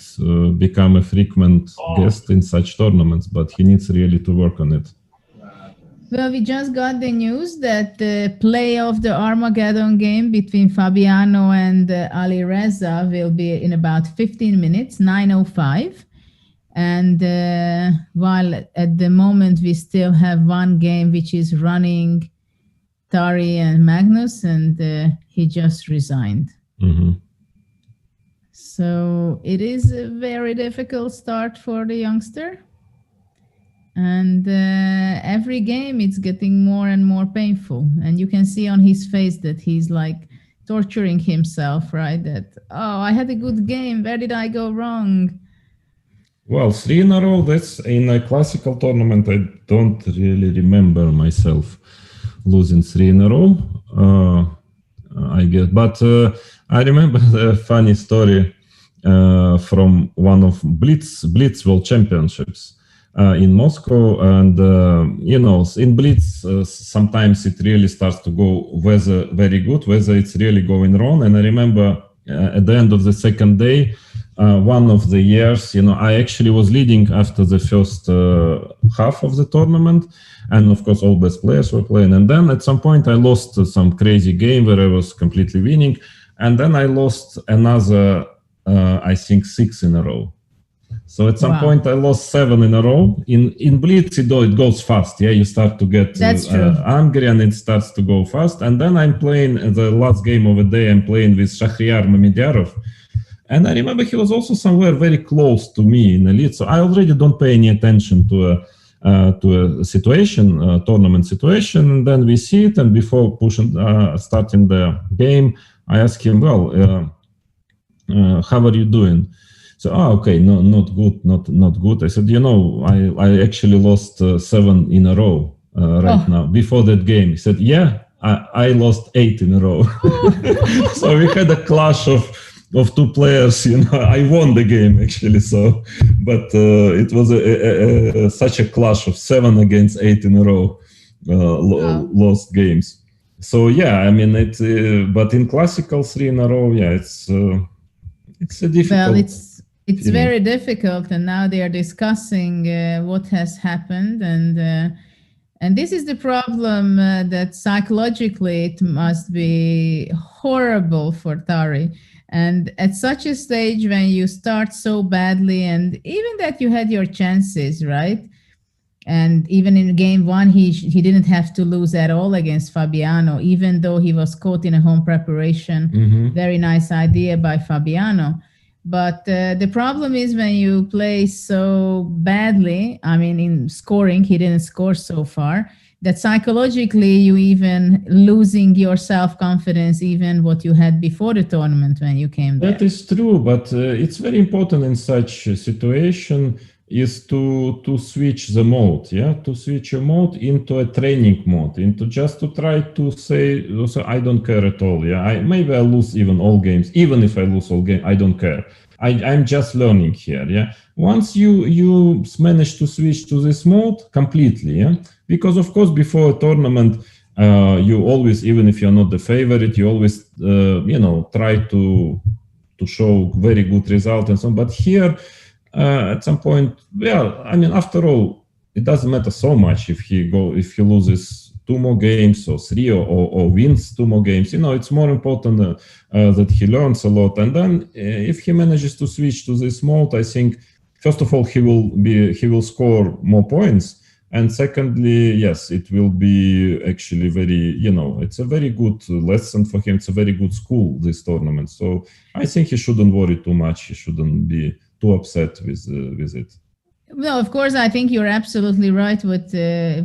become a frequent guest in such tournaments, but he needs really to work on it. Well, we just got the news that the play of the Armageddon game between Fabiano and Ali Reza will be in about 15 minutes, 9:05. And while at the moment we still have one game which is running Tari and Magnus, and he just resigned. Mm-hmm. So it is a very difficult start for the youngster. And every game it's getting more and more painful. And you can see on his face that he's like torturing himself, right? That, oh, I had a good game. Where did I go wrong? Well, 3 in a row, that's in a classical tournament. I don't really remember myself losing 3 in a row, I guess. But I remember a funny story from one of Blitz World Championships in Moscow. And, in Blitz, sometimes it really starts to go whether very good, whether it's really going wrong. And I remember at the end of the second day, one of the years, I actually was leading after the first half of the tournament. And of course, all best players were playing. And then at some point, I lost some crazy game where I was completely winning. And then I lost another, I think, 6 in a row. So at some point, I lost 7 in a row. In Blitz, it goes fast. Yeah, you start to get angry and it starts to go fast. And then I'm playing the last game of the day. I'm playing with Shahryar Mamedярov. And I remember he was also somewhere very close to me in the lead. So I already don't pay any attention to a situation, tournament situation. And then we see it. And before starting the game, I asked him, well, how are you doing? So, okay, no, not good, not good. I said, I actually lost 7 in a row now. Before that game, he said, yeah, I lost 8 in a row. So we had a clash of 2 players. I won the game actually. So, but it was such a clash of 7 against 8 in a row, lost games. So yeah, I mean but in classical 3 in a row, yeah, it's a difficult. Well, it's very difficult, and now they are discussing what has happened, and this is the problem that psychologically it must be horrible for Tari. And at such a stage when you start so badly, and even that you had your chances, right? And even in game 1, he didn't have to lose at all against Fabiano, even though he was caught in a home preparation. Mm-hmm. Very nice idea by Fabiano. But the problem is when you play so badly, I mean, in scoring, he didn't score so far, that psychologically you even losing your self-confidence, even what you had before the tournament when you came there. That is true, but it's very important in such a situation is to switch the mode, to switch your mode into a training mode, into just to try to say, also, I don't care at all, maybe I lose even all games, even if I lose all games, I don't care. I'm just learning here, Once you manage to switch to this mode completely, because of course before a tournament, you always, even if you're not the favorite, you always, try to show very good result and so on. But here, at some point, after all, it doesn't matter so much if he loses 2 more games or 3 or wins 2 more games. It's more important that he learns a lot. And then if he manages to switch to this mode, I think first of all he will score more points, and secondly, yes, it will be actually very, it's a very good lesson for him. It's a very good school, this tournament. So I think he shouldn't worry too much. He shouldn't be too upset with it. Well, of course, I think you're absolutely right with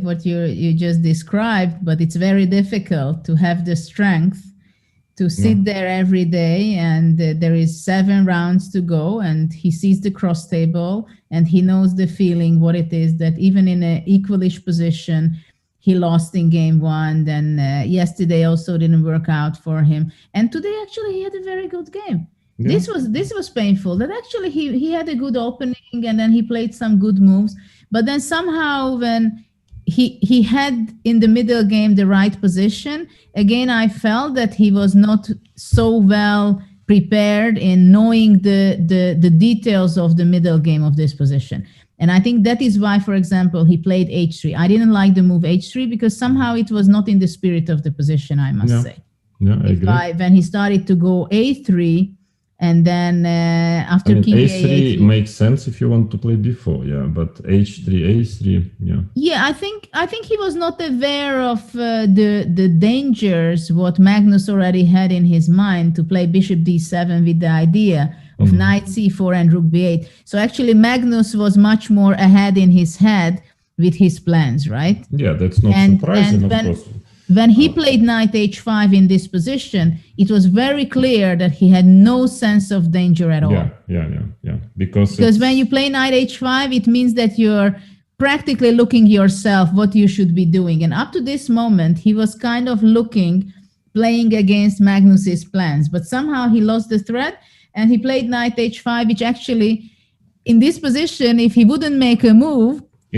what you just described, but it's very difficult to have the strength to sit there every day, and there is 7 rounds to go, and he sees the cross table, and he knows the feeling, what it is, that even in an equalish position, he lost in game 1, then yesterday also didn't work out for him, and today actually he had a very good game. Yeah. This was painful, that actually he had a good opening, and then he played some good moves, but then somehow when he had in the middle game the right position, again I felt that he was not so well prepared in knowing the details of the middle game of this position. And I think that is why, for example, he played h3. I didn't like the move h3 because somehow it was not in the spirit of the position, I must say. Yeah, I agree. When he started to go a3, And then after king A3 A8, makes sense if you want to play before, yeah. But H3, A3, yeah. Yeah, I think he was not aware of the dangers what Magnus already had in his mind to play bishop d7 with the idea of knight c4 and rook b8. So actually Magnus was much more ahead in his head with his plans, right? Yeah, that's not surprising, of course. When he played knight h5 in this position, it was very clear that he had no sense of danger at all. Yeah. Because when you play knight h5, it means that you're practically looking yourself what you should be doing. And up to this moment, he was kind of playing against Magnus's plans. But somehow he lost the thread and he played knight h5, which actually, in this position, if he wouldn't make a move,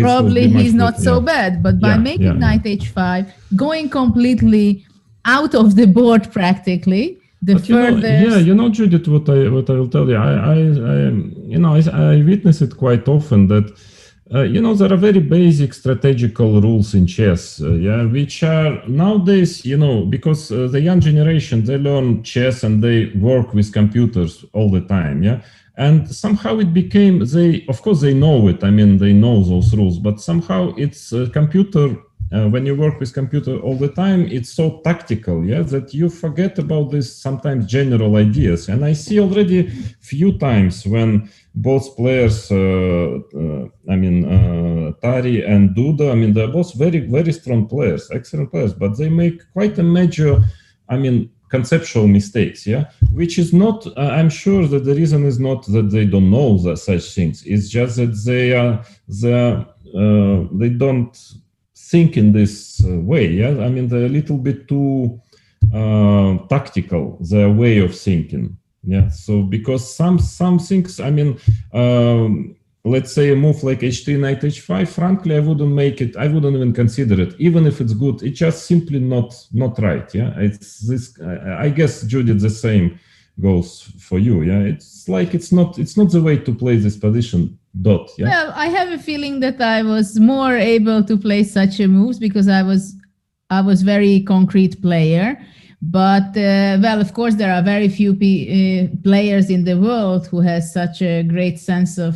probably he's not so bad. But by making knight h5, going completely out of the board practically, Judith, what I will tell you, I witness it quite often that there are very basic strategical rules in chess, which are nowadays, because the young generation, they learn chess and they work with computers all the time, and somehow it became, of course they know it, they know those rules, but somehow it's a computer, when you work with computer all the time, it's so tactical, that you forget about these sometimes general ideas. And I see already few times when both players, Tari and Duda, they're both very, very strong players, excellent players, but they make quite a major, conceptual mistakes, which is not, I'm sure that the reason is not that they don't know such things, it's just that they don't think in this way, they're a little bit too tactical, their way of thinking. So because some things, let's say a move like h3, knight h5, frankly, I wouldn't make it, I wouldn't even consider it, even if it's good, it's just simply not right, It's this, I guess, Judith, the same goes for you, It's like, it's not the way to play this position, Well, I have a feeling that I was more able to play such a moves because I was very concrete player. But, of course, there are very few players in the world who has such a great sense of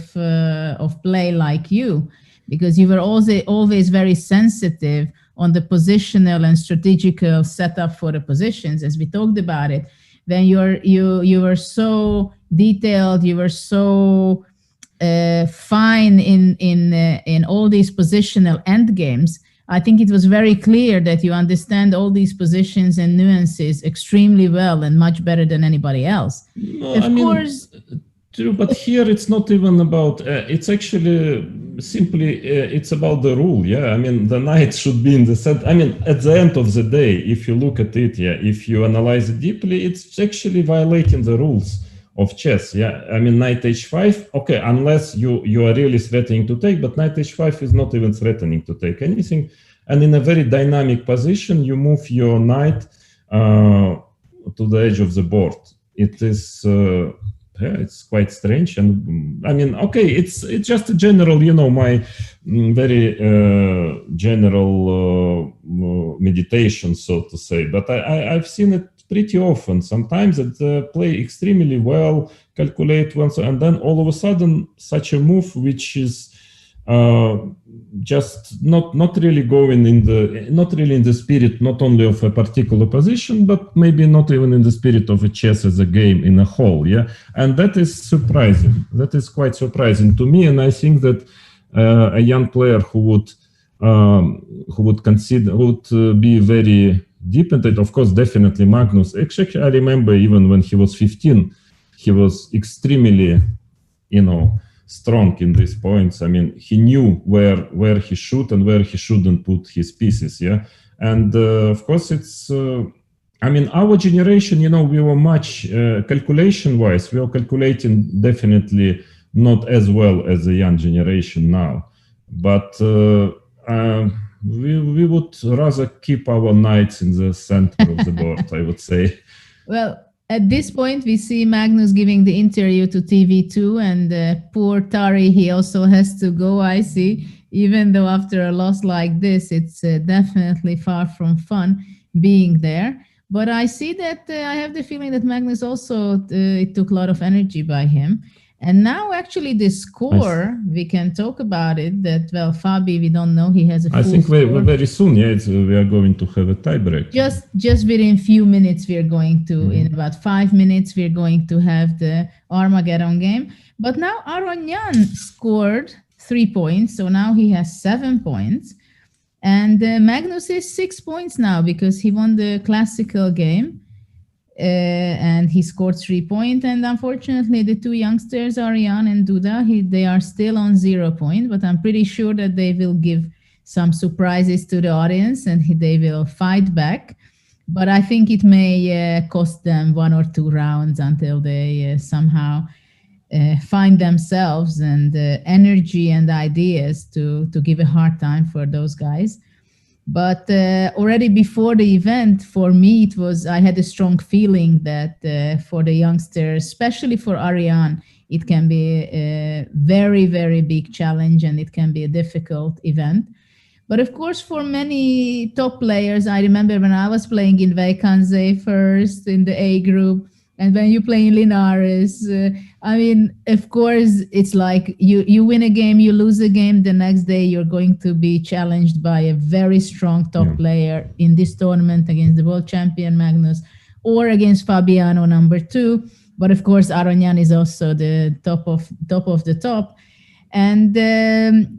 play like you, because you were always very sensitive on the positional and strategical setup for the positions, as we talked about it. Then you were so detailed, you were so fine in all these positional endgames. I think it was very clear that you understand all these positions and nuances extremely well and much better than anybody else. Of course. True, but here it's not even about, it's actually simply, it's about the rule, the knight should be in the center. At the end of the day, if you look at it, if you analyze it deeply, it's actually violating the rules of chess, knight h5, okay, unless you are really threatening to take, but knight h5 is not even threatening to take anything. And in a very dynamic position, you move your knight to the edge of the board. It is, it's quite strange. And okay, it's just a general, my very general meditation, so to say. But I've seen it pretty often. Sometimes it play extremely well, calculate once, and then all of a sudden, such a move which is just not really going not really in the spirit, not only of a particular position, but maybe not even in the spirit of a chess as a game in a whole. And that is surprising. That is quite surprising to me. And I think that a young player who would be very deep into it, of course, definitely Magnus. Actually, I remember even when he was 15, he was extremely, strong in these points. He knew where he should and where he shouldn't put his pieces. And of course, it's. Our generation, we were much calculation-wise. We were calculating definitely not as well as the young generation now, but. We would rather keep our knights in the center of the board, I would say. Well, at this point, we see Magnus giving the interview to TV2, and poor Tari, he also has to go, I see. Even though after a loss like this, it's definitely far from fun being there. But I see that I have the feeling that Magnus also, it took a lot of energy by him. And now actually the score, we can talk about it, that, well, Fabi, we don't know, he has a full I think score. very soon, we are going to have a tiebreak. Just within few minutes, we are going to, in about 5 minutes, we're going to have the Armageddon game. But now Aronian scored 3 points, so now he has 7 points. And Magnus is 6 points now because he won the classical game and he scored 3 points. And unfortunately, the two youngsters, Ariane and Duda, they are still on 0 points, but I'm pretty sure that they will give some surprises to the audience and they will fight back. But I think it may cost them 1 or 2 rounds until they somehow find themselves and energy and ideas to give a hard time for those guys. But already before the event, for me, I had a strong feeling that for the youngsters, especially for Ariane, it can be a very, very big challenge and it can be a difficult event. But of course, for many top players, I remember when I was playing in Vaikanze first in the A group, and when you play in Linares, I mean, of course, it's like you win a game, you lose a game, the next day you're going to be challenged by a very strong top player in this tournament against the world champion Magnus or against Fabiano number 2. But of course, Aronian is also the top of the top. And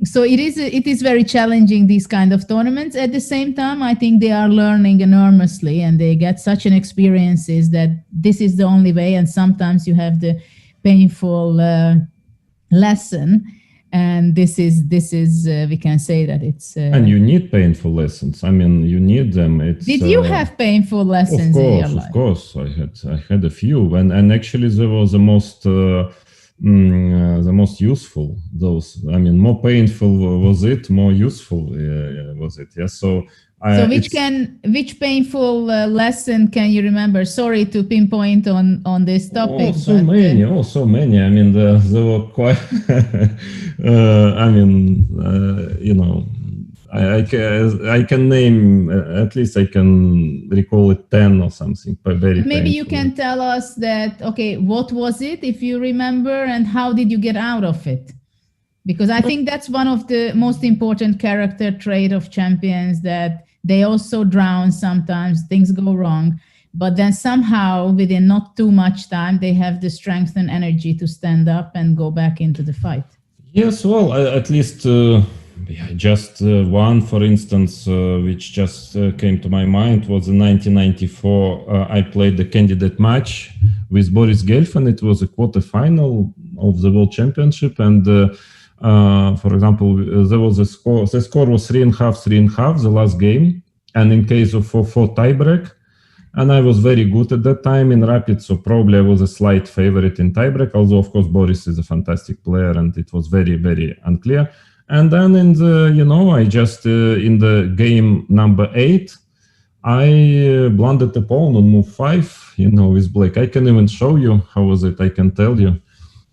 so it is very challenging, these kind of tournaments. At the same time, I think they are learning enormously and they get such an experiences that this is the only way. And sometimes you have the painful lesson. And this is we can say that it's... and you need painful lessons. I mean, you need them. Did you have painful lessons in your life? Of course, I had a few. And actually there was the most useful. More painful was it, more useful was it. Yeah. So which painful lesson can you remember? Sorry to pinpoint on this topic. So many. I mean, there were quite. I can name, at least I can recall it 10 or something. Maybe painful. You can tell us that, okay, what was it, if you remember, and how did you get out of it? Because I think that's one of the most important character trait of champions, that they also drown sometimes, things go wrong, but then somehow within not too much time, they have the strength and energy to stand up and go back into the fight. Yes, well, at least... just one, for instance, which just came to my mind was in 1994. I played the candidate match with Boris Gelfand. It was a quarterfinal of the World Championship, and for example, there was a score. The score was 3.5, the last game, and in case of 4-4 tiebreak. And I was very good at that time in Rapid, so probably I was a slight favorite in tiebreak. Although, of course, Boris is a fantastic player, and it was very, very unclear. And then in the, I just, in the game number 8, I blundered the pawn on move 5, with black. I can even show you how was it, I can tell you.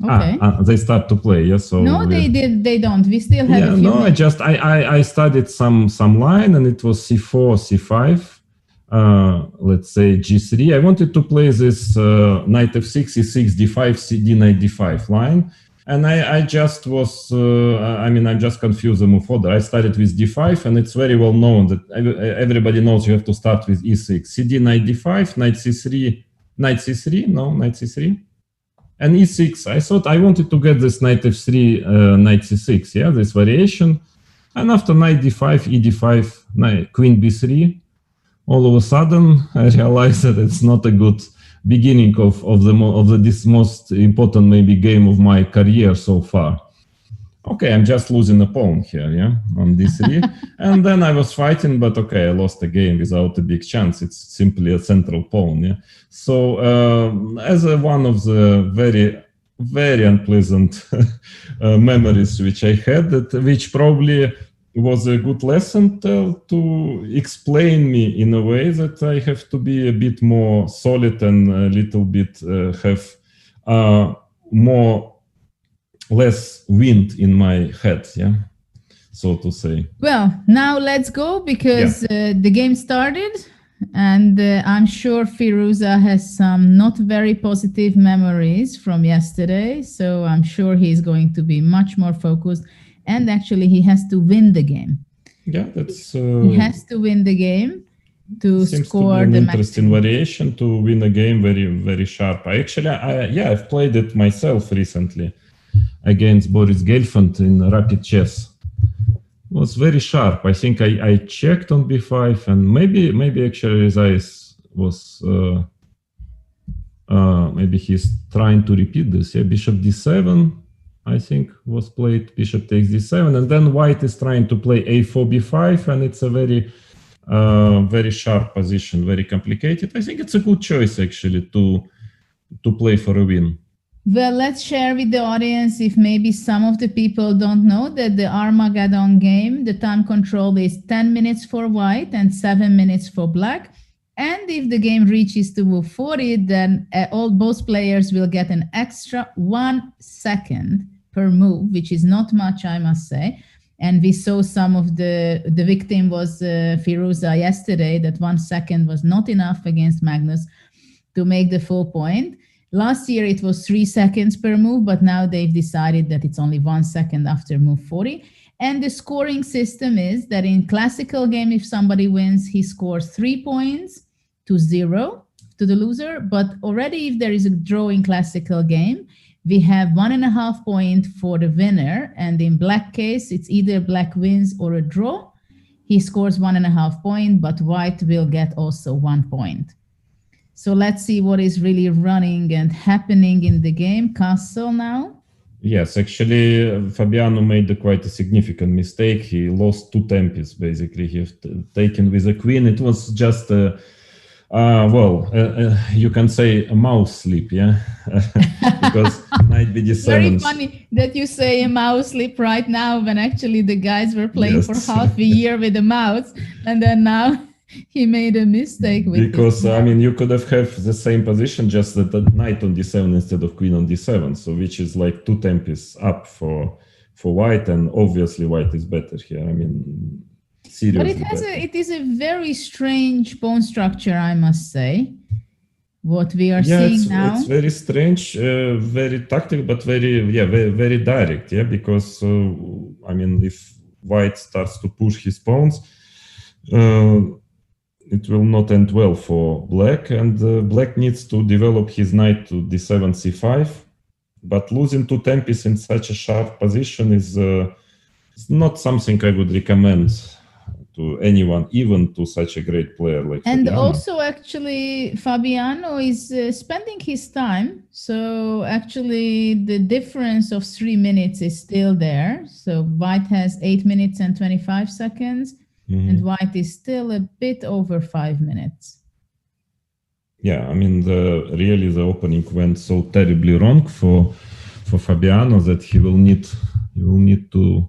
Okay. They start to play, yeah. So no, they don't. We still have a few minutes. I studied some line, and it was c4, c5, let's say g3. I wanted to play this knight f6, e6, d5, cd, knight d5 line. And I just was, I'm just confused the move order. I started with d5, and it's very well known that everybody knows you have to start with e6. cd, knight d5, knight c3, knight c3, and e6. I thought I wanted to get this knight f3, knight c6, yeah, this variation. And after knight d5, e d5, knight, queen b3, all of a sudden I realized that it's not a good beginning of this most important maybe game of my career so far. Okay, I'm just losing a pawn here, yeah, on d3. And then I was fighting, but okay, I lost the game without a big chance. It's simply a central pawn, yeah. So as one of the very, very unpleasant memories which I had, which probably was a good lesson to explain me in a way that I have to be a bit more solid and a little bit have less wind in my head, yeah, so to say. Well, now let's go because the game started. And I'm sure Firuza has some not very positive memories from yesterday. So I'm sure he's going to be much more focused. And actually, he has to win the game. Yeah, that's. He has to win the game to seems score to be the an interesting maximum. variation to win a game very sharp. I've played it myself recently against Boris Gelfand in Rapid Chess. It was very sharp. I think I checked on b5, and maybe actually Rezais was maybe he's trying to repeat this. Yeah, bishop d7 I think was played, bishop takes d7, and then white is trying to play a4 b5, and it's a very sharp position, very complicated. I think it's a good choice actually to play for a win. Well, let's share with the audience if maybe some of the people don't know that the Armageddon game, the time control is 10 minutes for white and 7 minutes for black. And if the game reaches to move 40, then both players will get an extra 1 second per move, which is not much, I must say. And we saw some of the victim was Firuza yesterday, that 1 second was not enough against Magnus to make the full point. Last year, it was 3 seconds per move, but now they've decided that it's only 1 second after move 40. And the scoring system is that in classical game, if somebody wins, he scores 3 points to 0 to the loser. But already if there is a draw in classical game, we have 1.5 points for the winner. And in black case, it's either black wins or a draw. He scores 1.5 points, but white will get also 1 point. So let's see what is really running and happening in the game. Castle now. Yes, actually, Fabiano made quite a significant mistake. He lost 2 tempis, basically. He taken with a queen. It was just, you can say a mouse sleep, yeah? Because knight bd7. Very funny that you say a mouse sleep right now when actually the guys were playing for half a year with a mouse. And then now he made a mistake with because I mean you could have the same position, just that the knight on d7 instead of queen on d7, so which is like 2 tempis up for white, and obviously white is better here. I mean, seriously. But it is a very strange pawn structure, I must say. What we are seeing now. It's very strange, very tactical, but very direct. Yeah, because I mean, if white starts to push his pawns, it will not end well for black, and black needs to develop his knight to d7, c5. But losing 2 tempis in such a sharp position is not something I would recommend to anyone, even to such a great player like And Fabiano. Also, actually, Fabiano is spending his time. So actually, the difference of 3 minutes is still there. So white has 8 minutes and 25 seconds. Mm-hmm. And white is still a bit over 5 minutes. Yeah, I mean, really the opening went so terribly wrong for Fabiano that he will need to.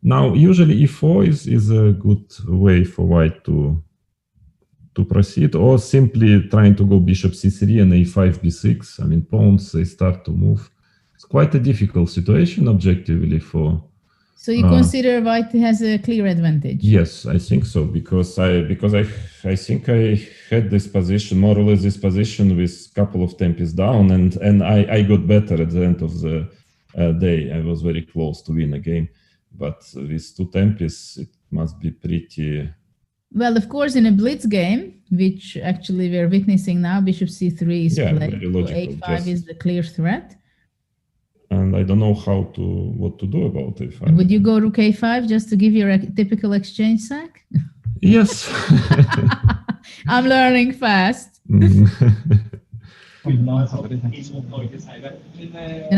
Now, usually e4 is a good way for white to proceed, or simply trying to go bishop c3 and a5 b6. I mean, pawns, they start to move. It's quite a difficult situation objectively for. So you consider white has a clear advantage? Yes, I think so, because I think I had this position, more or less this position, with a couple of tempis down, and I got better at the end of the day. I was very close to win a game, but with 2 tempis, it must be pretty. Well, of course, in a blitz game, which actually we're witnessing now, bishop c3 is played, a5 just is the clear threat. And I don't know what to do about a5. Would you go rook a5 just to give your typical exchange sack? Yes. I'm learning fast. And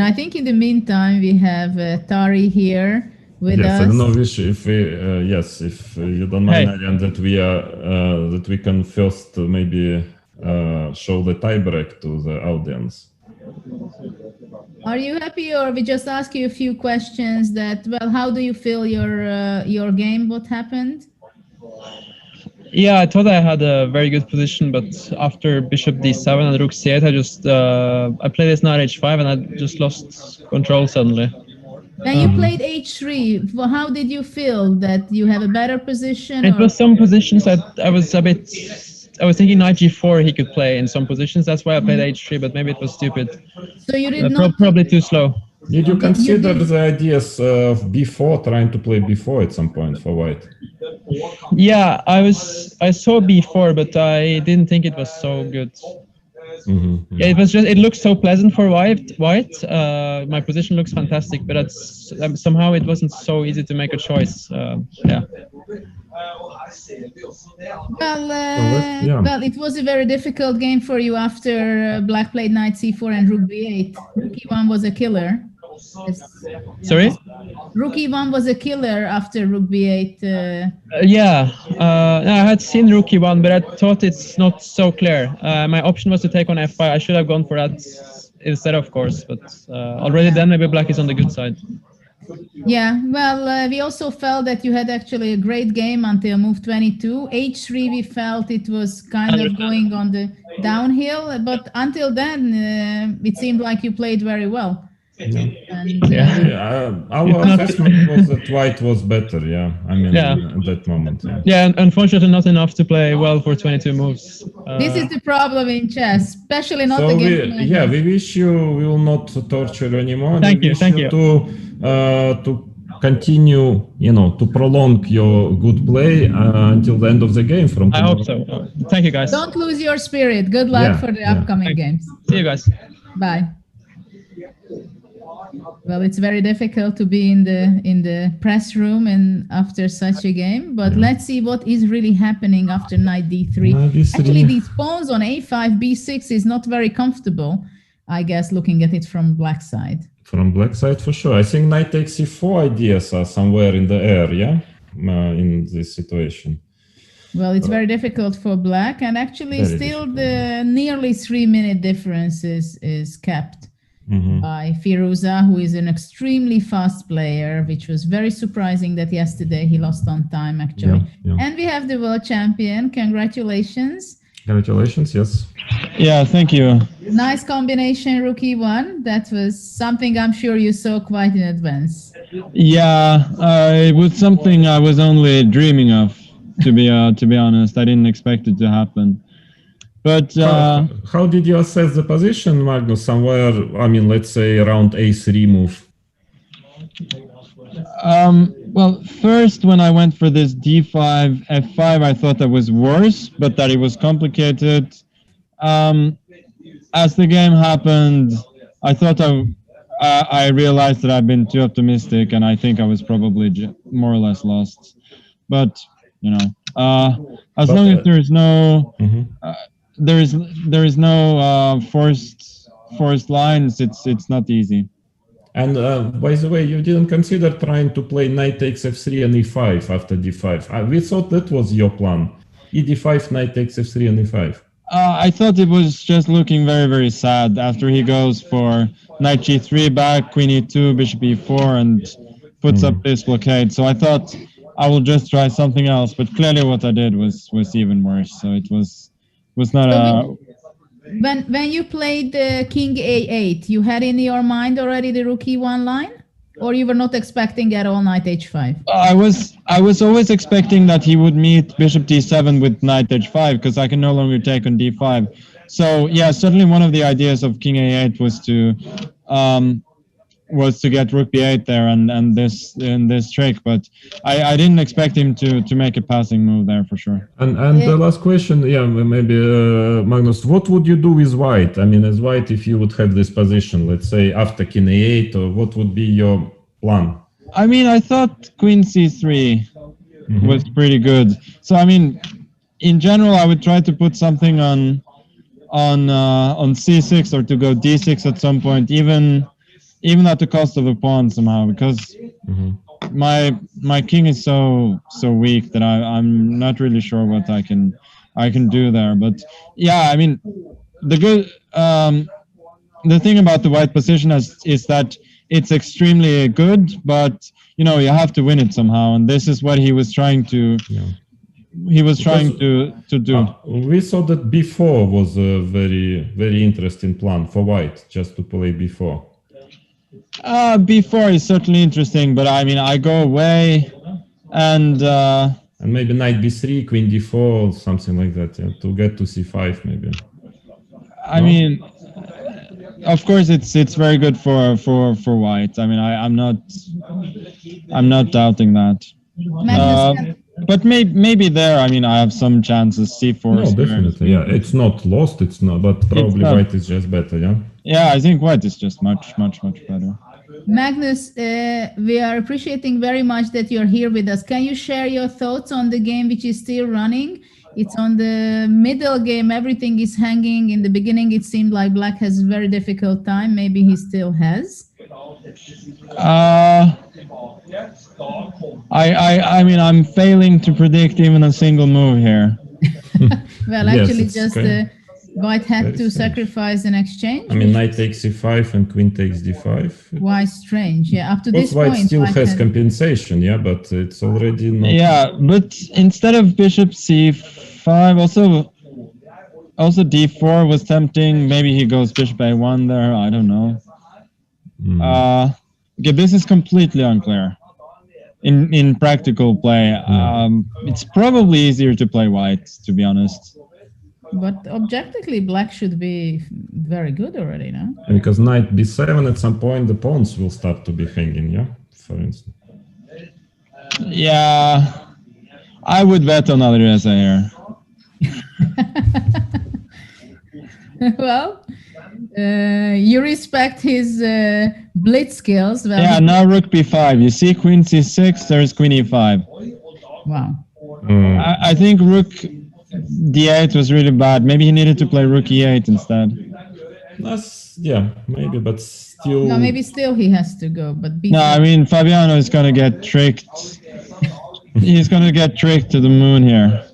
I think in the meantime, we have Tari here with us. I don't know if you don't mind, Arian, that we can first maybe show the tiebreak to the audience. Are you happy, or we just ask you a few questions that, well, how do you feel your game? What happened? Yeah, I thought I had a very good position, but after bishop d7 and rook c8, I played this knight h5 and I just lost control suddenly. Then you played h3. Well, how did you feel? That you have a better position? It was some positions that I was a bit was thinking knight g4 he could play in some positions. That's why I played h3, but maybe it was stupid. So you did not probably too slow. Did you consider the ideas of b4, trying to play b4 at some point for white? Yeah, I saw b4, but I didn't think it was so good. Yeah, it looks so pleasant for white. My position looks fantastic, but somehow it wasn't so easy to make a choice. Yeah. Well, it was a very difficult game for you after Black played knight c4 and rook b8. Rook e1 was a killer. Sorry? Rook e1 was a killer after rook b8. Yeah, I had seen rook e1, but I thought it's not so clear. My option was to take on f5. I should have gone for that instead, of course, but already then maybe black is on the good side. Yeah, well, we also felt that you had actually a great game until move 22. h3, we felt it was kind of going on the downhill, but until then, it seemed like you played very well. Our assessment was that white was better, I mean, at that moment. Yeah, and unfortunately not enough to play well for 22 moves. This is the problem in chess, especially not against Magnus. We wish you will not torture you anymore. Thank you. To continue, to prolong your good play until the end of the game. I hope so. Thank you, guys. Don't lose your spirit. Good luck for the upcoming games. See you guys. Bye. Well, it's very difficult to be in the press room and after such a game, but let's see what is really happening after knight d3. Actually, these pawns on a5, b6 is not very comfortable, I guess, looking at it from black side. From black side, for sure. I think knight takes c4 ideas are somewhere in the air, in this situation. Well, it's very difficult for black, and actually still the nearly 3-minute difference is kept. By Firuza, who is an extremely fast player, which was very surprising that yesterday he lost on time, actually. And we have the world champion. Congratulations. Congratulations, yes. Yeah, thank you. Nice combination, rook e1. That was something I'm sure you saw quite in advance. Yeah, it was something I was only dreaming of, to be honest. I didn't expect it to happen. But how did you assess the position, Magnus? Somewhere, I mean, let's say around a3 move. Well, first when I went for this d5, f5, I thought that was worse, but that it was complicated. As the game happened, I thought I realized that I've been too optimistic, and I think I was probably more or less lost. But as long as there is no. There is no forced lines. It's not easy. And by the way, you didn't consider trying to play knight takes f3 and e5 after d5. We thought that was your plan. e d5, knight takes f3 and e5. I thought it was just looking very, very sad after he goes for knight g3 back, queen e2, bishop e4, and puts up this blockade. So I thought I will just try something else. But clearly, what I did was even worse. So it was not a. When you played the king a8, you had in your mind already the rook e1 line, or you were not expecting at all knight h5? I was always expecting that he would meet bishop d7 with knight h5 because I can no longer take on d5. So yeah, certainly one of the ideas of king a8 was to get rook b8 there and this trick, but I didn't expect him to make a passing move there for sure. And the last question, maybe Magnus, what would you do with white? I mean, as white, if you would have this position, let's say after king a8, or what would be your plan? I mean, I thought queen c3 was pretty good. So I mean, in general, I would try to put something on c6 or to go d6 at some point, even at the cost of a pawn somehow, because my king is so weak that I'm not really sure what I can do there. But yeah, I mean, the thing about the white position is that it's extremely good, but you have to win it somehow, and this is what he was trying to. He was trying to do. We saw that b4 was a very, very interesting plan for white, just to play b4. b4 is certainly interesting, but I mean, I go away, and And maybe knight b3, queen d4, something like that, yeah, to get to c5 maybe. I mean, of course, it's very good for white. I mean, I'm not doubting that. But maybe there. I mean, I have some chances. C4. No, definitely. Yeah, it's not lost. It's not, but probably white is just better. Yeah. Yeah, I think white is just much better. Magnus, we are appreciating very much that you're here with us. Can you share your thoughts on the game which is still running? It's on the middle game. Everything is hanging. In the beginning, it seemed like black has a very difficult time. Maybe he still has. I mean, I'm failing to predict even a single move here. Well, actually, just white had to sacrifice an exchange. I mean, knight takes c5 and queen takes d5. Why strange? Yeah, up to this white point, still has compensation. Yeah, but it's already not. Yeah, but instead of bishop c5, also d4 was tempting. Maybe he goes bishop a1 there. I don't know. Okay, this is completely unclear. In practical play, it's probably easier to play white, to be honest. But objectively, black should be very good already, no? Because knight b7, at some point, the pawns will start to be hanging, yeah? For instance. Yeah, I would bet on Adriesa here. Well, you respect his blitz skills. Well, yeah, now rook b5. You see queen c6, there's queen e5. Wow. I think rook d8 was really bad. Maybe he needed to play rook e8 instead. Yeah, maybe, but still... No, maybe still he has to go, but... No, I mean, Fabiano is going to get tricked. He's going to get tricked to the moon here.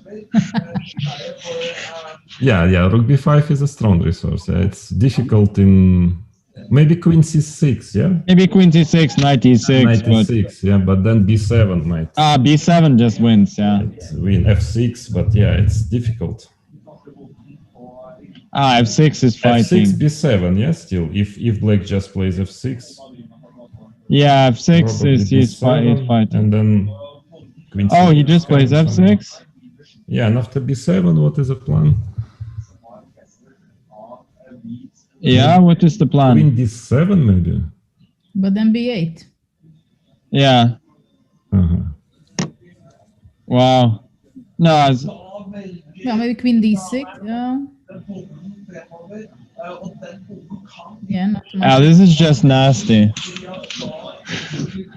Yeah, rook b5 is a strong resource. It's difficult in... Maybe queen c6, yeah? Maybe queen c6, knight e6. Knight e6, yeah, but then b7 might... b7 just wins, yeah. Win f6, but yeah, it's difficult. f6 is fighting. f6, b7, yeah, still, if black just plays f6. Yeah, f6 is fighting. And then queen c6. Oh, he just plays f6? Yeah, and after b7, what is the plan? Yeah, what is the plan? Queen d7 maybe. But then b8. Yeah. Wow. No, yeah, maybe queen d6. Yeah. Yeah, not too much. This is just nasty.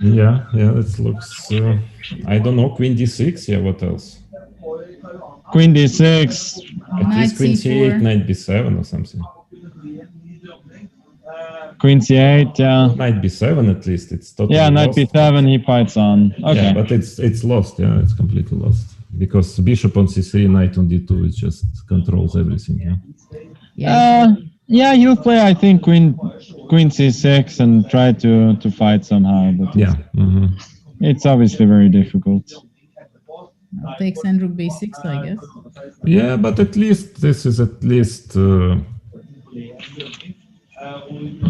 Yeah, it looks. I don't know. Queen d6. Yeah, what else? Queen d6. At least queen c8, knight b7 or something. Queen c8, yeah. Knight b7 at least. It's totally yeah, knight lost. b7 he fights on. Okay. Yeah, but it's lost. Yeah, it's completely lost because bishop on c3, knight on d2, it just controls everything. Yeah. Yeah, you play. I think queen c6 and try to fight somehow. But yeah. It's obviously very difficult. Takes and rook b6, I guess. Yeah, but at least this is a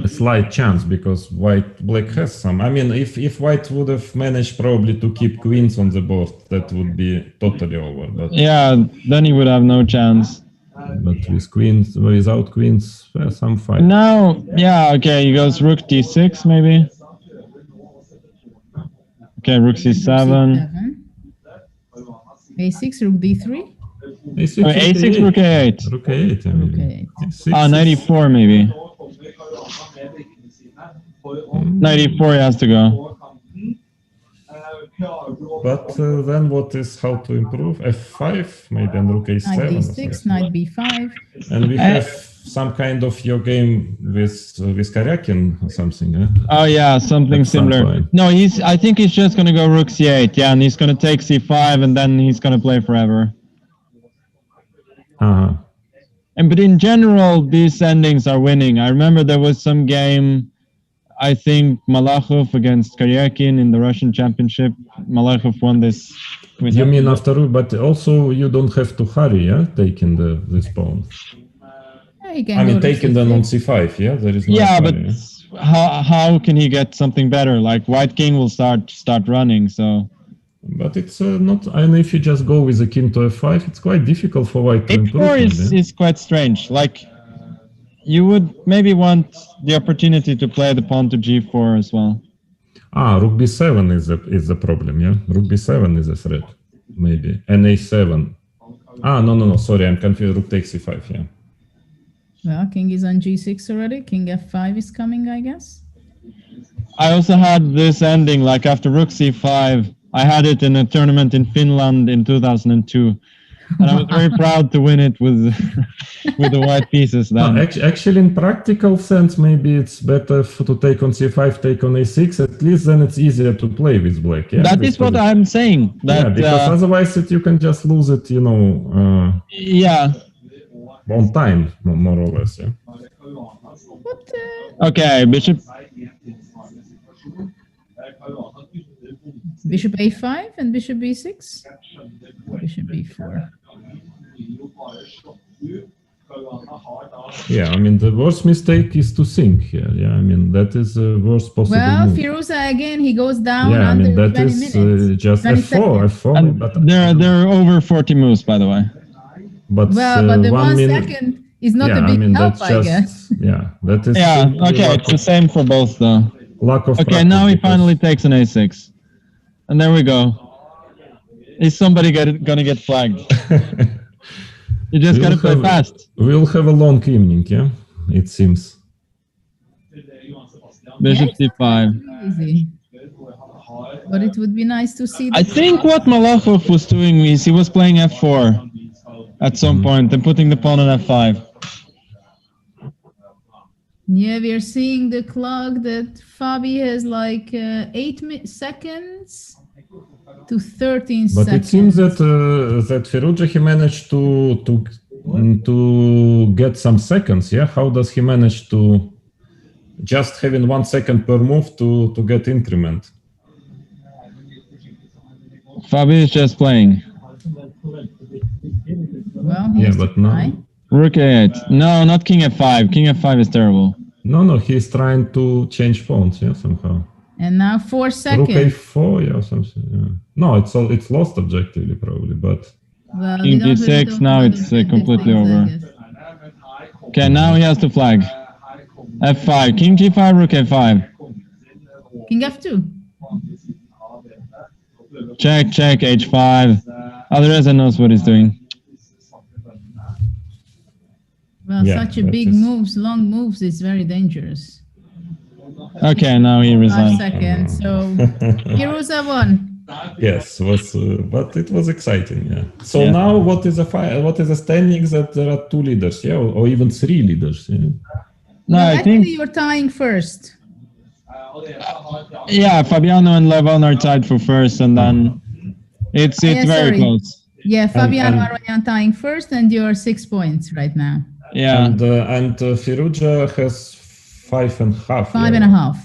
slight chance because black has some. I mean, if white would have managed probably to keep queens on the board, that would be totally over. But yeah, then he would have no chance. But with queens, without queens, some fight. Now, yeah, okay, he goes rook d6 maybe. Okay, rook c7. a6, rook d3. a6, rook a8. Rook a8. I mean. Rook a8. 94 maybe. 94 has to go. But then what is how to improve? F5 maybe and rook a7. Knight d6, knight b5. And we have some kind of your game with Karyakin or something. Eh? Oh yeah, something similar. No, I think he's just gonna go rook c8. Yeah, and he's gonna take c5 and then he's gonna play forever. But in general, these endings are winning. I remember there was some game, I think Malakhov against Karyakin in the Russian Championship. Malakhov won this. You mean after, but also you don't have to hurry, yeah, taking this pawn. Yeah, I mean, taking them on c5, yeah, there is no yeah, hurry, but how can he get something better? Like white king will start running, so. But it's not, and if you just go with a king to f5, it's quite difficult for white to improve. H4 is quite strange. Like, you would maybe want the opportunity to play the pawn to g4 as well. Rook b7 is the problem, yeah? Rook b7 is a threat, maybe. And a7. No, sorry, I'm confused. Rook takes c5, yeah. Well, king is on g6 already. King f5 is coming, I guess. I also had this ending, like after rook c5. I had it in a tournament in Finland in 2002. And I was very proud to win it with with the white pieces then. Actually, in practical sense, maybe it's better to take on c5, take on a6. At least then it's easier to play with black. Yeah, that is what I'm saying. That, because otherwise you can just lose it, you know. On time, more or less. Yeah. Okay, bishop. Bishop a5 and bishop b6. Bishop b4. Yeah, I mean, the worst mistake is to sink here. Yeah, I mean, that is the worst possible move. Firuza again, he goes down. Yeah, I mean, that 20 is minutes. just f4. But there are over 40 moves, by the way. But the 1 second is not a big help, I guess. Yeah, that is. Yeah, okay, it's the same for both, though. Lack of okay, now he finally takes an a6. And there we go. Is somebody gonna get flagged? You just gotta play fast. We'll have a long evening, yeah? It seems. Bishop c5. Easy. But it would be nice to see. I think what Malachov was doing is he was playing f4 at some point and putting the pawn on f5. Yeah, we are seeing the clock that Fabi has like 8 seconds to 13 seconds. But it seems that Firuza, he managed to get some seconds. Yeah, how does he manage to just having 1 second per move to get increment? Fabi is just playing. Well, yeah, but no. Rook a8. No, not king f5. King f5 is terrible. No, he's trying to change pawns, yeah, somehow. And now 4 seconds. Rook a4, yeah, something. Yeah. No, it's lost objectively, probably, but. Well, king d6. Now it's completely over. Okay, now he has to flag. f5. King g5. Rook a5. King f2. Check. h5. Alireza knows what he's doing. Well, such a big moves, long moves, is very dangerous. Okay, now he resigned. 5 seconds. So Firuza won. Yes, but it was exciting. Yeah. So now, what is the standings? That there are 2 leaders, yeah, or even 3 leaders. Yeah. No, I think you're tying first. Yeah, Fabiano and Levon are tied for first, and then it's very close. Yeah, Fabiano and Aronian tying first, and you're 6 points right now. Yeah, and Firuza has 5.5. 5.5.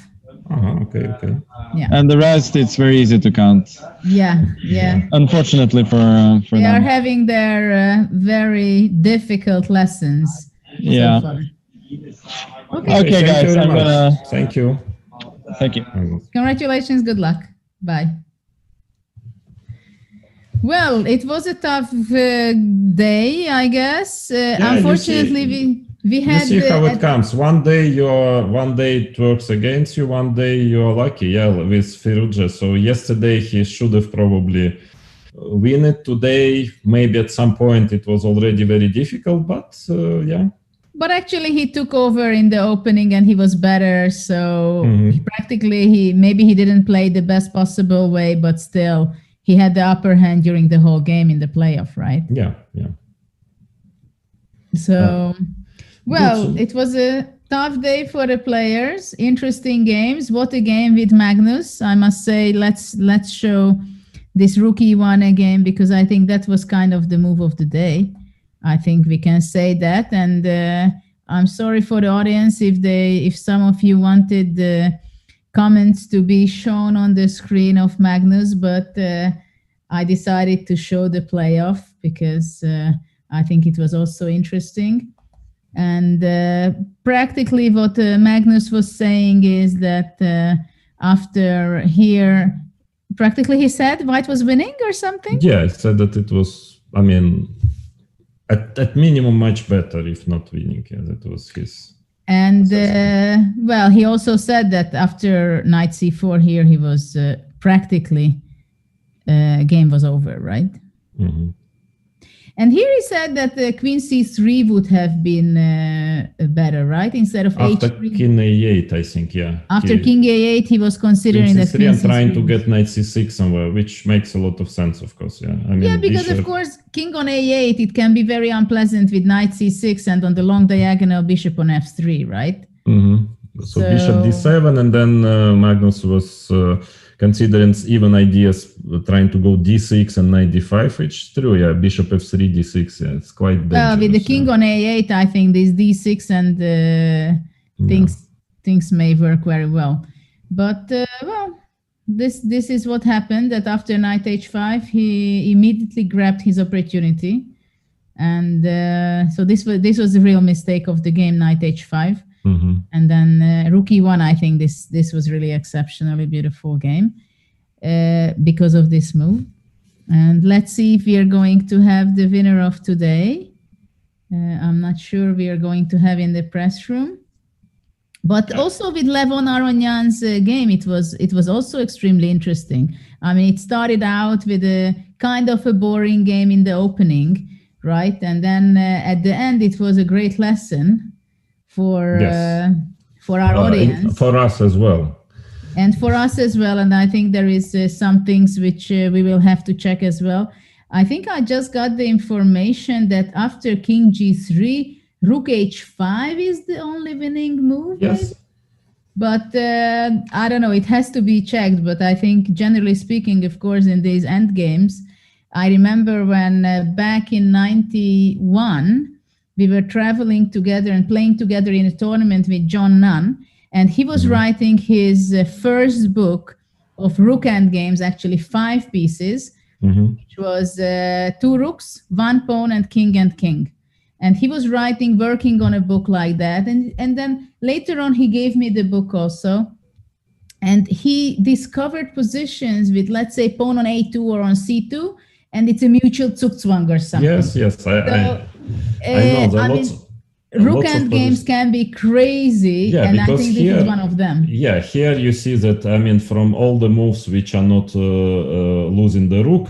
Okay. Yeah. And the rest, it's very easy to count. Yeah. Unfortunately for they them. are having their very difficult lessons. Yeah. So far. Okay, guys. I'm gonna. Thank you. Thank you. Congratulations. Good luck. Bye. Well, it was a tough day, I guess. Unfortunately, we had. You see how it comes. One day it works against you. One day you're lucky. Yeah, with Firuza. So yesterday he should have probably win it. Today, maybe at some point it was already very difficult. But yeah. But actually, he took over in the opening and he was better. So maybe he didn't play the best possible way, but still. He had the upper hand during the whole game in the playoff, right? Yeah. So, it was a tough day for the players. Interesting games. What a game with Magnus. I must say, let's show this rookie one again, because I think that was kind of the move of the day. I think we can say that. And I'm sorry for the audience if some of you wanted the comments to be shown on the screen of Magnus, but I decided to show the playoff because I think it was also interesting. And practically what Magnus was saying is that after here practically he said white was winning or something? Yeah, I said that it was, I mean, at minimum much better, if not winning. Yeah, that was his. And well, he also said that after knight c4 here, he was practically game was over, right? Mm-hmm. And here he said that the queen c3 would have been better, right? Instead of after h3. king a8, I think, yeah. After king a8, he was considering that queen c3 and trying to get knight c6 somewhere, which makes a lot of sense, of course, yeah. I mean, yeah, because of course, king on a8, it can be very unpleasant with knight c6 and on the long diagonal, bishop on f3, right? Mm-hmm. So bishop d7, and then Magnus was considering even ideas trying to go d6 and knight d5, which is true, yeah, bishop f3, d6, yeah, it's quite dangerous. Well, with the king on a8, I think this d6 and things may work very well. But, well, this is what happened, that after knight h5, he immediately grabbed his opportunity. And so this was the real mistake of the game, knight h5. Mm-hmm. And then rook e1, I think this was really exceptionally beautiful game because of this move. And let's see if we are going to have the winner of today. I'm not sure we are going to have in the press room. But also with Levon Aronian's game, it was also extremely interesting. I mean, it started out with a kind of a boring game in the opening, right? And then at the end, it was a great lesson for our audience, for us as well, and for us as well. And I think there is some things which we will have to check as well. I think I just got the information that after king g3, rook h5 is the only winning move. Yes, maybe? But I don't know. It has to be checked. But I think generally speaking, of course, in these end games, I remember when back in '91. We were traveling together and playing together in a tournament with John Nunn, and he was writing his first book of rook endgames, actually 5 pieces, which was 2 rooks, 1 pawn, and king. And he was working on a book like that. And then later on, he gave me the book also. And he discovered positions with, let's say, pawn on a2 or on c2, and it's a mutual Zugzwang or something. Yes, I know. Rook end games can be crazy, and I think this is one of them. Yeah, here you see that, I mean, from all the moves which are not losing the rook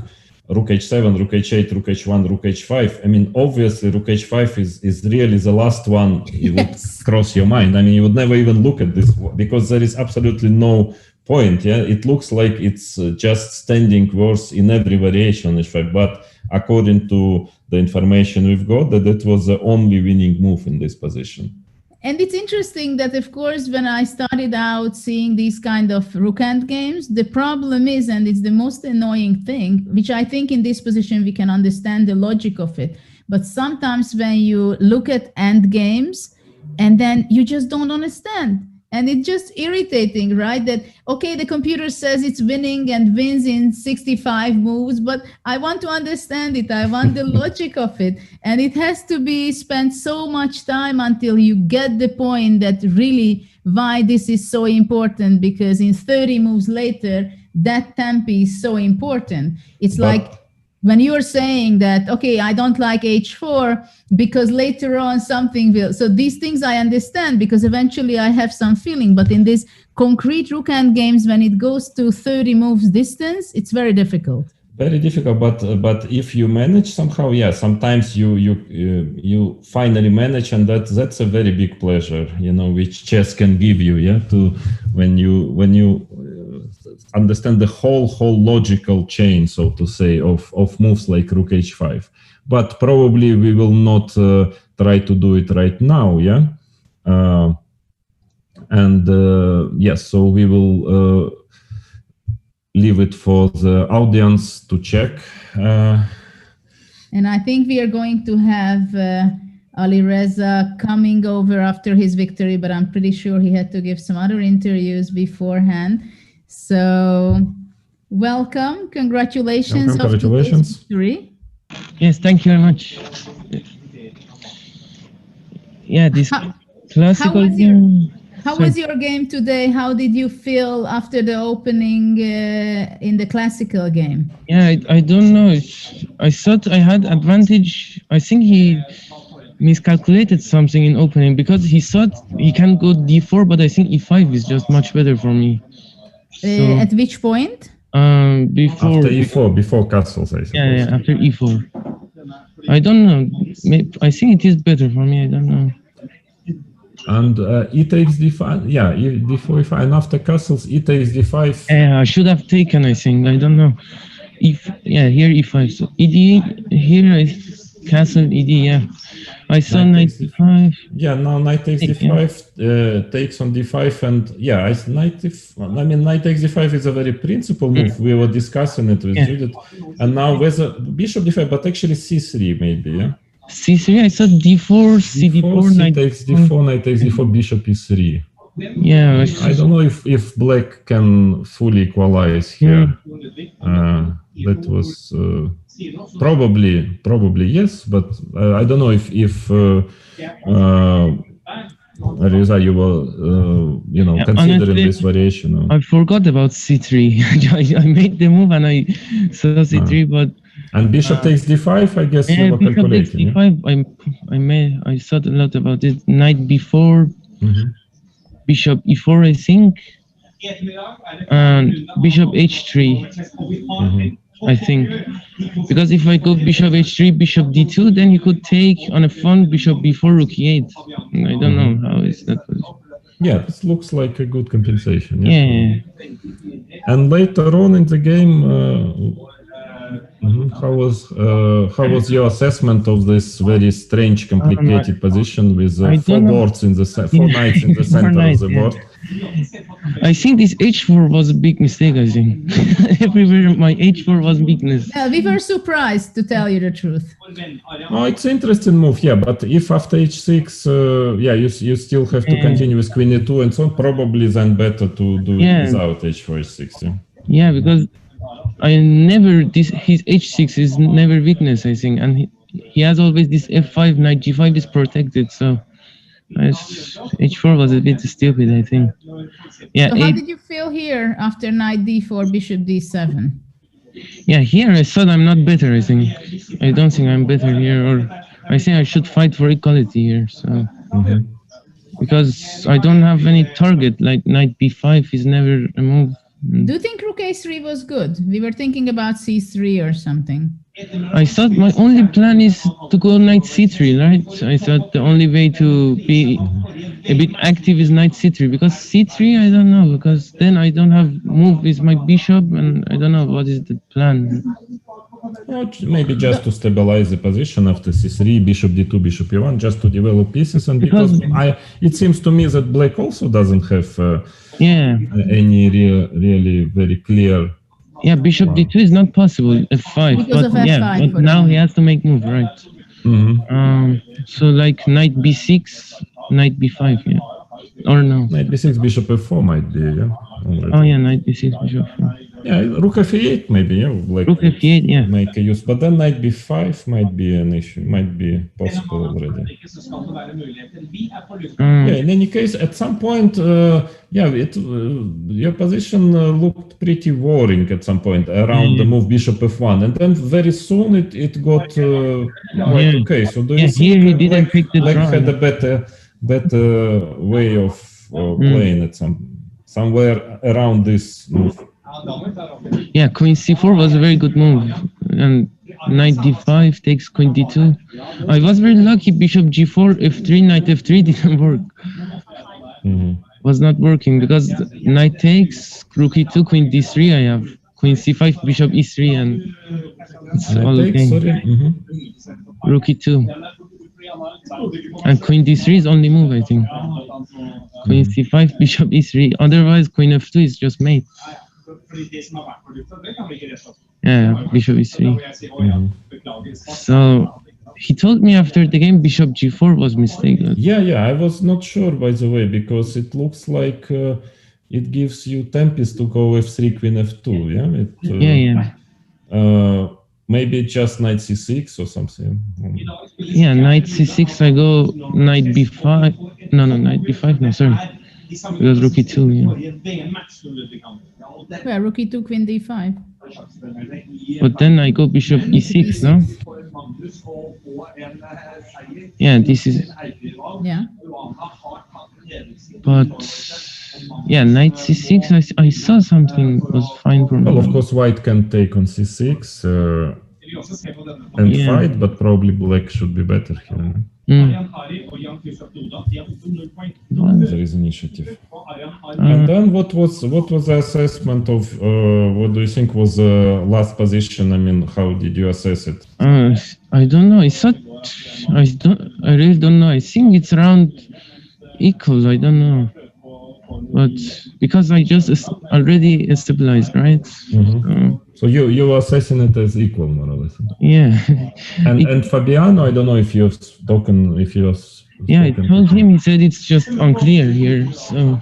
h7, rook h8, rook h1, rook h5, I mean, obviously rook h5 is really the last one you would cross your mind. I mean, you would never even look at this because there is absolutely no point. Yeah, it looks like it's just standing worse in every variation, but according to the information we've got, that was the only winning move in this position. And it's interesting that, of course, when I started out seeing these kind of rook end games, the problem is, and it's the most annoying thing, which I think in this position we can understand the logic of it, but sometimes when you look at end games and then you just don't understand. And it's just irritating, right? That, okay, the computer says it's winning and wins in 65 moves, but I want to understand it. I want the logic of it. And it has to be spent so much time until you get the point that really why this is so important, because in 30 moves later, that tempo is so important. It's like when you're saying that, okay, I don't like h4 because later on something will. So these things I understand because eventually I have some feeling. But in these concrete rook end games, when it goes to 30 moves distance, it's very difficult. Very difficult, but if you manage somehow, yeah, sometimes you finally manage, and that's a very big pleasure, you know, which chess can give you, yeah, to when you understand the whole logical chain, so to say, of moves like rook h5. But probably we will not try to do it right now, yeah. Yes, so we will leave it for the audience to check. And I think we are going to have Ali Reza coming over after his victory, but I'm pretty sure he had to give some other interviews beforehand. So welcome, congratulations. Congratulations. Victory. Yes, thank you very much. Yeah, this classical game. How was your game today? How did you feel after the opening in the classical game? Yeah, I don't know. I thought I had advantage. I think he miscalculated something in opening because he thought he can go d4, but I think e5 is just much better for me. So, At which point? Before After e4, before castles, I suppose. Yeah, after e4. I don't know. I think it is better for me. I don't know. And e takes d5. Yeah, d4, e5, and after castles, e takes d5. Yeah, I should have taken. I think. I don't know. Here e5. So ed here is castle ed. Yeah, I saw knight d5. Yeah, now knight takes d5, takes on d5, and yeah, knight takes d5 is a very principal move. We were discussing it with Judit, and now whether bishop d5, but actually c3 maybe. Yeah. c3. I saw d4, cd4, knight takes d4, knight takes d4, bishop e3. Yeah, I don't know if black can fully equalize here. That was probably yes, but I don't know if Reza, you were considering honestly, this variation. I forgot about c3. I made the move and I saw c3, but and bishop takes d5. I guess you were calculating. d5. I thought a lot about it. Knight b4. Bishop e4, I think, and bishop h3, I think, because if I go bishop h3, bishop d2, then he could take on a fun bishop b4, rook e8. I don't know how is that position. Yeah, this looks like a good compensation. Yeah. And later on in the game, how was your assessment of this very strange, complicated position with 4 boards in the 4 knights in the center of the board? I think this h4 was a big mistake. I think everywhere my h4 was weakness. Yeah, we were surprised, to tell you the truth. Oh, it's an interesting move, yeah. But if after h6, you still have to continue with queen e2 and so on, probably then better to do it without h4, h6. Yeah, because his h6 is never weakness, I think, and he has always this f5, knight g5 is protected, so h4 was a bit stupid, I think. Yeah. So how did you feel here after knight d4, bishop d7? Yeah, here I thought I'm not better, I think. I don't think I'm better here, or I think I should fight for equality here, so. Because I don't have any target, like knight b5 is never a move. Do you think rook a3 was good? We were thinking about c3 or something. I thought my only plan is to go knight c3, right? I thought the only way to be a bit active is knight c3, because c3, I don't know, because then I don't have move with my bishop, and I don't know what is the plan. Well, maybe just to stabilize the position after c3, bishop d2, bishop e1, just to develop pieces, and because it seems to me that black also doesn't have any really very clear. Yeah, bishop d2 is not possible, f5. Because of f5, but now he has to make move, right? So like knight b6, knight b5, yeah, or no? Knight b6, bishop f4 might be, yeah. Already. Oh yeah, knight b6, bishop f4. Yeah, rook f8 maybe, yeah. Like rook f8, yeah. Make a use, but then knight b5 might be an issue, might be possible already. In any case, at some point, your position looked pretty worrying at some point around the move bishop f1, and then very soon it got quite okay. So do you think he didn't pick the black had a better way of playing it somewhere around this move? Yeah, queen c4 was a very good move, and knight d5 takes queen d2. I was very lucky. Bishop g4, f3, knight f3 didn't work. Was not working because knight takes, rook e2, queen d3. I have queen c5, bishop e3, and it's all okay. Rook e2 and queen d3 is only move, I think. Queen c5, bishop e3. Otherwise, queen f2 is just mate. Yeah, bishop e3. So he told me after the game bishop g4 was mistaken. Yeah, I was not sure, by the way, because it looks like it gives you tempest to go f3, queen f2. Yeah. Maybe just knight c6 or something. Yeah, knight c6. I go knight b5. No, knight b5. No, sorry. Because rook e2, yeah. Well, rook e2, queen d5. But then I go bishop e6, no? Yeah, this is... Yeah. But... Yeah, knight c6, I saw something was fine for me. Well, of course, white can take on c6 and fight, but probably black should be better here. There is initiative. And then what was the assessment of what do you think was the last position? I mean, how did you assess it? I don't know. I really don't know. I think it's around equal. I don't know. But because I just already stabilized, right? So you were assessing it as equal, more or less. Yeah. And Fabiano, I don't know if you've spoken, if you. Yeah, I told him. He said it's just unclear here. So.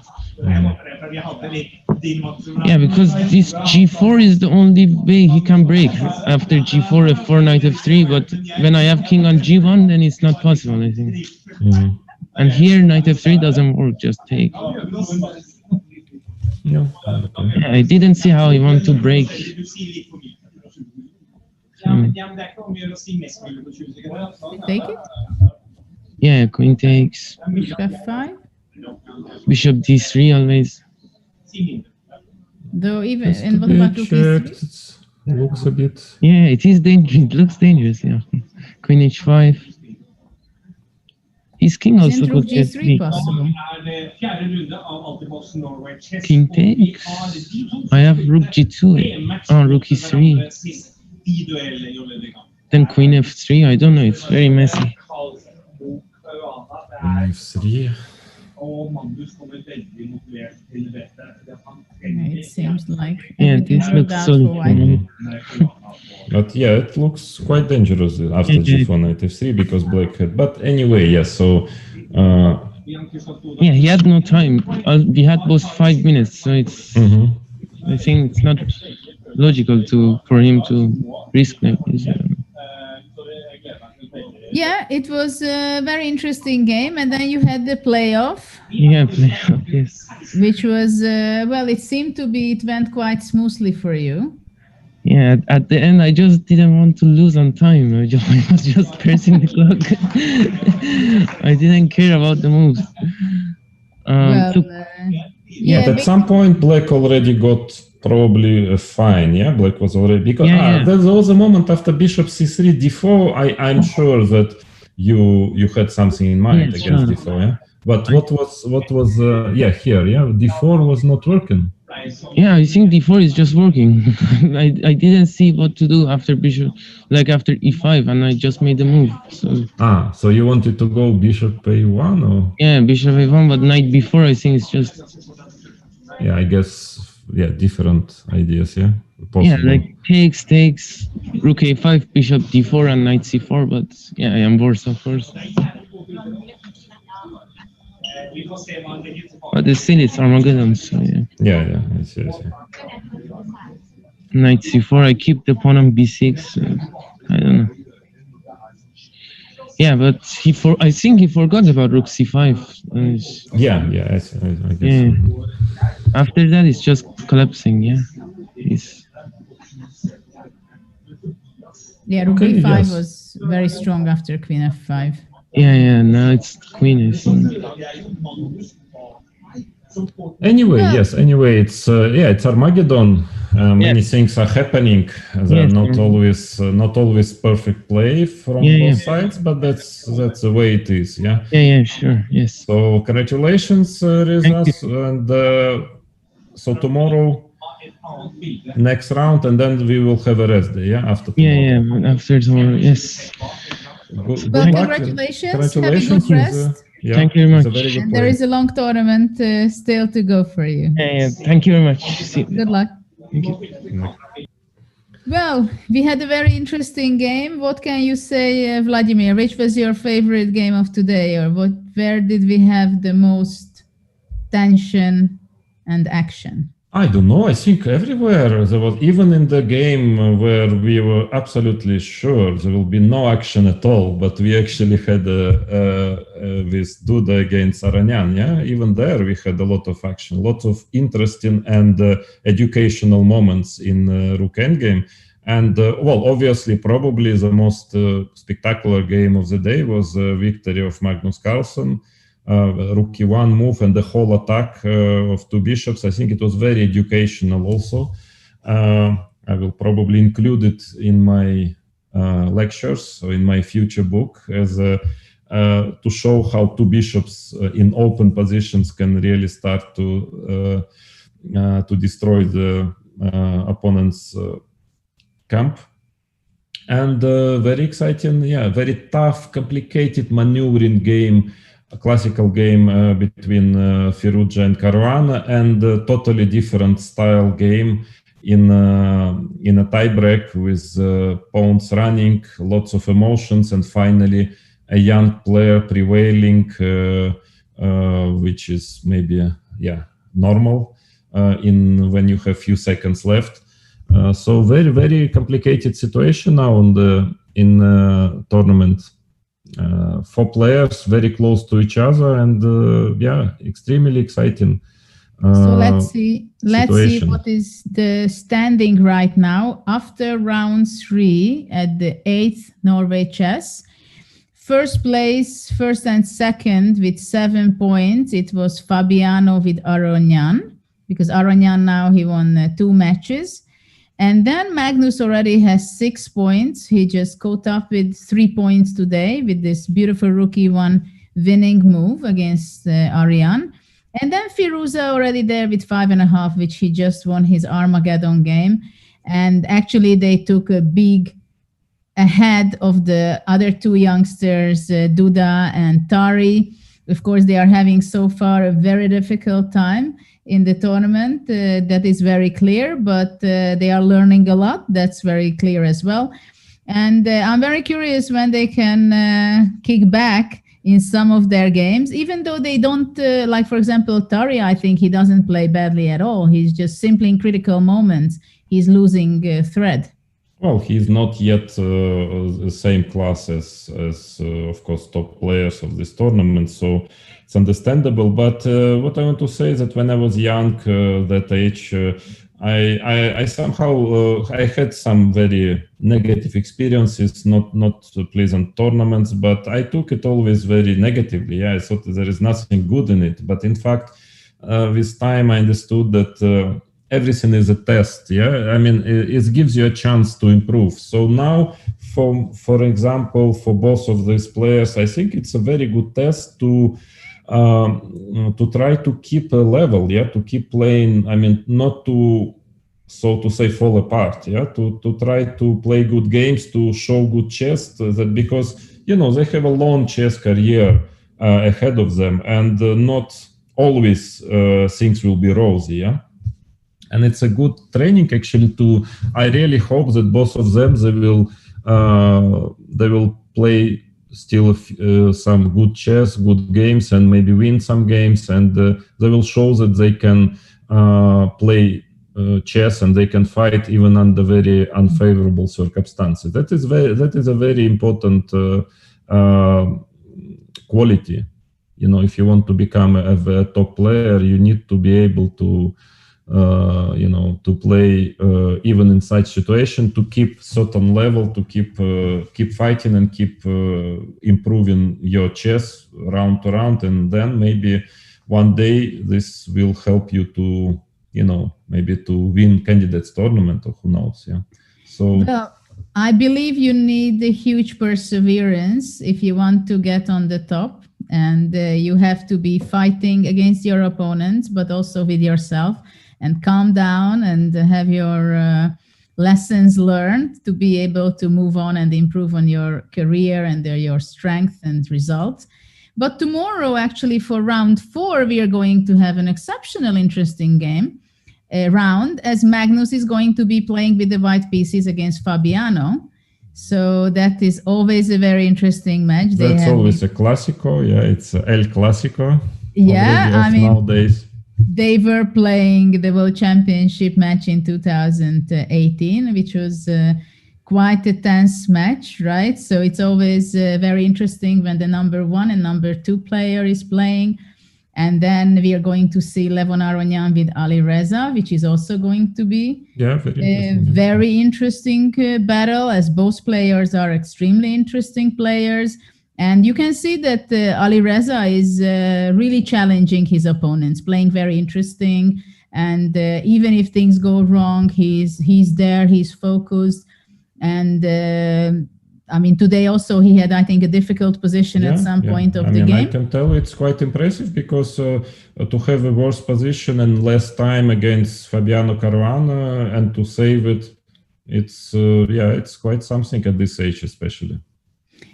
Yeah, because this g4 is the only way he can break after g4, f4, knight f3. But when I have king on g1, then it's not possible, I think. And here, knight f3 doesn't work, just take. Yeah, I didn't see how he wanted to break. Take it? Yeah, queen takes. Bishop f5? Bishop d3 always. Though even, and what about rook e3? Looks a bit... Yeah, it is dangerous. It looks dangerous, yeah. Queen h5. His king also could get g3 possible. King takes. I have rook g2. Oh, rook e3. Then queen f3. I don't know. It's very messy. f3. It seems like this looks solid. But yeah, it looks quite dangerous after g4 knight f3 because black had. But anyway, yes. So yeah, he had no time. We had both 5 minutes, so it's. I think it's not logical for him to risk like this. Yeah, it was a very interesting game, and then you had the playoff. Yeah, playoff, yes. Which was well, it seemed to be. It went quite smoothly for you. Yeah, at the end, I just didn't want to lose on time. I was just pressing the clock. I didn't care about the moves. At some point, black already got probably a fine. Yeah, black was already because there was a moment after bishop c3 d4. I'm sure that you had something in mind against d4. Yeah, but what was here? Yeah, d4 was not working. Yeah, I think d4 is just working. I didn't see what to do after bishop, like after e5, and I just made the move. So you wanted to go bishop a1 or? Yeah, bishop a1, but knight b4, I think it's just. Yeah, I guess different ideas. Yeah, possible. Yeah, like takes, rook a5, bishop d4, and knight c4. But yeah, I am worse, of course. But still, it's Armageddon, so yeah. Yeah. I see. Knight c4, I keep the pawn on b6. I don't know. Yeah, but I think he forgot about rook c5. I guess. Yeah. After that, it's just collapsing. Yeah. Rook e5 was very strong after queen f5. Yeah. Now it's queen, I think. Anyway, it's Armageddon. Many things are happening. There are not always perfect play from both sides, but that's the way it is. Yeah. Yeah, sure. Yes. So congratulations, Rizas, and so tomorrow, next round, and then we will have a rest day. Yeah, after tomorrow. Yeah, after tomorrow. Yes. Good congratulations. Have a good rest. Thank you very much. And there is a long tournament still to go for you. Yeah. Thank you very much. Good luck. Thank you. Well, we had a very interesting game. What can you say, Vladimir? Which was your favorite game of today, or where did we have the most tension and action? I don't know. I think everywhere there was, even in the game where we were absolutely sure there will be no action at all, but we actually had with Duda against Aronian. Yeah, even there we had a lot of action, lots of interesting and educational moments in Rook Endgame. And well, obviously, probably the most spectacular game of the day was the victory of Magnus Carlsen. Rook e1 move and the whole attack of two bishops. I think it was very educational also. I will probably include it in my lectures or in my future book as to show how two bishops in open positions can really start to destroy the opponent's camp. And very exciting, yeah, very tough, complicated maneuvering game, a classical game between Firouzja and Caruana, and a totally different style game in a tiebreak with pawns running, lots of emotions, and finally a young player prevailing, which is maybe normal when you have few seconds left. So very, very complicated situation now in the tournament. 4 players very close to each other, and extremely exciting. So let's see what is the standing right now after round 3 at the 8th Norway chess. First place, first and second with 7 points. It was Fabiano with Aronian, because Aronian now he won 2 matches. And then Magnus already has 6 points. He just caught up with 3 points today with this beautiful Rook e1 winning move against Aronian. And then Firouzja already there with 5.5, which he just won his Armageddon game. And actually they took a big ahead of the other 2 youngsters, Duda and Tari. Of course, they are having so far a very difficult time in the tournament. That is very clear, but they are learning a lot. That's very clear as well. And I'm very curious when they can kick back in some of their games, even though they don't, like, for example, Tari, I think he doesn't play badly at all. He's just simply in critical moments, he's losing thread. Well, he's not yet the same class as of course, top players of this tournament, so it's understandable. But what I want to say is that when I was young, that age, I somehow I had some very negative experiences, not pleasant tournaments, but I took it always very negatively. Yeah, I thought there is nothing good in it, but in fact, with time I understood that everything is a test. Yeah, I mean, it gives you a chance to improve. So now, for example, for both of these players, I think it's a very good test to try to keep a level, to keep playing. I mean, not to, so to say, fall apart. To try to play good games, to show good chess. That because they have a long chess career ahead of them, and not always things will be rosy. And it's a good training actually. I really hope that both of them they will play still some good chess, good games, and maybe win some games, and they will show that they can play chess and they can fight even under very unfavorable circumstances. That is a very important quality. If you want to become a top player, you need to be able to to play even in such situation, to keep certain level, to keep fighting and keep improving your chess round to round, and then maybe one day this will help you to maybe to win candidates tournament, or who knows. So well, I believe you need a huge perseverance if you want to get on the top, and you have to be fighting against your opponents, but also with yourself, and calm down and have your lessons learned to be able to move on and improve on your career and your strength and results. But tomorrow, actually, for round 4, we are going to have an exceptional interesting game round, as Magnus is going to be playing with the white pieces against Fabiano. So that is always a very interesting match. That's always a Clásico. Yeah, it's El Clásico. Yeah, I mean, nowadays. They were playing the World Championship match in 2018, which was quite a tense match, right? So it's always very interesting when the number 1 and number 2 player is playing. And then we are going to see Levon Aronian with Ali Reza, which is also going to be a very interesting battle, as both players are extremely interesting players. And you can see that Ali Reza is really challenging his opponents, playing very interesting. And even if things go wrong, he's there, he's focused. And I mean, today also he had, I think, a difficult position at some point of the game. I can tell it's quite impressive because to have a worse position and less time against Fabiano Caruana and to save it, it's quite something at this age, especially.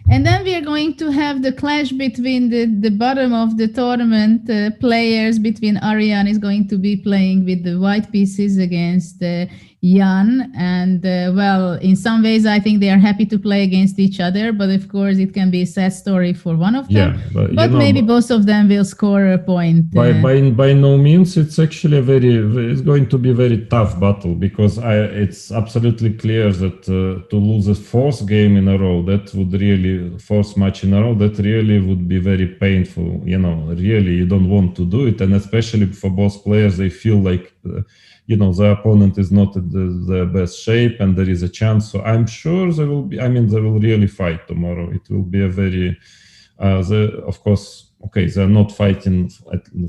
And then we are going to have the clash between the bottom of the tournament players. Between Ariane is going to be playing with the white pieces against Jan. And well, in some ways, I think they are happy to play against each other. But of course, it can be a sad story for one of them. Yeah, but maybe both of them will score a point. By no means, it's actually it's going to be a very tough battle because it's absolutely clear that to lose a fourth game in a row, that would really fourth match in a row, that really would be very painful. Really, you don't want to do it. And especially for both players, they feel like, the opponent is not in the best shape and there is a chance. So I'm sure they will really fight tomorrow. It will be a very, of course, okay, they're not fighting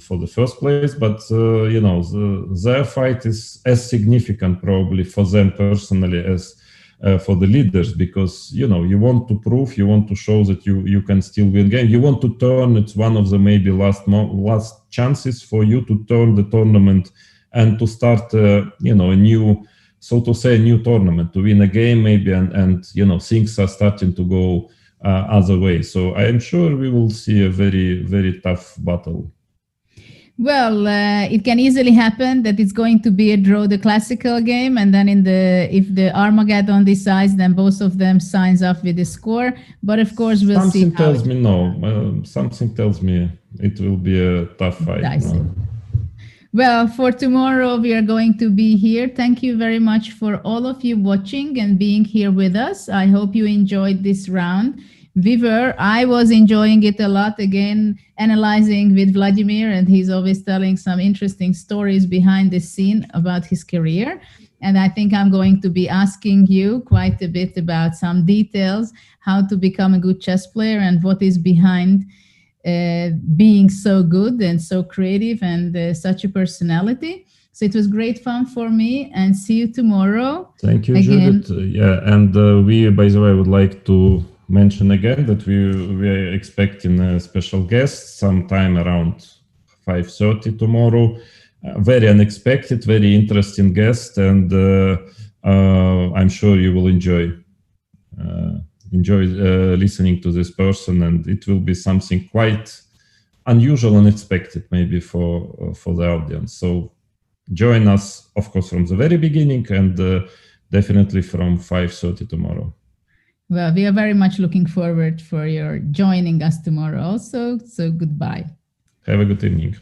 for the first place, but, their fight is as significant probably for them personally as for the leaders, because, you want to prove, you want to show that you can still win game. You want to turn, it's one of the maybe last chances for you to turn the tournament and to start, a new, so to say, a new tournament, to win a game maybe, and things are starting to go other way. So I am sure we will see a very, very tough battle. Well, it can easily happen that it's going to be a draw, the classical game, and then if the Armageddon decides, then both of them signs up with the score. But of course, we'll see. Something tells me no. Something tells me it will be a tough fight. No. Well, for tomorrow, we are going to be here. Thank you very much for all of you watching and being here with us. I hope you enjoyed this round. I was enjoying it a lot, again, analyzing with Vladimir, and he's always telling some interesting stories behind the scene about his career. And I think I'm going to be asking you quite a bit about some details, how to become a good chess player and what is behind being so good and so creative and such a personality. So it was great fun for me, and see you tomorrow. Thank you, again. Judith. And we, by the way, would like to mention again that we are expecting a special guest sometime around 5:30 tomorrow. Very unexpected, very interesting guest, and I'm sure you will enjoy listening to this person, and it will be something quite unusual and unexpected maybe for the audience. So join us, of course, from the very beginning, and definitely from 5:30 tomorrow. Well, we are very much looking forward for your joining us tomorrow also. So goodbye. Have a good evening.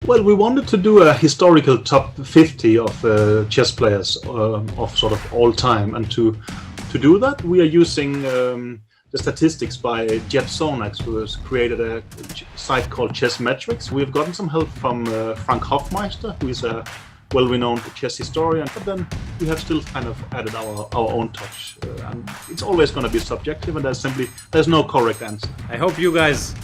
Well, we wanted to do a historical top 50 of chess players of sort of all time, and to do that, we are using the statistics by Jeff Sonax, who has created a site called Chess Metrics. We've gotten some help from Frank Hofmeister, who is a well-renowned chess historian, but then we have still kind of added our own touch. And it's always going to be subjective, and there's no correct answer. I hope you guys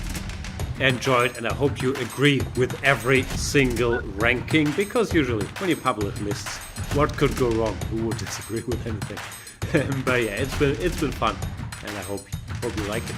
enjoyed, and I hope you agree with every single ranking, because usually when you publish lists, what could go wrong? Who would disagree with anything? But yeah, it's been fun, and I hope you like it.